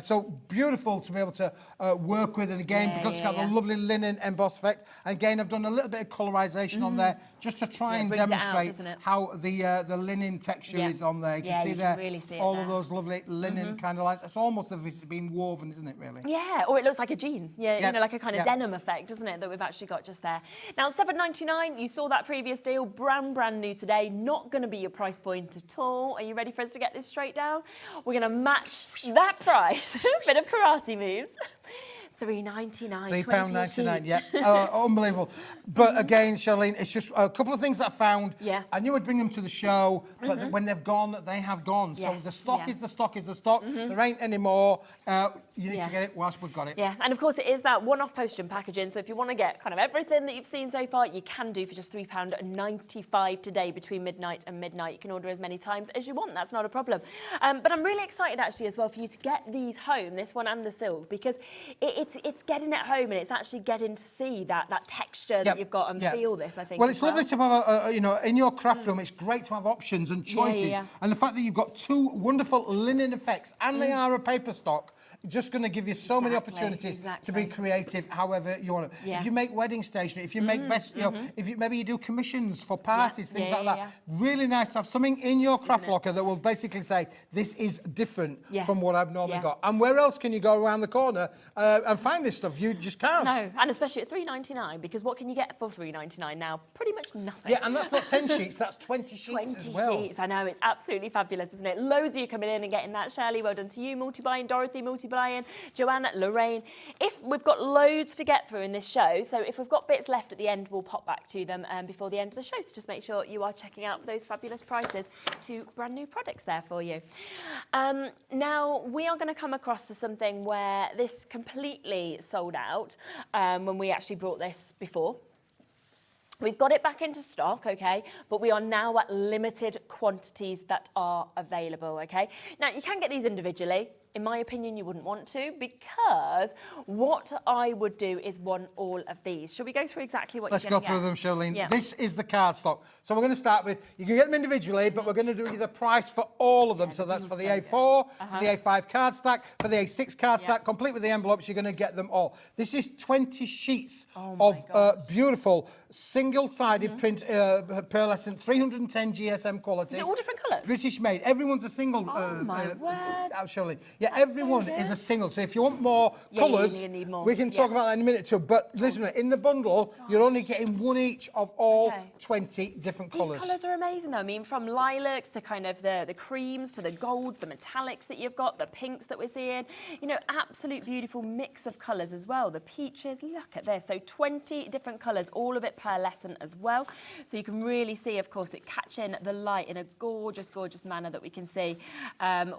So beautiful to be able to work with, and again, because it's got the lovely linen embossed effect. Again, I've done a little bit of colorization on there just to try and brings it out, demonstrate doesn't it? how the linen texture is on there. You can see you there can really see it all there. of those lovely linen kind of lines. It's almost as if it's been woven, isn't it, really? Yeah, or it looks like a jean. Yeah, Yeah, you know, like a kind of yeah. denim effect, doesn't it, that we've actually got just there. Now, $7.99, you saw that previous deal, brand new today, not going to be your price point at all. Are you ready for us to get this straight down? We're going to match that price. Bit of karate moves. £3.99. £3.99, yeah. Unbelievable. But again, Charlene, it's just a couple of things that I found. Yeah. I knew I'd bring them to the show, but when they've gone, they have gone. So Yes, the stock yeah. is the stock is the stock. There ain't any more. You need to get it whilst we've got it. Yeah, and of course it is that one-off postage and packaging, so if you want to get kind of everything that you've seen so far, you can do for just £3.95 today between midnight and midnight. You can order as many times as you want, that's not a problem. But I'm really excited actually as well for you to get these home, this one and the silk, because it's getting it home and it's actually getting to see that texture that you've got and feel this, I think. Well, it's lovely to have, you know, in your craft room, it's great to have options and choices. And the fact that you've got 2 wonderful linen effects and they are a paper stock, just going to give you so many opportunities to be creative however you want to. If you make wedding stationery, if you make best, you know, if you maybe you do commissions for parties, things like that. Really nice to have something in your craft locker that will basically say, this is different from what I've normally got. And where else can you go around the corner and find this stuff? You just can't. No, and especially at $3.99, because what can you get for $3.99 now? Pretty much nothing. Yeah, and that's not 10 sheets, that's 20 sheets as well. 20 sheets, I know, it's absolutely fabulous, isn't it? Loads of you coming in and getting that. Shirley, well done to you. Multi-buying, Dorothy, multi-buying, Joanna, Lorraine. If we've got loads to get through in this show, so if we've got bits left at the end, we'll pop back to them before the end of the show. So just make sure you are checking out those fabulous prices to brand new products there for you. Now, we are going to come across to something where this completely sold out when we actually brought this before. We've got it back into stock, okay, but we are now at limited quantities that are available, okay? Now, you can get these individually in my opinion, you wouldn't want to, because what I would do is want all of these. Shall we go through exactly what Let's you're go going to through get? them, Charlene. Yeah. This is the cardstock. So we're going to start with, you can get them individually, but we're going to do you the price for all of them. So that's for the A4, for the A5 card stack, for the A6 card stack, complete with the envelopes, you're going to get them all. This is 20 sheets of beautiful single-sided print pearlescent 310 GSM quality. Is it all different colours? British made. Everyone's a single. Oh my word. Charlene. Yeah, That's everyone so is a good. single. So if you want more Yeah, colours, you need more. we can talk about that in a minute too. But listen, in the bundle, you're only getting one each of all 20 different These colours. colours are amazing though. I mean, from lilacs to kind of the creams to the golds, the metallics that you've got, the pinks that we're seeing. You know, absolute beautiful mix of colours as well. The peaches, look at this. So 20 different colours, all of it pearlescent as well. So you can really see, of course, it catching the light in a gorgeous, gorgeous manner that we can see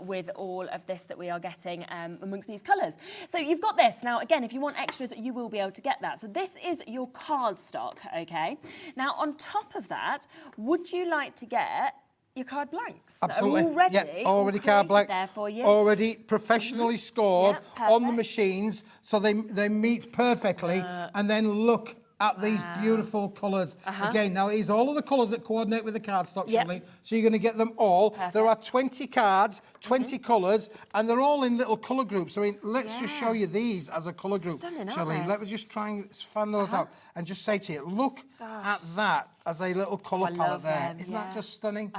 with all of this that we are getting amongst these colours. So you've got this. Now, again, if you want extras, you will be able to get that. So this is your cardstock, okay? Now, on top of that, would you like to get your card blanks? Absolutely. Already, already card blanks. there for you. Already professionally scored Yeah, on the perfect. machines, so they meet perfectly. And then look at these beautiful colours. Again, now it is all of the colours that coordinate with the cardstock, Charlene. So you're going to get them all. There are 20 cards, 20 colours, and they're all in little colour groups. I mean, let's just show you these as a colour group, Stunning, aren't Charlene. they? Let me just try and fan those out and just say to you, look at that as a little colour palette love there. them, Isn't that just stunning?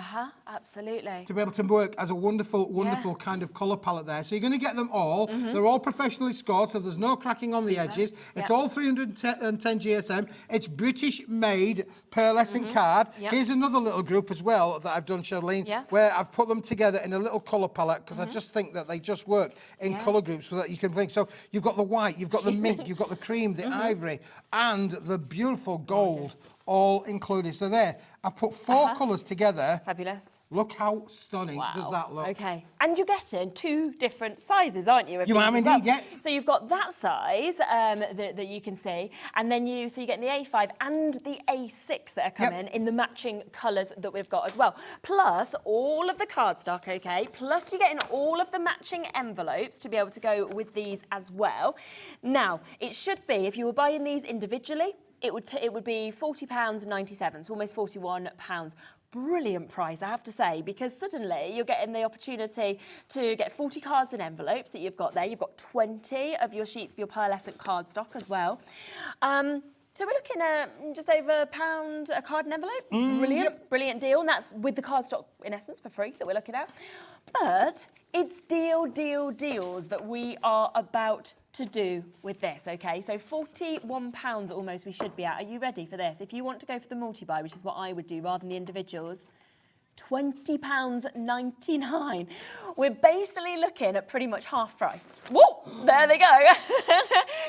Absolutely. To be able to work as a wonderful, wonderful kind of colour palette there. So you're going to get them all. They're all professionally scored, so there's no cracking on the edges. It's all 310 GSM. It's British made pearlescent card. Here's another little group as well that I've done, Charlene, where I've put them together in a little colour palette because I just think that they just work in colour groups so that you can think. So you've got the white, you've got the mint, you've got the cream, the ivory, and the beautiful gold. All included. So there, I've put 4 colours together. Fabulous. Look how stunning does that look. Okay. And you're getting 2 different sizes, aren't you? You am indeed, yeah. So you've got that size that you can see, and then you're getting the A5 and the A6 that are coming in the matching colours that we've got as well. Plus all of the cardstock, okay? Plus you're getting all of the matching envelopes to be able to go with these as well. Now, it should be, if you were buying these individually, it would be £40.97, so almost £41. Brilliant price, I have to say, because suddenly you're getting the opportunity to get 40 cards and envelopes that you've got there. You've got 20 of your sheets of your pearlescent cardstock as well. So we're looking at just over £1 a card and envelope. Brilliant, brilliant deal. And that's with the cardstock, in essence, for free that we're looking at. But it's deals that we are about to do with this, okay? So £41 almost we should be at. Are you ready for this? If you want to go for the multi-buy, which is what I would do rather than the individuals, £20.99. We're basically looking at pretty much half price. Whoa, there they go.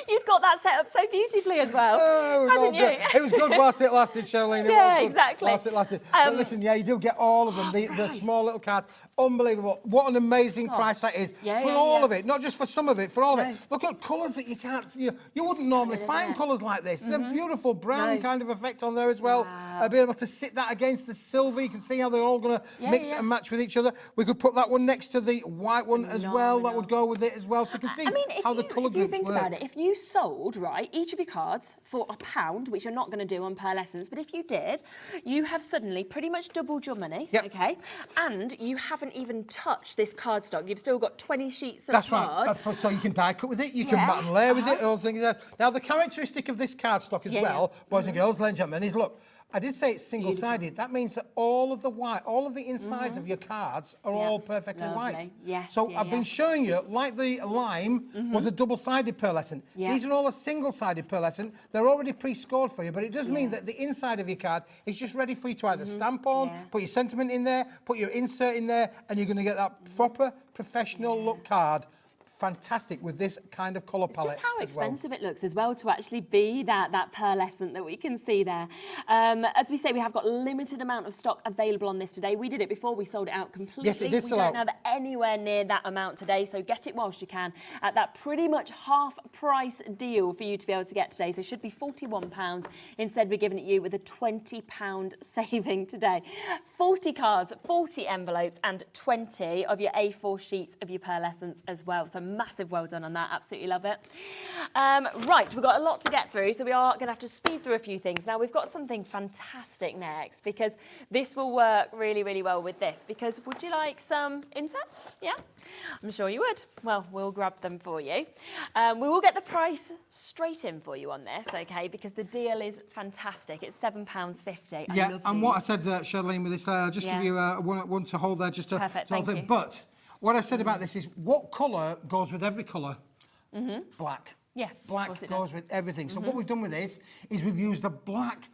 You've got that set up so beautifully as well, hadn't you? It was good whilst it lasted, Charlene. Yeah, exactly. Whilst it lasted. But listen, you do get all of them, the small little cards. Unbelievable. What an amazing price that is for all of it, not just for some of it, for all of it. Look at colours that you can't see. You wouldn't normally find colours like this. They're beautiful brown kind of effect on there as well. Being able to sit that against the silver, you can see how they're all going to mix and match with each other. We could put that one next to the white one as well. That would go with it as well. So you can see how the colour groups think work. about it, if you sold, right, each of your cards for £1, which you're not going to do on pearlescence, but if you did, you have suddenly pretty much doubled your money, okay? And you haven't even touched this cardstock. You've still got 20 sheets of cards. That's right. So you can die cut with it, you can mat and layer with it, all things like that. Now, the characteristic of this cardstock as well, boys and girls, ladies and gentlemen, is look, I did say it's single-sided. That means that all of the white, all of the insides of your cards are all perfectly white. Yes, so I've been showing you, like the lime was a double-sided pearlescent. These are all a single-sided pearlescent. They're already pre-scored for you, but it does mean that the inside of your card is just ready for you to either stamp on, put your sentiment in there, put your insert in there, and you're going to get that proper professional look card fantastic with this kind of colour palette. Just how as well. expensive it looks as well to actually be that pearlescent that we can see there. As we say, we have got limited amount of stock available on this today. We did it before, we sold it out completely. Yes, it did sell out. We don't have anywhere near that amount today, so get it whilst you can at that pretty much half price deal for you to be able to get today. So it should be £41. Instead, we're giving it you with a £20 saving today. 40 cards, 40 envelopes and 20 of your A4 sheets of your pearlescents as well. So massive well done on that, absolutely love it. Right, we've got a lot to get through, so we are going to have to speed through a few things. Now, we've got something fantastic next, because this will work really, really well with this. Because would you like some inserts? Yeah? I'm sure you would. Well, we'll grab them for you. We will get the price straight in for you on this, okay, because the deal is fantastic. It's £7.50. Yeah, and what I said, Charlene, with this, I'll just give you one to hold there, just to Perfect, hold thank it. you. But what I said about this is, what colour goes with every colour? Black. Yeah, of Black course it goes does. with everything. So what we've done with this is we've used a black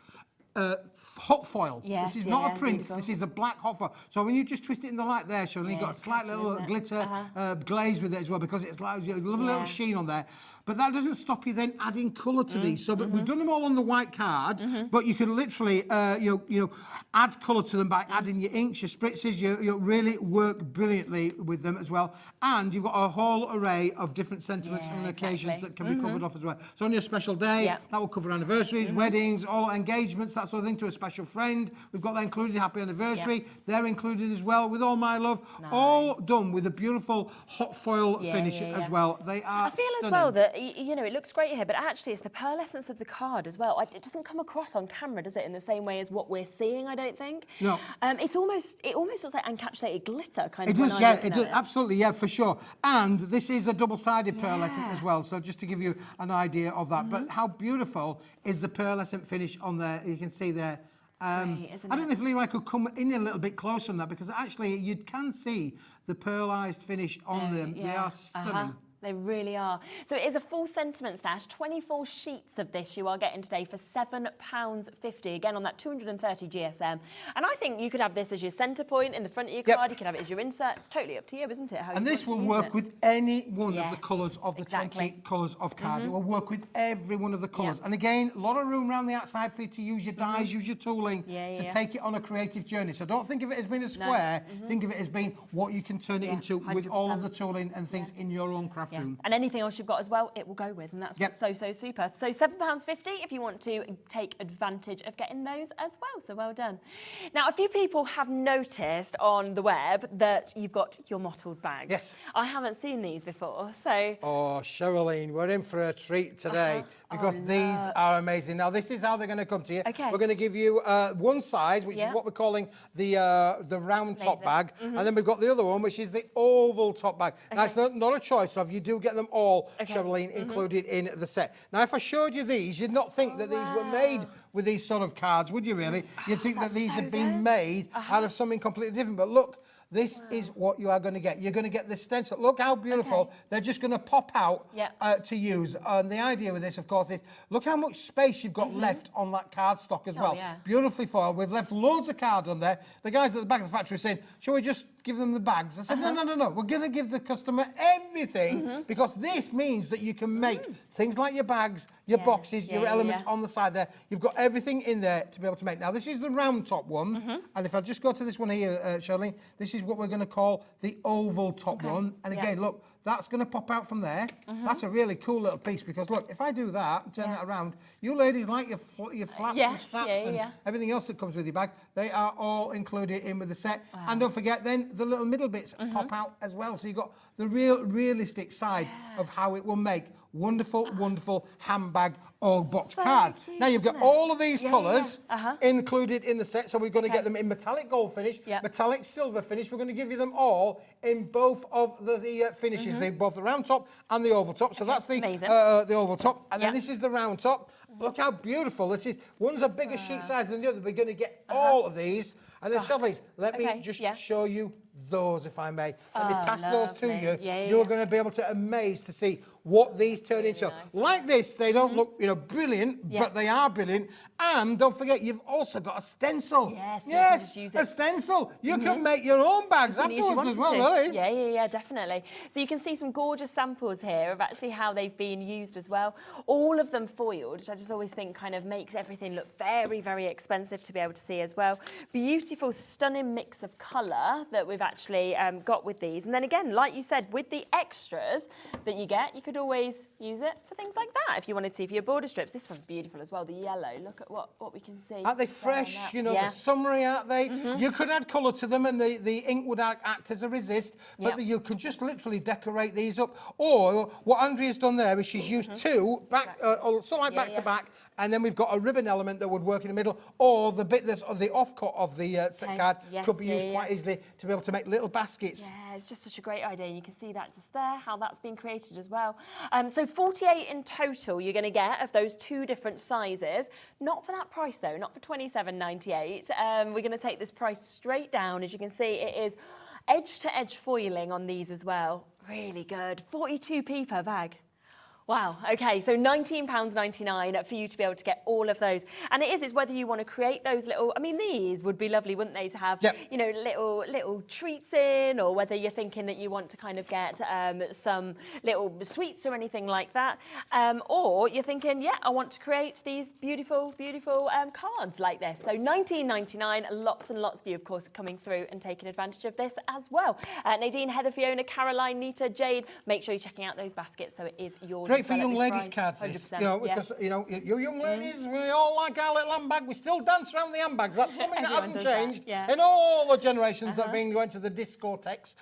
hot foil. Yes, this is not yeah, a print, beautiful. this is a black hot foil. So when you just twist it in the light there, Charlene, you've got a it's slight catching, little isn't it? glitter glaze with it as well, because it's like a lovely little Yeah. sheen on there. But that doesn't stop you then adding colour to these. So but we've done them all on the white card, but you can literally add colour to them by adding your inks, your spritzes. You really work brilliantly with them as well. And you've got a whole array of different sentiments Yeah, and occasions exactly. that can be covered off as well. So on your special day, Yeah. that will cover anniversaries, weddings, all engagements, that sort of thing, to a special friend. We've got that included, happy anniversary. Yeah. They're included as well, with all my love. All done with a beautiful hot foil finish as well. They are I feel as stunning. well that, you know, it looks great here, but actually it's the pearlescence of the card as well. It doesn't come across on camera, does it, in the same way as what we're seeing, I don't think? No. It almost looks like encapsulated glitter, kind It of. does, yeah, it does, absolutely, yeah, for sure. And this is a double-sided pearlescent as well, so just to give you an idea of that. But how beautiful is the pearlescent finish on there? You can see there. great, isn't I don't know if Leroy could come in a little bit closer on that, because actually you can see the pearlised finish on them. They are stunning. They really are. So it is a full sentiment stash. 24 sheets of this you are getting today for £7.50. Again, on that 230 GSM. And I think you could have this as your centre point in the front of your card. You could have it as your insert. It's totally up to you, isn't it? How And you this will want to use work it. with any one of the Yes, colours of the exactly. 20 colours of card. It will work with every one of the colours. And again, a lot of room around the outside for you to use your dies, use your tooling to take it on a creative journey. So don't think of it as being a square. Think of it as being what you can turn it into with all of the tooling and things in your own craft room. And anything else you've got as well, it will go with, and that's what's so super. So £7.50 if you want to take advantage of getting those as well. So well done. Now, a few people have noticed on the web that you've got your mottled bags. Yes. I haven't seen these before, so. Oh, Charlene, we're in for a treat today because these are amazing. Now, this is how they're going to come to you. Okay. We're going to give you one size, which is what we're calling the round top bag, and then we've got the other one, which is the oval top bag. Now, it's not a choice of, you do get them all, Charlene, included in the set. Now, if I showed you these, you'd not think that these were made with these sort of cards, would you really? You'd think that these had been made out of something completely different. But look, this is what you are going to get. You're going to get the stencil. Look how beautiful. They're just going to pop out to use. And the idea with this, of course, is look how much space you've got left on that card stock as well. Beautifully foiled. We've left loads of cards on there. The guys at the back of the factory are saying, shall we just give them the bags? I said, no. We're going to give the customer everything because this means that you can make things like your bags, your boxes, your elements on the side there. You've got everything in there to be able to make. Now, this is the round top one. And if I just go to this one here, Charlene, this is what we're going to call the oval top one. And again, look, that's going to pop out from there. That's a really cool little piece because, look, if I do that, turn that around, you ladies like your flaps and straps and everything else that comes with your bag, they are all included in with the set. And don't forget, then the little middle bits pop out as well. So you've got the realistic side of how it will make wonderful, wonderful handbag or box cards. Cute, now, you've got all of these colours included in the set. So we're going to get them in metallic gold finish, metallic silver finish. We're going to give you them all in both of the finishes, both the round top and the oval top. So that's the oval top. And then this is the round top. Look how beautiful this is. One's a bigger sheet size than the other. We're going to get all of these. And then, Charlene, let me just show you those, if I may. Let me pass those to lovely. you. Yeah, You're yeah. going to be able to amaze to see what these turn into. nice. Like this, they don't look, brilliant, Yeah. but they are brilliant. And don't forget, you've also got a stencil. Yes, you can just use a it. stencil. You can make your own bags If you afterwards as well, wanted to. really. Yeah, definitely. So you can see some gorgeous samples here of actually how they've been used as well. All of them foiled, which I just always think kind of makes everything look very, very expensive to be able to see as well. Beautiful, stunning mix of colour that we've actually got with these. And then again, like you said, with the extras that you get, you could always use it for things like that if you wanted to, for your border strips. This one's beautiful as well, the yellow. Look at what we can see. Aren't they there on fresh? that. You know, Yeah. they're summery, aren't they? You could add colour to them and the ink would act as a resist, but Yep. you can just literally decorate these up. Or what Andrea's done there is she's used two, back to back, and then we've got a ribbon element that would work in the middle, or the bit that's of the off-cut of the set Okay. card Yes, could be used yeah, quite easily to be able to make little baskets. Yeah, it's just such a great idea. You can see that just there, how that's been created as well. So 48 in total you're going to get of those two different sizes. Not for that price though, not for £27.98. We're going to take this price straight down. As you can see, it is edge-to-edge foiling on these as well. Really good. 42p per bag. Wow, okay, so £19.99 for you to be able to get all of those. And it's whether you want to create those little, I mean, these would be lovely, wouldn't they, to have, you know, little treats in, or whether you're thinking that you want to kind of get some little sweets or anything like that. Or you're thinking, yeah, I want to create these beautiful, beautiful cards like this. So £19.99, lots and lots of you, of course, coming through and taking advantage of this as well. Nadine, Heather, Fiona, Caroline, Nita, Jade, make sure you're checking out those baskets so it is yours. Great for young ladies' cards, this. 100%, You know, because you young ladies, we all like our little handbag. We still dance around the handbags. That's something that Everyone hasn't does that, changed yeah. in all the generations that have been going to the discotheques.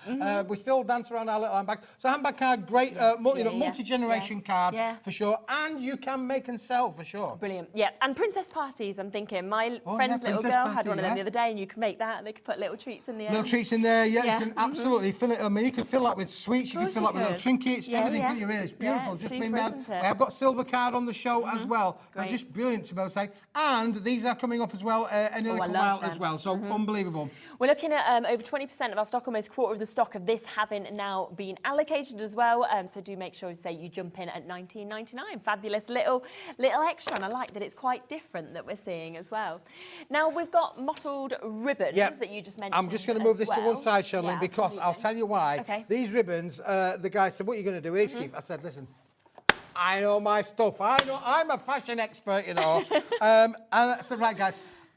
We still dance around our little handbags. So handbag card, great, multi-generation cards for sure, and you can make and sell for sure. Brilliant, yeah. And princess parties, I'm thinking. My Oh, friend's yeah, little princess girl party, had one of them yeah. the other day, and you can make that, and they could put little treats in the end. Little treats in there, yeah. Yeah. You can absolutely fill it. I mean, you can fill that with sweets. You can course fill you that with little could. trinkets. Yeah, Everything. yeah. Couldn't you really? It's beautiful. Yeah, Just super, been made. isn't it? We have got silver card on the show as well. They're Great. just brilliant to be able to say. And these are coming up as well in a Oh, I little love while as them. well. So unbelievable. We're looking at over 20% of our stock, almost a quarter of the stock of this having now been allocated as well. So do make sure to say you jump in at £19.99. Fabulous little extra, and I like that it's quite different that we're seeing as well. Now we've got mottled ribbons that you just mentioned. I'm just going to move this to one side, Charlene, Yeah, because I'll absolutely. tell you why. Okay. These ribbons, the guy said, what are you going to do with these, Keith? I said, listen, I know my stuff. I'm a fashion expert, you know. And I said, right, guys,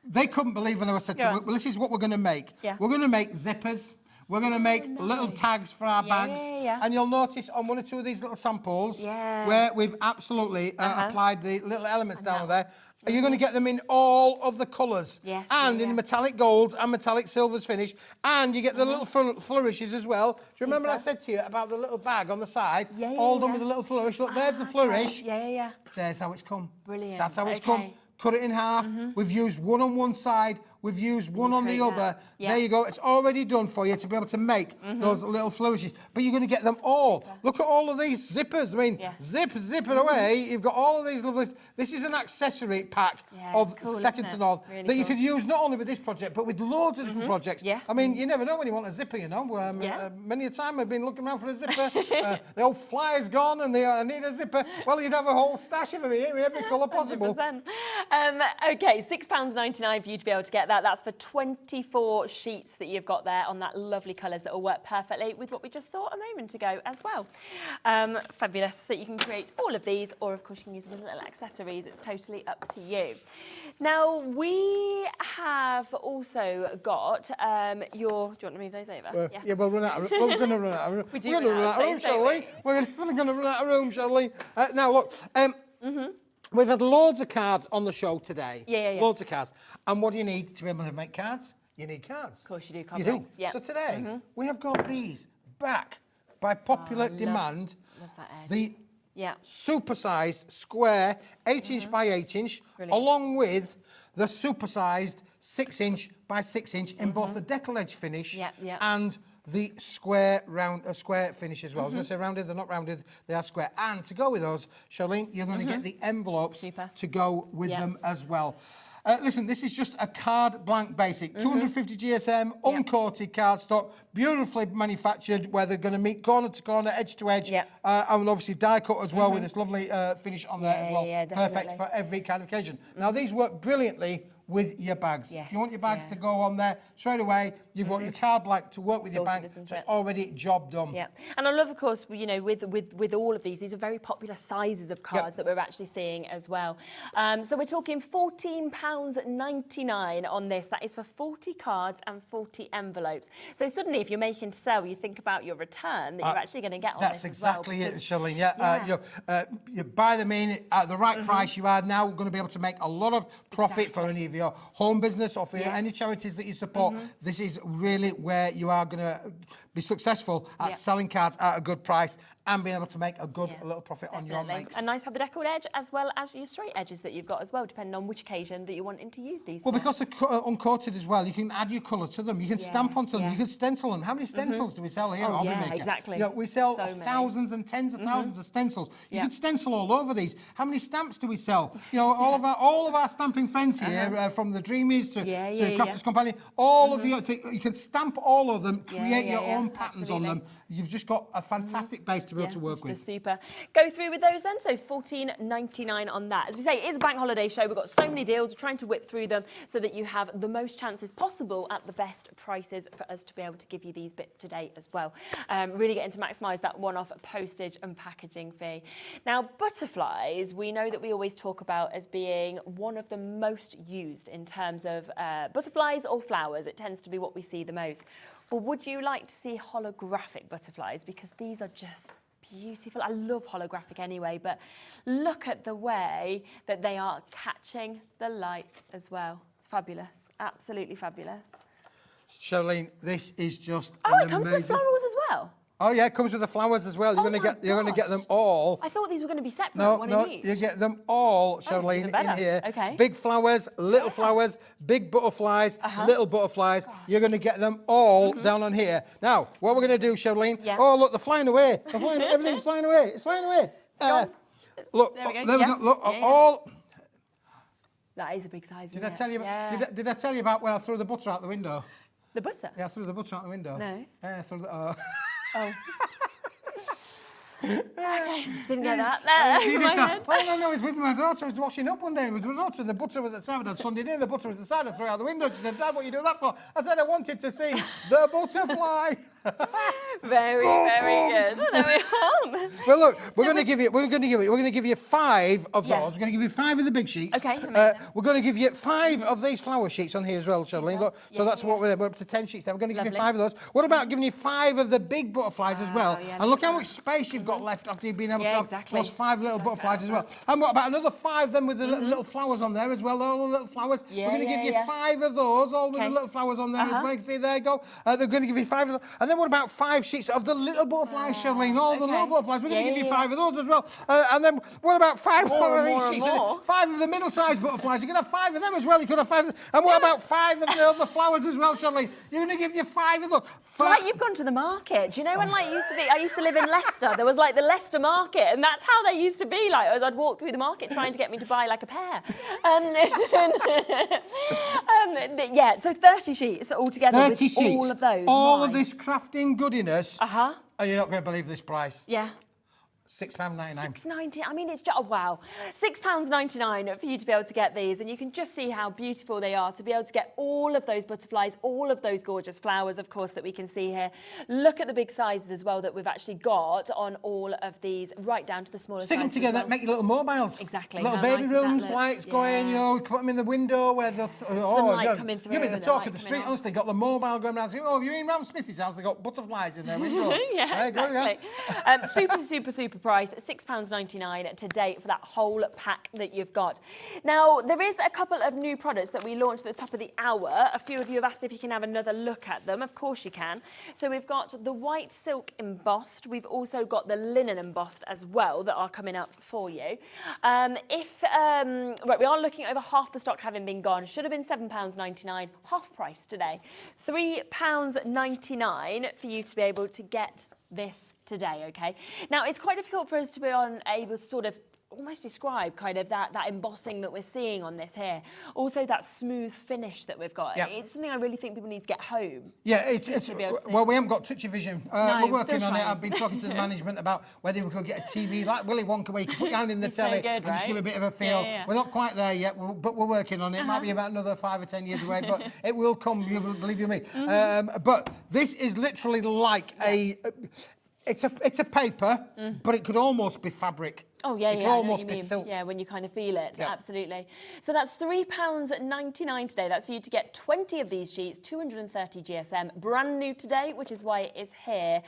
they couldn't believe when I said to them, well, this is what we're going to make. Yeah. We're going to make zippers. We're going to make little tags for our bags. yeah. And you'll notice on one or two of these little samples Yeah. where we've absolutely applied the little elements down there. You're going to get them in all of the colours. Yes, and in yeah. metallic golds and metallic silvers finish. And you get the little flourishes as well. Do you remember I said to you about the little bag on the side? Yeah, yeah, all done yeah. with a little flourish. Look, there's the flourish. Yeah. There's how it's come. Brilliant. That's how it's Okay. come. Cut it in half. We've used one on one side. We've used one on the create other. that. Yeah. There you go. It's already done for you to be able to make those little flourishes. But you're going to get them all. Look at all of these zippers. I mean, zip it away. You've got all of these lovely... This is an accessory pack of it's cool, second isn't to it? none Really that you cool. could use not only with this project, but with loads of different projects. Yeah. I mean, you never know when you want a zipper, you know. Many a time I've been looking around for a zipper. The old flyer's gone and I need a zipper. Well, you'd have a whole stash of them here in every colour possible. 100%. Okay, £6.99 for you to be able to get that. That's for 24 sheets that you've got there on that lovely colours that will work perfectly with what we just saw a moment ago as well. Fabulous that you can create all of these, or of course you can use them as little accessories. It's totally up to you. Now we have also got do you want to move those over? Yeah, we'll run out of room. We're going to run out of room. We do We're going to run run out out of of room, space, don't Charlene. We're definitely going to run out of room, Charlene. Now, look, we've had loads of cards on the show today. Yeah. Loads of cards. And what do you need to be able to make cards? You need cards. Of course you do, card You do. backs, yeah. So today, we have got these back by popular demand. Love that edge. The Yeah. super-sized square 8-inch by 8-inch, Brilliant. along with the super-sized 6-inch by 6-inch in both the decal edge finish Yeah. and the square square finish as well. I was going to say rounded, they're not rounded, they are square. And to go with those, Charlene, you're going to get the envelopes Super. to go with Yeah. them as well. Listen, this is just a card blank basic. 250 GSM, uncoated cardstock, beautifully manufactured, where they're going to meet corner to corner, edge to edge, and obviously die cut as well with this lovely finish on there as well. Perfect for every kind of occasion. Now, these work brilliantly with your bags. If you want your bags to go on there straight away, you've got your card blank to work with your bag, so it's already job done. Yeah, and I love, of course, you know, with all of these are very popular sizes of cards that we're actually seeing as well. So we're talking £14.99 on this. That is for 40 cards and 40 envelopes. So suddenly, if you're making to sell, you think about your return that you're actually going to get on this as well. That's exactly it, Charlene. You buy them in at the right price. You are now going to be able to make a lot of profit for any of your home business or for any charities that you support. This is really where you are going to be successful at selling cards at a good price and being able to make a good little profit on your makes. And nice to have the deckled edge as well as your straight edges that you've got as well, depending on which occasion that you're wanting to use these. Well, because they're uncoated as well, you can add your colour to them. You can stamp onto them. You can stencil them. How many stencils do we sell here at HobbyMaker? Exactly. You know, we sell thousands and tens of thousands of stencils. You can stencil all over these. How many stamps do we sell? You know, all of our stamping friends here, from the Dreamies to Crafters Company, all of the you can stamp all of them, create your own patterns on them. You've just got a fantastic base to be able to work with. Super. Go through with those then. So £14.99 on that. As we say, it is a bank holiday show. We've got so many deals. We're trying to whip through them so that you have the most chances possible at the best prices for us to be able to give you these bits today as well. Really getting to maximise that one-off postage and packaging fee. Now, butterflies, we know that we always talk about as being one of the most used in terms of butterflies or flowers. It tends to be what we see the most. But would you like to see holographic butterflies? Because these are just beautiful. I love holographic anyway, but look at the way that they are catching the light as well. It's fabulous. Absolutely fabulous. Charlene, this is just it comes with florals as well. Oh yeah, it comes with the flowers as well. You're going to get them all. I thought these were going to be separate. No, of each. you get them all, Charlene, in here. Okay. Big flowers, little flowers, big butterflies, little butterflies. You're going to get them all down on here. Now, what we're going to do, Charlene? Oh, look, they're flying away. They're flying, everything's flying away. It's flying away. Look, there we go. Look, all. That is a big size. Did I tell you? Did I tell you about when I threw the butter out the window? The butter? Yeah, I threw the butter out the window. No. Yeah, I threw the. Oh. Okay, didn't get that. No, it was with my daughter. I was washing up one day with my daughter, and the butter was outside. On Sunday dinner, the butter was outside. I threw it out the window. She said, "Dad, what are you doing that for?" I said, "I wanted to see the butterfly." Very good. There we are. Well, look, we're going to give you 5 of those. We're going to give you 5 of the big sheets. Okay. We're going to give you 5 of these flower sheets on here as well, Charlene. Look, so that's what we're up to 10 sheets. Now we're going to give you 5 of those. What about giving you 5 of the big butterflies as well? And look how much space you've got left after you've been able to have those 5 little butterflies as well. And what about another 5 then with the little flowers on there as well? All the little flowers. We're going to give you 5 of those, all with the little flowers on there as well. You can see there you go. They're going to give you 5 of those. And then what about 5 sheets of the little butterflies, Charlene? All the little butterflies. We're going to give you 5 of those as well. And then what about 5 more of these sheets? 5 of the middle-sized butterflies. You can have 5 of them as well. You could have 5. And what about 5 of the other flowers as well, Charlene? You're going to give you 5 of those. Like you've gone to the market. Do you know when like used to be? I used to live in Leicester. There was like the Leicester market, and that's how they used to be. Like as I'd walk through the market trying to get me to buy like a pear. Yeah. So 30 sheets altogether. 30 with sheets. All of those. All of this crafting goodiness. And you're not going to believe this price. Yeah. £6.99. £6.90. I mean, it's just, oh, wow. £6.99 for you to be able to get these, and you can just see how beautiful they are to be able to get all of those butterflies, all of those gorgeous flowers, of course, that we can see here. Look at the big sizes as well that we've actually got on all of these, right down to the smallest. Stick them together, make your little mobiles. Exactly. Little baby rooms, lights going, you know, put them in the window where they'll... sunlight coming through. You'll be the talk of the street, honestly. Got the mobile going around. Oh, you're in Ram Smithy's house, they've got butterflies in their window. Yeah, exactly. Super price, £6.99 to date for that whole pack that you've got. Now, there is a couple of new products that we launched at the top of the hour. A few of you have asked if you can have another look at them. Of course you can. So we've got the white silk embossed. We've also got the linen embossed as well that are coming up for you. Right, we are looking at over half the stock having been gone. Should have been £7.99, half price today. £3.99 for you to be able to get this today, okay? Now, it's quite difficult for us to be able to sort of almost describe kind of that embossing that we're seeing on this here. Also that smooth finish that we've got. Yeah. It's something I really think people need to get home. Yeah, it's well, we haven't got touchy vision. We're working still on it. trying. I've been talking to the management about whether we could get a TV like Willy Wonka, where you can put your hand in the So telly good, and just give right? a bit of a feel. Yeah. We're not quite there yet, but we're working on it. It might be about another 5 or 10 years away, but it will come. You will believe you me. But this is literally like it's a paper, but it could almost be fabric. Oh, yeah, It yeah. could I know almost what you be mean. silk. Yeah, when you kind of feel it. Yeah. Absolutely. So that's £3.99 today. That's for you to get 20 of these sheets, 230 GSM, brand new today, which is why it is here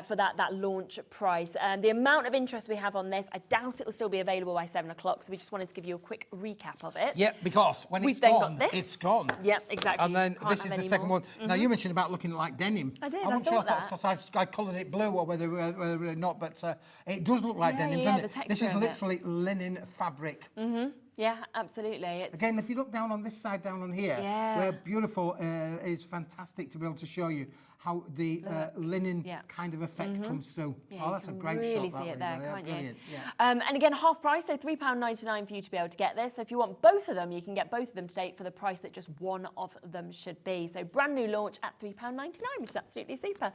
for that launch price. And the amount of interest we have on this, I doubt it will still be available by 7 o'clock. So we just wanted to give you a quick recap of it. Yeah, because when We've it's then gone, got this. it's gone. Yeah, exactly. And then Can't this have is the any second more. one. Now, you mentioned about looking like denim. I did, I'm I not sure thought if that's that. because I coloured it blue or whether or not, but it does look like Yeah, denim, yeah, doesn't the it? This texture is of it. literally linen fabric. Yeah, absolutely. It's Again, if you look down on this side, down on here, Yeah. where beautiful is fantastic to be able to show you how the linen Yeah. kind of effect comes through. Yeah, oh, you that's a can great really shot. see that, it there, Lisa. Yeah, can't you? brilliant. Yeah. And again, half price, so £3.99 for you to be able to get this. So if you want both of them, you can get both of them today for the price that just one of them should be. So brand new launch at £3.99, which is absolutely super.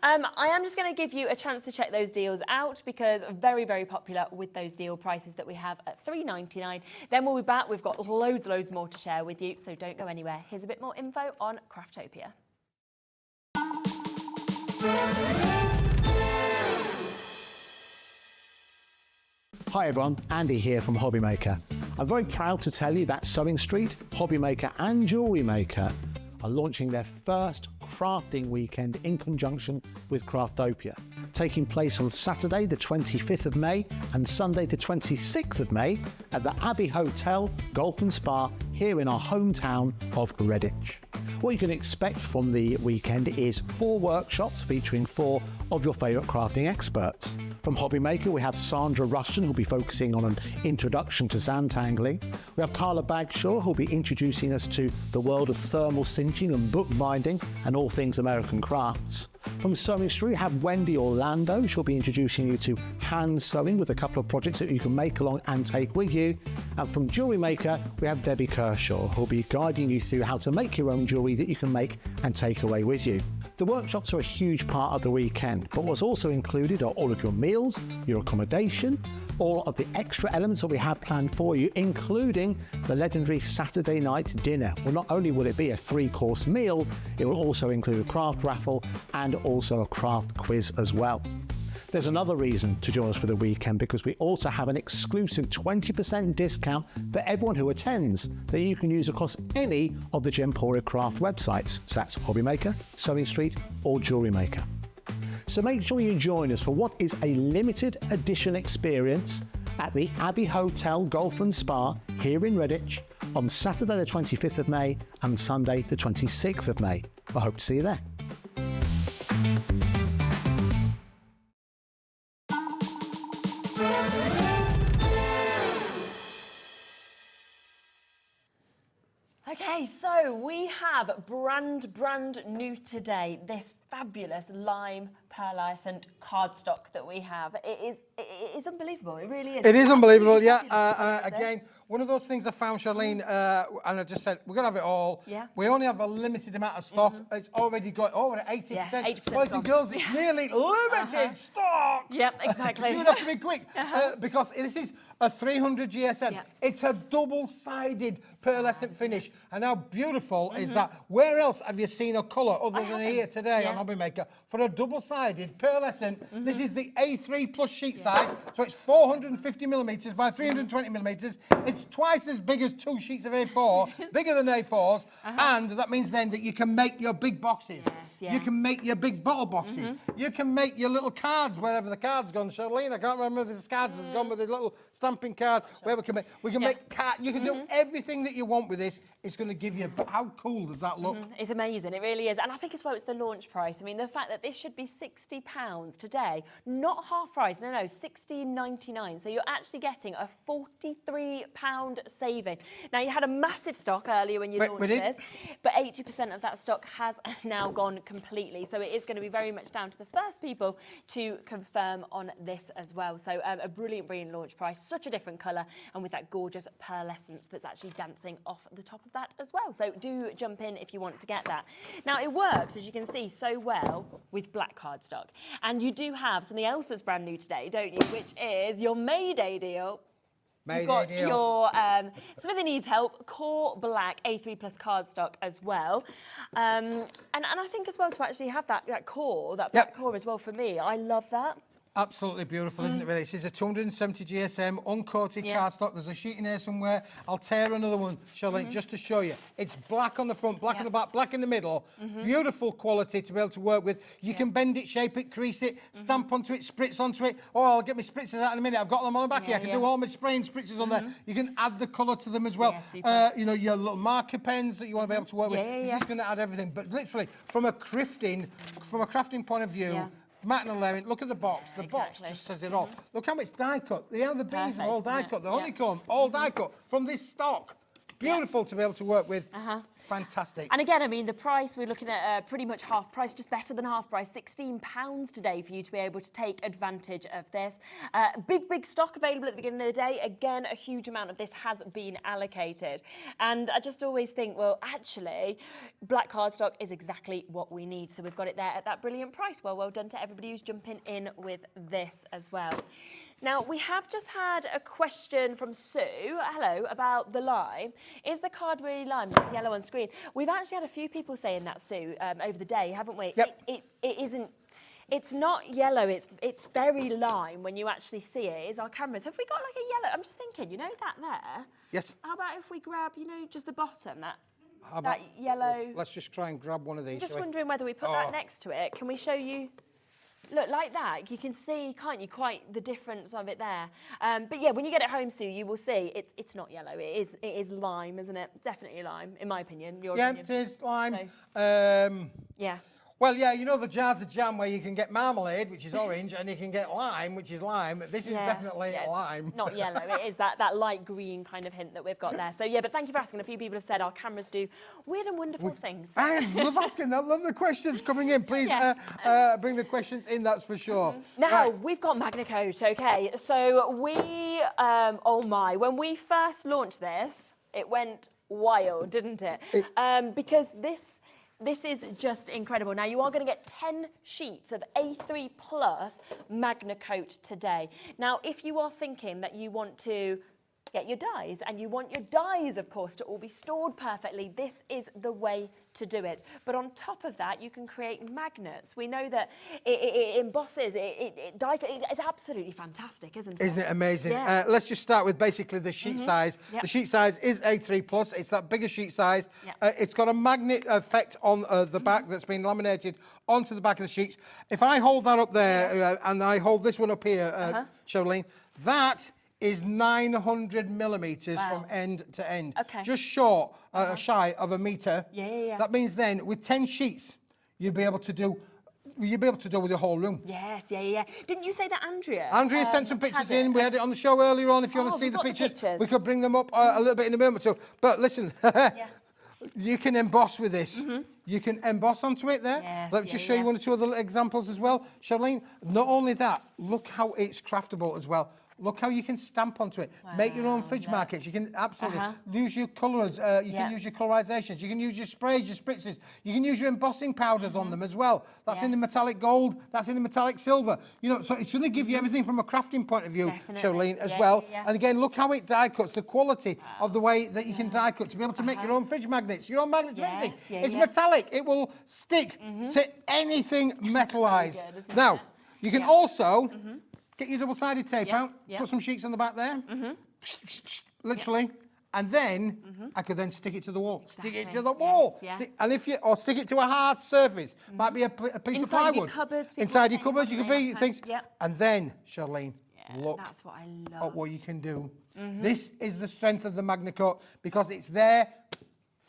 I am just going to give you a chance to check those deals out because very, very popular with those deal prices that we have at £3.99. Then we'll be back. We've got loads more to share with you, so don't go anywhere. Here's a bit more info on Craftopia. Hi everyone, Andy here from HobbyMaker. I'm very proud to tell you that Sewing Street, HobbyMaker and Jewellery Maker are launching their first crafting weekend in conjunction with Craftopia, taking place on Saturday the 25th of May and Sunday the 26th of May at the Abbey Hotel Golf and Spa here in our hometown of Redditch. What you can expect from the weekend is 4 workshops featuring 4 of your favourite crafting experts. From HobbyMaker, we have Sandra Rushton, who'll be focusing on an introduction to zantangling. We have Carla Bagshaw, who'll be introducing us to the world of thermal cinching and bookbinding and all things American crafts. From Sewing Street, we have Wendy Orlando. She'll be introducing you to hand sewing with a couple of projects that you can make along and take with you. And from Jewellery Maker, we have Debbie Kershaw, who'll be guiding you through how to make your own jewellery that you can make and take away with you. The workshops are a huge part of the weekend, but what's also included are all of your meals, your accommodation, all of the extra elements that we have planned for you, including the legendary Saturday night dinner. Well, not only will it be a 3-course meal, it will also include a craft raffle and also a craft quiz as well. There's another reason to join us for the weekend because we also have an exclusive 20% discount for everyone who attends that you can use across any of the Gemporia craft websites. So that's HobbyMaker, Sewing Street or Jewellery Maker. So make sure you join us for what is a limited edition experience at the Abbey Hotel Golf and Spa here in Redditch on Saturday the 25th of May and Sunday the 26th of May. I hope to see you there. Okay, so we have brand new today, this fabulous lime pearlescent cardstock that we have. It is unbelievable, it really is. It is unbelievable, Absolutely yeah. fabulous to look at Again, this. one of those things I found, Charlene, and I just said, we're going to have it all. Yeah. We only have a limited amount of stock. It's already got over at 80%. Yeah, 80% Boys gone. and girls, it's nearly limited stock. Yep, exactly. You would have to be quick because this is a 300 GSM. Yeah. It's a double-sided pearlescent finish. And how beautiful is that? Where else have you seen a colour other than here today on HobbyMaker for a double-sided pearlescent? This is the A3 plus sheet size, so it's 450 millimetres by 320 millimetres. It's twice as big as 2 sheets of A4, bigger than A4s, and that means then that you can make your big boxes. Yeah. You can make your big bottle boxes. You can make your little cards wherever the card's gone. Charlene, I can't remember if this cards has gone with a little stamping card. Where we can make card. You can do everything that you want with this. It's going to give you. How cool does that look? It's amazing, it really is. And I think as well it's the launch price. I mean, the fact that this should be £60 today, not half price, no, £16.99. So you're actually getting a £43 saving. Now, you had a massive stock earlier when you launched this, but 80% of that stock has now gone completely. So it is going to be very much down to the first people to confirm on this as well. So a brilliant, brilliant launch price, such a different colour, and with that gorgeous pearlescence that's actually dancing off the top of that as well. So do jump in if you want to get that. Now it works, as you can see, so well with black cardstock. And you do have something else that's brand new today, don't you? Which is your May Day deal. You've got your Something Needs Help Core Black A3 Plus cardstock as well, and I think as well to actually have that core, that black core as well for me. I love that. Absolutely beautiful, isn't it, really? This is a 270 GSM uncoated cardstock. There's a sheet in here somewhere. I'll tear another one, Charlene, just to show you. It's black on the front, black on the back, black in the middle. Beautiful quality to be able to work with. You can bend it, shape it, crease it, stamp onto it, spritz onto it. Oh, I'll get my spritzers out in a minute. I've got them on the back here. I can do all my spraying spritzers on there. You can add the colour to them as well. You know, your little marker pens that you want to be able to work with. This is going to add everything. But literally, from a crafting point of view, Matt and Larry, look at the box. The box just says it all. Look how it's die cut. The bees are all die cut. The honeycomb, all die cut from this stock. Beautiful to be able to work with. Fantastic. And again, I mean, the price, we're looking at pretty much half price, just better than half price, £16 today for you to be able to take advantage of this. Big stock available at the beginning of the day. Again, a huge amount of this has been allocated. And I just always think, well, actually, black cardstock is exactly what we need. So we've got it there at that brilliant price. Well done to everybody who's jumping in with this as well. Now, we have just had a question from Sue, hello, about the lime. Is the card really lime, yellow on screen? We've actually had a few people saying that, Sue, over the day, haven't we? It isn't, it's not yellow, it's very lime when you actually see it. Is our cameras, have we got like a yellow? I'm just thinking, you know that there? Yes. How about if we grab, you know, just the bottom, that yellow? Let's just try and grab one of these. I'm just wondering whether we put that next to it. Can we show you? Look, like that, you can see, can't you, quite the difference of it there. But yeah, when you get it home, Sue, you will see it's not yellow. It is lime, isn't it? Definitely lime, in my opinion. Your opinion. It is lime. So, Well, yeah, you know the jars of jam where you can get marmalade, which is orange, and you can get lime, which is lime. This is definitely lime. Not yellow. It is that light green kind of hint that we've got there. So yeah, but thank you for asking. A few people have said our cameras do weird and wonderful things. I love asking. I love the questions coming in. Please bring the questions in, that's for sure. Now, we've got Magnacoat, okay. So we, oh my, when we first launched this, it went wild, didn't it? Because this is just incredible. Now, you are going to get 10 sheets of A3 Plus Magnacoat today. Now, if you are thinking that you want to get your dies, and you want your dies, of course, to all be stored perfectly, this is the way to do it. But on top of that, you can create magnets. We know that it embosses, it's absolutely fantastic, isn't it? Isn't it amazing? Let's just start with basically the sheet size. The sheet size is A3 Plus. It's that bigger sheet size. It's got a magnet effect on the back that's been laminated onto the back of the sheets. If I hold that up there and I hold this one up here, Charlene, that is 900 millimetres from end to end. Just short, shy of a metre. That means then, with 10 sheets, you'll be able to do with the whole room. Yes, Didn't you say that Andrea? Andrea sent some pictures in. We had it on the show earlier on. If you want to see the pictures, we could bring them up a little bit in a moment. So, but listen, you can emboss with this. You can emboss onto it there. Let me just show you one or two other examples as well, Charlene. Not only that, look how it's craftable as well. Look how you can stamp onto it. Make your own fridge markets. You can absolutely use your colours. You can use your colorisations. You can use your sprays, your spritzes. You can use your embossing powders on them as well. That's in the metallic gold. That's in the metallic silver. You know, so it's going to give you everything from a crafting point of view, Charlene, as well. And again, look how it die cuts. The quality of the way that you can die cut to be able to make your own fridge magnets, your own magnets, everything. It's metallic. It will stick to anything metalised. Now, you can also get your double-sided tape out, put some sheets on the back there, literally, and then I could then stick it to the wall. Stick it to the wall. And if you, or stick it to a hard surface, might be a piece of plywood. Inside your cupboards, you could be things. And then, Charlene, look that's what I love. at what you can do. This is the strength of the Magnacoat, because it's there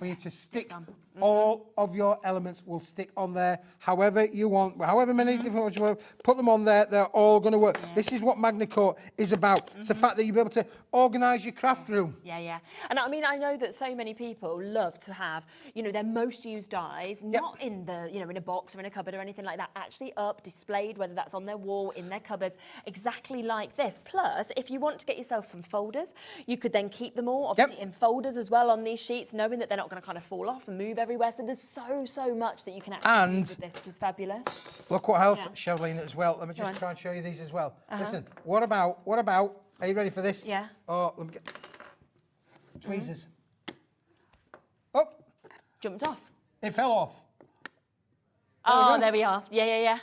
for you to stick. All of your elements will stick on there however you want, however many different ones you want. Put them on there, they're all going to work. This is what MagnaCoat is about. It's the fact that you'll be able to organise your craft room. Yeah. And I mean, I know that so many people love to have, you know, their most used dies, not in the, you know, in a box or in a cupboard or anything like that, actually up, displayed, whether that's on their wall, in their cupboards, exactly like this. Plus, if you want to get yourself some folders, you could then keep them all, obviously, in folders as well on these sheets, knowing that they're not going to kind of fall off and move everywhere. So there's so much that you can actually do with this, which is fabulous. Look what else, Cheryline, as well. Let me just try and show you these as well. Listen, what about, are you ready for this? Yeah. Oh, let me get tweezers. Oh, Jumped off. it fell off. There we are. Yeah.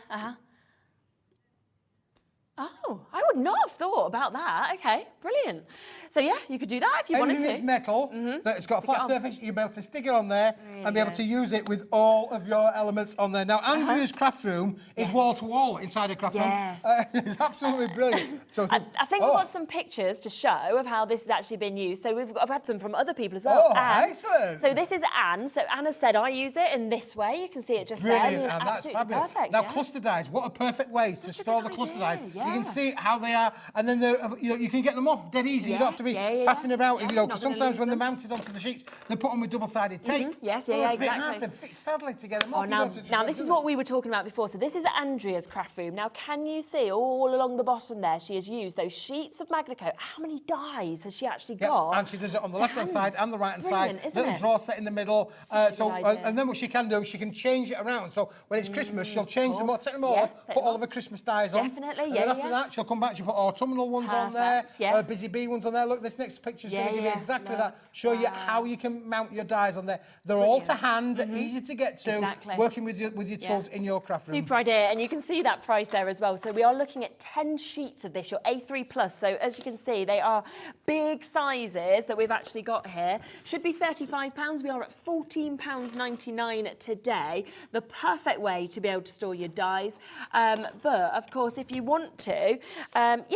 Oh, I would not have thought about that. Okay, brilliant. So yeah, you could do that if you wanted to. Anything that's metal, that's got a flat surface, you'll be able to stick it on there and be able to use it with all of your elements on there. Now, Andrea's craft room is wall-to-wall inside her craft room. It's absolutely brilliant. So I think we've got some pictures to show of how this has actually been used. So I've had some from other people as well. Oh, excellent. So this is Anne. So Anna said I use it in this way. You can see it just brilliant, there. and that's fabulous. Perfect, now, cluster dies, what a perfect way to store the cluster dies. Yeah. You can see how they are, and then you can get them off dead easy. You don't have to be faffing about, because sometimes when they're mounted onto the sheets, they put them with double-sided tape. Yes, It's a bit exactly. hard to fiddle to get them off. Now this is what we were talking about before. So this is Andrea's craft room. Now, can you see all along the bottom there, she has used those sheets of MagnaCoat. How many dies has she actually got? And she does it on the left-hand side and the right-hand side. Little drawer set in the middle. And then what she can do, she can change it around. So when it's Christmas, she'll change them all, take them all off, put all of her Christmas dies on. Definitely, and then after that, she'll come back, she'll put autumnal ones on there, busy bee ones on there. Look, this next picture's going to give you exactly that. Show you how you can mount your dies on there. They're all to hand, easy to get to, working with your tools in your craft room. Super idea, and you can see that price there as well. So we are looking at 10 sheets of this, your A3 Plus. So as you can see, they are big sizes that we've actually got here. Should be £35. We are at £14.99 today. The perfect way to be able to store your dies. But of course, if you want to,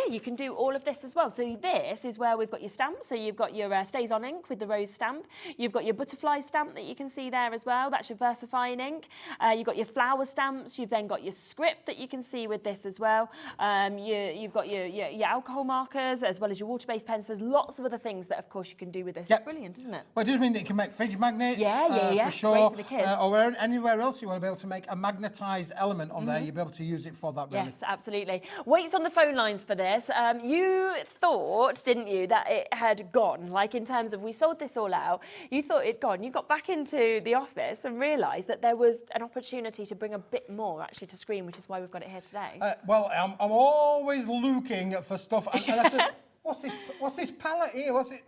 you can do all of this as well. So this is where we've got your stamps. So you've got your Stays On ink with the rose stamp. You've got your butterfly stamp that you can see there as well. That's your VersaFine ink. You've got your flower stamps. You've then got your script that you can see with this as well. You've got your alcohol markers as well as your water-based pens. There's lots of other things that, of course, you can do with this. It's brilliant, isn't it? Well, it does mean that you can make fridge magnets, for sure. Great for the kids. Or anywhere else you want to be able to make a magnetised element on there, you'll be able to use it for that, really. Yes, absolutely. Wait's on the phone lines for this. You thought, didn't you, that it had gone? Like, in terms of, we sold this all out, you thought it'd gone. You got back into the office and realised that there was an opportunity to bring a bit more, actually, to screen, which is why we've got it here today. Well, I'm always looking for stuff. And I said, what's this palette here? What's it?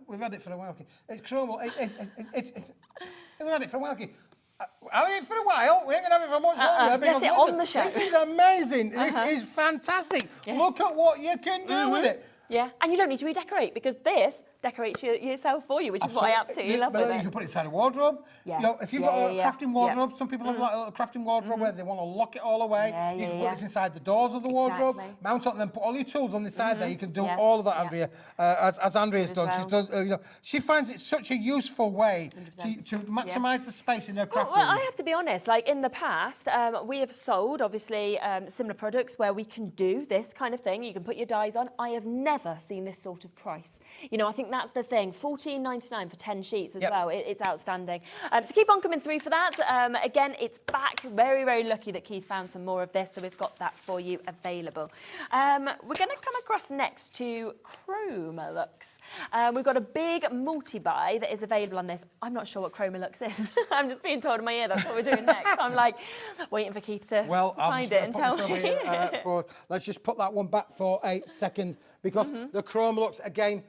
We've had it for a while. It's chromal. We've had it for a while. Had it for a while. We ain't gonna have it for much longer. That's it, on the show. This is amazing. This is fantastic. Yes. Look at what you can do with it. Yeah, and you don't need to redecorate because this decorates yourself for you, which is what I absolutely love with it. You can put it inside a wardrobe. Yes. You know, if you've got a crafting wardrobe, some people have like a little crafting wardrobe where they want to lock it all away. You can put this inside the doors of the wardrobe, mount it, and then put all your tools on the side there. You can do all of that, Andrea, as Andrea's done. She's done. She finds it such a useful way to maximise the space in her craft room. Well, I have to be honest. Like in the past, we have sold obviously similar products where we can do this kind of thing. You can put your dies on. I have never seen this sort of price. You know, I think that's the thing. $14.99 for 10 sheets as well. It's outstanding. So keep on coming through for that. Again, it's back. Very, very lucky that Keith found some more of this, so we've got that for you available. We're going to come across next to Chromolux. We've got a big multi-buy that is available on this. I'm not sure what Chromolux is. I'm just being told in my ear that's what we're doing next. I'm like waiting for Keith to find it and tell me. Let's just put that one back for a second because the Chromolux again.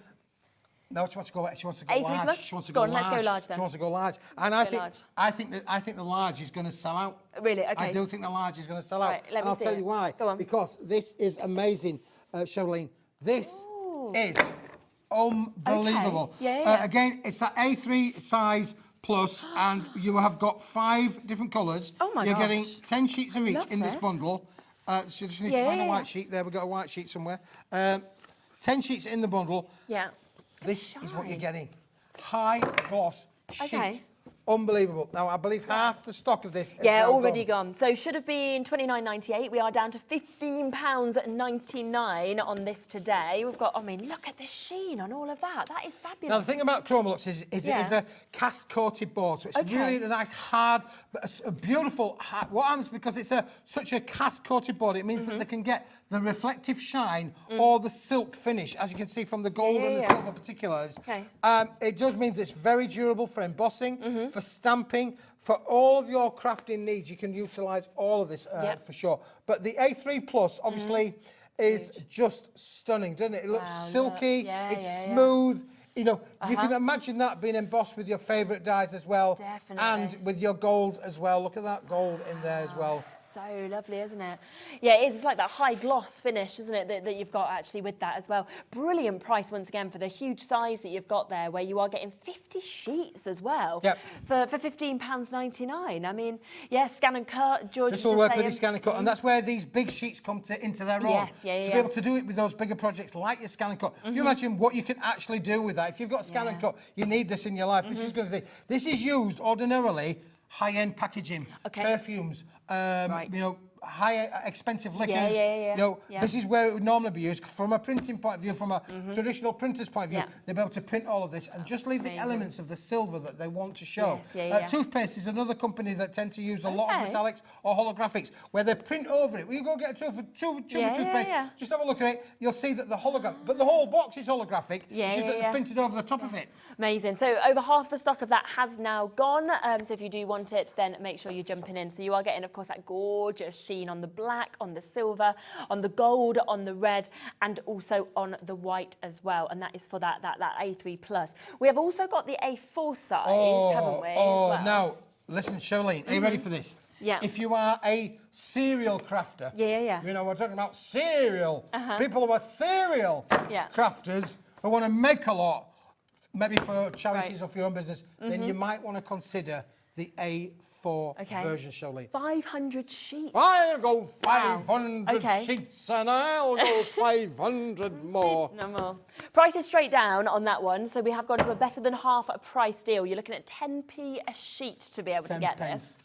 No, she wants to go large. She wants to go large. Let's go large then. She wants to go large. And I think the large is going to sell out. Really? Okay. I do think the large is going to sell out. Right, let me I'll see tell it. you why. Go on. Because this is amazing, Cheryline. This is unbelievable. Okay. Yeah. Again, it's that A3 size plus, and you have got 5 different colours. Oh my You're gosh. getting 10 sheets of each Love in this this. bundle. So you just need to find a white sheet. There, we've got a white sheet somewhere. 10 sheets in the bundle. Yeah. This is what you're getting. high gloss sheet. Okay. Unbelievable. Now, I believe half the stock of this is Yeah, now already gone. So should have been £29.98. We are down to £15.99 on this today. We've got, I mean, look at the sheen on all of that. That is fabulous. Now, the thing about Chromolux is it is a cast-coated board, so it's really a nice, hard, but a beautiful, hard. What happens, because it's such a cast-coated board, it means that they can get the reflective shine or the silk finish, as you can see from the gold and the silver particulars. Okay. It does mean that it's very durable for embossing, for stamping, for all of your crafting needs. You can utilise all of this for sure. But the A3 Plus, obviously, is just stunning, doesn't it? It looks silky, it's smooth. You know, you can imagine that being embossed with your favourite dyes as well. Definitely. And with your gold as well. Look at that gold in there as well. So lovely, isn't it? Yeah, it is. It's like that high gloss finish, isn't it, that you've got actually with that as well. Brilliant price once again for the huge size that you've got there, where you are getting 50 sheets as well for £15.99. I mean, yeah, scan and cut. George, this will work with the scan and cut, and that's where these big sheets come into their own. Yes, to be able to do it with those bigger projects like your scan and cut. You imagine what you can actually do with that. If you've got scan and cut, you need this in your life. This is going to be. This is used ordinarily high-end packaging, perfumes, you know, high expensive liquors. You know, this is where it would normally be used from a printing point of view, from a traditional printer's point of view. They'll be able to print all of this and just leave the elements of the silver that they want to show. Toothpaste is another company that tend to use a lot of metallics or holographics, where they print over it. When you go get a tube of toothpaste, just have a look at it, you'll see that the hologram, but the whole box is holographic, it's just that they're printed over the top of it. Amazing. So over half the stock of that has now gone. So if you do want it, then make sure you're jumping in. So you are getting, of course, that gorgeous sheen on the black, on the silver, on the gold, on the red, and also on the white as well. And that is for that A3 Plus. We have also got the A4 size, haven't we? As well. Now, listen, Charlene, are you ready for this? Yeah. If you are a serial crafter, you know, we're talking about serial, people who are serial crafters who want to make a lot, maybe for charities or for your own business, then you might want to consider the A4 version, Charlene. 500 sheets. I'll go 500 sheets and I'll go 500 more. No more. Price is straight down on that one, so we have gone to a better than half a price deal. You're looking at 10p a sheet to be able to get this.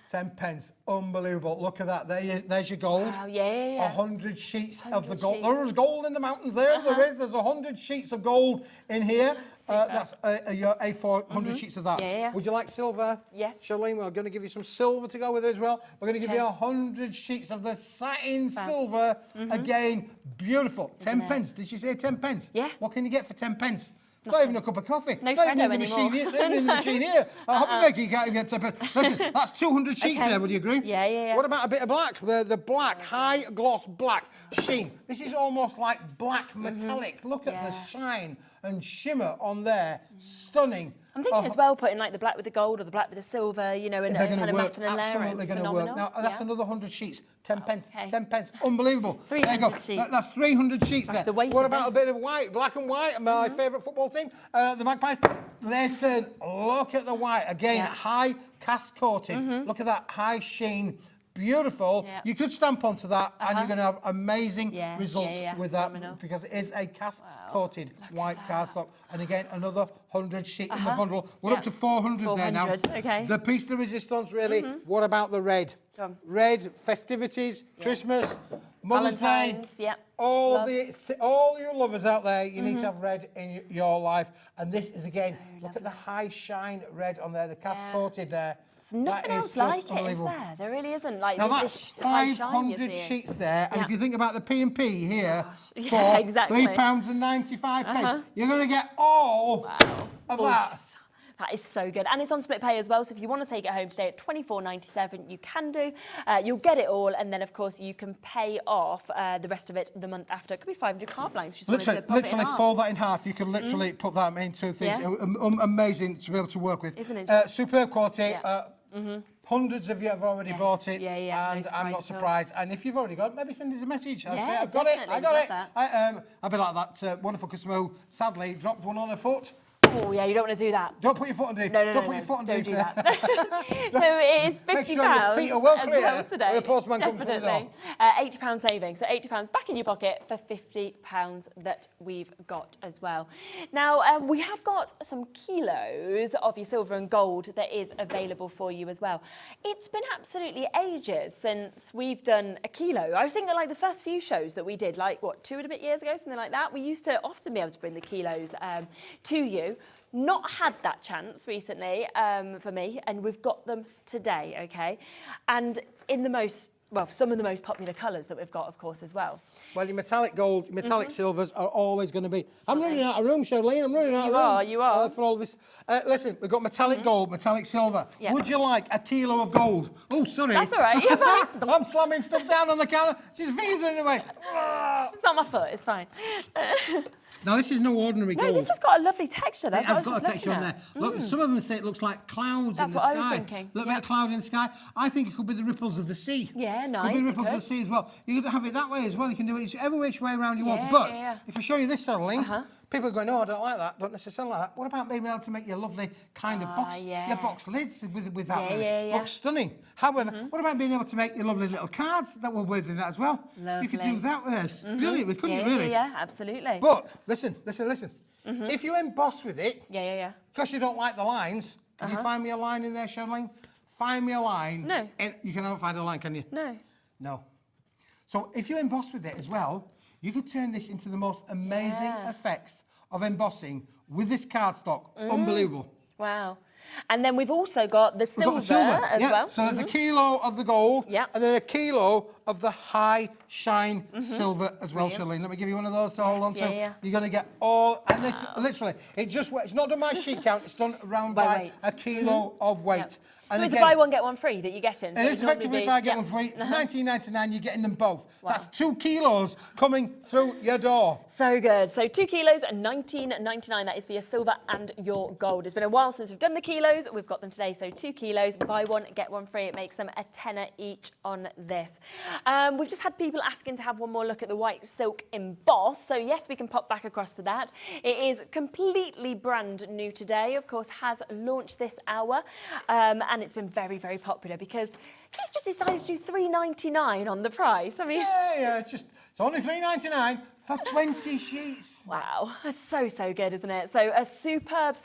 10 pence, unbelievable. Look at that. There's your gold. Wow, 100 sheets of the gold. There's gold in the mountains there. There's 100 sheets of gold in here. That's your A4, 100 sheets of that. Would you like silver? Yes. Charlene, we're going to give you some silver to go with it as well. We're going to give you 100 sheets of the satin silver. Again, beautiful. 10 pence. Did you say 10 pence? Yeah. What can you get for 10 pence? Not even a cup of coffee. No not even Freddo in the anymore. machine here. Not even in the machine here. HobbyMaker, you can't even get 10 pence. Listen, that's 200 sheets there, would you agree? Yeah. What about a bit of black? The black, high gloss black sheen. This is almost like black metallic. Look at the shine and shimmer on there. Stunning. I'm thinking as well putting like the black with the gold or the black with the silver, you know, and kind of matting and layering. Absolutely going to work. Now, that's another 100 sheets. 10 pence. Okay. 10 pence. Unbelievable. 300 there you go. sheets. That's 300 sheets there. The weight what of about a this? bit of white? Black and white. My favourite football team, the Magpies. Listen, look at the white. Again, high cast coated. Look at that high sheen. Beautiful. You could stamp onto that and you're going to have amazing results with that because it is a cast coated white cardstock. And again, another 100 sheet in the bundle. We're up to 400 there now. Okay. The piece de resistance, really. What about the red? Red, festivities, Christmas, Mother's Day. All you lovers out there, you need to have red in your life. And this is, again, look at the high shine red on there, the cast coated there. Nothing else like it, is there? There really isn't. Like, now that's 500 sheets there, and if you think about the P&P here for £3.95, you're going to get all of that. That is so good. And it's on split pay as well, so if you want to take it home today at £24.97, you can do. You'll get it all, and then, of course, you can pay off the rest of it the month after. It could be 500 card blanks. Literally fold that in half. You can literally put that into things. Amazing to be able to work with. Isn't it? Superb quality. Hundreds of you have already bought it, and I'm not surprised. And if you've already got it, maybe send us a message. I'll say, I've got it, I got it. I'll be like that wonderful customer who sadly dropped one on her foot Oh, yeah, you don't want to do that. Don't put your foot underneath. No, Don't put your foot underneath don't do there. that. So it is £50 Make sure your feet are well as clear well today. when the postman comes through the door. Definitely. £80 saving. So £80 back in your pocket for £50 that we've got as well. Now, we have got some kilos of your silver and gold that is available for you as well. It's been absolutely ages since we've done a kilo. I think that like the first few shows that we did, like what, 2 and a bit years ago, something like that, we used to often be able to bring the kilos to you. Not had that chance recently for me, and we've got them today, okay? And in the most, well, some of the most popular colours that we've got, of course, as well. Well, your metallic gold, your metallic silvers are always going to be... I'm running out of room, Charlene. I'm running out of room. You are. For all this. Listen, we've got metallic gold, metallic silver. Yeah. Would you like a kilo of gold? Oh, sorry. That's all right. You're fine. I'm slamming stuff down on the counter. She's fingers in the way. It's not my foot, it's fine. Now, this is no ordinary gold. No, this has got a lovely texture. That's It what I has was got a just texture looking on at. there. Look, some of them say it looks like clouds That's in the what sky. I was thinking. A little Yeah. bit of cloud in the sky. I think it could be the ripples of the sea. Yeah, Could nice, be it ripples of the could. sea as well. You could have it that way as well. You can do it every which way around you want. Yeah, But yeah. if I show you this saddling, people are going, no, I don't like that. Don't necessarily like that. What about being able to make your lovely kind of box, yeah. your box lids with that? Yeah. Looks stunning. However, what about being able to make your lovely little cards that will work in that as well? You could do Lovely. that with it. Brilliant, we couldn't Yeah, you, really? yeah, absolutely. But listen. If you emboss with it, Yeah. because you don't like the lines, can you find me a line in there, Charlene? Find me a line. No. And you cannot find a line, can you? No. No. So if you emboss with it as well, you could turn this into the most amazing effects of embossing with this cardstock. Unbelievable. Wow. And then we've also got the We've got silver, the silver as well. So there's a kilo of the gold, Yeah. and then a kilo of the high shine silver as well, Charlene. Let me give you one of those to hold on to. yeah. You're going to get all, and this literally, it's not done by sheet count, it's done around By by weight. a kilo of weight. Yep. And So it's a again, buy one, get one free that you get in. So it it'd is normally effectively be- buy get yeah. one free. For $19.99, you're getting them both. That's 2 kilos coming through your door. So good. So 2 kilos and $19.99. That is for your silver and your gold. It's been a while since we've done the kilos. We've got them today. So 2 kilos, buy one, get one free. It makes them a tenner each on this. We've just had people asking to have one more look at the white silk emboss. So yes, we can pop back across to that. It is completely brand new today. Of course, has launched this hour. And it's been very, very popular because Keith just decided to do $3.99 on the price. I mean, Yeah, it's only $3.99 for 20 sheets. wow, that's so good, isn't it? So a superb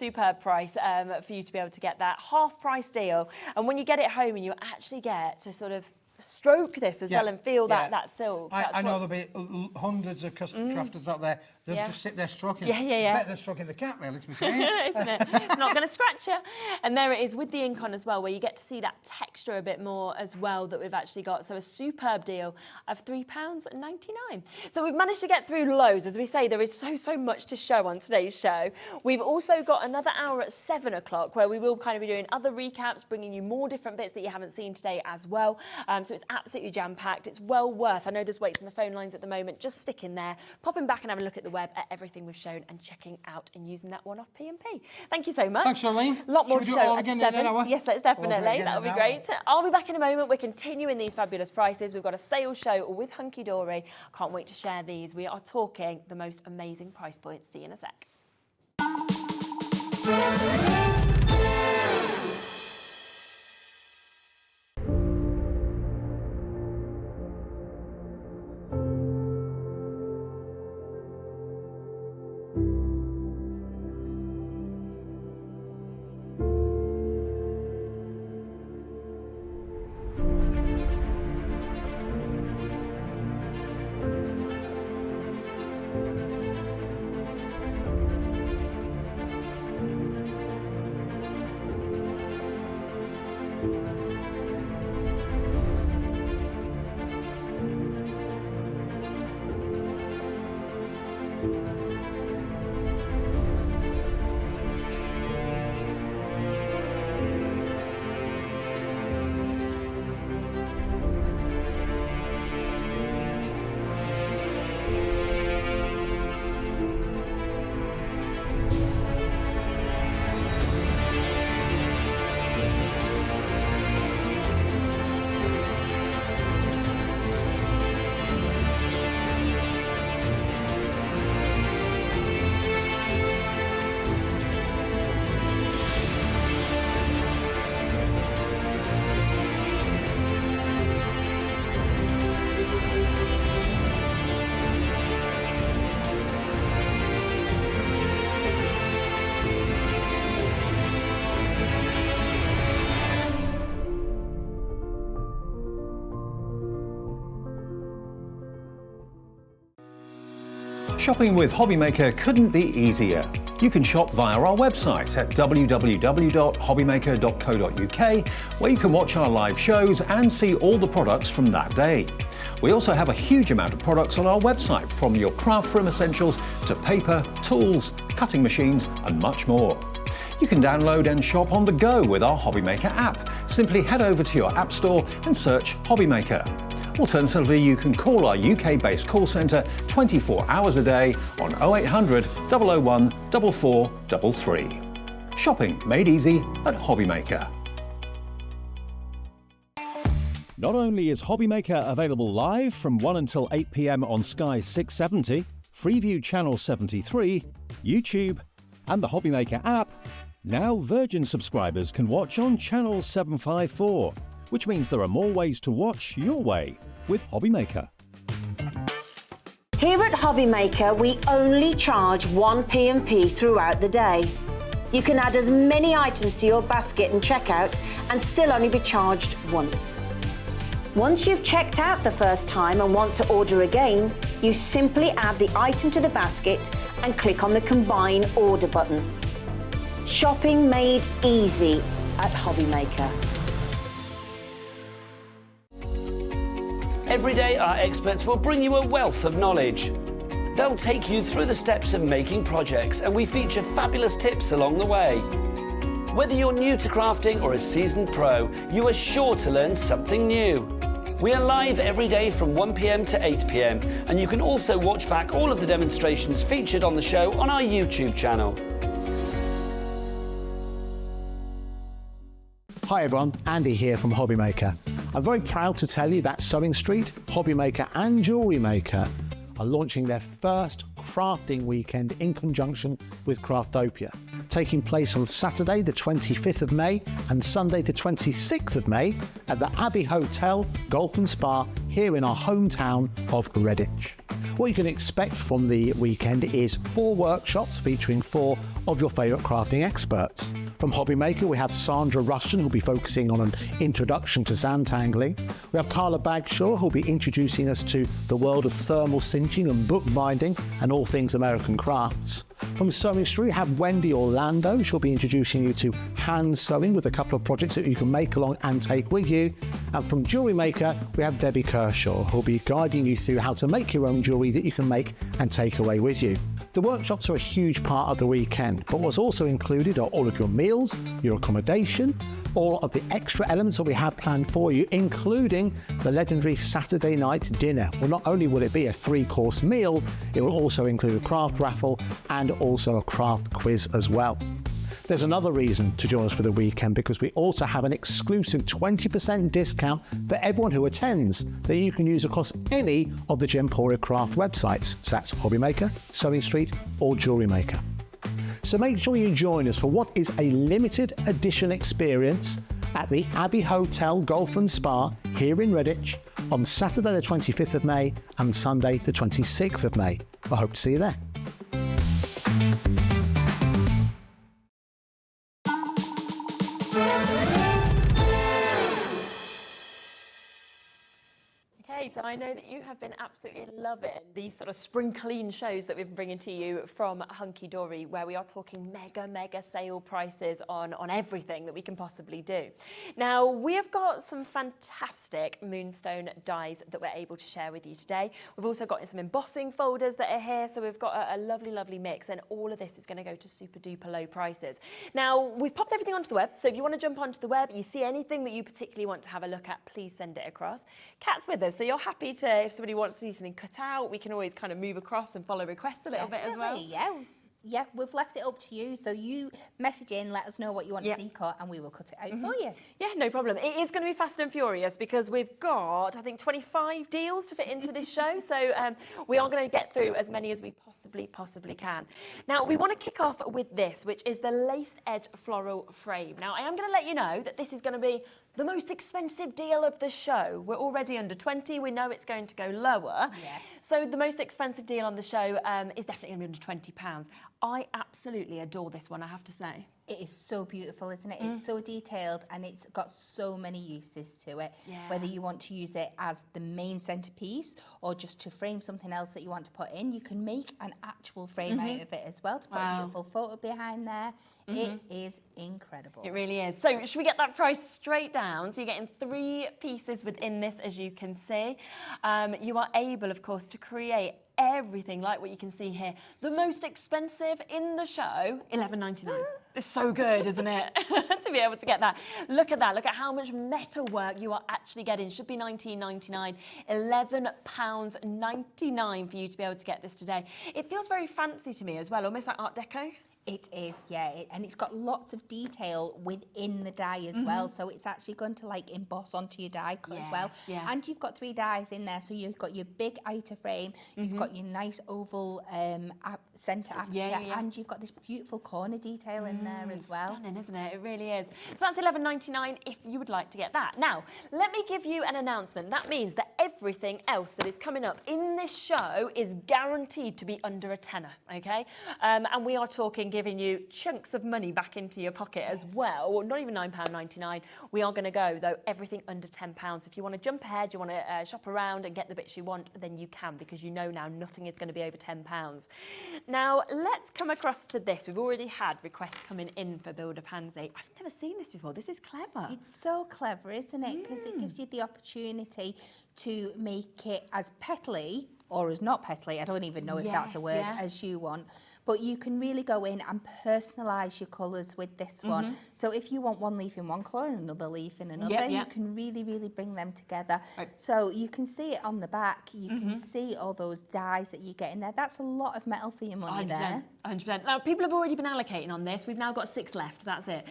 price for you to be able to get that half price deal. And when you get it home and you actually get to sort of stroke this as well and feel that silk. I know there'll be hundreds of custom crafters out there. They'll Yeah. just sit there stroking. Yeah. Better than stroking the cat, really, to be fair. Isn't it? It's not going to scratch you. And there it is with the ink on as well, where you get to see that texture a bit more as well that we've actually got. So a superb deal of £3.99. So we've managed to get through loads. As we say, there is so much to show on today's show. We've also got another hour at 7 o'clock where we will kind of be doing other recaps, bringing you more different bits that you haven't seen today as well. So it's absolutely jam-packed. It's well worth. I know there's waits on the phone lines at the moment. Just stick in there, popping back and having a look at the web at everything we've shown and checking out and using that one-off P&P. Thank you so much. Thanks, Charlene. A lot more to Should we do it show all at again in an 7. hour? Yes, let's We'll do it definitely. again That'll be in an great. I'll be back in a moment. We're continuing these fabulous prices. We've got a sales show with Hunkydory. Can't wait to share these. We are talking the most amazing price points. See you in a sec. Shopping with HobbyMaker couldn't be easier. You can shop via our website at www.hobbymaker.co.uk, where you can watch our live shows and see all the products from that day. We also have a huge amount of products on our website, from your craft room essentials to paper, tools, cutting machines and much more. You can download and shop on the go with our HobbyMaker app. Simply head over to your app store and search HobbyMaker. Alternatively, you can call our UK-based call centre 24 hours a day on 0800 001 4433. Shopping made easy at HobbyMaker. Not only is HobbyMaker available live from 1 until 8 p.m. on Sky 670, Freeview Channel 73, YouTube, and the HobbyMaker app, now Virgin subscribers can watch on Channel 754, which means there are more ways to watch your way with HobbyMaker. Here at HobbyMaker, we only charge 1 P&P throughout the day. You can add as many items to your basket and checkout and still only be charged once. Once you've checked out the first time and want to order again, you simply add the item to the basket and click on the Combine Order button. Shopping made easy at HobbyMaker. Every day, our experts will bring you a wealth of knowledge. They'll take you through the steps of making projects, and we feature fabulous tips along the way. Whether you're new to crafting or a seasoned pro, you are sure to learn something new. We are live every day from 1 p.m. to 8 p.m, and you can also watch back all of the demonstrations featured on the show on our YouTube channel. Hi everyone, Andy here from HobbyMaker. I'm very proud to tell you that Sewing Street, HobbyMaker and Jewellery Maker are launching their first crafting weekend in conjunction with Craftopia, taking place on Saturday the 25th of May and Sunday the 26th of May at the Abbey Hotel Golf and Spa here in our hometown of Redditch. What you can expect from the weekend is 4 workshops featuring 4 of your favourite crafting experts. From HobbyMaker, we have Sandra Rushton, who'll be focusing on an introduction to zantangling. We have Carla Bagshaw, who'll be introducing us to the world of thermal cinching and bookbinding and all things American crafts. From Sewing Street, we have Wendy Orlando. She'll be introducing you to hand sewing with a couple of projects that you can make along and take with you. And from Jewellery Maker, we have Debbie Kershaw, who'll be guiding you through how to make your own jewellery that you can make and take away with you. The workshops are a huge part of the weekend, but what's also included are all of your meals, your accommodation, all of the extra elements that we have planned for you, including the legendary Saturday night dinner. Well, not only will it be a 3-course meal, it will also include a craft raffle and also a craft quiz as well. There's another reason to join us for the weekend, because we also have an exclusive 20% discount for everyone who attends that you can use across any of the Gemporia craft websites. So that's HobbyMaker, Sewing Street or Jewellery Maker. So make sure you join us for what is a limited edition experience at the Abbey Hotel Golf and Spa here in Redditch on Saturday the 25th of May and Sunday the 26th of May. I hope to see you there. Okay, so I know that you have been absolutely loving these sort of spring clean shows that we've been bringing to you from Hunkydory, where we are talking mega sale prices on everything that we can possibly do. Now, we have got some fantastic moonstone dies that we're able to share with you today. We've also got some embossing folders that are here, so we've got a lovely mix, and all of this is going to go to super duper low prices. Now, we've popped everything onto the web, so if you want to jump onto the web, you see anything that you particularly want to have a look at, please send it across. Kat's with us, so you're happy to, if somebody wants to see something cut out, we can always kind of move across and follow requests a little bit as well. Yeah, we've left it up to you. So you message in, let us know what you want to see cut, and we will cut it out for you. Yeah, no problem. It is going to be fast and furious because we've got, I think, 25 deals to fit into this show. So we are going to get through as many as we possibly can. Now, we want to kick off with this, which is the laced edge floral frame. Now, I am going to let you know that this is going to be the most expensive deal of the show. We're already under 20. We know it's going to go lower. Yes. So the most expensive deal on the show is definitely going to be under £20. I absolutely adore this one, I have to say. It is so beautiful, isn't it? It's so detailed and it's got so many uses to it. Yeah. Whether you want to use it as the main centerpiece or just to frame something else that you want to put in, you can make an actual frame out of it as well to put a beautiful photo behind there. It is incredible. It really is. So should we get that price straight down? So you're getting 3 pieces within this, as you can see. You are able, of course, to create everything like what you can see here. The most expensive in the show, $11.99. It's so good, isn't it? To be able to get that. Look at that. Look at how much metal work you are actually getting. Should be $19.99. £11.99 for you to be able to get this today. It feels very fancy to me as well, almost like Art Deco. It is, yeah, and it's got lots of detail within the die as well, so it's actually going to like emboss onto your die cut as well. Yeah. And you've got 3 dies in there, so you've got your big outer frame, you've got your nice oval centre aperture, and you've got this beautiful corner detail in there as well. Stunning, isn't it? It really is. So that's $11.99 if you would like to get that. Now, let me give you an announcement. That means that everything else that is coming up in this show is guaranteed to be under a tenner, okay? And we are talking giving you chunks of money back into your pocket as well. Well, not even £9.99. We are going to go, though, everything under £10. If you want to jump ahead, you want to shop around and get the bits you want, then you can, because you know now nothing is going to be over £10. Now, let's come across to this. We've already had requests coming in for Builder Pansy. I've never seen this before. This is clever. It's so clever, isn't it? Because it gives you the opportunity to make it as petally or as not petally, I don't even know if that's a word, as you want. But you can really go in and personalise your colours with this one. So if you want one leaf in one colour and another leaf in another, you can really, really bring them together. So you can see it on the back. You can see all those dies that you get in there. That's a lot of metal for your money 100%, there. 100%. Now, people have already been allocating on this. We've now got 6 left. That's it.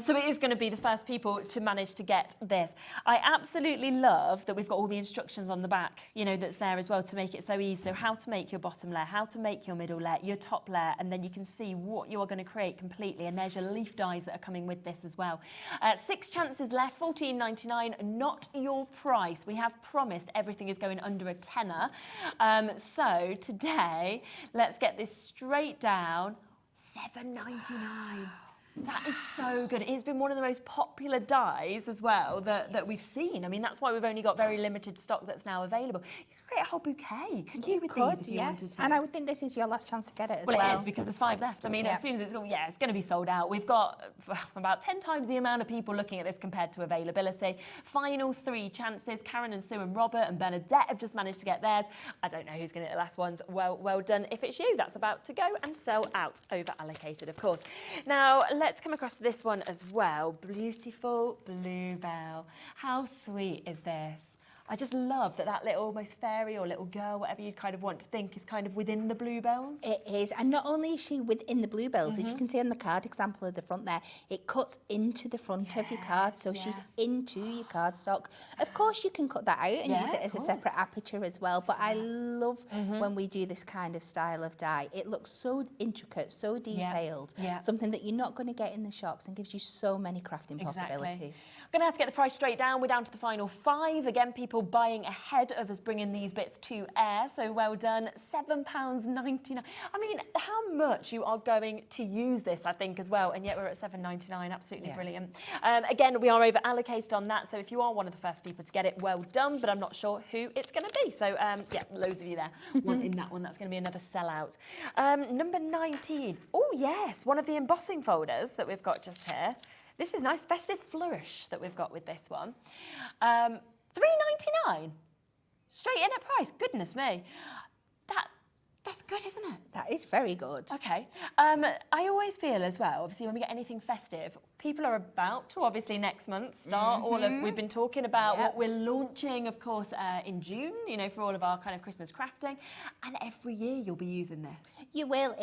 So it is going to be the first people to manage to get this. I absolutely love that we've got all the instructions on the back, you know, that's there as well to make it so easy. So how to make your bottom layer, how to make your middle layer, your top layer, and then you can see what you are going to create completely. And there's your leaf dies that are coming with this as well. 6 chances left, $14.99, not your price. We have promised everything is going under a tenner. So today, let's get this straight down, $7.99. That is so good. It has been one of the most popular dies as well that we've seen. I mean, that's why we've only got very limited stock that's now available. You could create a whole bouquet, couldn't you, with these if you wanted to? And I would think this is your last chance to get it as well. Well, it is, because there's 5 left. I mean, as soon as it's going to be sold out. We've got about 10 times the amount of people looking at this compared to availability. Final 3 chances. Karen and Sue and Robert and Bernadette have just managed to get theirs. I don't know who's going to get the last ones. Well done. If it's you, that's about to go and sell out. Over allocated, of course. Now, let's come across this one as well. Beautiful bluebell. How sweet is this? I just love that little almost fairy or little girl, whatever you kind of want to think, is kind of within the bluebells. It is, and not only is she within the bluebells, as you can see on the card example at the front there, it cuts into the front of your card, so she's into your cardstock. Of course, you can cut that out and use it as a separate aperture as well, but I love when we do this kind of style of die. It looks so intricate, so detailed, something that you're not going to get in the shops, and gives you so many crafting possibilities. I'm going to have to get the price straight down. We're down to the final 5. Again, people buying ahead of us bringing these bits to air, so well done. £7.99. I mean, how much you are going to use this, I think, as well, and yet we're at $7.99. Absolutely brilliant. Again, we are over allocated on that, so if you are one of the first people to get it, well done, but I'm not sure who it's going to be. So yeah, loads of you there wanting that one. That's going to be another sellout. Number 19. Oh yes, one of the embossing folders that we've got just here. This is nice, festive flourish that we've got with this one. $3.99, straight in at price. Goodness me, that's good, isn't it? That is very good. Okay. I always feel as well, obviously, when we get anything festive, people are about to, obviously, next month start we've been talking about what we're launching, of course, in June, you know, for all of our kind of Christmas crafting. And every year you'll be using this. You will.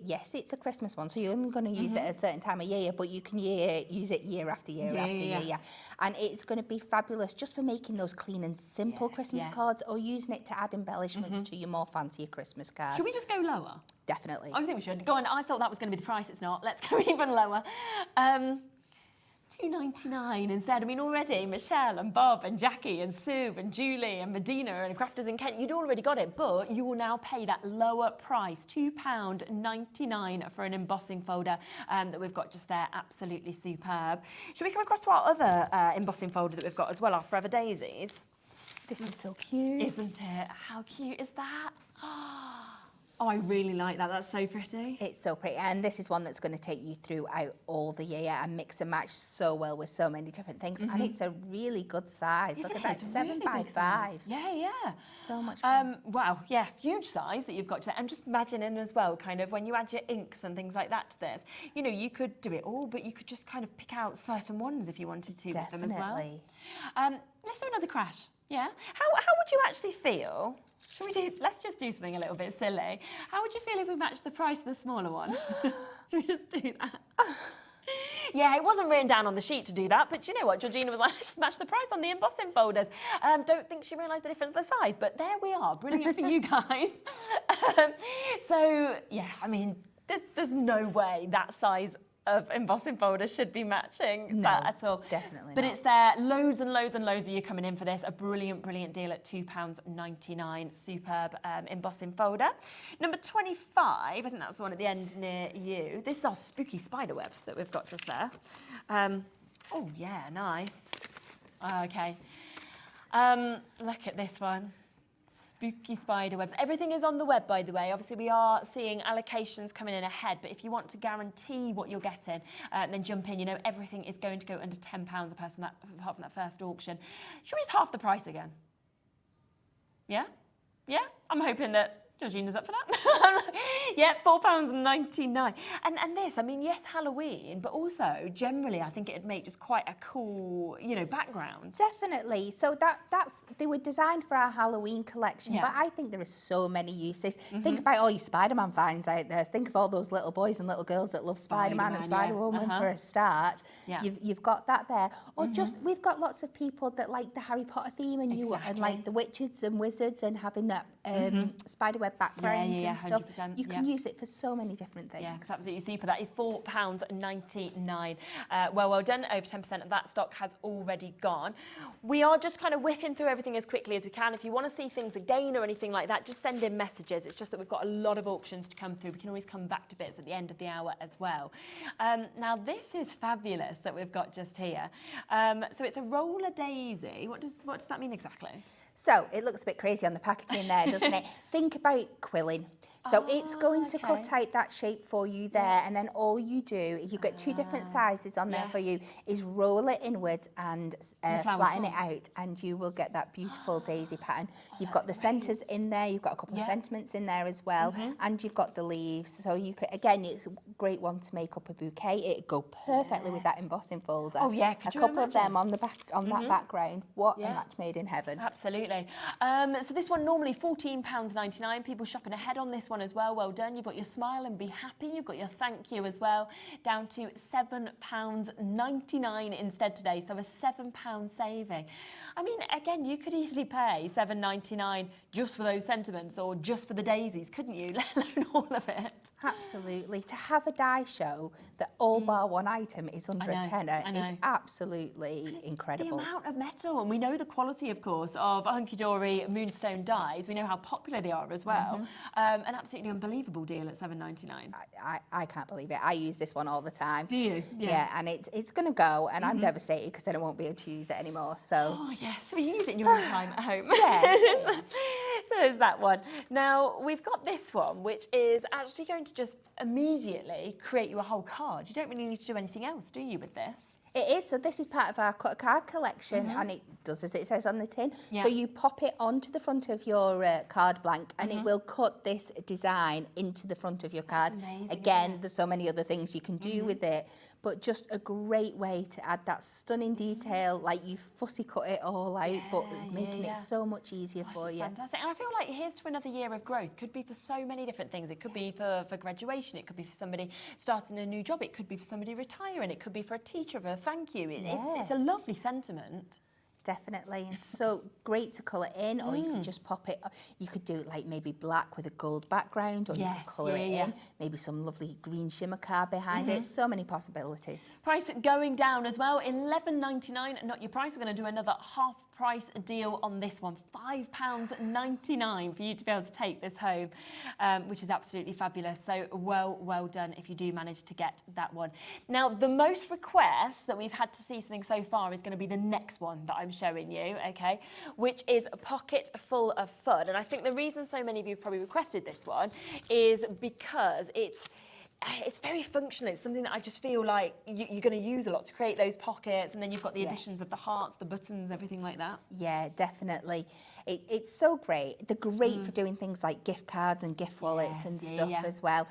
Yes, it's a Christmas one, so you're only going to use it at a certain time of year, but you can use it year after year after year. And it's going to be fabulous just for making those clean and simple Christmas cards, or using it to add embellishments to your more fancier Christmas cards. Should we just go lower? Definitely. I think we should. Go on, I thought that was going to be the price. It's not. Let's go even lower. $2.99 instead. I mean, already Michelle and Bob and Jackie and Sue and Julie and Medina and Crafters in Kent, you'd already got it, but you will now pay that lower price, £2.99 for an embossing folder that we've got just there. Absolutely superb. Should we come across to our other embossing folder that we've got as well, our Forever Daisies? This is so cute. Isn't it? How cute is that? Oh, I really like that. That's so pretty. It's so pretty, and this is one that's going to take you throughout all the year and mix and match so well with so many different things. And it's a really good size. Look at that, 7 by 5. Yeah, yeah. So much fun. Wow, yeah, huge size that you've got to that. And just imagining as well, kind of when you add your inks and things like that to this, you know, you could do it all, but you could just kind of pick out certain ones if you wanted to with them as well. Let's do another crash. Yeah. How would you actually feel? Should we do? Let's just do something a little bit silly. How would you feel if we matched the price of the smaller one? Should we just do that? Yeah, it wasn't written down on the sheet to do that, but you know what? Georgina was like, just match the price on the embossing folders. Don't think she realised the difference in the size, but there we are. Brilliant for you guys. So yeah, I mean, there's no way that size of embossing folders should be matching that at all. Definitely but not. it's there. Loads and loads and loads of you coming in for this. A brilliant, brilliant deal at £2.99. Superb embossing folder. Number 25, I think that's the one at the end near you. This is our spooky spiderweb that we've got just there. Oh yeah, nice. Okay. Look at this one. Spooky spider webs. Everything is on the web, by the way. Obviously, we are seeing allocations coming in ahead, but if you want to guarantee what you're getting, then jump in. You know, everything is going to go under £10 a person apart from that first auction. Should we just half the price again? Yeah? Yeah? I'm hoping that Georgina's up for that. Yeah, £4.99. And this, I mean, yes, Halloween, but also generally, I think it'd make just quite a cool, you know, background. Definitely. So they were designed for our Halloween collection, Yeah. but I think there are so many uses. Think about all your Spider-Man fans out there. Think of all those little boys and little girls that love Spider-Man and Spider-Man, Spider-Woman yeah. for a start. Yeah. You've got that there. Or just, we've got lots of people that like the Harry Potter theme and and like the witches and wizards and having that spiderweb backgrounds yeah, and stuff. 100%, You can use it for so many different things. Yeah, it's absolutely super. That is £4.99. Well done. Over 10% of that stock has already gone. We are just kind of whipping through everything as quickly as we can. If you want to see things again or anything like that, just send in messages. It's just that we've got a lot of auctions to come through. We can always come back to bits at the end of the hour as well. Now, this is fabulous that we've got just here. So it's a roller daisy. What does that mean exactly? So it looks a bit crazy on the packaging there, doesn't it? Think about quilling. So it's going to cut out that shape for you there, and then all you do, you get 2 different sizes on there for you, is roll it inwards and flatten it out, and you will get that beautiful daisy pattern. You've got the centres in there, you've got a couple of sentiments in there as well, and you've got the leaves. So you could, again, it's a great one to make up a bouquet. It'd go perfectly with that embossing folder. Oh yeah, a couple of them on the back on that background. What a match made in heaven. Absolutely. So this one normally £14.99. People shopping ahead on this one as well. Well done. You've got your smile and be happy. You've got your thank you as well. Down to £7.99 instead today. So a £7 saving. I mean, again, you could easily pay £7.99 just for those sentiments or just for the daisies, couldn't you? Let alone all of it. Absolutely. To have a die show that all bar one item is under a tenner is absolutely incredible. The amount of metal, and we know the quality, of course, of Hunkydory Moonstone dies. We know how popular they are as well. An absolutely unbelievable deal at $7.99. I can't believe it. I use this one all the time. Do you? Yeah, and it's going to go, and I'm devastated because then I won't be able to use it anymore. So. Oh, yes. So you use it in your own time at home. Yeah. So there's that one. Now, we've got this one, which is actually going to just immediately create you a whole card. You don't really need to do anything else, do you, with this? It is. So this is part of our cut a card collection, and it does as it says on the tin. Yeah. So you pop it onto the front of your card blank, and it will cut this design into the front of your card. Amazing, Again, there's so many other things you can do with it, but just a great way to add that stunning detail. Like you fussy cut it all out, but making it so much easier for you. Fantastic. And I feel like here's to another year of growth. Could be for so many different things. It could be for graduation. It could be for somebody starting a new job. It could be for somebody retiring. It could be for a teacher, for a thank you. It's a lovely sentiment. definitely. And so great to colour in, or you can just pop it. You could do it like maybe black with a gold background, or you could colour it in. Maybe some lovely green shimmer card behind it. So many possibilities. Price going down as well, $11.99. Not your price. We're going to do another half price deal on this one, £5.99 for you to be able to take this home, which is absolutely fabulous. So well done if you do manage to get that one. Now, the most requests that we've had to see something so far is going to be the next one that I'm showing you, okay, which is a pocket full of fun. And I think the reason so many of you have probably requested this one is because it's very functional. It's something that I just feel like you're going to use a lot to create those pockets, and then you've got the additions of the hearts, the buttons, everything like that. Yeah, definitely. It's so great. They're great for doing things like gift cards and gift wallets and stuff as well,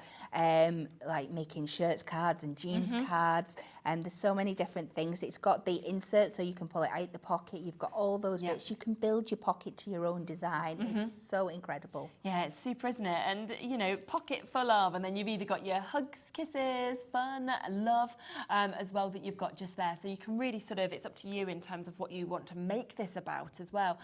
like making shirt cards and jeans cards, and there's so many different things. It's got the insert so you can pull it out the pocket. You've got all those bits. You can build your pocket to your own design. It's so incredible. Yeah, it's super, isn't it? And, you know, pocket full of, and then you've either got your hugs, kisses, fun, love, as well, that you've got just there. So you can really sort of, it's up to you in terms of what you want to make this about as well.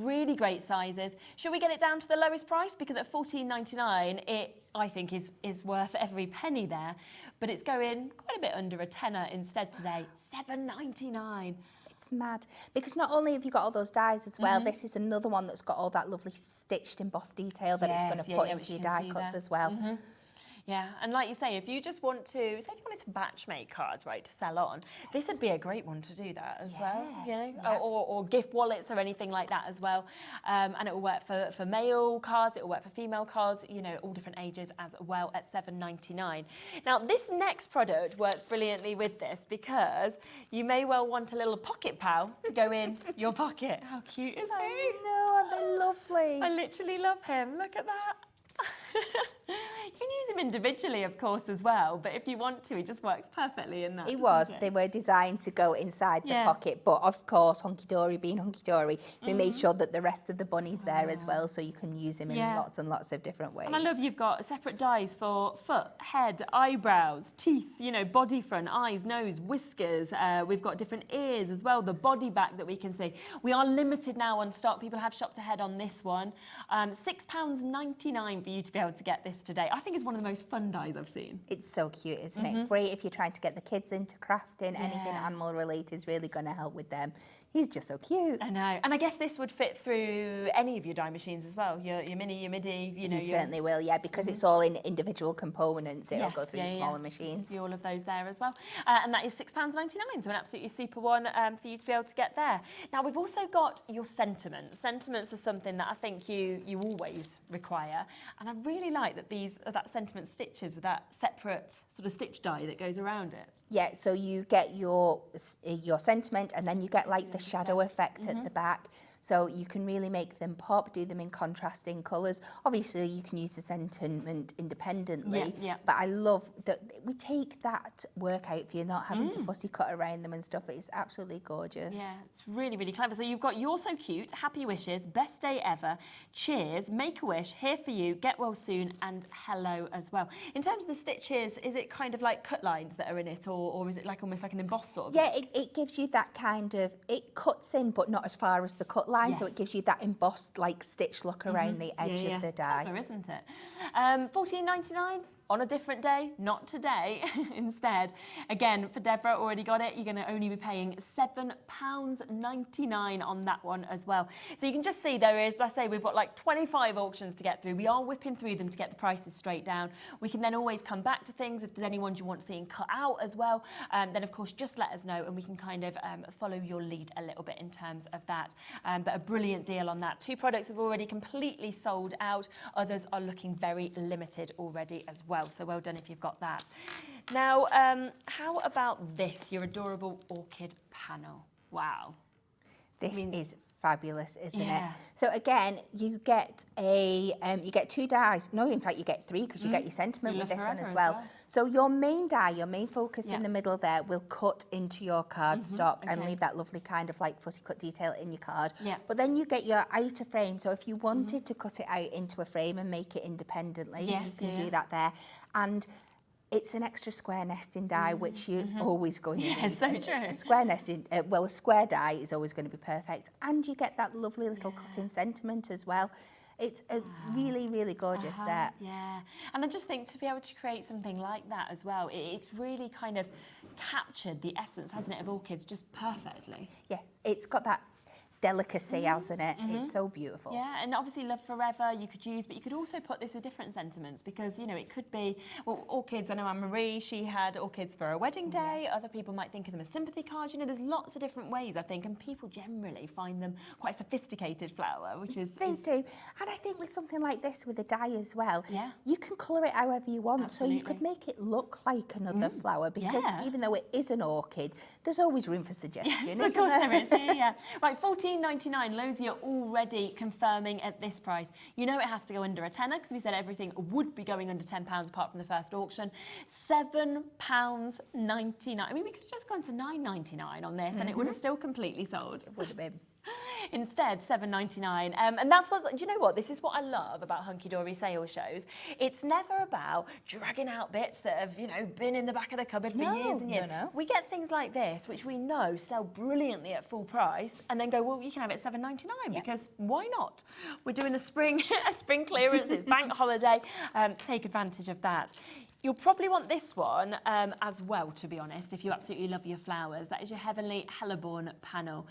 Really great sizes. Should we get it down to the lowest price? Because at $14.99, it, I think, is worth every penny there. But it's going quite a bit under a tenner instead today, $7.99. It's mad, because not only have you got all those dies as well, this is another one that's got all that lovely stitched embossed detail that it's going to put into your die cuts as well. Yeah, and like you say, if you just want to, say if you wanted to batch make cards, right, to sell on, this would be a great one to do that as well, you know, or gift wallets or anything like that as well. And it will work for male cards, it will work for female cards, you know, all different ages as well at $7.99. Now, this next product works brilliantly with this because you may well want a little pocket pal to go in your pocket. How cute is he? I know, they're lovely. I literally love him. Look at that. You can use them individually, of course, as well, but if you want to, it just works perfectly in that. They were designed to go inside the pocket, but of course, Hunkydory being Hunkydory, we made sure that the rest of the bunny's there as well, so you can use them in lots and lots of different ways. And I love you've got separate dies for foot, head, eyebrows, teeth, you know, body front, eyes, nose, whiskers. We've got different ears as well, the body back that we can see. We are limited now on stock. People have shopped ahead on this one. £6.99 for you to be able to get this today. I think it's one of the most fun dies I've seen. It's so cute, isn't it? Great if you're trying to get the kids into crafting. Anything animal related is really going to help with them. He's just so cute. I know. And I guess this would fit through any of your die machines as well. Your mini, your midi, you know. You certainly will, yeah, because it's all in individual components. It'll go through smaller machines. See all of those there as well. And that is £6.99, so an absolutely super one for you to be able to get there. Now, we've also got your sentiments. Sentiments are something that I think you always require. And I really like that that sentiment stitches with that separate sort of stitch die that goes around it. Yeah, so you get your sentiment, and then you get like the shadow effect at the back. So you can really make them pop, do them in contrasting colours. Obviously, you can use the sentiment independently, but I love that we take that work out for you, not having to fussy cut around them and stuff. It's absolutely gorgeous. Yeah, it's really, really clever. So you've got You're So Cute, Happy Wishes, Best Day Ever, Cheers, Make a Wish, Here For You, Get Well Soon, and Hello as well. In terms of the stitches, is it kind of like cut lines that are in it, or is it like almost like an embossed sort of? Yeah, it gives you that kind of, it cuts in, but not as far as the cut line, so it gives you that embossed, like, stitch look around the edge of the die. Clever, isn't it? $14.99 on a different day, not today, instead. Again, for Deborah, already got it, you're going to only be paying £7.99 on that one as well. So you can just see there is, let's say we've got like 25 auctions to get through. We are whipping through them to get the prices straight down. We can then always come back to things if there's any ones you want to see and cut out as well. Then, of course, just let us know and we can kind of follow your lead a little bit in terms of that. But a brilliant deal on that. 2 products have already completely sold out. Others are looking very limited already as well. So well done if you've got that. Now, how about this, your adorable orchid panel? Wow. This is fabulous, isn't it? So again, you get you get 2 dies. No, in fact, you get 3 because you get your sentiment with this one as well. So your main die, your main focus in the middle there, will cut into your cardstock and leave that lovely kind of like fussy cut detail in your card. But then you get your outer frame. So if you wanted to cut it out into a frame and make it independently, you can do that there. And It's an extra square nesting die, which you're always going to need. So true. A square nesting, a square die is always going to be perfect. And you get that lovely little cutting sentiment as well. It's a really, really gorgeous set. Yeah, and I just think to be able to create something like that as well, it's really kind of captured the essence, hasn't it, of orchids just perfectly. Yes, it's got that delicacy, hasn't it? It's so beautiful. Yeah, and obviously Love Forever you could use, but you could also put this with different sentiments because, you know, it could be, well, orchids, I know Anne-Marie, she had orchids for a wedding day. Other people might think of them as sympathy cards. You know, there's lots of different ways, I think, and people generally find them quite a sophisticated flower, which is... They do. And I think with something like this, with a die as well, Yeah. you can colour it however you want. Absolutely. So you could make it look like another flower because Yeah. even though it is an orchid, there's always room for suggestion, Yes, isn't of course there? there is. Yeah. Right, $14.99. Loads of you are already confirming at this price. You know it has to go under a tenner because we said everything would be going under £10 apart from the first auction. £7.99. I mean, we could have just gone to $9.99 on this and it would have still completely sold. It would have been. Instead, $7.99. And that's what, do you know what? This is what I love about Hunkydory sales shows. It's never about dragging out bits that have, you know, been in the back of the cupboard for years and years. No. We get things like this, which we know sell brilliantly at full price, and then go, well, you can have it at $7.99 because why not? We're doing a spring clearance, it's bank holiday. Take advantage of that. You'll probably want this one as well, to be honest, if you absolutely love your flowers. That is your Heavenly Helleborn panel.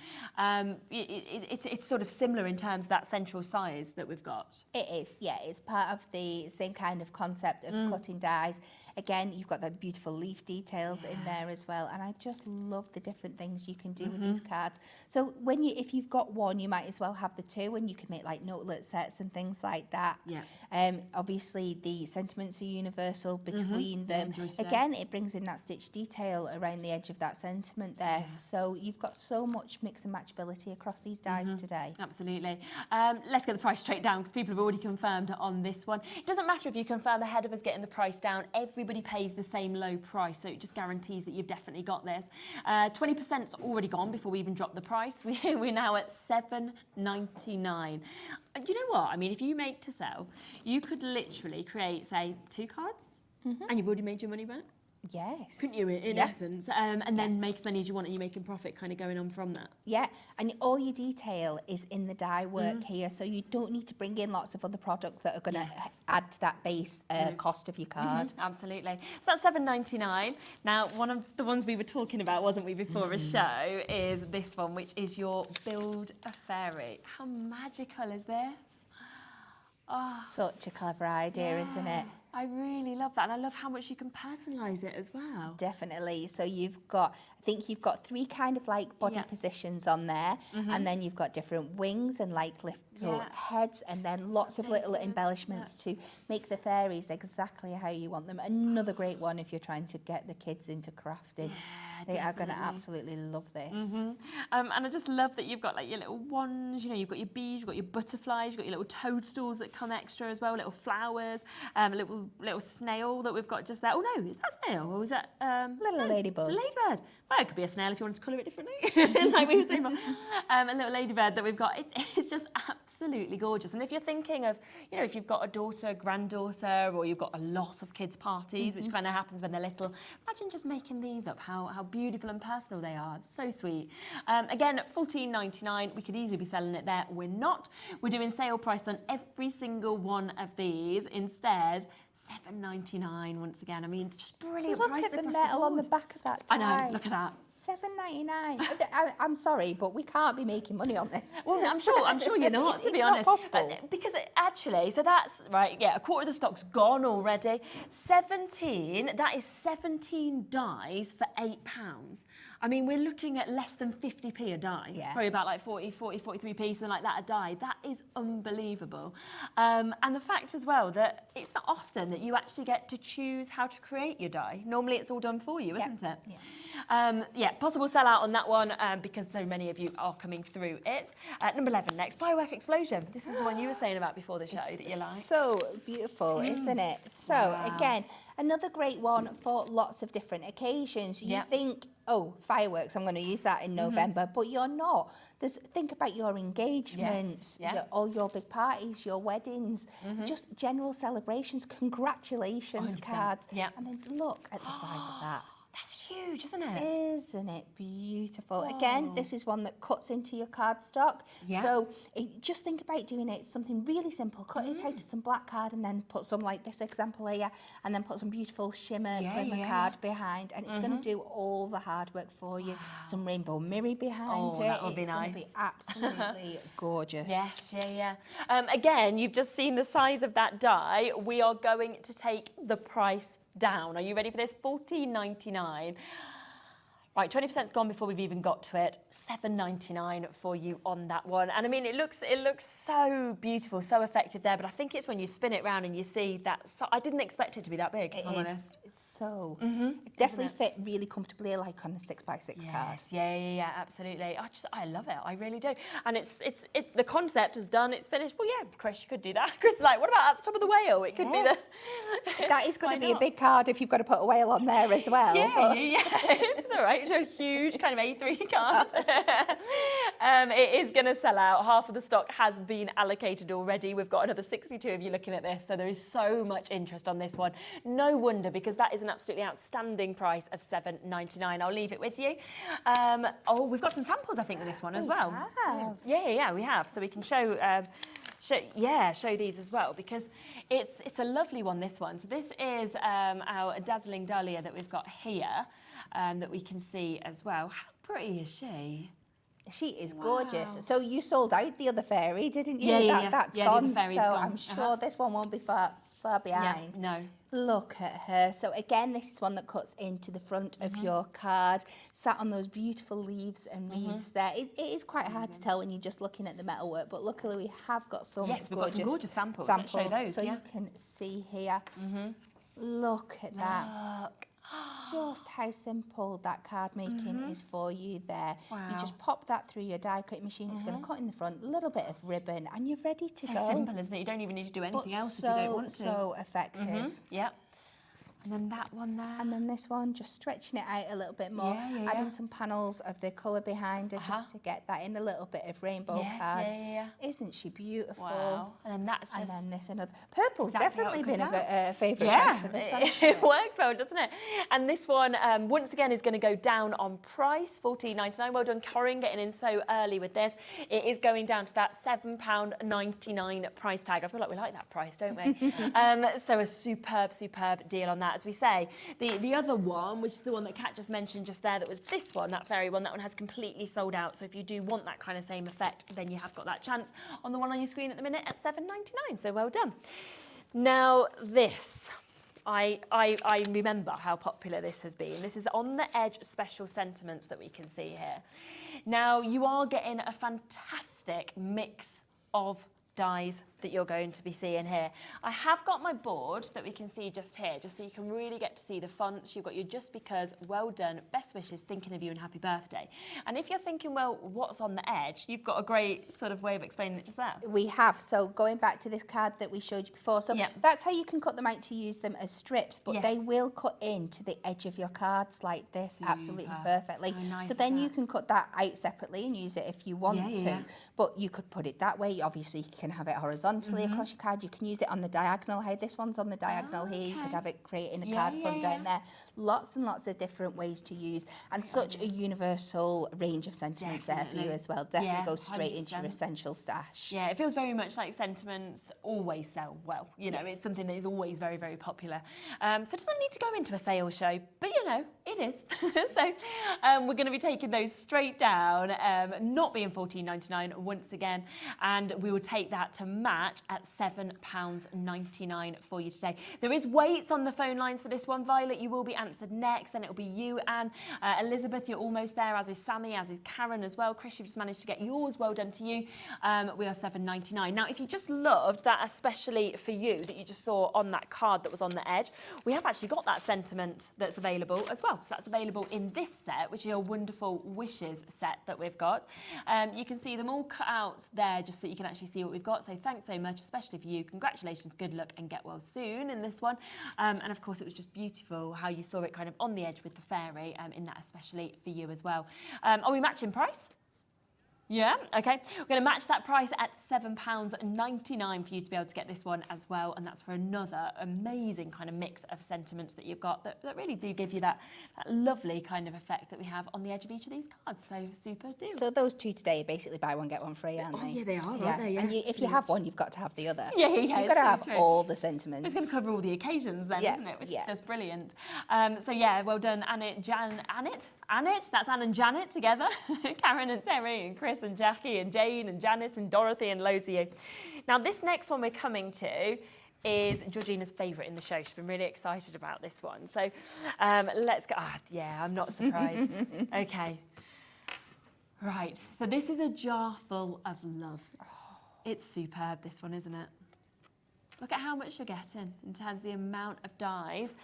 It's sort of similar in terms of that central size that we've got. It is, yeah. It's part of the same kind of concept of cutting dies. Again, you've got the beautiful leaf details in there as well. And I just love the different things you can do with these cards. So if you've got one, you might as well have the two, and you can make like notelet sets and things like that. Yeah. Obviously, the sentiments are universal between them. enjoy today. Again, it brings in that stitch detail around the edge of that sentiment there. So you've got so much mix and matchability across these dies today. Absolutely. Let's get the price straight down because people have already confirmed on this one. It doesn't matter if you confirm ahead of us getting the price down. Everybody pays the same low price, so it just guarantees that you've definitely got this. 20%'s already gone before we even drop the price. We're now at $7.99. You know what? I mean, if you make to sell, you could literally create, say, 2 cards, and you've already made your money back. Yes. Couldn't you, in essence? And then make as many as you want and you're making profit kind of going on from that. Yeah, and all your detail is in the die work here, so you don't need to bring in lots of other products that are going to add to that base cost of your card. Absolutely. So that's $7.99. Now, one of the ones we were talking about, wasn't we, before a show, is this one, which is your Build a Fairy. How magical is this? Oh, Such a clever idea, isn't it? I really love that, and I love how much you can personalise it as well. Definitely. So you've got, I think you've got 3 kind of like body positions on there, and then you've got different wings and like little heads, and then lots of little embellishments to make the fairies exactly how you want them. Another great one if you're trying to get the kids into crafting. They are going to absolutely love this. And I just love that you've got like your little wands, you know, you've got your bees, you've got your butterflies, you've got your little toadstools that come extra as well, little flowers, a little snail that we've got just there. Oh no, is that snail or is that Little ladybird. It's a ladybird. Well, it could be a snail if you wanted to colour it differently, like we were saying before. A little ladybird that we've got. It's just absolutely gorgeous. And if you're thinking of, you know, if you've got a daughter, granddaughter, or you've got a lot of kids' parties, which kind of happens when they're little, imagine just making these up. How beautiful and personal they are. So sweet. Again, at $14.99, we could easily be selling it there. We're not. We're doing sale price on every single one of these. Instead, $7.99 once again. I mean, just brilliant Look price at the across metal on the board. back of that I die. know, look at that. $7.99. I'm sorry, but we can't be making money on this. Well, I'm sure you're not, to be It's honest. not possible. Because actually, so that's, right, yeah, a quarter of the stock's gone already. That is 17 dies for £8. I mean, we're looking at less than 50p a die. Yeah. Probably about like 43p, something like that a die. That is unbelievable. And the fact as well that it's not often that you actually get to choose how to create your die. Normally it's all done for you, isn't it? Yeah. Possible sellout on that one because so many of you are coming through it. Number 11 next, Firework Explosion. This is the one you were saying about before the show that you like. So beautiful, isn't it? So again, Another great one for lots of different occasions. You think, oh, fireworks, I'm going to use that in November, but you're not. Think about your engagements, all your big parties, your weddings, just general celebrations, congratulations 100%. cards. And then look at the size of that. That's huge, isn't it? Isn't it beautiful? Again, this is one that cuts into your cardstock. So just think about doing it something really simple. Cut it out to some black card and then put some, like this example here, and then put some beautiful shimmer, glimmer card behind, and it's going to do all the hard work for you. Some rainbow mirror behind it. That would be it's nice. going to be absolutely gorgeous. Yes, again, you've just seen the size of that die. We are going to take the price down. Are you ready for this? $14.99. Right, 20%'s gone before we've even got to it. $7.99 for you on that one. And I mean, it looks so beautiful, so effective there, but I think it's when you spin it round and you see that, I didn't expect it to be that big, if I'm honest. It's so, it definitely fit really comfortably like on a 6x6 card. Yeah, absolutely. I love it, I really do. And it's the concept is done, it's finished. Well, yeah, Chris, you could do that. Chris is like, what about at the top of the whale? It could be the... That is going to be a big card if you've got to put a whale on there as well. Yeah, it's all right. It's a huge kind of A3 card. It is going to sell out. Half of the stock has been allocated already. We've got another 62 of you looking at this, so there is so much interest on this one. No wonder, because that is an absolutely outstanding price of $7.99. I'll leave it with you. We've got some samples, I think, with this one as well. Yeah, we have. So we can show these as well, because it's a lovely one, this one. So this is our dazzling dahlia that we've got here, that we can see as well. How pretty is she? She is gorgeous. So you sold out the other fairy, didn't you? That's the gone. other fairy's so gone. I'm sure this one won't be far behind. No. Look at her. So again, this is one that cuts into the front of your card, sat on those beautiful leaves and reeds there. It is quite hard to tell when you're just looking at the metalwork, but luckily we have got some we've got some gorgeous samples. Let's show those, so you can see here. Look at that. Just how simple that card making is for you there. You just pop that through your die cutting machine. It's going to cut in the front, a little bit of ribbon, and you're ready to go. So simple, isn't it? You don't even need to do anything else if you don't want to. So effective. And then that one there. And then this one, just stretching it out a little bit more, adding some panels of the colour behind it just to get that in, a little bit of rainbow card. Isn't she beautiful? Wow. And then that's just... And then this another... Purple's exactly definitely been a favourite choice for this one. It works well, doesn't it? And this one, once again, is going to go down on price, $14.99. Well done, Corinne, getting in so early with this. It is going down to that £7.99 price tag. I feel like we like that price, don't we? So a superb deal on that. As we say, the other one, which is the one that Kat just mentioned just there, that was this one, that fairy one, that one has completely sold out. So if you do want that kind of same effect, then you have got that chance on the one on your screen at the minute at $7.99. So well done. Now this, I remember how popular this has been. This is the On the Edge Special Sentiments that we can see here. Now you are getting a fantastic mix of dies that you're going to be seeing here. I have got my board that we can see just here, just so you can really get to see the fonts. You've got your Just Because, well done, best wishes, thinking of you and happy birthday. And if you're thinking, well, what's on the edge? You've got a great sort of way of explaining it just there. We have. So going back to this card that we showed you before. So that's how you can cut them out to use them as strips, but they will cut into the edge of your cards like this, absolutely perfectly. Nice so then you can cut that out separately and use it if you want to. But you could put it that way. Obviously, you can have it horizontally across your card. You can use it on the diagonal. How this one's on the diagonal here. You could have it creating a card front down there. Lots and lots of different ways to use, and such a universal range of sentiments there for you as well. Definitely go straight 100%. Into your essential stash. Yeah, it feels very much like sentiments always sell well. You know, it's something that is always very, very popular. So it doesn't need to go into a sales show, but you know, it is. So we're going to be taking those straight down, not being $14.99 once again, and we will take that to match at £7.99 for you today. There is waits on the phone lines for this one. Violet, you will be answered next, then it'll be you, Anne. Elizabeth, you're almost there, as is Sammy, as is Karen as well. Chris, you've just managed to get yours. Well done to you. We are $7.99. Now, if you just loved that, especially for you, that you just saw on that card that was on the edge, we have actually got that sentiment that's available as well. So that's available in this set, which is your Wonderful Wishes set that we've got. You can see them all cut out there just so that you can actually see what we've got. So thanks so much, especially for you. Congratulations, good luck, and get well soon in this one. And of course, it was just beautiful how you saw it kind of on the edge with the fairy in that, especially for you as well. Are we matching price? Yeah, okay. We're going to match that price at £7.99 for you to be able to get this one as well. And that's for another amazing kind of mix of sentiments that you've got that really do give you that lovely kind of effect that we have on the edge of each of these cards. So super do. So those two today are basically buy one, get one free, aren't they? Yeah, they are, aren't they? Yeah. And if you have one, you've got to have the other. Yeah. You've got to have all the sentiments. It's going to cover all the occasions then, isn't it? Which is just brilliant. So yeah, well done, Annette, that's Anne and Janet together. Karen and Terry and Chris and Jackie and Jane and Janet and Dorothy and loads of you. Now this next one we're coming to is Georgina's favourite in the show. She's been really excited about this one. So let's go. Yeah, I'm not surprised. Okay. Right, so this is a jar full of love. It's superb, this one, isn't it? Look at how much you're getting in terms of the amount of dies.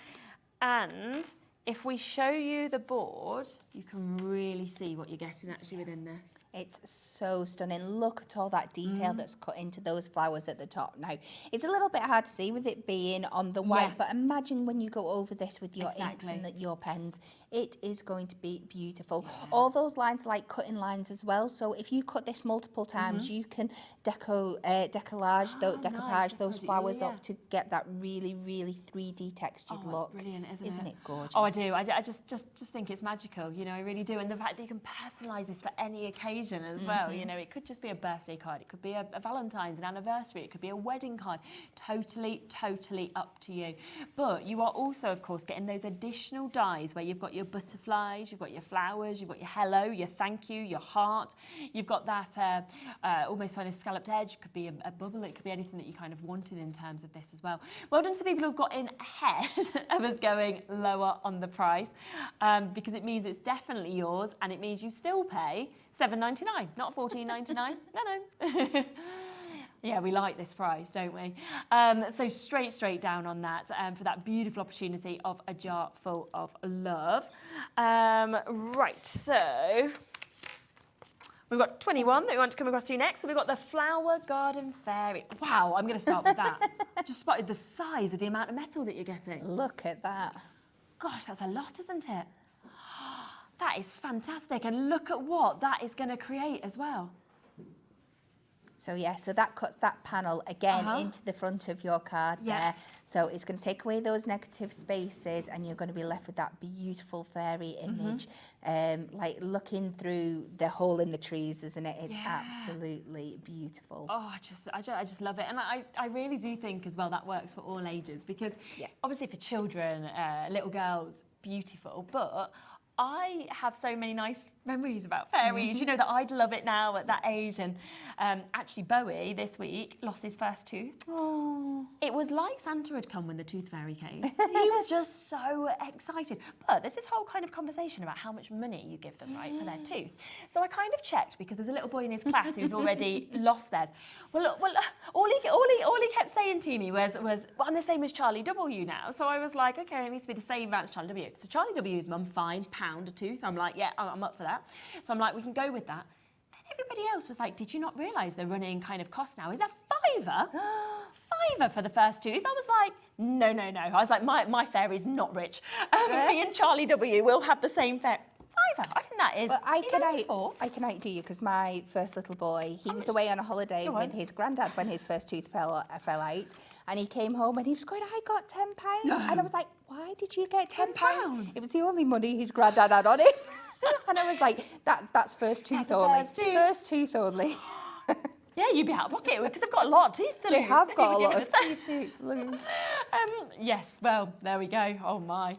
And if we show you the board, you can really see what you're getting actually within this. It's so stunning. Look at all that detail that's cut into those flowers at the top. Now, it's a little bit hard to see with it being on the white, but imagine when you go over this with your inks and your pens, it is going to be beautiful. All those lines are like cutting lines as well. So if you cut this multiple times, you can decoupage those flowers up to get that really, really 3D textured look. It's brilliant, Isn't it gorgeous? Oh, I do. I just think it's magical. You know, I really do. And the fact that you can personalise this for any occasion as well. You know, it could just be a birthday card. It could be a Valentine's, an anniversary. It could be a wedding card. Totally, totally up to you. But you are also, of course, getting those additional dies where you've got your butterflies, you've got your flowers, you've got your hello, your thank you, your heart. You've got that almost kind of scalloped edge. It could be a bubble. It could be anything that you kind of wanted in terms of this as well. Well done to the people who've got in ahead of us going lower on the price, because it means it's definitely yours, and it means you still pay $7.99, not $14.99. No. Yeah, we like this price, don't we? So straight down on that for that beautiful opportunity of a jar full of love. Right, so we've got 21 that we want to come across to next. So we've got the Flower Garden Fairy. Wow, I'm going to start with that. Just spotted the size of the amount of metal that you're getting. Look at that. Gosh, that's a lot, isn't it? That is fantastic. And look at what that is going to create as well. So yeah, so that cuts that panel again into the front of your card there. So it's going to take away those negative spaces, and you're going to be left with that beautiful fairy image, like looking through the hole in the trees, isn't it? It's absolutely beautiful. Oh, I just love it. And I really do think as well that works for all ages, because obviously for children, little girls, beautiful, but I have so many nice memories about fairies, you know, that I'd love it now at that age. And actually Bowie this week lost his first tooth. Oh. It was like Santa had come when the tooth fairy came. He was just so excited. But there's this whole kind of conversation about how much money you give them, right, for their tooth. So I kind of checked, because there's a little boy in his class who's already lost theirs. Well, all he kept saying to me was, well, I'm the same as Charlie W now. So I was like, okay, it needs to be the same amount as Charlie W. So Charlie W's mum, fine, £1 a tooth. I'm like, yeah, I'm up for that. So I'm like, we can go with that. Then everybody else was like, did you not realise the running kind of cost now is a £5? £5 for the first tooth. I was like, no. I was like, my fairy's not rich. Me and Charlie W will have the same fare. £5. I think that is. Well, I can outdo you, because my first little boy, he was away on a holiday with his granddad when his first tooth fell out, and he came home and he was going, I got £10. No. And I was like, why did you get £10? It was the only money his granddad had on it. And I was like, that's first tooth only. First tooth only. Yeah, you'd be out of pocket, because they've got a lot of teeth to lose. They have got a lot of teeth to lose. Yes, well, there we go. Oh, my.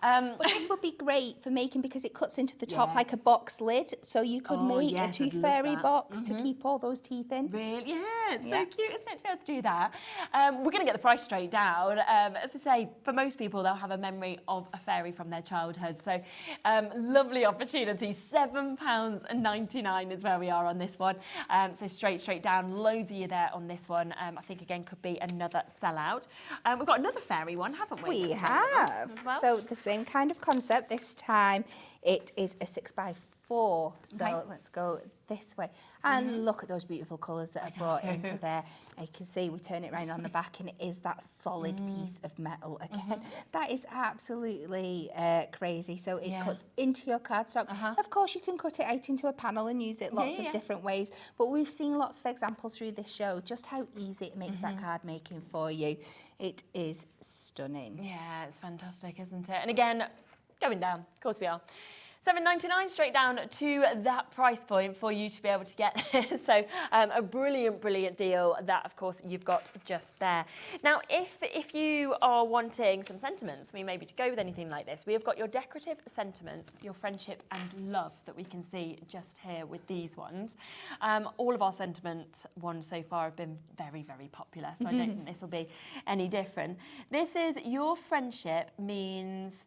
But this would be great for making, because it cuts into the top like a box lid. So you could make a tooth fairy box to keep all those teeth in. Really? Yeah, it's so cute, isn't it, to be able to do that? We're going to get the price straight down. As I say, for most people, they'll have a memory of a fairy from their childhood. So lovely opportunity. £7.99 is where we are on this one. So straight down, loads of you there on this one. I think again could be another sellout. We've got another fairy one, haven't we? We have. As well. So the same kind of concept. This time it is a 6x4 4. So Okay. let's go this way. And look at those beautiful colours that are brought into there. You can see we turn it around on the back and it is that solid piece of metal again. That is absolutely crazy. So it cuts into your cardstock. Of course, you can cut it out into a panel and use it lots of different ways. But we've seen lots of examples through this show just how easy it makes that card making for you. It is stunning. Yeah, it's fantastic, isn't it? And again, going down, of course we are. $7.99 straight down to that price point for you to be able to get this. So a brilliant, brilliant deal that, of course, you've got just there. Now, if you are wanting some sentiments, maybe to go with anything like this, we have got your decorative sentiments, your friendship and love that we can see just here with these ones. All of our sentiment ones so far have been very, very popular, so I don't think this will be any different. This is your friendship means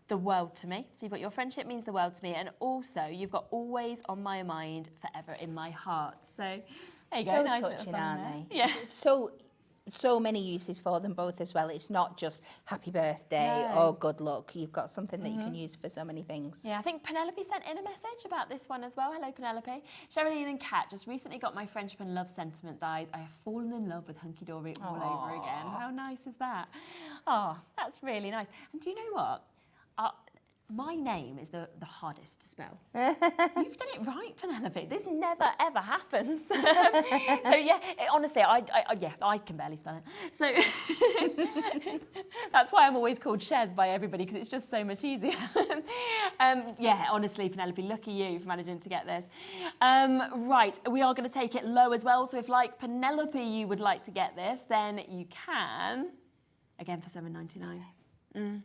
the world to me. So you've got your friendship means the world to me, and also you've got always on my mind, forever in my heart. So there you go. So nice touching, aren't they? Yeah. So many uses for them both as well. It's not just happy birthday or good luck. You've got something that you can use for so many things. Yeah, I think Penelope sent in a message about this one as well. Hello, Penelope. Sherilyn and Kat just recently got my friendship and love sentiment dies. I have fallen in love with Hunkydory all over again. How nice is that? Oh, that's really nice. And do you know what? My name is the hardest to spell. You've done it right, Penelope. This never, ever happens. So, yeah, honestly, I can barely spell it. So that's why I'm always called Shez by everybody, because it's just so much easier. Yeah, honestly, Penelope, look at you for managing to get this. Right, we are going to take it low as well. So if, like Penelope, you would like to get this, then you can. Again, for $7.99.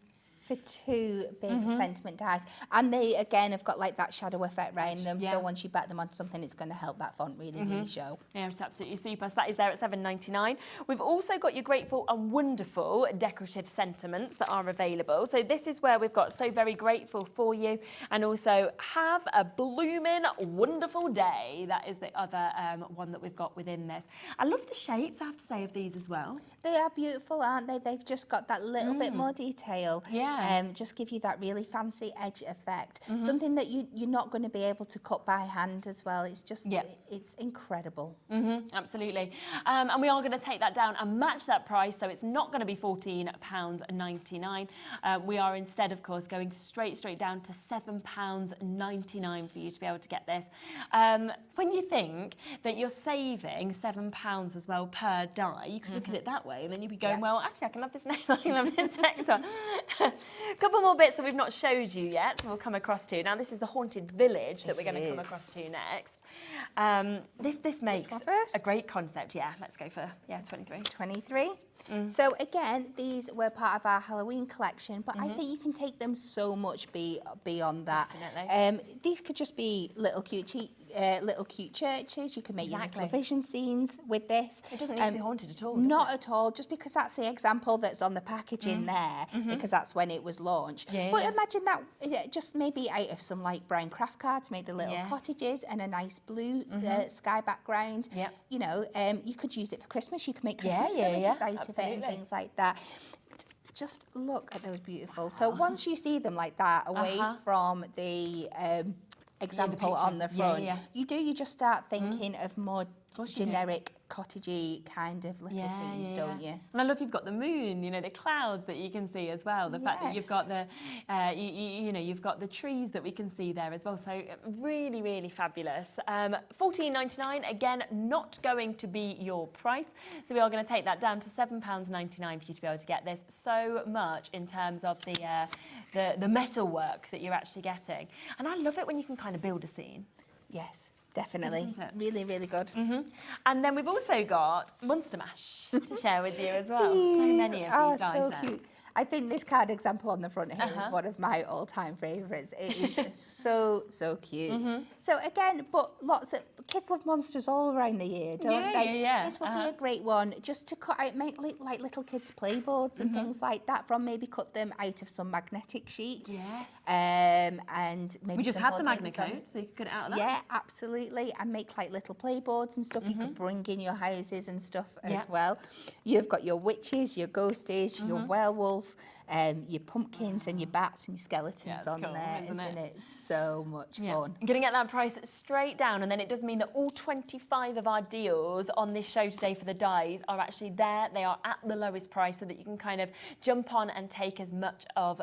For 2 big sentiment dies. And they, again, have got like that shadow effect around them. So once you back them onto something, it's going to help that font really, really show. Yeah, it's absolutely super. So that is there at $7.99. We've also got your grateful and wonderful decorative sentiments that are available. So this is where we've got so very grateful for you, and also have a blooming wonderful day. That is the other one that we've got within this. I love the shapes, I have to say, of these as well. They are beautiful, aren't they? They've just got that little bit more detail. Yeah. Just give you that really fancy edge effect. Something that you're not going to be able to cut by hand as well. It's just, it's incredible. Absolutely. And we are going to take that down and match that price, so it's not going to be £14.99. We are instead, of course, going straight down to £7.99 for you to be able to get this. When you think that you're saving £7 as well per die, you could look at it that way, and then you'd be going, well, actually, I can have this next one, I can have this next one. A couple more bits that we've not showed you yet, so we'll come across to. Now, this is the Haunted Village that we're going to come across to next. This makes a great concept. Yeah, let's go for 23. 23. So again, these were part of our Halloween collection, but I think you can take them so much beyond that. Definitely. These could just be little cute churches. You can make your little vision scenes with this. It doesn't need to be haunted at all. Not at all, just because that's the example that's on the packaging there, because that's when it was launched. But imagine that just maybe out of some like brown craft cards, made the little cottages and a nice blue sky background. You know, you could use it for Christmas. You could make Christmas villages out of it and things like that. Just look at those beautiful. So once you see them like that, away from the example on the front, you just start thinking of more generic cottagey kind of little scenes, don't you? And I love you've got the moon, you know, the clouds that you can see as well. The fact that you've got the, you know, you've got the trees that we can see there as well. So really, really fabulous. $14.99, again, not going to be your price. So we are going to take that down to £7.99 for you to be able to get this. So much in terms of the metal work that you're actually getting. And I love it when you can kind of build a scene. Yes. Definitely. Really, really good. And then we've also got Monster Mash to share with you as well. So many of these guys. So cute. I think this card example on the front here is one of my all-time favourites. It is so cute. So again, but lots of kids love monsters all around the year, don't they? This would be a great one just to cut out, make like little kids' playboards and things like that from. Maybe cut them out of some magnetic sheets. And maybe we just had the magnet coat, so you could cut it out of that. Yeah, absolutely. And make like little playboards and stuff you could bring in your houses and stuff as well. You've got your witches, your ghosties, your werewolf. your pumpkins and your bats and your skeletons on cool, there, isn't it? So much fun. I'm going to get that price straight down, and then it does mean that all 25 of our deals on this show today for the dies are actually there. They are at the lowest price, so that you can kind of jump on and take as much of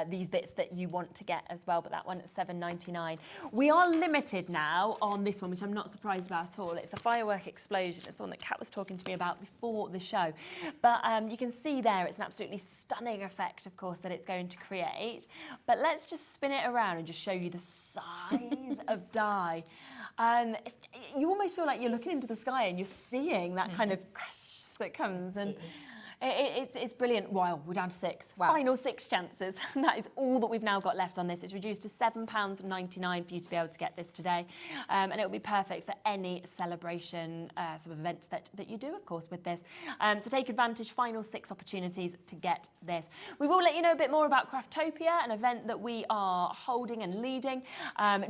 these bits that you want to get as well. But that one at $7.99. We are limited now on this one, which I'm not surprised about at all. It's the firework explosion. It's the one that Kat was talking to me about before the show. But you can see there, it's an absolutely stunning effect, of course, that it's going to create. But let's just spin it around and just show you the size of die. You almost feel like you're looking into the sky and you're seeing that kind of crash that comes. And it's brilliant. Wow, we're down to 6. Wow. Final 6 chances. That is all that we've now got left on this. It's reduced to £7.99 for you to be able to get this today. And it will be perfect for any celebration sort of events that you do, of course, with this. So take advantage, final 6 opportunities to get this. We will let you know a bit more about Craftopia, an event that we are holding and leading.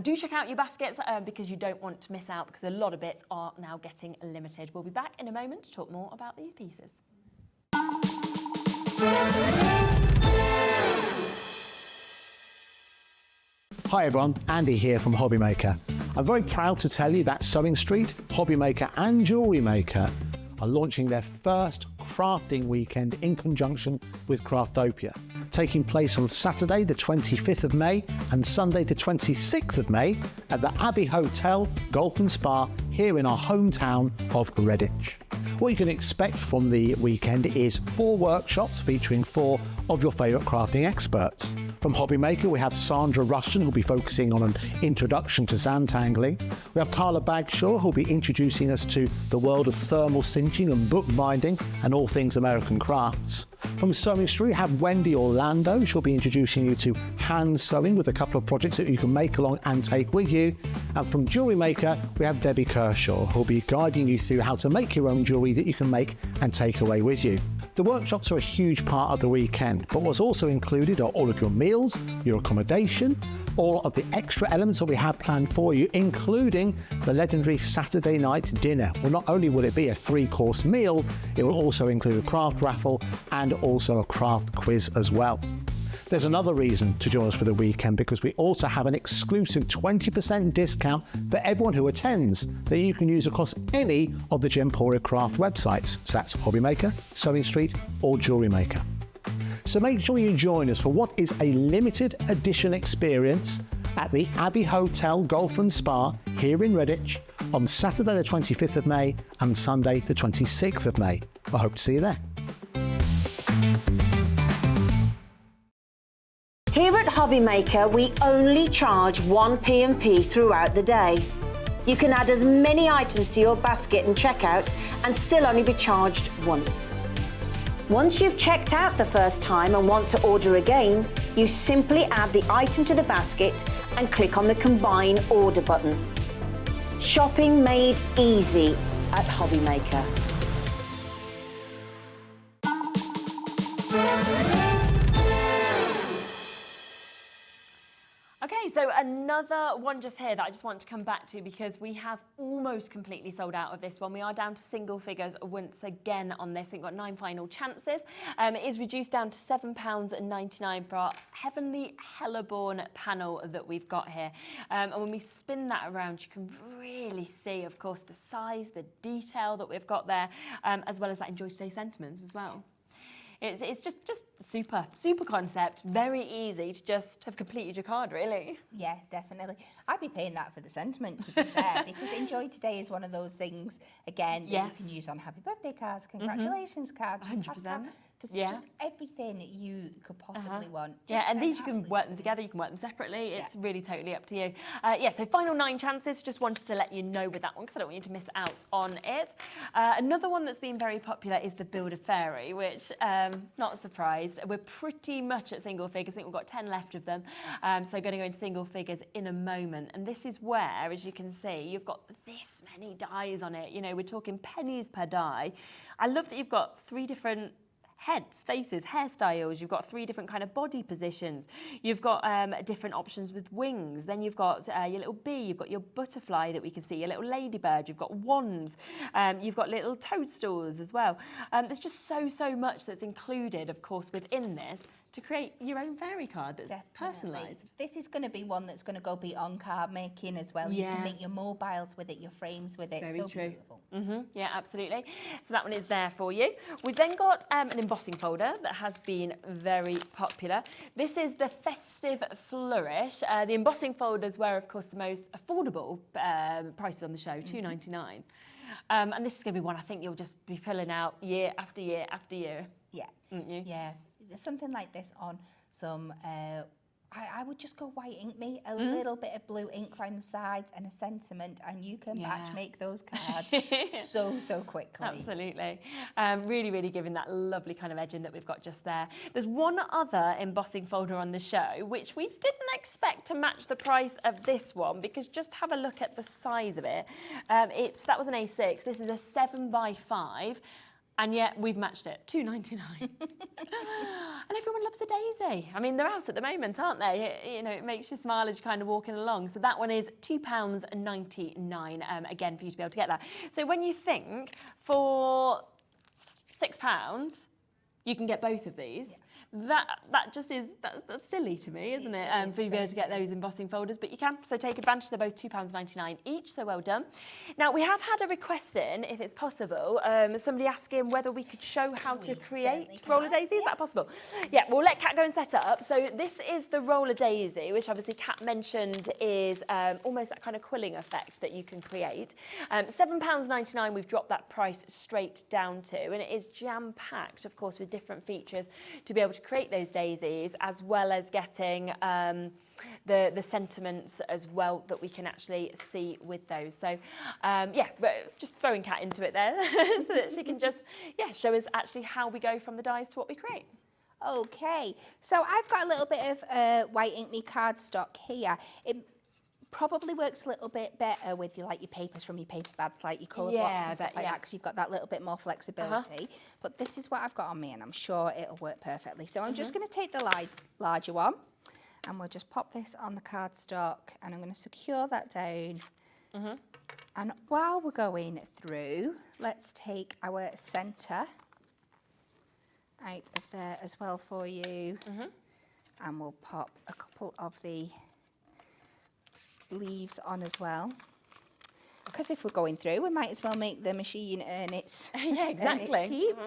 Do check out your baskets because you don't want to miss out, because a lot of bits are now getting limited. We'll be back in a moment to talk more about these pieces. Hi everyone, Andy here from HobbyMaker. I'm very proud to tell you that Sewing Street, HobbyMaker and Jewellery Maker are launching their first crafting weekend in conjunction with Craftopia, taking place on Saturday the 25th of May and Sunday the 26th of May at the Abbey Hotel Golf and Spa here in our hometown of Redditch. What you can expect from the weekend is 4 workshops featuring 4 of your favourite crafting experts. From HobbyMaker, we have Sandra Rushton, who'll be focusing on an introduction to sandtangling. We have Carla Bagshaw, who'll be introducing us to the world of thermal cinching and bookbinding and all things American crafts. From Sewing Street, we have Wendy Orlando. She'll be introducing you to hand sewing with a couple of projects that you can make along and take with you. And from Jewellery Maker, we have Debbie Kershaw, who'll be guiding you through how to make your own jewellery that you can make and take away with you. The workshops are a huge part of the weekend, but what's also included are all of your meals, your accommodation, all of the extra elements that we have planned for you, including the legendary Saturday night dinner. Well, not only will it be a 3-course meal, it will also include a craft raffle and also a craft quiz as well. There's another reason to join us for the weekend, because we also have an exclusive 20% discount for everyone who attends that you can use across any of the Gemporia craft websites. So that's HobbyMaker, Sewing Street or Jewellery Maker. So make sure you join us for what is a limited edition experience at the Abbey Hotel Golf and Spa here in Redditch on Saturday the 25th of May and Sunday the 26th of May. I hope to see you there. Here at HobbyMaker, we only charge 1 P&P throughout the day. You can add as many items to your basket and checkout and still only be charged once. Once you've checked out the first time and want to order again, you simply add the item to the basket and click on the Combine Order button. Shopping made easy at HobbyMaker. Okay, so another one just here that I just want to come back to, because we have almost completely sold out of this one. We are down to single figures once again on this. I think we've got 9 final chances. It is reduced down to £7.99 for our Heavenly Helleborn panel that we've got here. And when we spin that around, you can really see, of course, the size, the detail that we've got there, as well as that Enjoy Today sentiments as well. It's just super concept, very easy to just have completed your card, really. Yeah, definitely. I'd be paying that for the sentiment, to be fair, because Enjoy Today is one of those things, again, that you can use on happy birthday cards, congratulations cards, 100%. There's just everything that you could possibly want. Yeah, and these you can work them together, you can work them separately. It's really totally up to you. Yeah, so final 9 chances. Just wanted to let you know with that one, because I don't want you to miss out on it. Another one that's been very popular is the Build a Fairy, which, not surprised, we're pretty much at single figures. I think we've got 10 left of them. So going to go into single figures in a moment. And this is where, as you can see, you've got this many dies on it. You know, we're talking pennies per die. I love that you've got 3 different heads, faces, hairstyles. You've got 3 different kind of body positions. You've got different options with wings. Then you've got your little bee. You've got your butterfly that we can see, your little ladybird. You've got wands. You've got little toadstools as well. There's just so much that's included, of course, within this to create your own fairy card that's personalised. This is going to be one that's going to go beyond card making as well. Yeah. You can make your mobiles with it, your frames with it. Very so true. Beautiful. Yeah, absolutely. So that one is there for you. We've then got an embossing folder that has been very popular. This is the Festive Flourish. The embossing folders were, of course, the most affordable prices on the show, $2.99. And this is going to be one I think you'll just be pulling out year after year after year. Yeah. Wouldn't you? Yeah. There's something like this on some, I would just go white ink me, a little bit of blue ink around the sides and a sentiment, and you can batch make those cards so quickly. Absolutely. Really giving that lovely kind of edging that we've got just there. There's one other embossing folder on the show, which we didn't expect to match the price of this one, because just have a look at the size of it. That was an A6. This is a 7x5. And yet we've matched it, $2.99. And everyone loves a daisy. I mean, they're out at the moment, aren't they? You know, it makes you smile as you're kind of walking along. So that one is £2.99, again, for you to be able to get that. So when you think for £6, you can get both of these. Yeah. That just is, that's silly to me, isn't it? For you to be able to get those embossing folders, but you can. So take advantage. They're both £2.99 each, so well done. Now, we have had a request in, if it's possible, somebody asking whether we could show how to create roller daisy. Is that possible? Yeah, we'll let Kat go and set it up. So this is the roller daisy, which obviously Kat mentioned is almost that kind of quilling effect that you can create. £7.99, we've dropped that price straight down to, and it is jam-packed, of course, with different features to be able to create those daisies, as well as getting the sentiments as well that we can actually see with those. So yeah, but just throwing Kat into it there so that she can just show us actually how we go from the dies to what we create. Okay, so I've got a little bit of white ink me cardstock here. It probably works a little bit better with your papers from your paper bags, like your colour blocks and stuff like that, because you've got that little bit more flexibility. But this is what I've got on me, and I'm sure it'll work perfectly. So I'm just going to take the larger one, and we'll just pop this on the cardstock, and I'm going to secure that down. And while we're going through, let's take our centre out of there as well for you. And we'll pop a couple of the leaves on as well, because if we're going through, we might as well make the machine earn its exactly. Earn its keep.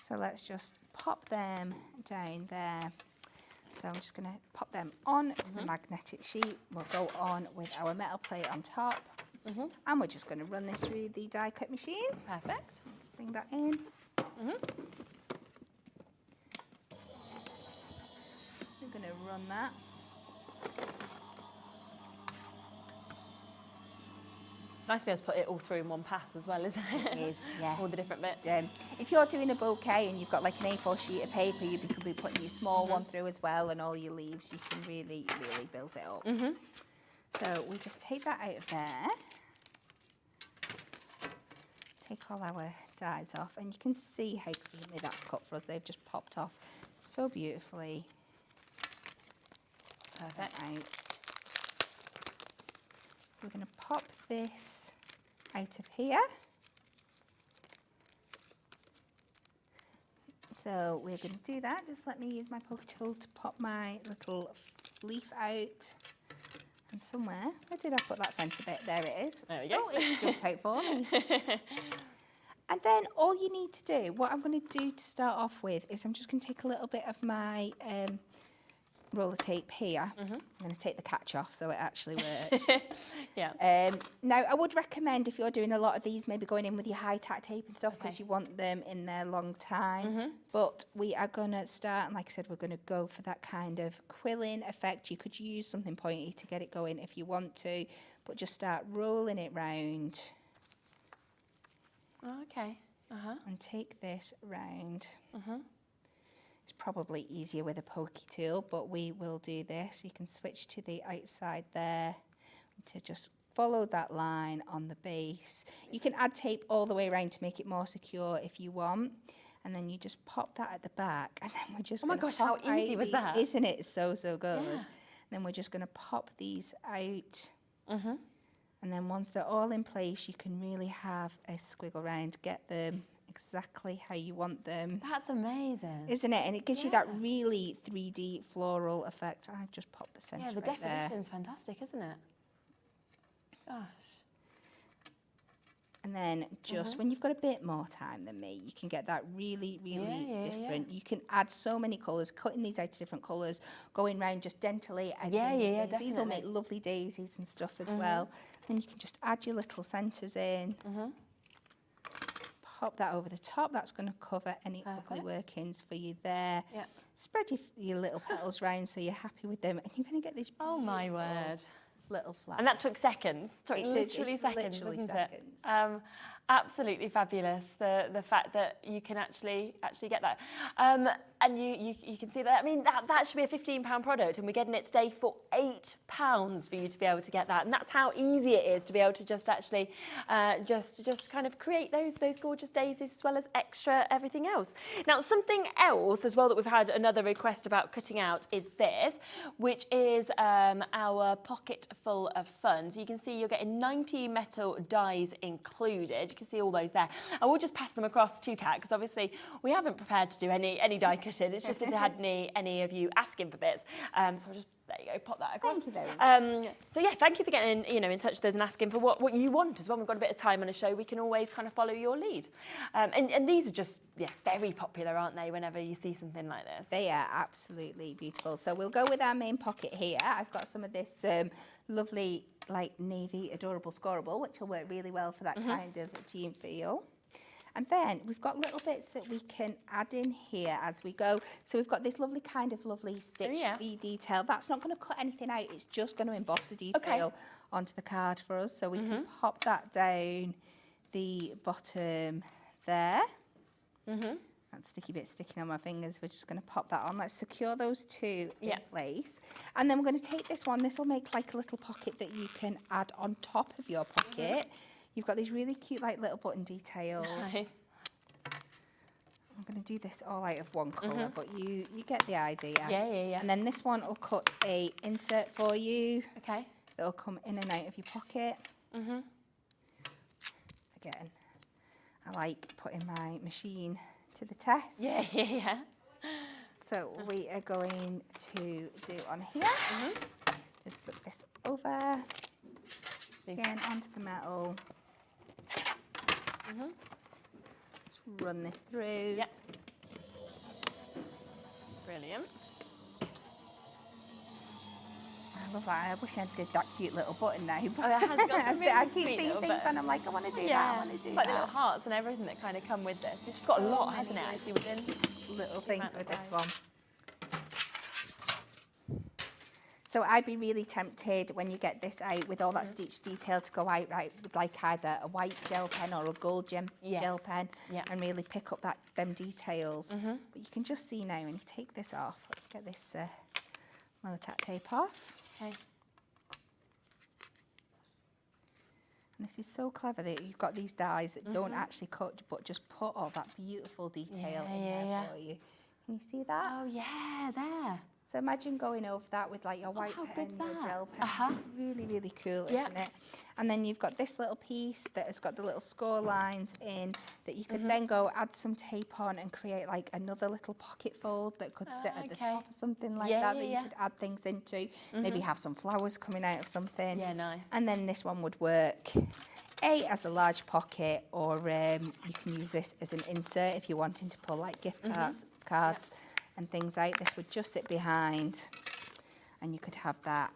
So let's just pop them down there. So I'm just going to pop them on to the magnetic sheet. We'll go on with our metal plate on top, and we're just going to run this through the die cut machine. Perfect. Let's bring that in. We're going to run that. Nice to be able to put it all through in one pass as well, isn't it? It is, yeah. All the different bits. If you're doing a bouquet and you've got like an A4 sheet of paper, you could be putting your small one through as well, and all your leaves, you can really build it up. So we just take that out of there. Take all our dies off, and you can see how cleanly that's cut for us. They've just popped off so beautifully. Perfect. Out. So we're going to pop this out of here. So we're going to do that. Just let me use my poke tool to pop my little leaf out. And somewhere, where did I put that centre bit? There it is. There we go. Oh, it's jumped out for me. And then all you need to do, what I'm going to do to start off with, is I'm just going to take a little bit of my roller tape here. I'm going to take the catch off so it actually works. Now, I would recommend, if you're doing a lot of these, maybe going in with your high-tack tape and stuff, because you want them in there a long time. But we are going to start, and like I said, we're going to go for that kind of quilling effect. You could use something pointy to get it going if you want to, but just start rolling it round. Okay. And take this round. It's probably easier with a pokey tool, but we will do this. You can switch to the outside there to just follow that line on the base. You can add tape all the way around to make it more secure if you want. and then you just pop that at the back, and then we're just Oh my gonna gosh, how pop out easy was these- that? Isn't it so good? Yeah. Then we're just going to pop these out. And then once they're all in place, you can really have a squiggle round, get them exactly how you want them. That's amazing. Isn't it? And it gives you that really 3D floral effect. I've just popped the centre Yeah, the right there. definition's fantastic, isn't it? Gosh. And then just when you've got a bit more time than me, you can get that really, really different. You can add so many colours, cutting these out to different colours, going round just dentally. These will make lovely daisies and stuff as well. Then you can just add your little centres in. Pop that over the top. That's going to cover any ugly workings for you there. Yeah. Spread your little petals round so you're happy with them. And you're going to get this Oh my word. little flower. And that took seconds. Literally It's seconds, literally didn't seconds. it? Absolutely fabulous. The fact that you can actually get that. And you can see that. I mean, that should be a £15 product, and we're getting it today for £8 for you to be able to get that. And that's how easy it is to be able to just actually just kind of create those gorgeous daisies as well as extra everything else. Now, something else as well that we've had another request about cutting out is this, which is our pocket full of fun. So you can see you're getting 90 metal dies included. You can see all those there. I will just pass them across to Kat, because obviously we haven't prepared to do any die cutting. It's just if they had any of you asking for bits. So I'll just, there you go, pop that across. Thank you very much. So yeah, thank you for getting in touch with us and asking for what you want as well. We've got a bit of time on a show. We can always kind of follow your lead. And these are just, very popular, aren't they, whenever you see something like this? They are absolutely beautiful. So we'll go with our main pocket here. I've got some of this lovely, like, navy adorable scoreable, which will work really well for that kind of jean feel. And then we've got little bits that we can add in here as we go. So we've got this lovely stitched V detail. That's not going to cut anything out. It's just going to emboss the detail onto the card for us. So we can pop that down the bottom there. That sticky bit sticking on my fingers. We're just going to pop that on. Let's secure those two in place. And then we're going to take this one. This will make like a little pocket that you can add on top of your pocket. You've got these really cute, like, little button details. Nice. I'm going to do this all out of one colour, but you get the idea. Yeah. And then this one will cut a insert for you. Okay. It'll come in and out of your pocket. Again, I like putting my machine to the test. Yeah. So we are going to do on here. Just flip this over. Again, onto the metal. Just run this through. Yep. Brilliant. I love that. I wish I did that cute little button now. Oh, it has got some really I keep sweet seeing little things and I'm like, I want to do that. I want to do it's like that. the little hearts and everything that kind of come with this. It's just got a So lot, many hasn't it, actually, within little the things amount of with this dies. one. So I'd be really tempted when you get this out with all that stitch detail to go out with like either a white gel pen or a gold gel pen and really pick up them details. But you can just see now when you take this off. Let's get this lower tack tape off. Okay. And this is so clever that you've got these dies that don't actually cut, but just put all that beautiful detail in there for you. Can you see that? Oh, yeah, there. So imagine going over that with like your white how pen, good's your that? gel pen. Really, really cool, isn't it? And then you've got this little piece that has got the little score lines in that you could then go add some tape on and create like another little pocket fold that could sit at the top or something like that you could add things into. Maybe have some flowers coming out of something. Yeah, nice. And then this one would work as a large pocket, or you can use this as an insert if you're wanting to pull like gift cards and things out. This would just sit behind and you could have that.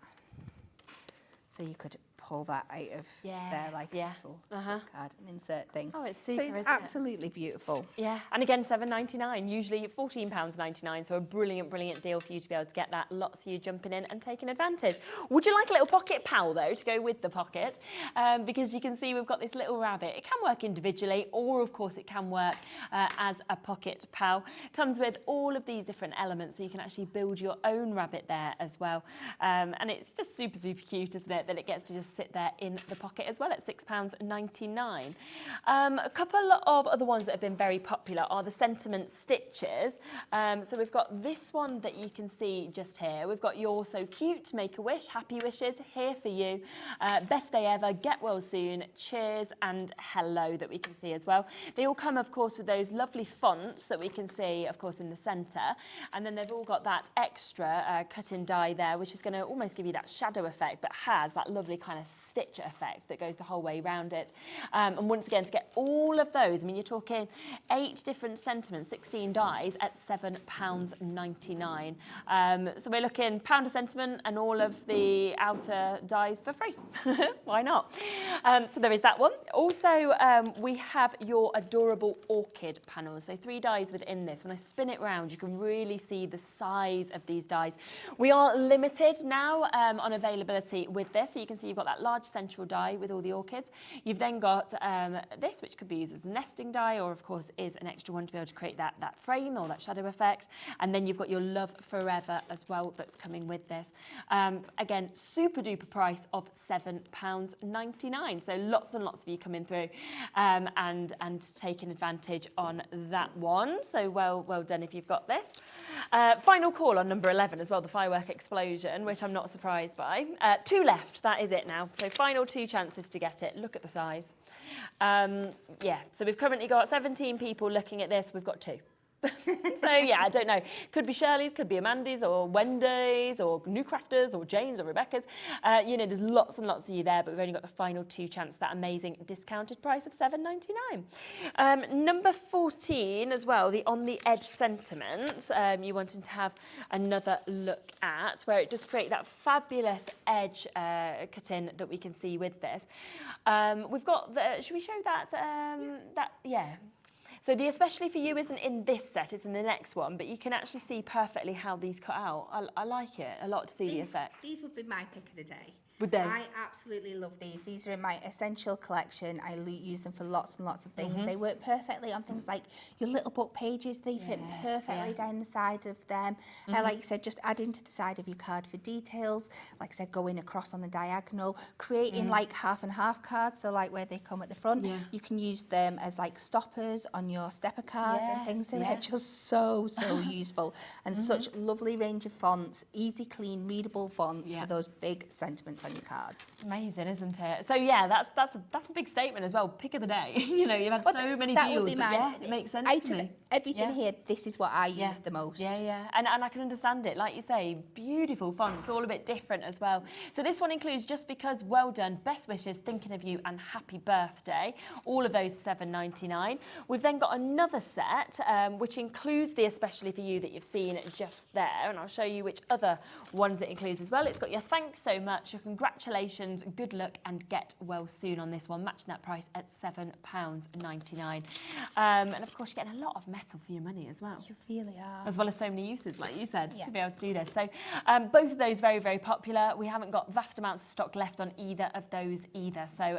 So you could pull that out of there like a little card and insert thing. Oh, it's super, so isn't it's it? absolutely beautiful. Yeah, and again, £7.99, usually £14.99, so a brilliant, brilliant deal for you to be able to get that. Lots of you jumping in and taking advantage. Would you like a little pocket pal, though, to go with the pocket? Because you can see we've got this little rabbit. It can work individually, or, of course, it can work as a pocket pal. Comes with all of these different elements, so you can actually build your own rabbit there as well. And it's just super, super cute, isn't it, that it gets to just sit there in the pocket as well at £6.99. A couple of other ones that have been very popular are the sentiment stitches. So we've got this one that you can see just here. We've got You're So Cute, Make a Wish, Happy Wishes, Here For You, Best Day Ever, Get Well Soon, Cheers and Hello that we can see as well. They all come, of course, with those lovely fonts that we can see, of course, in the centre. And then they've all got that extra cut-in die there, which is going to almost give you that shadow effect, but has that lovely kind of stitch effect that goes the whole way around it. And once again, to get all of those, I mean, you're talking 8 different sentiments, 16 dies at £7.99. So we're looking £1 a sentiment and all of the outer dies for free. Why not? So there is that one. Also, we have your adorable orchid panels. So 3 dies within this. When I spin it round, you can really see the size of these dies. We are limited now on availability with this. So you can see you've got that large central die with all the orchids. You've then got this, which could be used as a nesting die, or of course is an extra one to be able to create that frame or that shadow effect. And then you've got your Love Forever as well that's coming with this. Again, super duper price of £7.99. So lots and lots of you coming through and taking advantage on that one. So well done if you've got this. Final call on number 11 as well, the firework explosion, which I'm not surprised by. 2 left, that is it now. So final 2 chances to get it. Look at the size. Yeah, so we've currently got 17 people looking at this. We've got 2. So yeah, I don't know. Could be Shirley's, could be Amanda's or Wendy's or New Crafters or Jane's or Rebecca's. You know, there's lots and lots of you there, but we've only got the final 2 chances, that amazing discounted price of £7.99. Number 14 as well, the On The Edge sentiments. You wanted to have another look at, where it does create that fabulous edge cut-in that we can see with this. We've got the, should we show that? Yeah. So the Especially For You isn't in this set, it's in the next one, but you can actually see perfectly how these cut out. I like it a lot to see the effect. These would be my pick of the day. Would they? I absolutely love these. These are in my essential collection. I use them for lots and lots of things. They work perfectly on things like your little book pages. They fit perfectly down the side of them. Like you said, just add into the side of your card for details. Like I said, going across on the diagonal, creating like half and half cards. So like where they come at the front, you can use them as like stoppers on your stepper cards and things. They're just so useful. And such lovely range of fonts, easy, clean, readable fonts for those big sentiments on your cards. Amazing, isn't it? So yeah, that's a big statement as well. Pick of the day. You know, you've had so many deals, but yeah, it makes sense to me. Everything here, this is what I use the most. Yeah. And I can understand it. Like you say, beautiful fonts, all a bit different as well. So this one includes Just Because, Well Done, Best Wishes, Thinking of You, and Happy Birthday. All of those for £7.99. We've then got another set, which includes the Especially For You that you've seen just there. And I'll show you which other ones it includes as well. It's got your Thanks So Much, your Congratulations, Good Luck, and Get Well Soon on this one, matching that price at £7.99. And of course, you're getting a lot of metal for your money as well. You really are. As well as so many uses, like you said, to be able to do this. So both of those very, very popular. We haven't got vast amounts of stock left on either of those either. So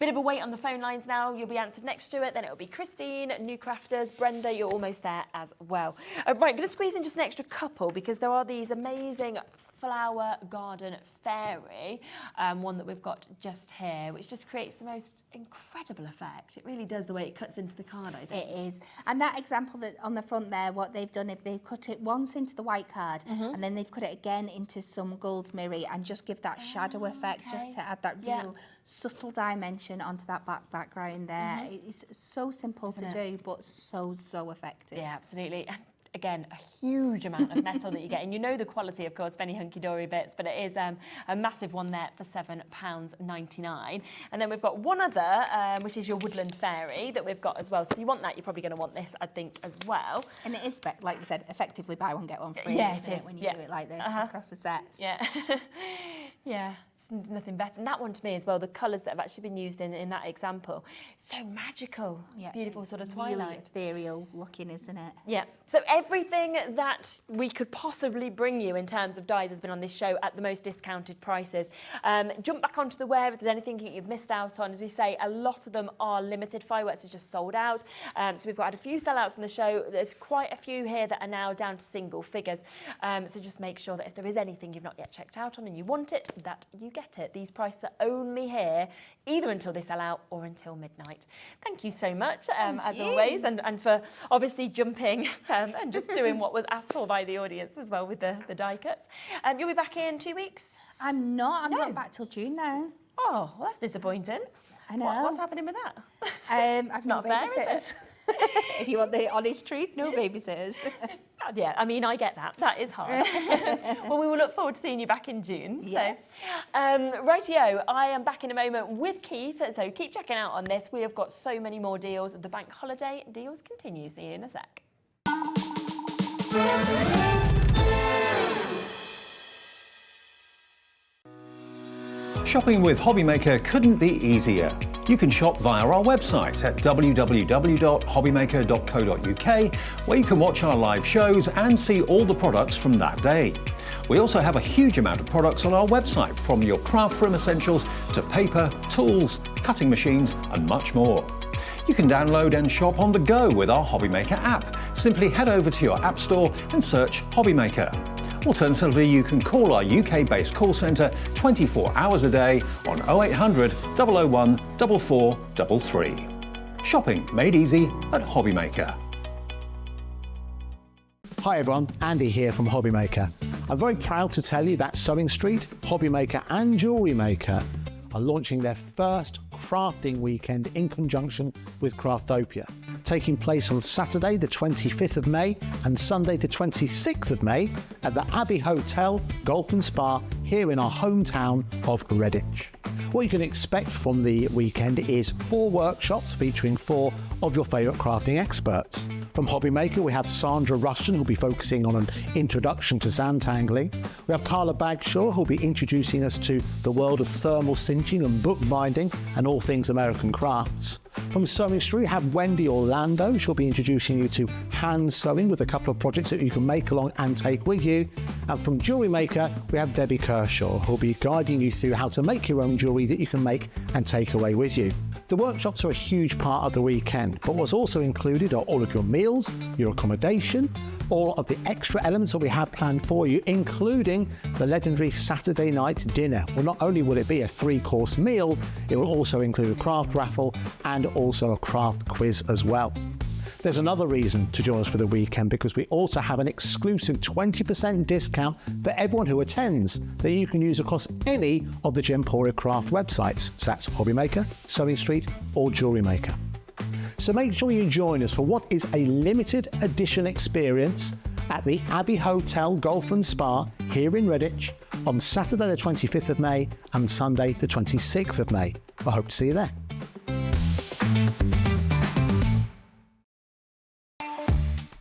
bit of a wait on the phone lines now. You'll be answered next to it. Then it'll be Christine, New Crafters, Brenda. You're almost there as well. Right, I'm going to squeeze in just an extra couple because there are these amazing flower garden fairy, one that we've got just here, which just creates the most incredible effect. It really does, the way it cuts into the card, I think. It is. And that example that on the front there, what they've done, if they've cut it once into the white card and then they've cut it again into some gold mirror and just give that shadow effect, just to add that real subtle dimension onto that background there. It's so simple to do, but so effective. Yeah, absolutely. Again, a huge amount of metal that you get. And you know the quality, of course, of any Hunkydory bits, but it is a massive one there for £7.99. And then we've got one other, which is your Woodland Fairy that we've got as well. So if you want that, you're probably going to want this, I think, as well. And it is, like we said, effectively buy one, get one free. Yeah, it is. When you do it like this across the sets. Yeah. Yeah. Nothing better. And that one to me as well, the colours that have actually been used in that example, so magical. Beautiful sort of twilight. Really ethereal looking, isn't it? Yeah, So everything that we could possibly bring you in terms of dies has been on this show at the most discounted prices. Jump back onto the web if there's anything you've missed out on. As we say, a lot of them are limited. Fireworks are just sold out. So we've got a few sellouts on the show. There's quite a few here that are now down to single figures. So just make sure that if there is anything you've not yet checked out on and you want it, that you get it. These prices are only here either until they sell out or until midnight. Thank you so much, as always, and for obviously jumping and just doing what was asked for by the audience as well with the die cuts. You'll be back in 2 weeks? I'm not back till June now. Oh, well, that's disappointing. I know. What's happening with that? I've not no fair, babysitters. is If you want the honest truth, no babysitters. Yeah, I mean, I get that. That is hard. Well, we will look forward to seeing you back in June. Yes. So, rightio, I am back in a moment with Keith, so keep checking out on this. We have got so many more deals. The bank holiday deals continue. See you in a sec. Shopping with HobbyMaker couldn't be easier. You can shop via our website at www.hobbymaker.co.uk, where you can watch our live shows and see all the products from that day. We also have a huge amount of products on our website, from your craft room essentials to paper, tools, cutting machines and much more. You can download and shop on the go with our HobbyMaker app. Simply head over to your app store and search HobbyMaker. Alternatively, you can call our UK-based call centre 24 hours a day on 0800 001 4433. Shopping made easy at HobbyMaker. Hi everyone, Andy here from HobbyMaker. I'm very proud to tell you that Sewing Street, HobbyMaker and Jewellery Maker are launching their first crafting weekend in conjunction with Craftopia, taking place on Saturday the 25th of May and Sunday the 26th of May at the Abbey Hotel Golf and Spa here in our hometown of Redditch. What you can expect from the weekend is 4 workshops featuring 4 of your favourite crafting experts. From HobbyMaker, we have Sandra Rushton, who'll be focusing on an introduction to sandtangling. We have Carla Bagshaw, who'll be introducing us to the world of thermal cinching and bookbinding and all things American crafts. From Sewing Street, we have Wendy Orlando. She'll be introducing you to hand sewing with a couple of projects that you can make along and take with you. And from Jewellery Maker, we have Debbie Kershaw, who'll be guiding you through how to make your own jewellery that you can make and take away with you. The workshops are a huge part of the weekend, but what's also included are all of your meals, your accommodation, all of the extra elements that we have planned for you, including the legendary Saturday night dinner. Well, not only will it be a 3-course meal, it will also include a craft raffle and also a craft quiz as well. There's another reason to join us for the weekend, because we also have an exclusive 20% discount for everyone who attends that you can use across any of the Gemporia craft websites. So that's HobbyMaker, Sewing Street or Jewellery Maker. So make sure you join us for what is a limited edition experience at the Abbey Hotel Golf and Spa here in Redditch on Saturday the 25th of May and Sunday the 26th of May. I hope to see you there.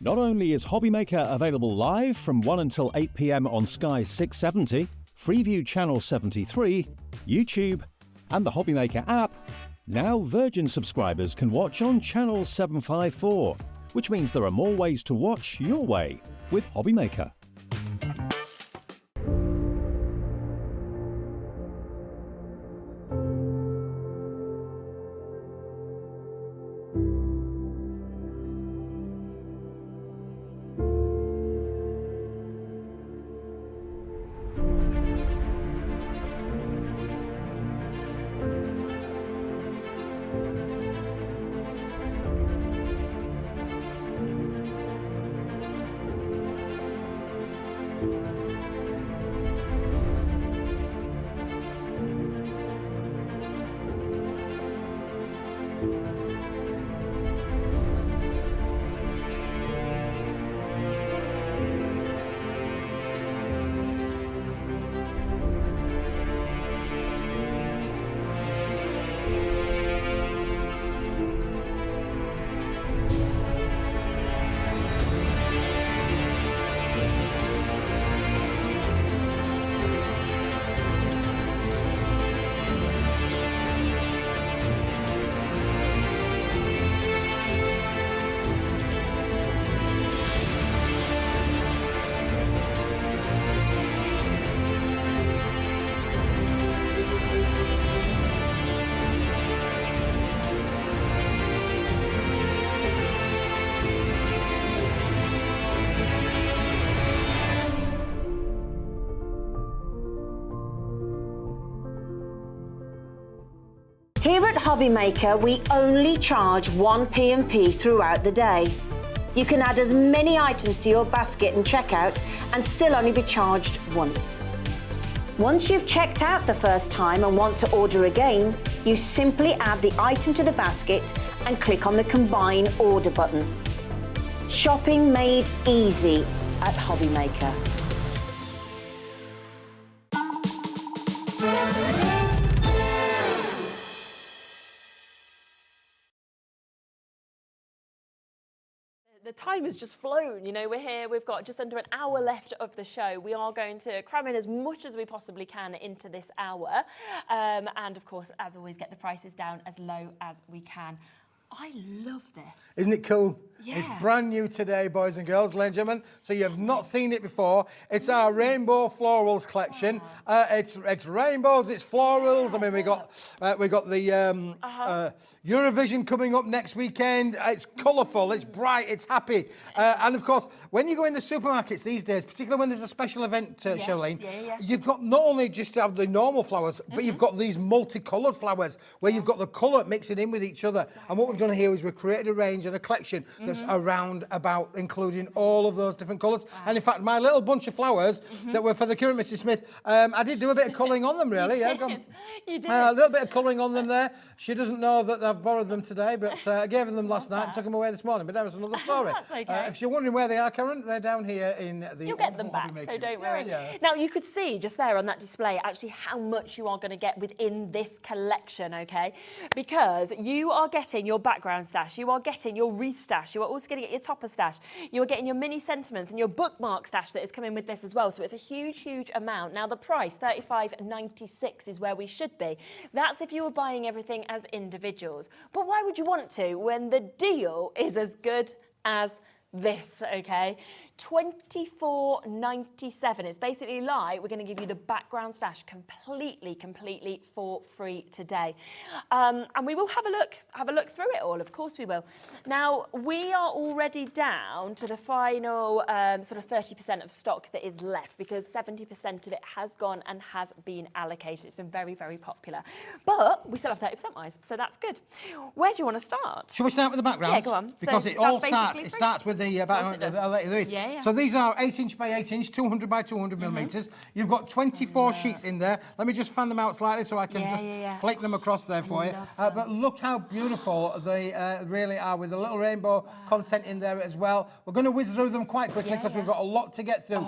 Not only is HobbyMaker available live from 1 until 8 p.m. on Sky 670, Freeview Channel 73, YouTube, and the HobbyMaker app, now Virgin subscribers can watch on Channel 754, which means there are more ways to watch your way with HobbyMaker. Here at HobbyMaker, we only charge one P&P throughout the day. You can add as many items to your basket and checkout and still only be charged once. Once you've checked out the first time and want to order again, you simply add the item to the basket and click on the Combine Order button. Shopping made easy at HobbyMaker. The time has just flown. You know, we're here, we've got just under an hour left of the show. We are going to cram in as much as we possibly can into this hour. And of course, as always, get the prices down as low as we can. I love this. Isn't it cool? Yeah. It's brand new today, boys and girls, ladies and gentlemen. So you've not seen it before. It's our Rainbow Florals collection. It's rainbows, it's florals. I mean, we got the Eurovision coming up next weekend. It's colourful, it's bright, it's happy. And of course, when you go in the supermarkets these days, particularly when there's a special event, Charlene, you've got not only just to have the normal flowers, but you've got these multicoloured flowers where you've got the colour mixing in with each other. And what we've done here is we've created a range and a collection that's around about including all of those different colours. And in fact, my little bunch of flowers that were for the current Mrs. Smith, I did do a bit of colouring on them, really. You did. A little bit of colouring on them there. She doesn't know that I've borrowed them today, but I gave them last night and took them away this morning. But that was another story. That's okay. If you're wondering where they are, Karen, they're down here in the... You'll get them back, so don't worry. Now, you could see just there on that display actually how much you are going to get within this collection, okay? Because you are getting your background stash, you are getting your wreath stash, you are also going to get your topper stash, you are getting your mini sentiments and your bookmark stash that is coming with this as well. So it's a huge, huge amount. Now, the price, $35.96, is where we should be. That's if you were buying everything as individuals. But why would you want to when the deal is as good as this, okay? $24.97. It's basically like we're going to give you the background stash completely for free today. And we will have a look through it all, of course we will. Now, we are already down to the final sort of 30% of stock that is left because 70% of it has gone and has been allocated. It's been very, very popular. But we still have 30% wise, so that's good. Where do you want to start? Shall we start with the backgrounds? Yeah, go on. Because so it all starts. It starts with the background. Yeah. So these are 8" by 8", 200 by 200 millimetres. You've got 24 sheets in there. Let me just fan them out slightly so I can flake them across there for you. But look how beautiful they really are with the little rainbow content in there as well. We're going to whiz through them quite quickly because we've got a lot to get through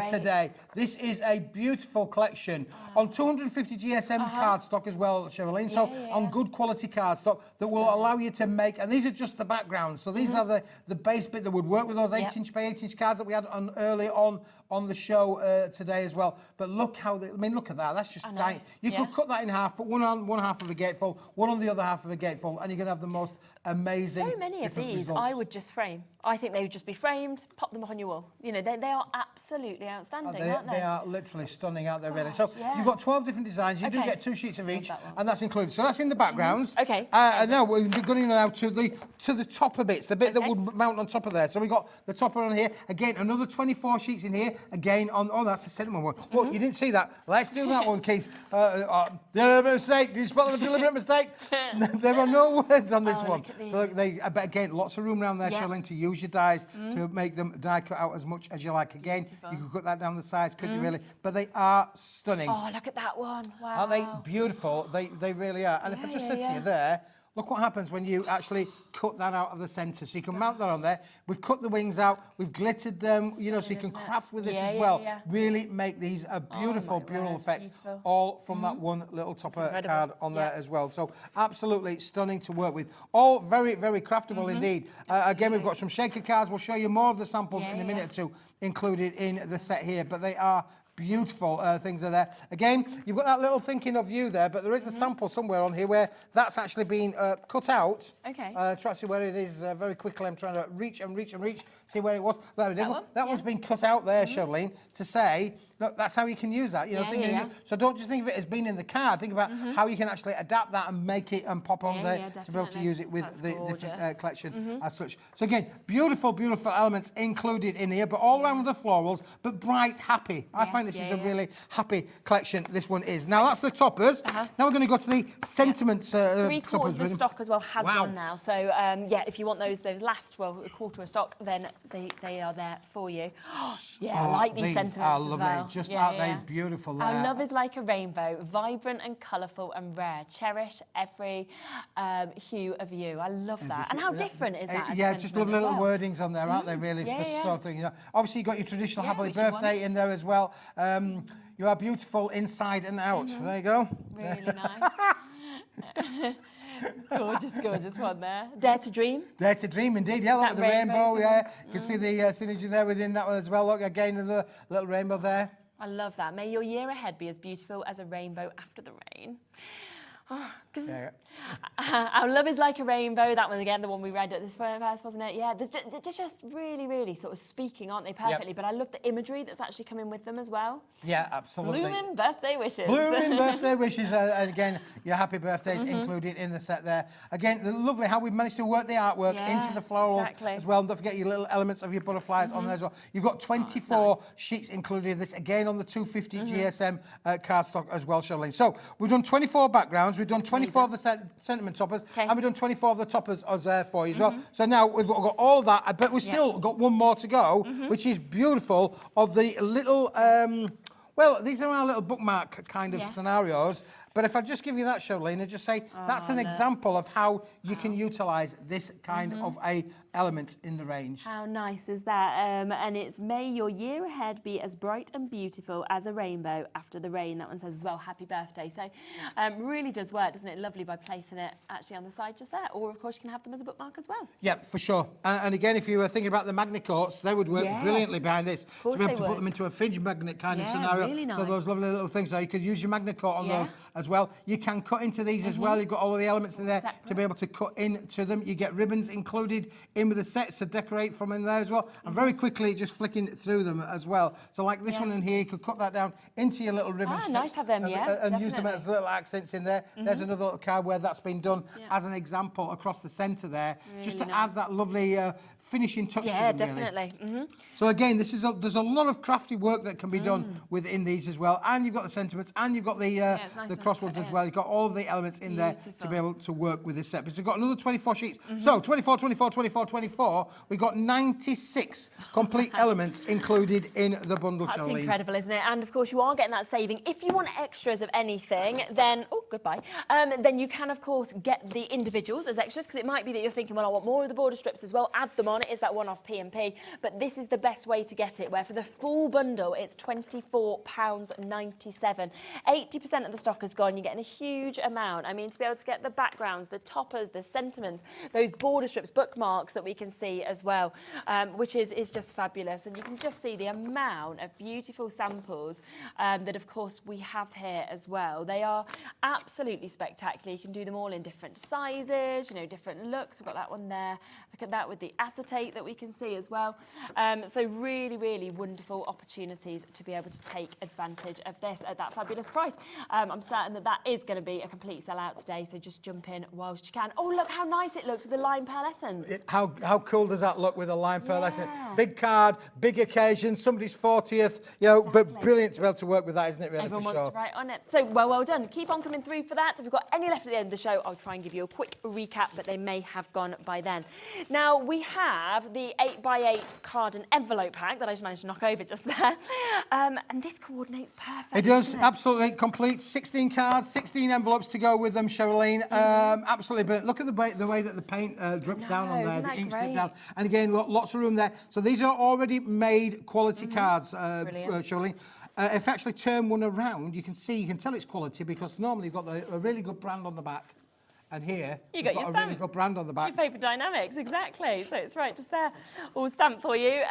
today. This is a beautiful collection on 250 GSM cardstock as well, Charlene. So on good quality cardstock that will allow you to make, and these are just the backgrounds. So these are the base bit that would work with those 8" by 8" cards that we had on early on the show today as well. But look how look at that. That's just dying. You could cut that in half, put one on one half of a gatefold, one on the other half of a gatefold, and you're going to have the most amazing. So many of these results. I would just frame. I think they would just be framed, pop them on your wall. You know, they are absolutely outstanding, aren't they? They are literally stunning out there, really. So you've got 12 different designs. You do get 2 sheets of each, and that's included. So that's in the backgrounds. Okay. And now we're going now to the topper bits, the bit that would mount on top of there. So we got the topper on here. Again, another 24 sheets in here. Again, on that's the sentiment one. Well, you didn't see that. Let's do that one, Keith. Deliberate mistake. Did you spell them a deliberate mistake? There are no words on this one. So but again, lots of room around there, Charlene, to use your dies to make them die cut out as much as you like. Again, you could cut that down the sides, could you really? But they are stunning. Oh, look at that one. Wow. Aren't they beautiful? They really are. And if I just said to you there, look what happens when you actually cut that out of the centre. So you can mount that on there. We've cut the wings out. We've glittered them, so you can craft with this as well. Really make these a beautiful, beautiful effect. All from that one little topper card on there as well. So absolutely stunning to work with. All very, very craftable indeed. Again, we've got some shaker cards. We'll show you more of the samples in a minute or two included in the set here. But they are beautiful things are there. Again, you've got that little thinking of you there, but there is a sample somewhere on here where that's actually been cut out. Okay. Try to see where it is very quickly. I'm trying to reach, see where it was. That one's been cut out there, Charlene, to say, look, that's how you can use that. You know, so don't just think of it as being in the card. Think about how you can actually adapt that and make it and pop on there to be able to use it with the different collection as such. So again, beautiful, beautiful elements included in here, but all around with the florals, but bright, happy. I find find this is a really happy collection. This one is. Now that's the toppers. Now we're going to go to the sentiments. 3/4 of the stock as well has Wow. gone now. So yeah, if you want those last, well, a quarter of stock, then they are there for you. Yeah, I like these sentiments are as lovely. well. Just Yeah, aren't yeah. they beautiful? There. Our love is like a rainbow, vibrant and colourful and rare. Cherish every hue of you. I love that. And how different is that? As Yeah, a just sentiment lovely as little well? wordings on there, aren't they? Really, Yeah, for yeah. sort of thing. You know. Obviously, you got your traditional Yeah, happy which you birthday want. in there as well. You are beautiful inside and out. There you go. Really nice. Gorgeous one there. Dare to dream. Dare to dream, indeed. Yeah, look That at the rainbow. rainbow. Yeah, you can see the synergy there within that one as well. Look again, another little rainbow there. I love that. May your year ahead be as beautiful as a rainbow after the rain. Oh, 'cause our love is like a rainbow. That one again, the one we read at the first, wasn't it? Yeah, they're just really sort of speaking, aren't they, perfectly? Yep. But I love the imagery that's actually coming with them as well. Yeah, absolutely. Blooming birthday wishes. Blooming birthday wishes, and again, your happy birthdays included in the set there. Again, lovely how we've managed to work the artwork into the florals as well. And don't forget your little elements of your butterflies on there as well. You've got 24 sheets included in this, again on the 250 GSM cardstock as well, Charlene. So we've done 24 backgrounds, we've done 24 of the sentiment toppers, and we've done 24 of the toppers as there for you as well. So now we've got all of that, but we've still got one more to go, which is beautiful, of the little, well, these are our little bookmark kind of scenarios. But if I just give you that, Charlene, and just say that's an example of how you can utilise this kind of a element in the range. How nice is that? And it's may your year ahead be as bright and beautiful as a rainbow after the rain. That one says as well, happy birthday. So really does work, doesn't it? Lovely by placing it actually on the side just there. Or of course you can have them as a bookmark as well. Yeah, for sure. And again, if you were thinking about the magnet coats, they would work brilliantly behind this. To be able to put them into a fridge magnet kind of scenario. Really nice. So those lovely little things. So you could use your magnet coat on those as well. You can cut into these as well. You've got all of the elements in there to be able to cut into them. You get ribbons included in with the sets to decorate from in there as well. And very quickly just flicking through them as well. So like this one in here, you could cut that down into your little ribbon strips. Nice to have them, and use them as little accents in there. There's another little card where that's been done as an example across the centre there, just to add that lovely finishing touch to them. Yeah, definitely. So again, there's a lot of crafty work that can be done within these as well. And you've got the sentiments, and you've got the crosswords as well. You've got all of the elements in there to be able to work with this set. But you've got another 24 sheets. So 24, 24, 24, 24. We've got 96 complete elements included in the bundle, That's Charlene. incredible, isn't it? And of course, you are getting that saving. If you want extras of anything, then then you can, of course, get the individuals as extras, because it might be that you're thinking, well, I want more of the border strips as well. Add them on. It is that one-off P&P. But this is the best way to get it, where for the full bundle, it's £24.97. 80% of the stock has gone. You're getting a huge amount. I mean, to be able to get the backgrounds, the toppers, the sentiments, those border strips, bookmarks that we can see as well, which is just fabulous. And you can just see the amount of beautiful samples that, of course, we have here as well. They are absolutely spectacular. You can do them all in different sizes, you know, different looks. We've got that one there. Look at that with the acetate that we can see as well. So really wonderful opportunities to be able to take advantage of this at that fabulous price. I'm certain that is going to be a complete sellout today, so just jump in whilst you can. Oh, look how nice it looks with the lime pearl essence. How cool does that look with a lime pearl essence? Big card, big occasion, somebody's 40th, you know, but brilliant to be able to work with that, isn't it, really? Everyone wants to write on it. So, well done. Keep on coming through for that. If we've got any left at the end of the show, I'll try and give you a quick recap, but they may have gone by then. Now, we have the 8x8 card and envelope pack that I just managed to knock over just there. And this coordinates perfectly. It does, absolutely complete. 16 cards, 16 envelopes to go with them, Charlene. Absolutely brilliant. Look at the way that the paint drips down on there, the ink strip down. And again, lots of room there. So these are already made quality cards, Charlene. If you actually turn one around, you can tell it's quality, because normally you've got a really good brand on the back. And here, you've got a really good brand on the back. Your Paper Dienamics, exactly. So it's right just there, all stamped for you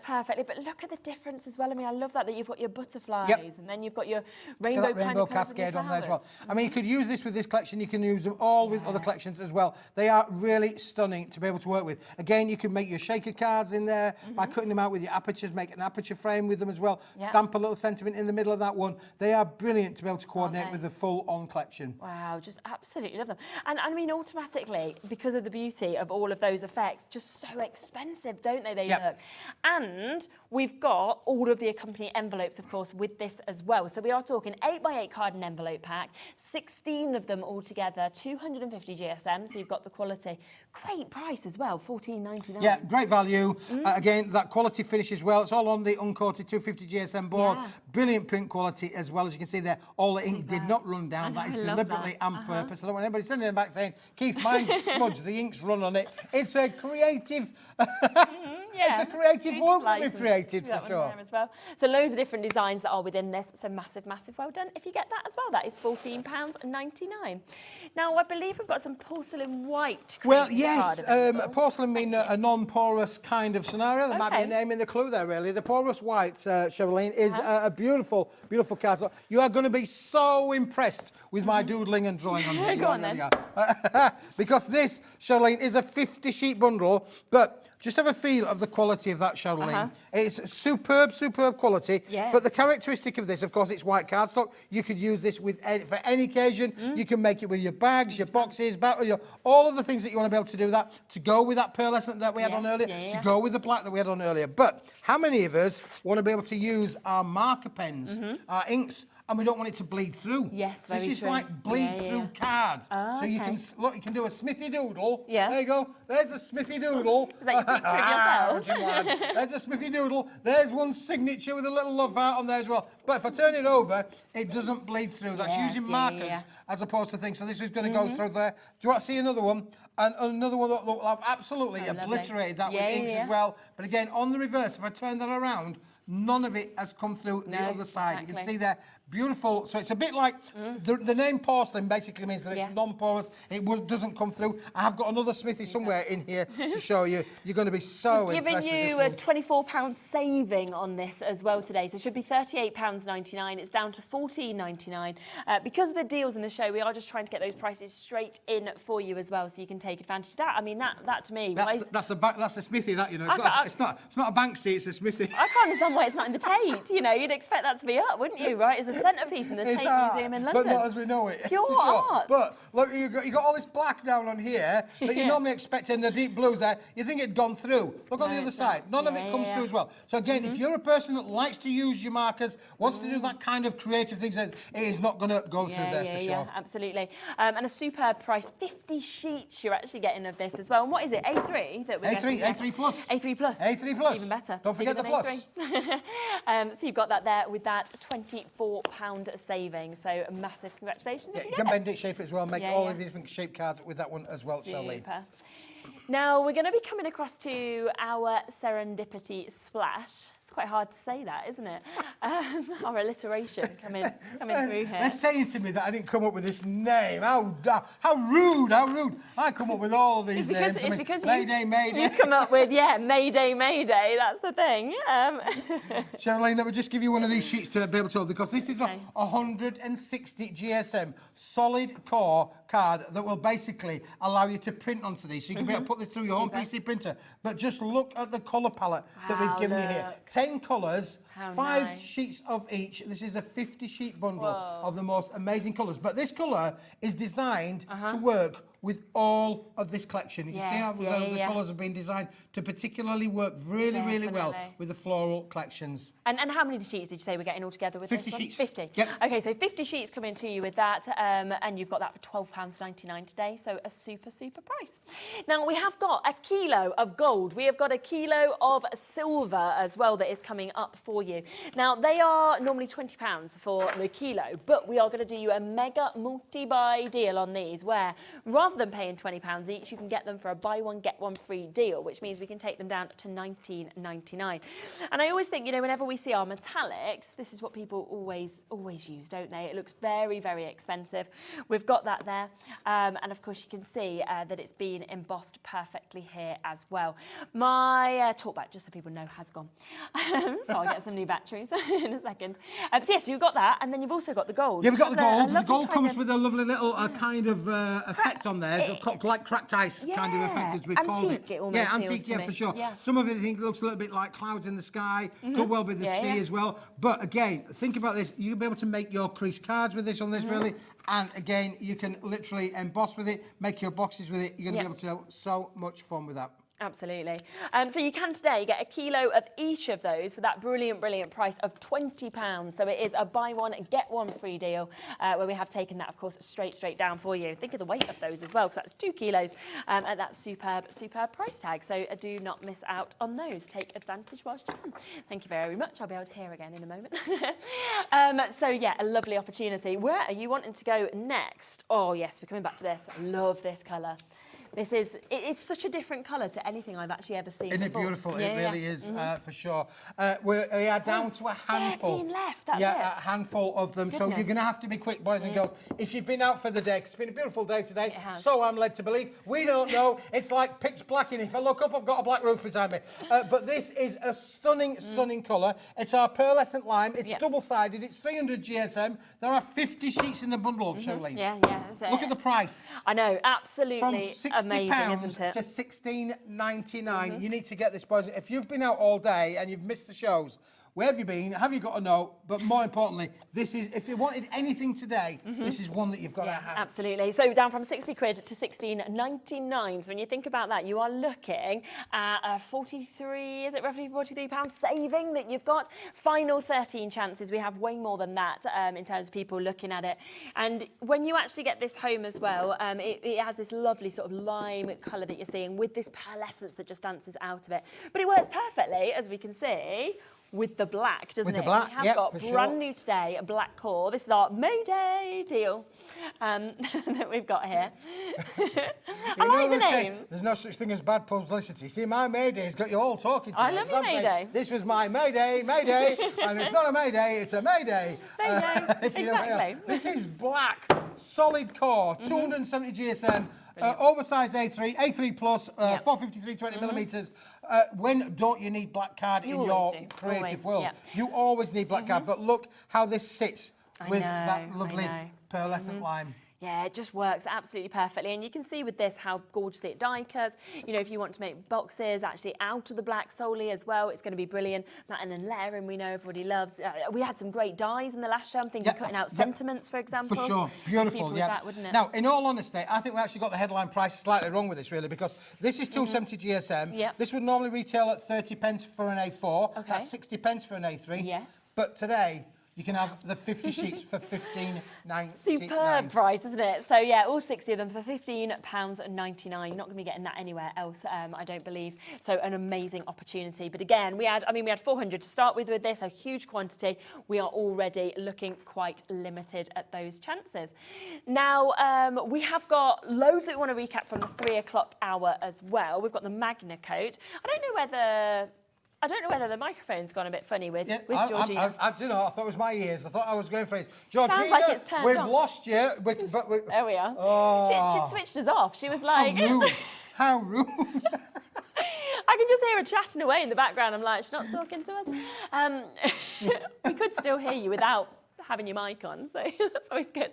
perfectly. But look at the difference as well. I mean, I love that you've got your butterflies, and then you've got your rainbow cascade on there as well. I mean, you could use this with this collection. You can use them all with other collections as well. They are really stunning to be able to work with. Again, you can make your shaker cards in there by cutting them out with your apertures, make an aperture frame with them as well. Stamp a little sentiment in the middle of that one. They are brilliant to be able to coordinate with the full-on collection. Wow, just absolutely love them. And I mean, automatically, because of the beauty of all of those effects, just so expensive, don't they? They look. And we've got all of the accompanying envelopes, of course, with this as well. So we are talking 8x8 card and envelope pack, 16 of them all together, 250 GSM. So you've got the quality. Great price as well, $14.99. Yeah, great value. Again, that quality finish as well. It's all on the uncoated 250 GSM board. Brilliant print quality as well. As you can see there, all the ink did not run down. That is deliberately on purpose. I don't want anybody sending them back saying, Keith, mine's smudged, the ink's run on it. It's a creative... It's a creative work that we've created, for sure. As well. So loads of different designs that are within this. So massive, massive well done. If you get that as well, that is £14.99. Now, I believe we've got some porcelain white. Well, yes, porcelain being a non-porous kind of scenario. There might be a name in the clue there, really. The porous white, Cheryline, is a beautiful, beautiful card. So you are going to be so impressed with my doodling and drawing on here. Go on, then. Because this, Cheryline, is a 50-sheet bundle, but... just have a feel of the quality of that Cheryline. It's superb, superb quality. But the characteristic of this, of course, it's white cardstock. You could use this with for any occasion. You can make it with your bags, your boxes, all of the things that you want to be able to do that, to go with that pearlescent that we had on earlier, to go with the black that we had on earlier. But how many of us want to be able to use our marker pens, our inks, and we don't want it to bleed through? Yes, very true. This is like bleed-through card. So you can look. You can do a Smithy doodle. There you go. There's a Smithy doodle. Is that your picture of yourself? There's a Smithy doodle. There's one signature with a little love heart on there as well. But if I turn it over, it doesn't bleed through. That's using markers as opposed to things. So this is going to go through there. Do you want to see another one? And another one that I've absolutely obliterated that with inks as well. But again, on the reverse, if I turn that around, none of it has come through the other side. You can see there, beautiful. So it's a bit like the name porcelain basically means that it's non-porous. It doesn't come through. I have got another Smithy somewhere in here to show you. You're going to be so impressed with this one. Giving you a £24 saving on this as well today. So it should be £38.99. It's down to $14.99. Because of the deals in the show, we are just trying to get those prices straight in for you as well, so you can take advantage of that. I mean, that to me... That's a Smithy, that, you know. It's not a Banksy, it's a Smithy. I can't understand why it's not in the Tate. You know, you'd expect that to be up, wouldn't you, right? It's the centrepiece in the Tate Museum in London. But not as we know it. Pure art. But look, you got all this black down on here that you normally expect in the deep blues there. You think it'd gone through. Look on the other side. None of it comes through as well. So again, if you're a person that likes to use your markers, wants to do that kind of creative things, it is not going to go through there for sure. Yeah, absolutely. And a superb price, 50 sheets you're actually getting of this as well. And what is it, A3 that we're getting? A3 plus. A3 plus. A3 plus. Even better. Don't forget the plus. So you've got that there with that £24 saving. So a massive congratulations. Yeah, you can bend it, shape it as well, make all of the different shape cards with that one as well, Charlene. Now we're going to be coming across to our serendipity splash. It's quite hard to say that, isn't it? Our alliteration coming through here. They're saying to me that I didn't come up with this name. How rude, how rude. I come up with all of these names. It's because Mayday, Mayday. You come up with, Mayday, Mayday. That's the thing. Charlene, let me just give you one of these sheets to be able to hold, because this is a 160 GSM solid core card that will basically allow you to print onto these. So you can be able to put this through your own PC printer. But just look at the colour palette that we've given you here. 10 colours, 5 sheets of each. This is a 50-sheet bundle of the most amazing colours. But this colour is designed to work with all of this collection. You can see how the colours have been designed to particularly work really well with the floral collections. And how many sheets did you say we're getting all together with 50 this sheets. 50? Yep. Okay, so 50 sheets coming to you with that, and you've got that for £12.99 today, so a super price. Now, we have got a kilo of gold. We have got a kilo of silver as well that is coming up for you. Now, they are normally £20 for the kilo, but we are going to do you a mega multi-buy deal on these, where rather than paying £20 each, you can get them for a buy one, get one free deal, which means we can take them down to £19.99. And I always think, you know, whenever we see our metallics, this is what people always use, don't they? It looks very expensive. We've got that there. And of course, you can see that it's been embossed perfectly here as well. My talkback, just so people know, has gone. So I'll get some new batteries in a second. So yes, you've got that, and then you've also got the gold. Yeah, we've got the gold. The gold comes with a lovely little kind of effect on on there. It's like cracked ice kind of effect, as we've called it. Antique, it almost yeah, feels antique, to yeah, me. for sure. Yeah. Some of it I think looks a little bit like clouds in the sky. Could well be the sea as well. But again, think about this. You'll be able to make your crease cards with this on this, really. And again, you can literally emboss with it, make your boxes with it. You're going to be able to have so much fun with that. Absolutely. So you can today get a kilo of each of those for that brilliant, brilliant price of £20. So it is a buy one, get one free deal where we have taken that, of course, straight down for you. Think of the weight of those as well, because that's 2 kilos at that superb price tag. So do not miss out on those. Take advantage whilst you can. Thank you very much. I'll be able to hear again in a moment. So yeah, a lovely opportunity. Where are you wanting to go next? Oh yes, we're coming back to this. I love this colour. It's such a different colour to anything I've actually ever seen Isn't it before. beautiful? It really is, for sure. We are down to a handful. 13 left, that's it. A handful of them. So you're going to have to be quick, boys and girls. If you've been out for the day, 'cause it's been a beautiful day today, so I'm led to believe. We don't know. It's like pitch black, and if I look up, I've got a black roof beside me. But this is a stunning colour. It's our pearlescent lime. It's double-sided. It's 300 GSM. There are 50 sheets in the bundle, Charlene. Yeah. Look at the price. I know, absolutely From amazing, £60 isn't it? to £16.99. You need to get this, boys. If you've been out all day and you've missed the shows, where have you been? Have you got a note? But more importantly, this is, if you wanted anything today, this is one that you've got to have. Absolutely. So down from 60 quid to £16.99. So when you think about that, you are looking at a 43, is it roughly £43 saving that you've got? Final 13 chances. We have way more than that in terms of people looking at it. And when you actually get this home as well, it has this lovely sort of lime colour that you're seeing with this pearlescence that just dances out of it. But it works perfectly, as we can see, with the black, doesn't it? With the black, we have got brand new today, a black core. This is our May Day deal that we've got here. I like the names. There's no such thing as bad publicity. See, my May Day's got you all talking today. I love your May Day. This was my May Day, and it's not a May Day, it's a May Day. May Day, exactly. This is black, solid core, 270 GSM, oversized A3 plus, 453 20 millimetres. When don't you need black card in your creative world? You always need black card, but look how this sits with that lovely pearlescent lime. Yeah, it just works absolutely perfectly. And you can see with this how gorgeously it die cuts. You know, if you want to make boxes actually out of the black solely as well, it's going to be brilliant. Matin and layering, we know everybody loves. We had some great dies in the last show. I'm thinking cutting out sentiments, for example. For sure. Beautiful, that, wouldn't it? Now, in all honesty, I think we actually got the headline price slightly wrong with this, really, because this is 270 GSM. This would normally retail at 30 pence for an A4. That's 60 pence for an A3. Yes. But today, you can have the 50 sheets for £15.99. Superb price, isn't it? So yeah, all 60 of them for £15.99. You're not going to be getting that anywhere else, I don't believe. So an amazing opportunity. But again, we had 400 to start with this, a huge quantity. We are already looking quite limited at those chances. Now, we have got loads that we want to recap from the 3 o'clock hour as well. We've got the Magna Coat. I don't know whether the microphone's gone a bit funny with Georgina. I thought it was my ears. I thought I was going for it. Georgina, sounds like it's turned we've off. lost you. There we are. Oh. She'd switched us off. She was like... How rude. How rude. I can just hear her chatting away in the background. I'm like, she's not talking to us. We could still hear you without having your mic on, so that's always good.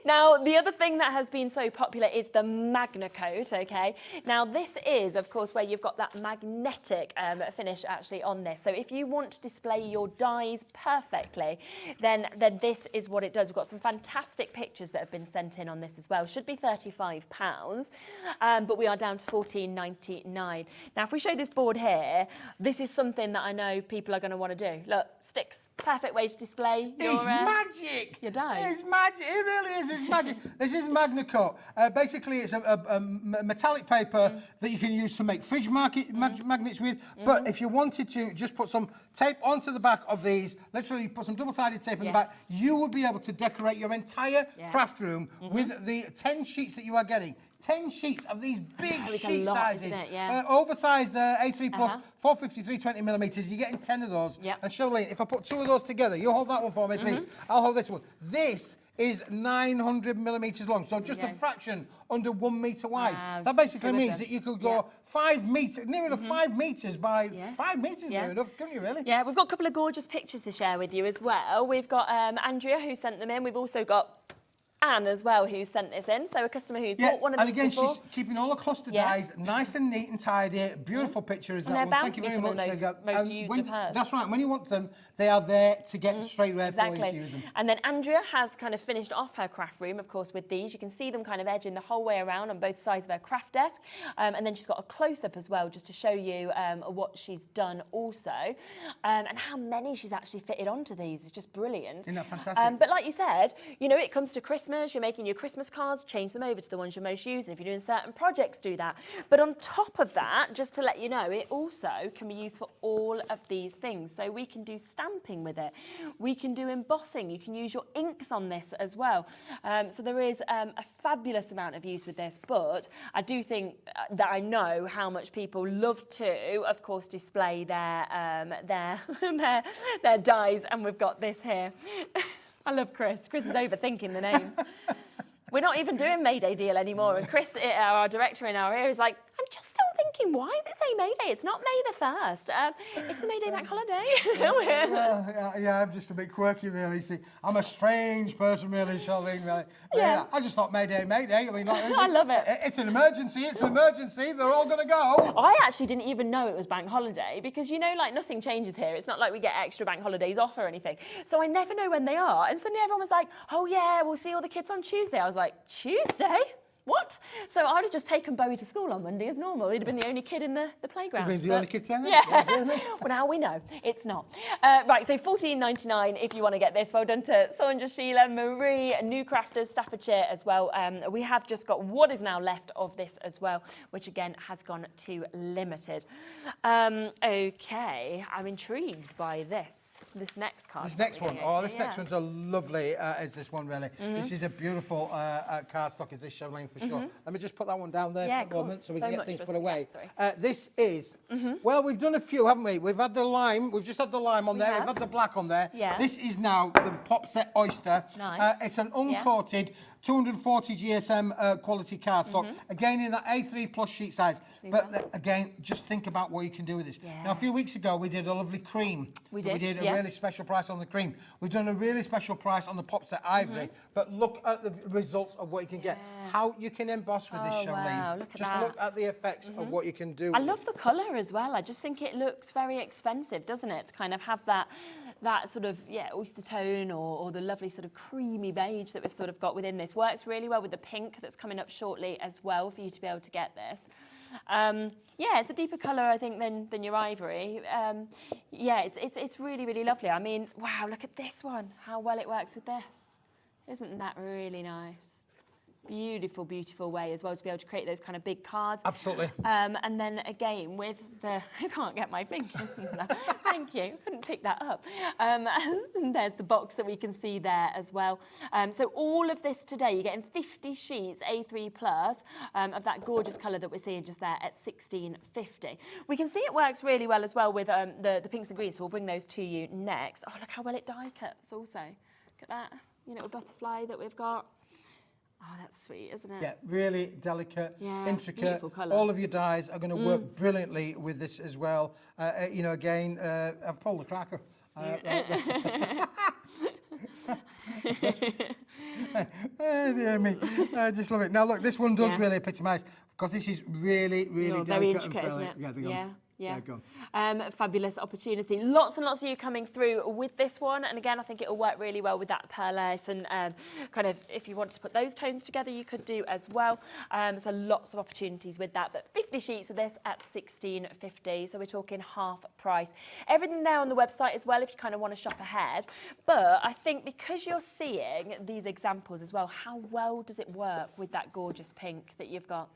Now, the other thing that has been so popular is the Magna Coat, okay? Now, this is, of course, where you've got that magnetic finish actually on this. So if you want to display your dies perfectly, then this is what it does. We've got some fantastic pictures that have been sent in on this as well. Should be £35, but we are down to £14.99. Now, if we show this board here, this is something that I know people are going to want to do. Look, sticks, perfect way to display your magic. Your dies. It's magic. It really is. It's magic. This is Magna Coat. Basically, it's a metallic paper that you can use to make fridge magnets with. But if you wanted to just put some tape onto the back of these, literally put some double-sided tape on the back, you would be able to decorate your entire craft room with the 10 sheets that you are getting. 10 sheets of these big sheet sizes. Oversized A3 plus 453 20 millimetres. You're getting 10 of those. And Charlene, if I put 2 of those together, you hold that one for me, please. I'll hold this one. This is 900 millimetres long, so just a fraction under 1 metre wide. That basically means that you could go 5 metres, near enough 5 metres by 5 metres near enough, couldn't you really? Yeah, we've got a couple of gorgeous pictures to share with you as well. We've got Andrea who sent them in. We've also got Anne as well, who sent this in. So a customer who's bought one of and these again, before. she's keeping all the cluster dies nice and neat and tidy. Beautiful picture is And that they're one. bound Thank to you be very some of much. the There you go. most And used when- of hers. That's right. When you want them, they are there to get straight there for you Exactly. to use them. And then Andrea has kind of finished off her craft room, of course, with these. You can see them kind of edging the whole way around on both sides of her craft desk. And then she's got a close-up as well, just to show you what she's done also. And how many she's actually fitted onto these is just brilliant. Isn't that fantastic? But like you said, you know, it comes to Christmas, you're making your Christmas cards, change them over to the ones you're most using. If you're doing certain projects, do that. But on top of that, just to let you know, it also can be used for all of these things. So we can do stamping with it. We can do embossing. You can use your inks on this as well. So there is a fabulous amount of use with this, but I do think that I know how much people love to, of course, display their their dies, and we've got this here. I love Chris. Chris is overthinking the names. We're not even doing Mayday deal anymore, and Chris, our director in our area, is like, I'm just still thinking, why does it say Mayday? It's not May the 1st. It's the Mayday bank holiday. Yeah, I'm just a bit quirky, really. See, I'm a strange person, really, Charlene. Really. Yeah. I just thought Mayday. I mean, like, I love it. It's an emergency. They're all going to go. I actually didn't even know it was bank holiday because, you know, like nothing changes here. It's not like we get extra bank holidays off or anything. So I never know when they are. And suddenly everyone was like, oh yeah, we'll see all the kids on Tuesday. I was like, Tuesday? What? So I'd have just taken Bowie to school on Monday as normal. He'd have been the only kid in the playground. You've been the only kid there? Yeah. Well, now we know. It's not. Right, so $14.99 if you want to get this. Well done to Sonja, Sheila, Marie, New Crafters, Staffordshire as well. We have just got what is now left of this as well, which again has gone to limited. Okay, I'm intrigued by this next card. This next one. Oh, this next one's a lovely, is this one really. This is a beautiful cardstock, is this, Charlene, for sure. Let me just put that one down there for a moment so we can get things put away. This is, well, we've done a few, haven't we? We've had the lime, we've just had the lime on there, we've had the black on there. Yeah. This is now the Pop Set Oyster. Nice. It's an uncoated 240 GSM quality cardstock, again in that A3 plus sheet size. But again, just think about what you can do with this. Now, a few weeks ago, we did a lovely cream. We did a really special price on the cream. We've done a really special price on the Pop Set Ivory. But look at the results of what you can get. How you can emboss with this, Charlene. Wow, look at just that. look at the effects of what you can do. I love the colour as well. I just think it looks very expensive, doesn't it? To kind of have that sort of, oyster tone or the lovely sort of creamy beige that we've sort of got within this. Works really well with the pink that's coming up shortly as well for you to be able to get this. It's a deeper colour, I think, than your ivory. It's really, really lovely. I mean, wow, look at this one. How well it works with this. Isn't that really nice? Beautiful, beautiful way as well to be able to create those kind of big cards. Absolutely. And then again with the, I can't get my fingers in that. Thank you, I couldn't pick that up. And there's the box that we can see there as well. So all of this today, you're getting 50 sheets A3 plus of that gorgeous colour that we're seeing just there at $16.50. We can see it works really well as well with the pinks and greens, so we'll bring those to you next. Oh, look how well it die cuts also. Look at that, little butterfly that we've got. Oh, that's sweet, isn't it? Yeah, really delicate, intricate. Beautiful colour. All of your dyes are going to work brilliantly with this as well. Again, I've pulled the cracker. Oh, dear me. I just love it. Now, look, this one does really epitomise, because this is really, really delicate. Very intricate, and isn't it? Yeah, go fabulous opportunity. Lots and lots of you coming through with this one, and again I think it'll work really well with that pearl lace, and kind of if you want to put those tones together you could do as well. So lots of opportunities with that, but 50 sheets of this at $16.50, so we're talking half price. Everything there on the website as well if you kind of want to shop ahead, but I think because you're seeing these examples as well, how well does it work with that gorgeous pink that you've got.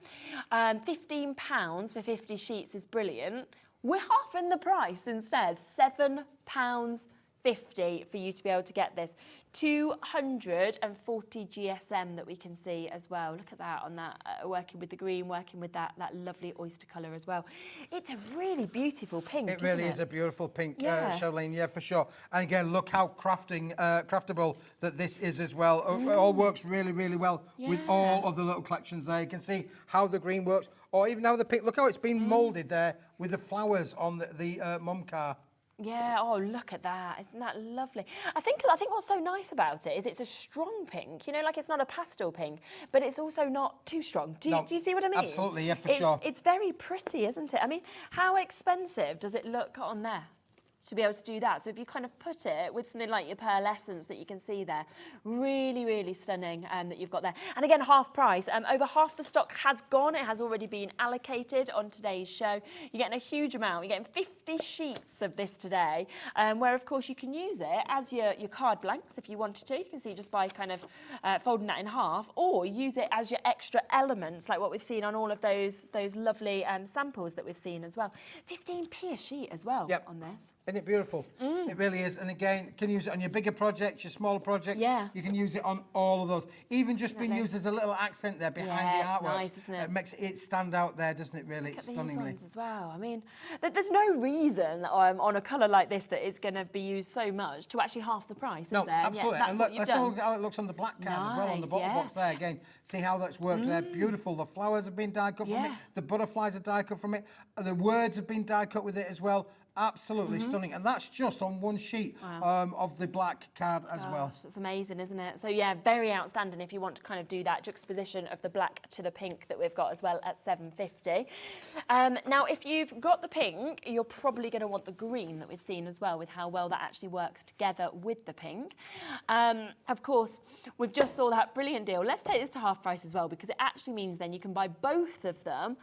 £15 for 50 sheets is brilliant. We're halving the price instead, £7.50 for you to be able to get this. 240 GSM that we can see as well. Look at that on that, working with the green, working with that lovely oyster colour as well. It's a really beautiful pink, It really is a beautiful pink, Yeah. Charlene, for sure. And again, look how craftable that this is as well. It all works really, really well with all of the little collections there. You can see how the green works, or even how the pink. Look how it's been moulded there with the flowers on the mum car. Yeah, oh, look at that. Isn't that lovely? I think what's so nice about it is it's a strong pink. You know, like it's not a pastel pink, but it's also not too strong. Do you see what I mean? Absolutely, yeah, for sure. It's very pretty, isn't it? I mean, how expensive does it look on there to be able to do that? So if you kind of put it with something like your Pearl Essence that you can see there, really, really stunning that you've got there. And again, half price. Over half the stock has gone. It has already been allocated on today's show. You're getting a huge amount. You're getting 50 sheets of this today, where of course you can use it as your card blanks if you wanted to. You can see just by kind of folding that in half, or use it as your extra elements, like what we've seen on all of those lovely samples that we've seen as well. 15p a sheet as well on this. Isn't it beautiful? It really is. And again, you can use it on your bigger projects, your smaller projects. Yeah. You can use it on all of those. Even just being used as a little accent there behind the artwork. Nice, isn't it? It makes it stand out there, doesn't it, really? Look at Stunningly. these ones as well. I mean, there's no reason on a colour like this that it's going to be used so much to actually half the price, is No, there? absolutely. Yeah, and that's look, what let's you've look how it looks on the black card as well, on the Nice, bottom yeah. box there. Again, see how that's worked there. Beautiful. The flowers have been die cut from it. The butterflies are die cut from it. The words have been die cut with it as well. Absolutely stunning. And that's just on one sheet of the black card as well. It's amazing, isn't it? So yeah, very outstanding if you want to kind of do that juxtaposition of the black to the pink that we've got as well at £7.50. Now, if you've got the pink, you're probably going to want the green that we've seen as well, with how well that actually works together with the pink. Of course, we've just saw that brilliant deal. Let's take this to half price as well, because it actually means then you can buy both of them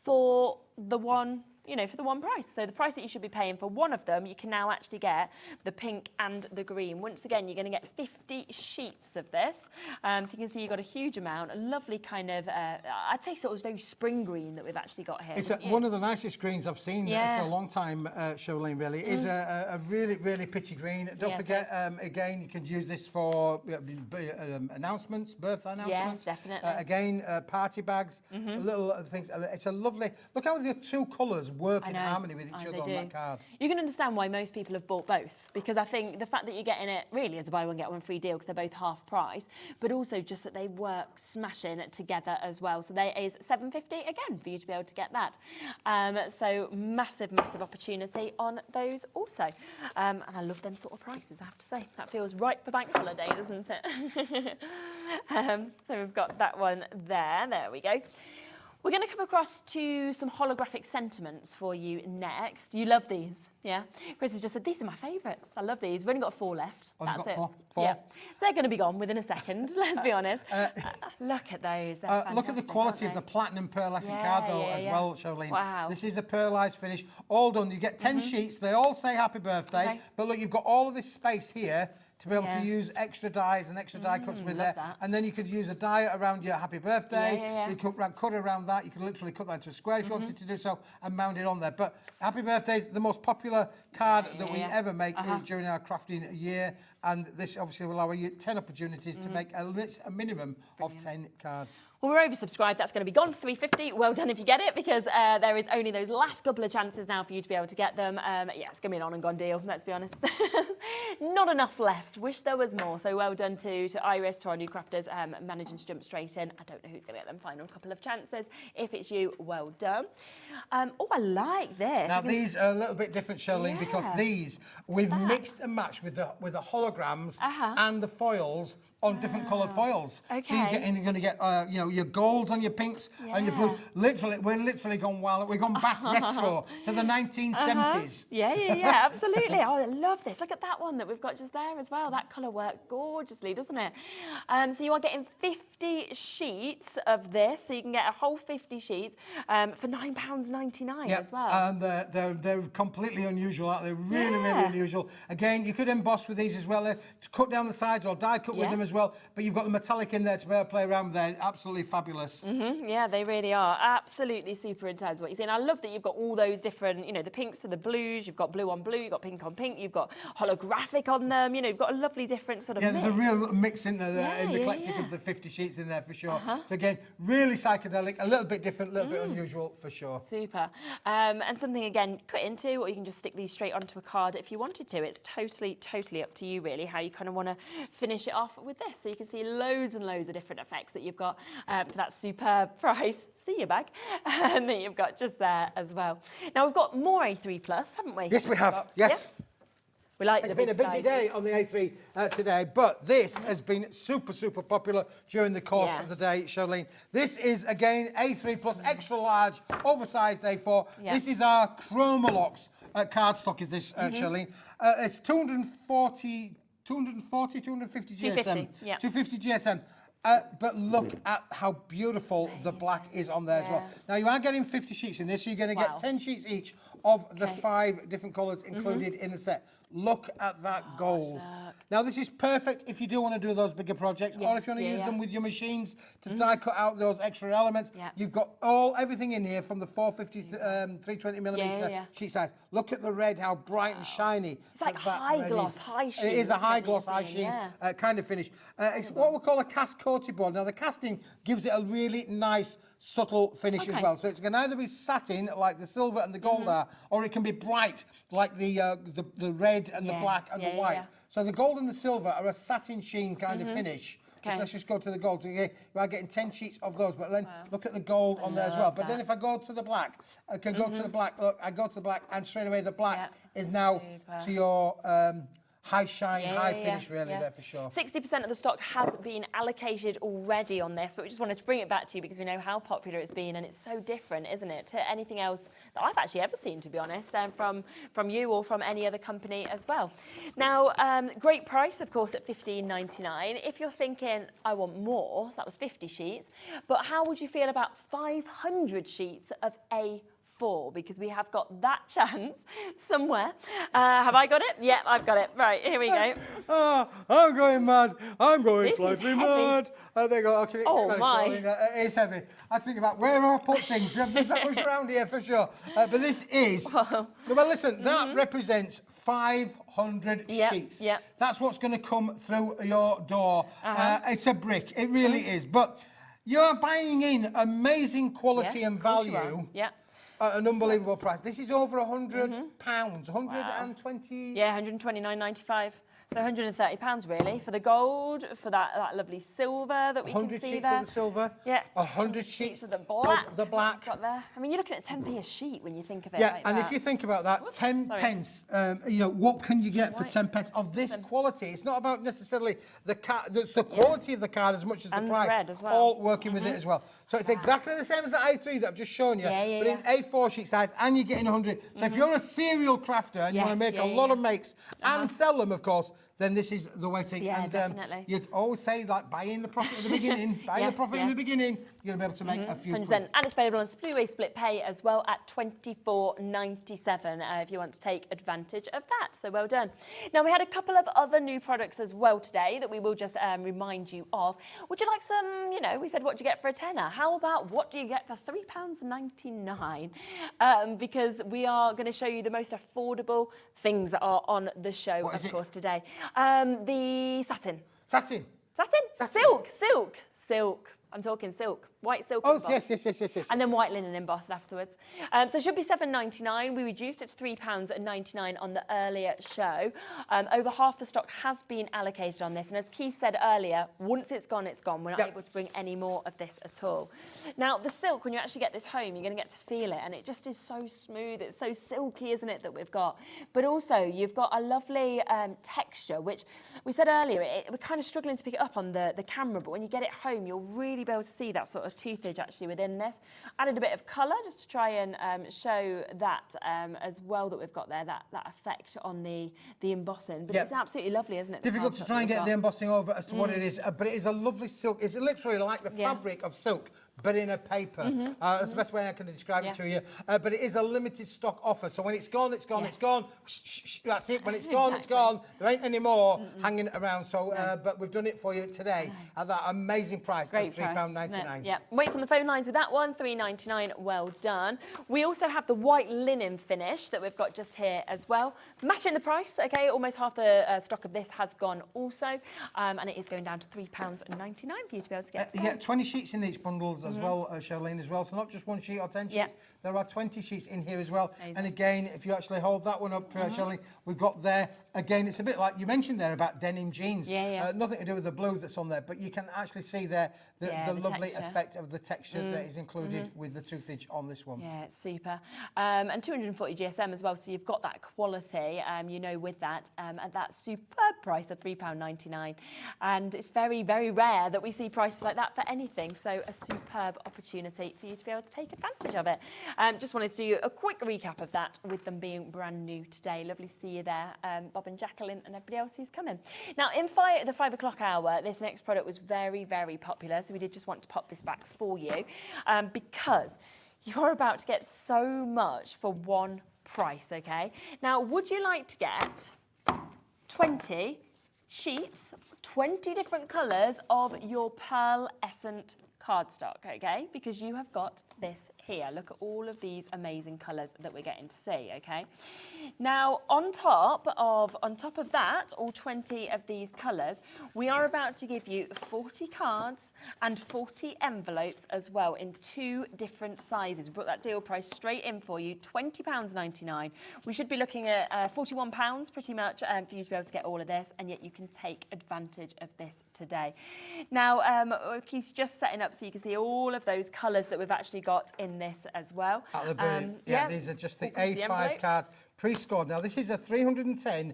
for the one, you know, for the one price. So the price that you should be paying for one of them, you can now actually get the pink and the green. Once again, you're going to get 50 sheets of this. So you can see you've got a huge amount, a lovely kind of, I'd say sort of very spring green that we've actually got here. It's one of the nicest greens I've seen for a long time, Charlene, really. It is a really, really pretty green. Don't forget, again, you can use this for announcements, birthday announcements. Yes, definitely. Again, party bags, little things. It's a lovely, look how the two colours work in harmony with each other on that card. You can understand why most people have bought both, because I think the fact that you're getting it really as a buy one get one free deal, because they're both half price, but also just that they work smashing together as well. So there is £7.50 again for you to be able to get that. So massive opportunity on those also. And I love them sort of prices, I have to say. That feels right for bank holiday, doesn't it? So we've got that one there. There we go. We're going to come across to some holographic sentiments for you next. You love these, yeah? Chris has just said, these are my favourites. I love these. We've only got 4 left. That's it. Four? Yeah. So they're going to be gone within a second, let's be honest. Look at those. They're look at the quality of the platinum pearlescent card, though, as well, Charlene. Wow. This is a pearlised finish, all done. You get 10 sheets. They all say happy birthday. But look, you've got all of this space here to be able to use extra dies and extra die cuts with it. And then you could use a die around your happy birthday. You could cut around that. You could literally cut that into a square if you wanted to do so and mount it on there. But happy birthday is the most popular card that we ever make during our crafting year. And this obviously will allow you 10 opportunities to make a minimum of 10 cards. Well, we're oversubscribed. That's going to be gone for £3.50. Well done if you get it, because there is only those last couple of chances now for you to be able to get them. Yeah, it's going to be an on and gone deal, let's be honest. Not enough left. Wish there was more. So well done to Iris, to our new crafters, managing to jump straight in. I don't know who's going to get them final couple of chances. If it's you, well done. Oh, I like this. Now, these are a little bit different, Charlene, because these we've mixed and matched with the holograms and the foils on different coloured foils. So you're going to get, you know, your golds on your pinks and your blues. Literally, we're literally gone wild. We've gone back retro to the 1970s. Yeah, absolutely. Oh, I love this. Look at that one that we've got just there as well. That colour worked gorgeously, doesn't it? So you are getting 50 sheets of this. So you can get a whole 50 sheets for £9.99 as well. And they're completely unusual, aren't they? Really, really unusual. Again, you could emboss with these as well. To cut down the sides or die cut with them as well. But you've got the metallic in there to be able to play around with there. Absolutely fabulous. Yeah, they really are. Absolutely super intense what you see. And I love that you've got all those different, you know, the pinks to the blues. You've got blue on blue. You've got pink on pink. You've got holographic on them. You know, you've got a lovely different sort of mix. There's a real mix in there, in the eclectic of the 50 sheets in there for sure. So again, really psychedelic, a little bit different, a little bit unusual for sure. Super. And something, again, cut into, or you can just stick these straight onto a card if you wanted to. It's totally up to you, really, how you kind of want to finish it off with this. So you can see loads and loads of different effects that you've got for that superb price. See your bag. And that you've got just there as well. Now we've got more A3 Plus, haven't we? Yes, we have. Yes. Yep. We like It's the been a big busy sizes. day on the A3 today, but this has been super, super popular during the course Yeah. of the day, Charlene. This is, again, A3 plus extra large, oversized A4. Yeah. This is our Chromalox cardstock, is this, Charlene. It's 250 GSM. yeah. 250 GSM. But look at how beautiful the black is on there as well. Now, you are getting 50 sheets in this, so you're going to get 10 sheets each of the 5 different colours included in the set. Look at that gold. Now, this is perfect if you do want to do those bigger projects, or if you want to use them with your machines to die cut out those extra elements. You've got everything in here from the 450, 320 millimetre sheet size. Look at the red, how bright and shiny. It's like high gloss, high sheen. It is a high isn't it, gloss, you're high saying? sheen kind of finish. It's what we call a cast coated board. Now, the casting gives it a really nice, subtle finish as well. So it can either be satin, like the silver and the gold are, or it can be bright, like the red and the black and the white. So the gold and the silver are a satin sheen kind of finish. So let's just go to the gold. So you are getting 10 sheets of those, but then look at the gold on there as well. But then if I go to the black, I can go to the black. Look, I go to the black, and straight away the black is now to your high shine, high finish, really, there for sure. 60% of the stock has been allocated already on this, but we just wanted to bring it back to you because we know how popular it's been, and it's so different, isn't it, to anything else that I've actually ever seen, to be honest, from you or from any other company as well. Now, great price, of course, at $15.99. If you're thinking, I want more, so that was 50 sheets, but how would you feel about 500 sheets of A4? Because we have got that chance somewhere. Have I got it? Yeah, I've got it. Right, here we go. I'm going mad. I'm going This is slightly heavy. mad. There you go. Okay, Oh, my. It is heavy. I was thinking about where I put things. There's that much around here for sure. But this is... Well, listen, that represents 500 sheets. Yep. That's what's going to come through your door. It's a brick. It really is. But you're buying in amazing quality and value. Yeah. At an unbelievable price. This is over £100, 120. Yeah, 129.95. So £130 really for the gold, for that lovely silver that we can 100 see sheets there. of the silver. Yeah. 100 sheets of the black. Of the black. Got there. I mean, you're looking at 10p a sheet when you think of it. Yeah, like and that. if you think about that, Whoops, 10 sorry. pence, you know, what can you get for 10 pence of this quality? It's not about necessarily the card, it's the quality of the card as much as And the the price. red as well. All working with it as well. So it's exactly the same as the A3 that I've just shown you, but in A4 sheet size, and you're getting 100. So if you're a serial crafter and you want to make a lot of makes and sell them, of course, then this is the way to think. Yeah, And definitely. you always say, like, buy in the profit at the beginning, buy in the profit in the beginning, you're going to be able to make a few 100%. quid. And it's available on Spluway Split Pay as well at $24.97 if you want to take advantage of that. So well done. Now, we had a couple of other new products as well today that we will just remind you of. Would you like some, you know, we said what do you get for a tenner? How about what do you get for £3.99? Because we are going to show you the most affordable things that are on the show, of course, today. The satin. Satin. Satin? Satin. Silk. I'm talking silk. White silk. Oh, embossed. yes. And then white linen embossed afterwards. So it should be $7.99. We reduced it to £3.99 on the earlier show. Over half the stock has been allocated on this. And as Keith said earlier, once it's gone, it's gone. We're not able to bring any more of this at all. Now, the silk, when you actually get this home, you're going to get to feel it. And it just is so smooth. It's so silky, isn't it, that we've got? But also, you've got a lovely texture, which we said earlier, we're kind of struggling to pick it up on the camera. But when you get it home, you'll really be able to see that sort of toothage actually within this. Added a bit of colour just to try and show that as well that we've got there, that effect on the embossing. But it's absolutely lovely, isn't it? Difficult to try and get the embossing over as to what it is, but it is a lovely silk. It's literally like the fabric of silk, but in a paper. That's the best way I can describe it to you. But it is a limited stock offer. So when it's gone, it's gone, it's gone. That's it. When it's gone, it's gone. There ain't any more hanging around. So, but we've done it for you today at that amazing price of £3.99. Yeah. Waits on the phone lines with that one, $3.99. Well done. We also have the white linen finish that we've got just here as well. Matching the price, okay? Almost half the stock of this has gone also, and it is going down to £3.99 for you to be able to get. Yeah, 20 sheets in each bundle as well, Charlene, as well. So not just 1 sheet or 10 sheets. Yep. There are 20 sheets in here as well. Amazing. And again, if you actually hold that one up, Charlene, we've got there, again, it's a bit like you mentioned there about denim jeans. Nothing to do with the blue that's on there, but you can actually see there the lovely texture. effect of the texture that is included with the toothage on this one. Yeah, it's super. And 240 GSM as well, so you've got that quality, you know, with that, at that superb price of £3.99. And it's very, very rare that we see prices like that for anything, so a superb opportunity for you to be able to take advantage of it. Just wanted to do a quick recap of that with them being brand new today. Lovely to see you there, Bob and Jacqueline and everybody else who's coming. Now, in the 5 o'clock hour, this next product was very, very popular, so we did just want to pop this back for you because you're about to get so much for one price, okay? Now, would you like to get 20 sheets, 20 different colours of your pearlescent cardstock, okay? Because you have got this here. Look at all of these amazing colours that we're getting to see, okay? Now, on top of that, all 20 of these colours, we are about to give you 40 cards and 40 envelopes as well in 2 different sizes. We brought that deal price straight in for you, £20.99. We should be looking at £41 pretty much for you to be able to get all of this, and yet you can take advantage of this today. Now, Keith's just setting up so you can see all of those colours that we've actually got in this as well. These are just the A5 cards pre-scored. Now, this is a 310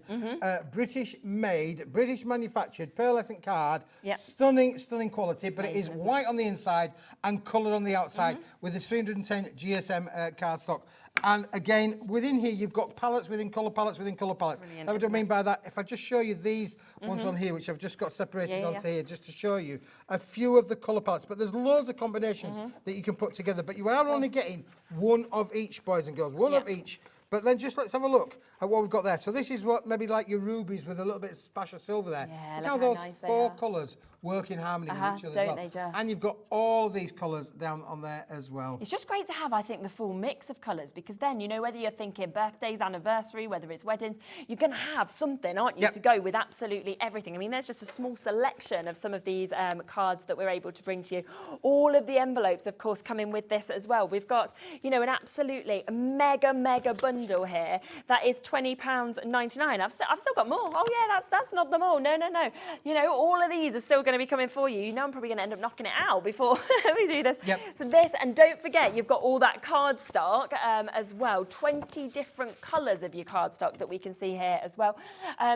British-made, British-manufactured pearlescent card. Stunning, stunning quality, but it is white on the inside and coloured on the outside with this 310 GSM cardstock. And again, within here, you've got palettes within colour palettes within colour palettes. Now, what do I mean by that? If I just show you these ones on here, which I've just got separated onto here, just to show you a few of the colour palettes. But there's loads of combinations that you can put together. But you are only getting one of each, boys and girls, one of each. But then just let's have a look at what we've got there. So this is what maybe like your rubies with a little bit of splash of silver there. Yeah, look how those nice 4 colours work in harmony with each other as well. They just? And you've got all of these colours down on there as well. It's just great to have, I think, the full mix of colours, because then, you know, whether you're thinking birthdays, anniversary, whether it's weddings, you're going to have something, aren't you, to go with absolutely everything. I mean, there's just a small selection of some of these cards that we're able to bring to you. All of the envelopes, of course, come in with this as well. We've got, you know, an absolutely mega, mega bundle here that is £20.99. I've still got more. Oh, yeah, that's not them all. No. You know, all of these are still going to be coming for you. You know, I'm probably going to end up knocking it out before we do this. So this, and don't forget, you've got all that cardstock as well. 20 different colours of your cardstock that we can see here as well.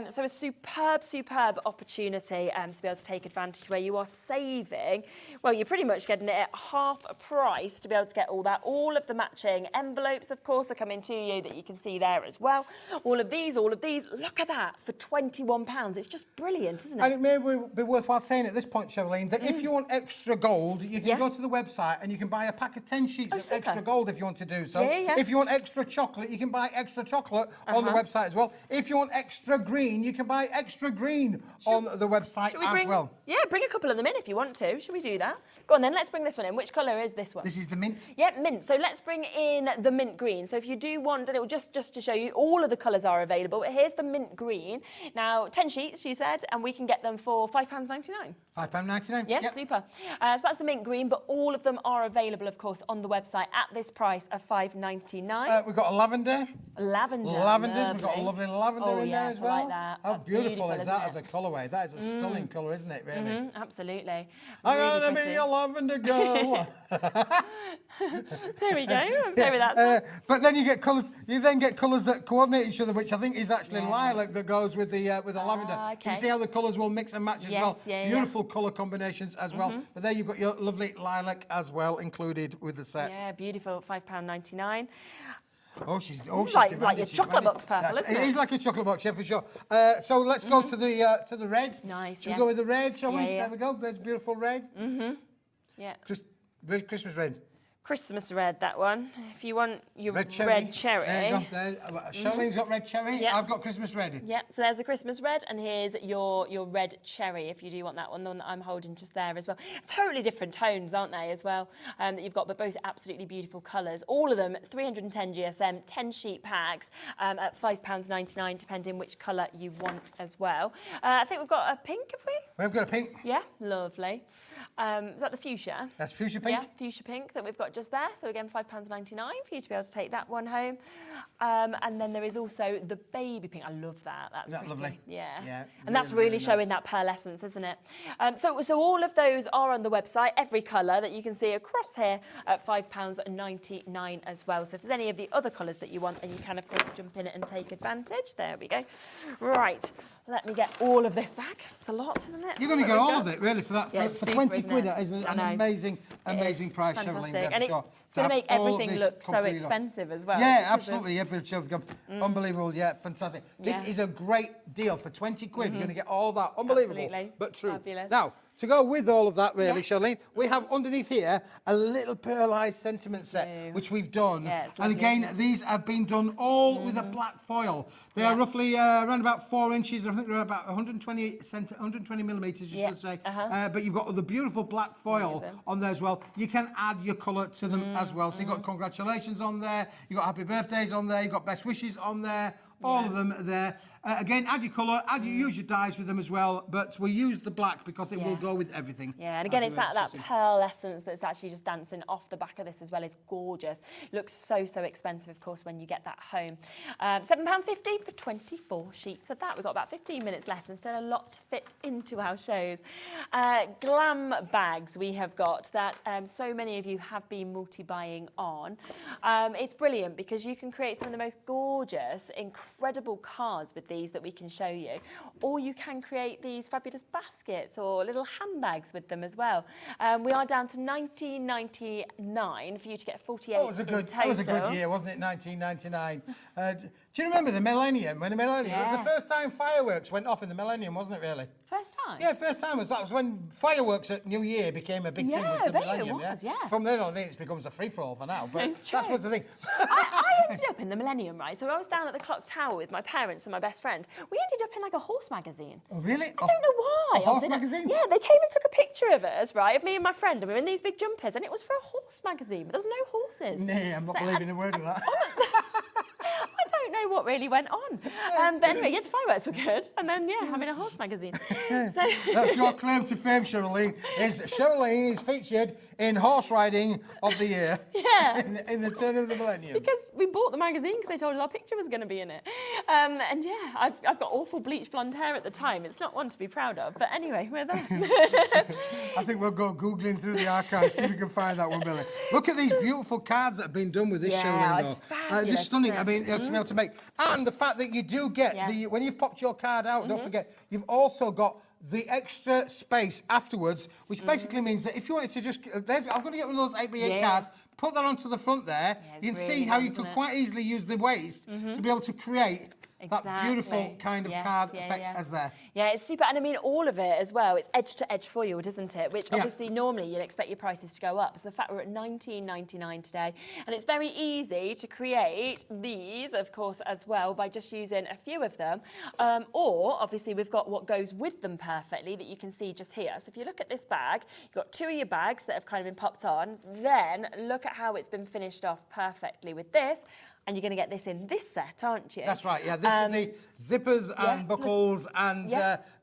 So a superb opportunity to be able to take advantage where you are saving. Well, you're pretty much getting it at half a price to be able to get all that. All of the matching envelopes, of course, are coming to you that you can see there as well. All of these. Look at that for £21. It's just brilliant, isn't it? And it may be worthwhile saying at this point, Charlene, that if you want extra gold, you can go to the website and you can buy a pack of 10 sheets of extra gold if you want to do so. If you want extra chocolate, you can buy extra chocolate on the website as well. If you want extra green, you can buy extra green on the website as well. Yeah, bring a couple of them in if you want to. Should we do that? Go on then, let's bring this one in. Which colour is this one? This is the mint. Yeah, mint. So let's bring in the mint green. So if you do want, and it will just to show you, all of the colours are available. But here's the mint green. Now, 10 sheets, you said, and we can get them for £5.99. £5.99? Yeah, super. So that's the mint green, but all of them are available, of course, on the website at this price of £5.99. We've got a lavender. Lavender. Lavenders. We've got a lovely lavender in there as well. I like that. How That's beautiful is that isn't as a colourway? That is a stunning colour, isn't it, really? Absolutely. I'm going to be a lavender girl. There we go. Let's go with that. But then you get colours. You then get colours that coordinate each other, which I think is actually lilac that goes with the lavender. Okay. You see how the colours will mix and match as well. Beautiful colour combinations as well. But there you've got your lovely lilac as well incled with the set. Yeah, beautiful. £5.99. She's like your chocolate box purple, isn't it? It is like a chocolate box, yeah, for sure. So let's go to the red. Nice. Shall we go with the red, shall we? Yeah. There we go. There's beautiful red. Yeah. Just Christmas red. Christmas red, that one. If you want your Red cherry. red There you go. Charlene's got red cherry. Yep. I've got Christmas red. Yep, so there's the Christmas red, and here's your red cherry, if you do want that one, the one that I'm holding just there as well. Totally different tones, aren't they, as well, that you've got, but both absolutely beautiful colours. All of them, 310 GSM, 10 sheet packs at £5.99, depending which colour you want as well. I think we've got a pink, have we? We've got a pink. Yeah, lovely. Is that the fuchsia? That's fuchsia pink. Yeah, fuchsia pink that we've got just there. So again, £5.99 for you to be able to take that one home. And then there is also the baby pink. I love that. That's pretty. Lovely? Yeah. And that's really showing that pearlescence, isn't it? So all of those are on the website, every colour that you can see across here at £5.99 as well. So if there's any of the other colours that you want, then you can, of course, jump in it and take advantage. There we go. Right, let me get all of this back. It's a lot, isn't it? You're going to get all of it, really, for that. Yeah, For super, 20 isn't quid, it? that is an I know. amazing price, Fantastic. Charlene. And it's going to make everything look so expensive as well. Yeah, absolutely. Every shelf gone. Unbelievable. Yeah, fantastic. This Yeah. is a great deal for 20 quid. You're going to get all that. Unbelievable. Absolutely. But true. Fabulous. Now, to go with all of that, really, Yes. Charlene, we have underneath here a little pearlized sentiment set, which we've done. Yeah, it's and lovely, again, isn't it? these have been done all with a black foil. They are roughly around about 4 inches. I think they're about 120 millimetres, you should say. But you've got the beautiful black foil Amazing. on there as well. You can add your colour to them as well. So you've got congratulations on there. You've got happy birthdays on there. You've got best wishes on there. All of them are there. Again, add your colour, use your dyes with them as well, but we use the black because it will go with everything. Yeah, and again, it's that pearl essence that's actually just dancing off the back of this as well. It's gorgeous. Looks so expensive, of course, when you get that home. £7.50 for 24 sheets of that. We've got about 15 minutes left and still a lot to fit into our shows. Glam bags we have got that so many of you have been multi-buying on. It's brilliant because you can create some of the most gorgeous, incredible cards with these that we can show you, or you can create these fabulous baskets or little handbags with them as well. We are down to £19.99 for you to get 48 in total. That was a good year, wasn't it? 1999. Do you remember the millennium? When the millennium it was the first time fireworks went off in the millennium, wasn't it? Really? First time? Yeah, first time that was when fireworks at New Year became a big thing. Yeah, Was I the bet it millennium, was, yeah. From then on, it becomes a free for all for now. But It's that's true. what's the thing. I ended up in the millennium, right? So I was down at the clock tower with my parents and my best friend. We ended up in like a horse magazine. Oh, really? I don't know why. A horse I was in magazine? Yeah, they came and took a picture of us, right, of me and my friend, and we were in these big jumpers, and it was for a horse magazine, but there was no horses. Nah, I'm not believing a word of that. I don't know what really went on. But anyway, yeah, the fireworks were good, and then, yeah, I'm in a horse magazine. So That's your claim to fame, Charlene. Charlene is featured in Horse Riding of the Year. Yeah. in the turn of the millennium. because we bought the magazine because they told us our picture was going to be in it. And yeah, I've got awful bleach blonde hair at the time. It's not one to be proud of, but anyway, we're there. I think we'll go Googling through the archives, see if we can find that one, Billy. Look at these beautiful cards that have been done with this Charlene, it's though. fabulous, Just stunning. isn't it? I mean, to be able to make. And the fact that you do get when you've popped your card out, don't forget, you've also got the extra space afterwards, which basically means that if you wanted to just, I'm going to get one of those 8x8 cards, put that onto the front there, you can see how you could quite easily use the waist to be able to create that beautiful kind of card effect as there. Yeah, it's super. And I mean, all of it as well, it's edge to edge foiled, isn't it? Which obviously normally you'd expect your prices to go up. So the fact we're at £19.99 today. And it's very easy to create these, of course, as well, by just using a few of them. Or obviously we've got what goes with them perfectly that you can see just here. So if you look at this bag, you've got two of your bags that have kind of been popped on. Then look at how it's been finished off perfectly with this. And you're going to get this in this set, aren't you? That's right, yeah. This is the zippers and buckles and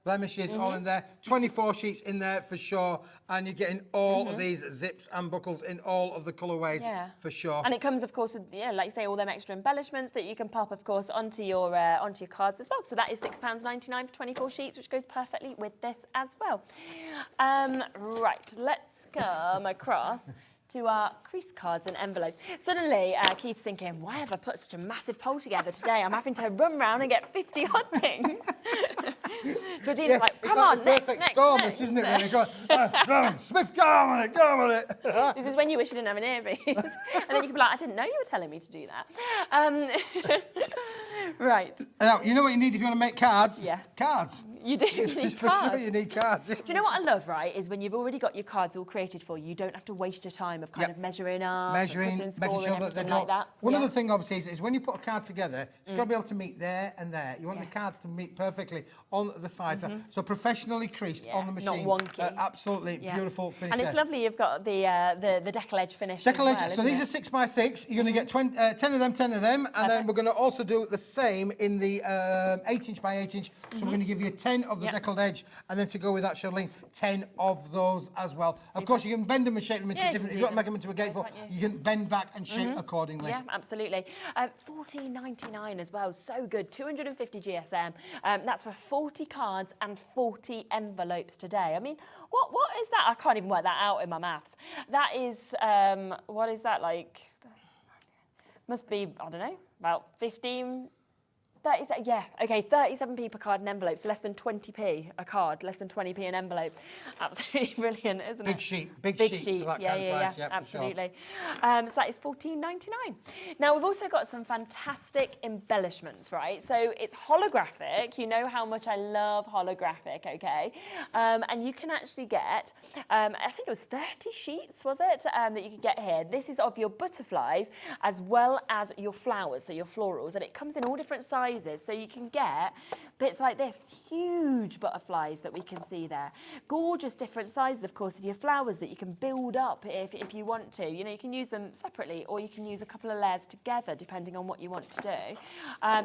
blemishes all in there. 24 sheets in there for sure. And you're getting all of these zips and buckles in all of the colourways for sure. And it comes, of course, with, like you say, all them extra embellishments that you can pop, of course, onto your cards as well. So that is £6.99 for 24 sheets, which goes perfectly with this as well. Right, let's come across to our crease cards and envelopes. Suddenly, Keith's thinking, why have I put such a massive poll together today? I'm having to run round and get 50 odd things. Claudine's like, come on, next, perfect storm, next. this, isn't it, really? Go on, Smith, go on with it. This is when you wish you didn't have an earpiece. And then you can be like, I didn't know you were telling me to do that. Right. Now, you know what you need if you want to make cards? Yeah. Cards. You do. You need For cards. sure you need cards. Do you know what I love, right, is when you've already got your cards all created for you, you don't have to waste your time of kind of measuring up, measuring, and making sure that they don't. like that. One other thing, obviously, is when you put a card together, it's got to be able to meet there and there. You want the cards to meet perfectly on the sides. So professionally creased on the machine. Not wonky. Absolutely beautiful finish. And it's there. lovely you've got the decal edge finish Decal as edge. well, So these are 6 by 6. You're going to get 10 of them, 10 of them, and then we're going to also do the same in the 8" by 8". So we're going to give you 10 of the deckled edge, and then to go with that shoulder 10 of those as well. Of course, you can bend them and shape them into different. If you don't make them into a gatefold, you can bend back and shape accordingly. Yeah, absolutely. $14.99 as well. So good. 250 GSM. That's for 40 cards and 40 envelopes today. I mean, what is that? I can't even work that out in my maths. That is, what is that like? Must be, I don't know, about 15. 37p per card and envelope, so less than 20p a card, less than 20p an envelope. Absolutely brilliant, isn't it? Big sheet sheets, for that kind of price, yeah, absolutely. So that is $14.99. Now we've also got some fantastic embellishments, right? So it's holographic. You know how much I love holographic, okay? And you can actually get, I think it was 30 sheets, was it, that you could get here. This is of your butterflies as well as your flowers, so your florals, and it comes in all different sizes. So you can get bits like this, huge butterflies that we can see there. Gorgeous different sizes, of course, of your flowers that you can build up if you want to. You know, you can use them separately or you can use a couple of layers together depending on what you want to do.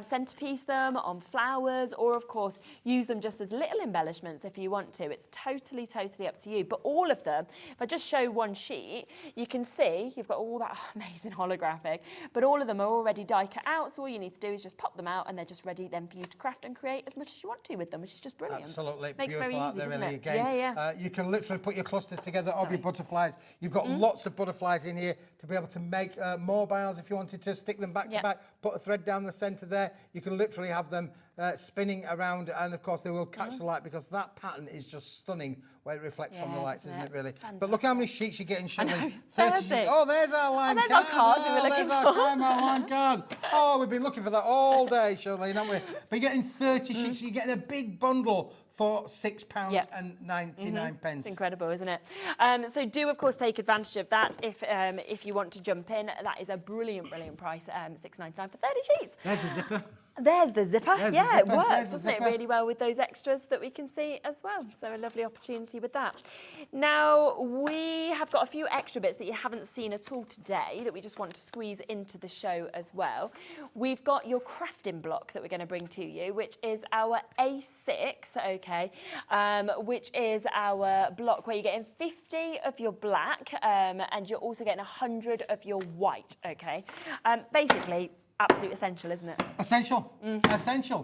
Centerpiece them on flowers, or of course use them just as little embellishments if you want to. It's totally up to you. But all of them, if I just show one sheet, you can see you've got all that amazing holographic, but all of them are already die cut out, so all you need to do is just pop them out and they're just ready then for you to craft and create as much as you want to with them, which is just brilliant. Absolutely. Makes it beautiful very easy, there, doesn't really, it? again. You can literally put your clusters together of your butterflies. You've got lots of butterflies in here to be able to make mobiles if you wanted to stick them back to back, put a thread down the centre there. You can literally have them spinning around, and of course they will catch the light because that pattern is just stunning where it reflects from the lights, isn't it, really? But look how many sheets you're getting, Shirley. 30 sheets. Oh, there's our line there's card. our card we were looking there's our crime line card. Oh, we've been looking for that all day, Shirley, haven't we? But you're getting 30 sheets, so you're getting a big bundle for £6 and 99 pence. It's incredible, isn't it? So do, of course, take advantage of that if you want to jump in. That is a brilliant price, £6.99 for 30 sheets. There's a zipper. There's the zipper. There's yeah, the zipper. it works, There's the doesn't it, zipper. really well with those extras that we can see as well. So a lovely opportunity with that. Now, we have got a few extra bits that you haven't seen at all today that we just want to squeeze into the show as well. We've got your crafting block that we're going to bring to you, which is our A6, okay, which is our block where you're getting 50 of your black and you're also getting 100 of your white, okay. Basically, absolute essential, isn't it? Essential. Essential.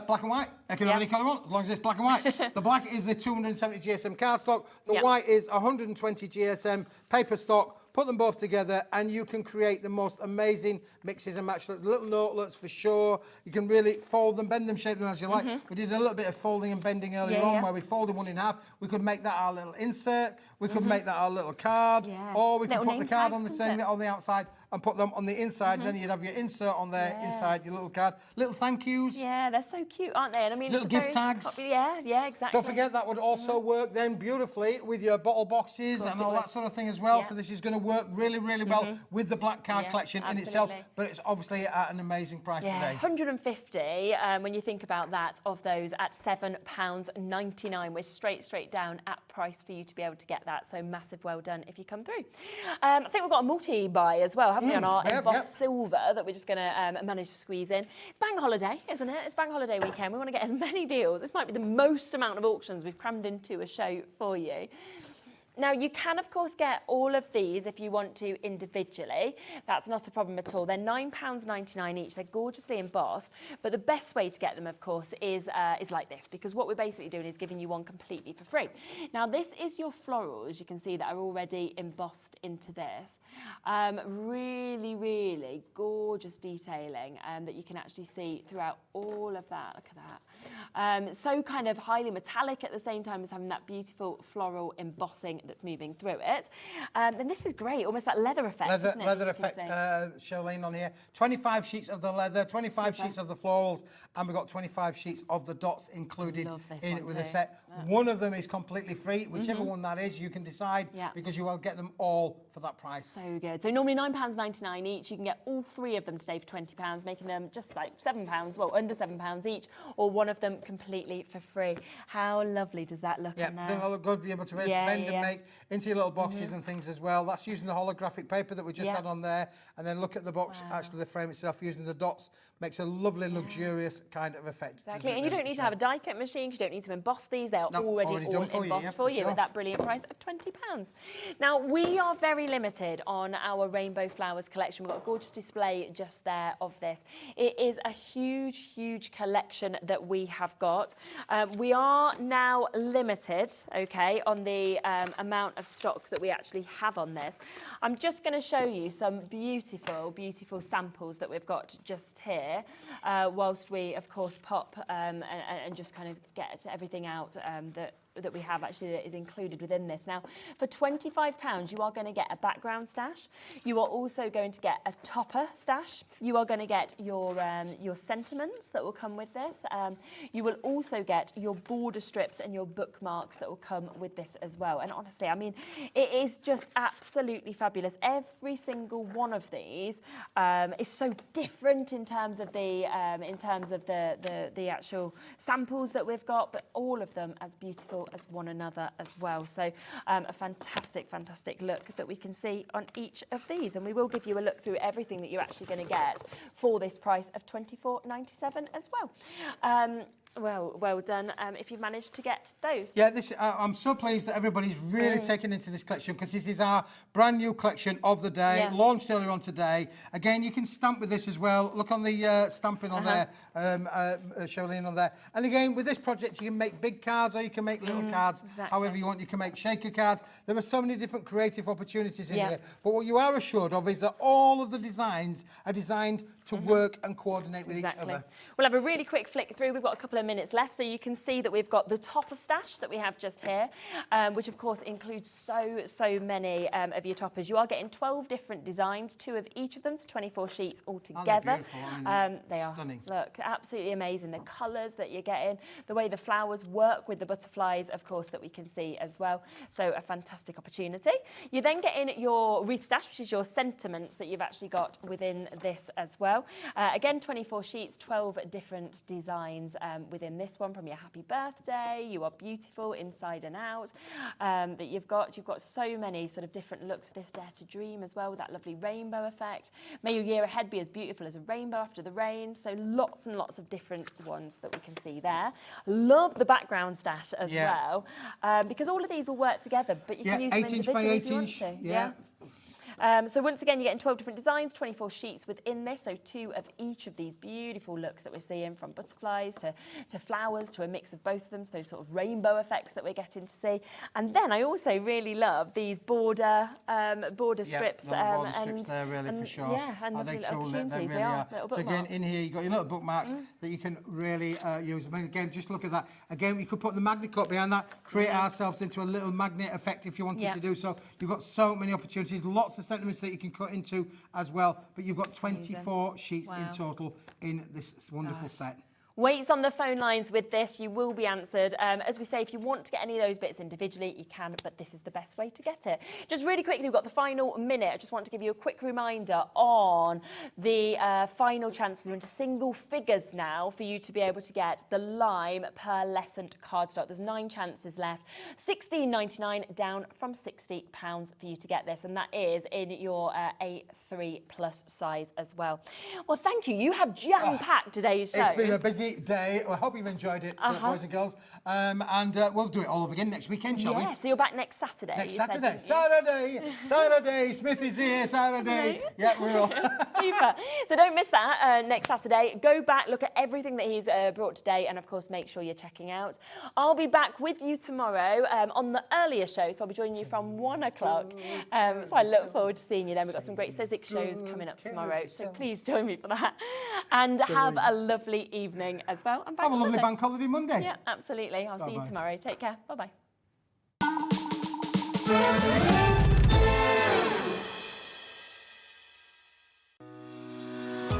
Black and white. I can have any colour I want, as long as it's black and white. The black is the 270 GSM cardstock. The white is 120 GSM paper stock. Put them both together and you can create the most amazing mixes and matches. Little notelets for sure. You can really fold them, bend them, shape them as you like. We did a little bit of folding and bending earlier on where we folded one in half. We could make that our little insert. We could make that our little card. Or we could put the card on the thing on the outside and put them on the inside. Then you'd have your insert on there inside your little card. Little thank yous. Yeah, they're so cute, aren't they? And I mean, little gift tags. Yeah, exactly. Don't forget that would also work then beautifully with your bottle boxes and all that sort of thing as well. So this is going to work really well with the black card collection in itself. But it's obviously at an amazing price today. 150 when you think about that, of those at £7.99. We're straight down at price for you to be able to get that. So massive well done if you come through. I think we've got a multi-buy as well, haven't we, on our embossed silver that we're just going to manage to squeeze in. It's bank holiday, isn't it? It's bank holiday weekend. We want to get as many deals. This might be the most amount of auctions we've crammed into a show for you. Now, you can, of course, get all of these if you want to individually. That's not a problem at all. They're £9.99 each. They're gorgeously embossed. But the best way to get them, of course, is like this, because what we're basically doing is giving you one completely for free. Now, this is your florals, you can see, that are already embossed into this. Really gorgeous detailing that you can actually see throughout all of that. Look at So kind of highly metallic at the same time as having that beautiful floral embossing that's moving through it. And this is great, almost that leather effect, isn't it? Leather effect, Charlene, on here. 25 sheets of the leather, 25 sheets of the florals, and we've got 25 sheets of the dots included in it with a set. One of them is completely free. Whichever one that is, you can decide, because you will get them all for that price. So good. So normally £9.99 each. You can get all 3 of them today for £20, making them just like £7, well, under £7 each, or one of them completely for free. How lovely does that look in there? They'll look good, be able to bend and make into your little boxes and things as well. That's using the holographic paper that we just had on there, and then look at the box, actually the frame itself using the dots makes a lovely luxurious kind of effect. Exactly, and you don't need to have a die cut machine, you don't need to emboss these, they're already all embossed for you at that brilliant price of £20. Now, we are very limited on our Rainbow Flowers collection. We've got a gorgeous display just there of this. It is a huge, huge collection that we have got. We are now limited, okay, on the amount of stock that we actually have on this. I'm just going to show you some beautiful, beautiful samples that we've got just here, whilst we, of course, pop and just kind of get everything out that we have actually that is included within this. Now, for £25, you are going to get a background stash. You are also going to get a topper stash. You are going to get your sentiments that will come with this. You will also get your border strips and your bookmarks that will come with this as well. And honestly, I mean, it is just absolutely fabulous. Every single one of these is so different in terms of the actual samples that we've got, but all of them as beautiful as one another as well. So a fantastic, fantastic look that we can see on each of these. And we will give you a look through everything that you're actually going to get for this price of £24.97 as well. Well done if you've managed to get those. Yeah, I'm so pleased that everybody's really taken into this collection, because this is our brand new collection of the day, launched earlier on today. Again, you can stamp with this as well. Look on the stamping on there, Charlene, on there. And again, with this project, you can make big cards or you can make little cards, however you want. You can make shaker cards. There are so many different creative opportunities in here. But what you are assured of is that all of the designs are designed to work and coordinate with each other. We'll have a really quick flick through. We've got a couple of minutes left, so you can see that we've got the topper stash that we have just here, which of course includes so many of your toppers. You are getting 12 different designs, 2 of each of them, so 24 sheets altogether. They are stunning. Look, absolutely amazing. The colours that you're getting, the way the flowers work with the butterflies, of course, that we can see as well. So a fantastic opportunity. You then get in your wreath stash, which is your sentiments that you've actually got within this as well. Again, 24 sheets, 12 different designs within this one, from your happy birthday, you are beautiful inside and out, that you've got so many sort of different looks with this dare to dream as well, with that lovely rainbow effect. May your year ahead be as beautiful as a rainbow after the rain. So lots and lots of different ones that we can see there. Love the background stash as well, because all of these will work together, but you can use them individually if you want to. So once again, you're getting 12 different designs, 24 sheets within this, so 2 of each of these beautiful looks that we're seeing, from butterflies to flowers, to a mix of both of them, so those sort of rainbow effects that we're getting to see. And then I also really love these border strips. Border strips there, really, for sure. Yeah, and lovely little opportunities. They are little bookmarks. So again, in here, you've got your little bookmarks that you can really use. I mean, again, just look at that. Again, we could put the magnet cut behind that, create ourselves into a little magnet effect if you wanted to do so. You've got so many opportunities, lots of sentiments that you can cut into as well, but you've got 24 sheets in total in this wonderful set. Waits on the phone lines with this, you will be answered. As we say, if you want to get any of those bits individually, you can, but this is the best way to get it. Just really quickly, we've got the final minute. I just want to give you a quick reminder on the final chances. We're into single figures now for you to be able to get the Lime pearlescent cardstock. There's 9 chances left. £16.99 down from £60 for you to get this, and that is in your A3 plus size as well. Well, thank you. You have jam-packed today's show. It's been a busy day. I hope you've enjoyed it, boys and girls. And we'll do it all over again next weekend, shall we? Yeah, so you're back next Saturday. Next Saturday. Saturday. Smith is here, Saturday. Yeah, we will. Super. So don't miss that next Saturday. Go back, look at everything that he's brought today, and of course, make sure you're checking out. I'll be back with you tomorrow on the earlier show, so I'll be joining you from 1 o'clock. So I look forward to seeing you then. We've got some great Cesix shows coming up tomorrow, so please join me for that. And have a lovely evening. watching as well. And Have a lovely bank holiday Monday. Yeah, absolutely. I'll see you Bye-bye. tomorrow. Take care. Bye-bye.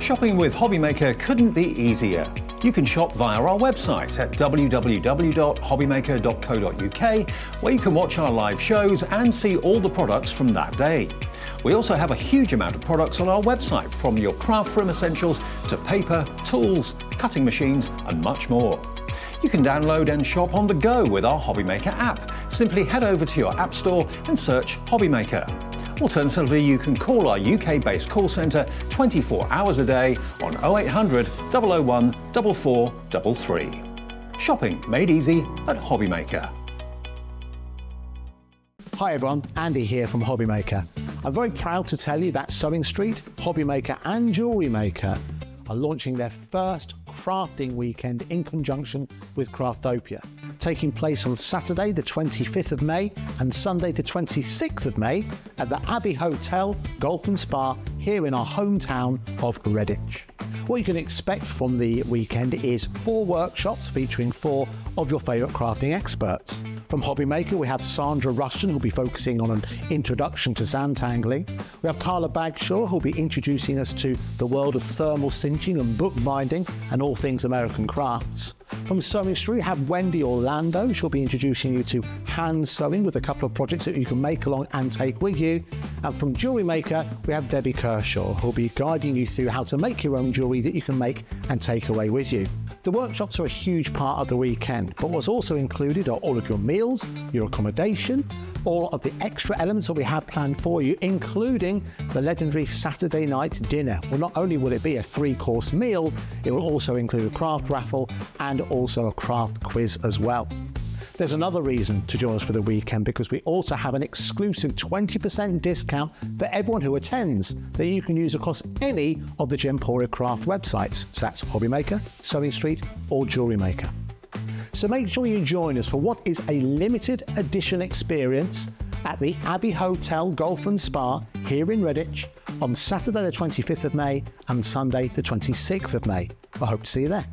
Shopping with HobbyMaker couldn't be easier. You can shop via our website at www.hobbymaker.co.uk, where you can watch our live shows and see all the products from that day. We also have a huge amount of products on our website, from your craft room essentials to paper, tools, cutting machines and much more. You can download and shop on the go with our HobbyMaker app. Simply head over to your app store and search HobbyMaker. Alternatively, you can call our UK-based call centre 24 hours a day on 0800 001 4433. Shopping made easy at HobbyMaker. Hi everyone, Andy here from HobbyMaker. I'm very proud to tell you that Sewing Street, HobbyMaker and Jewellery Maker are launching their first crafting weekend in conjunction with Craftopia, taking place on Saturday the 25th of May and Sunday the 26th of May at the Abbey Hotel, Golf and Spa here in our hometown of Redditch. What you can expect from the weekend is 4 workshops featuring 4 of your favourite crafting experts. From HobbyMaker, we have Sandra Rushton, who'll be focusing on an introduction to zantangling. We have Carla Bagshaw, who'll be introducing us to the world of thermal cinching and bookbinding and all things American crafts. From Sewing Street, we have Wendy Orlando. She'll be introducing you to hand sewing with a couple of projects that you can make along and take with you. And from Jewellery Maker, we have Debbie Kershaw, who'll be guiding you through how to make your own jewellery that you can make and take away with you. The workshops are a huge part of the weekend, but what's also included are all of your meals, your accommodation, all of the extra elements that we have planned for you, including the legendary Saturday night dinner. Well, not only will it be a 3-course meal, it will also include a craft raffle and also a craft quiz as well. There's another reason to join us for the weekend, because we also have an exclusive 20% discount for everyone who attends that you can use across any of the Gemporia craft websites. So that's HobbyMaker, Sewing Street or Jewellery Maker. So make sure you join us for what is a limited edition experience at the Abbey Hotel Golf and Spa here in Redditch on Saturday the 25th of May and Sunday the 26th of May. I hope to see you there.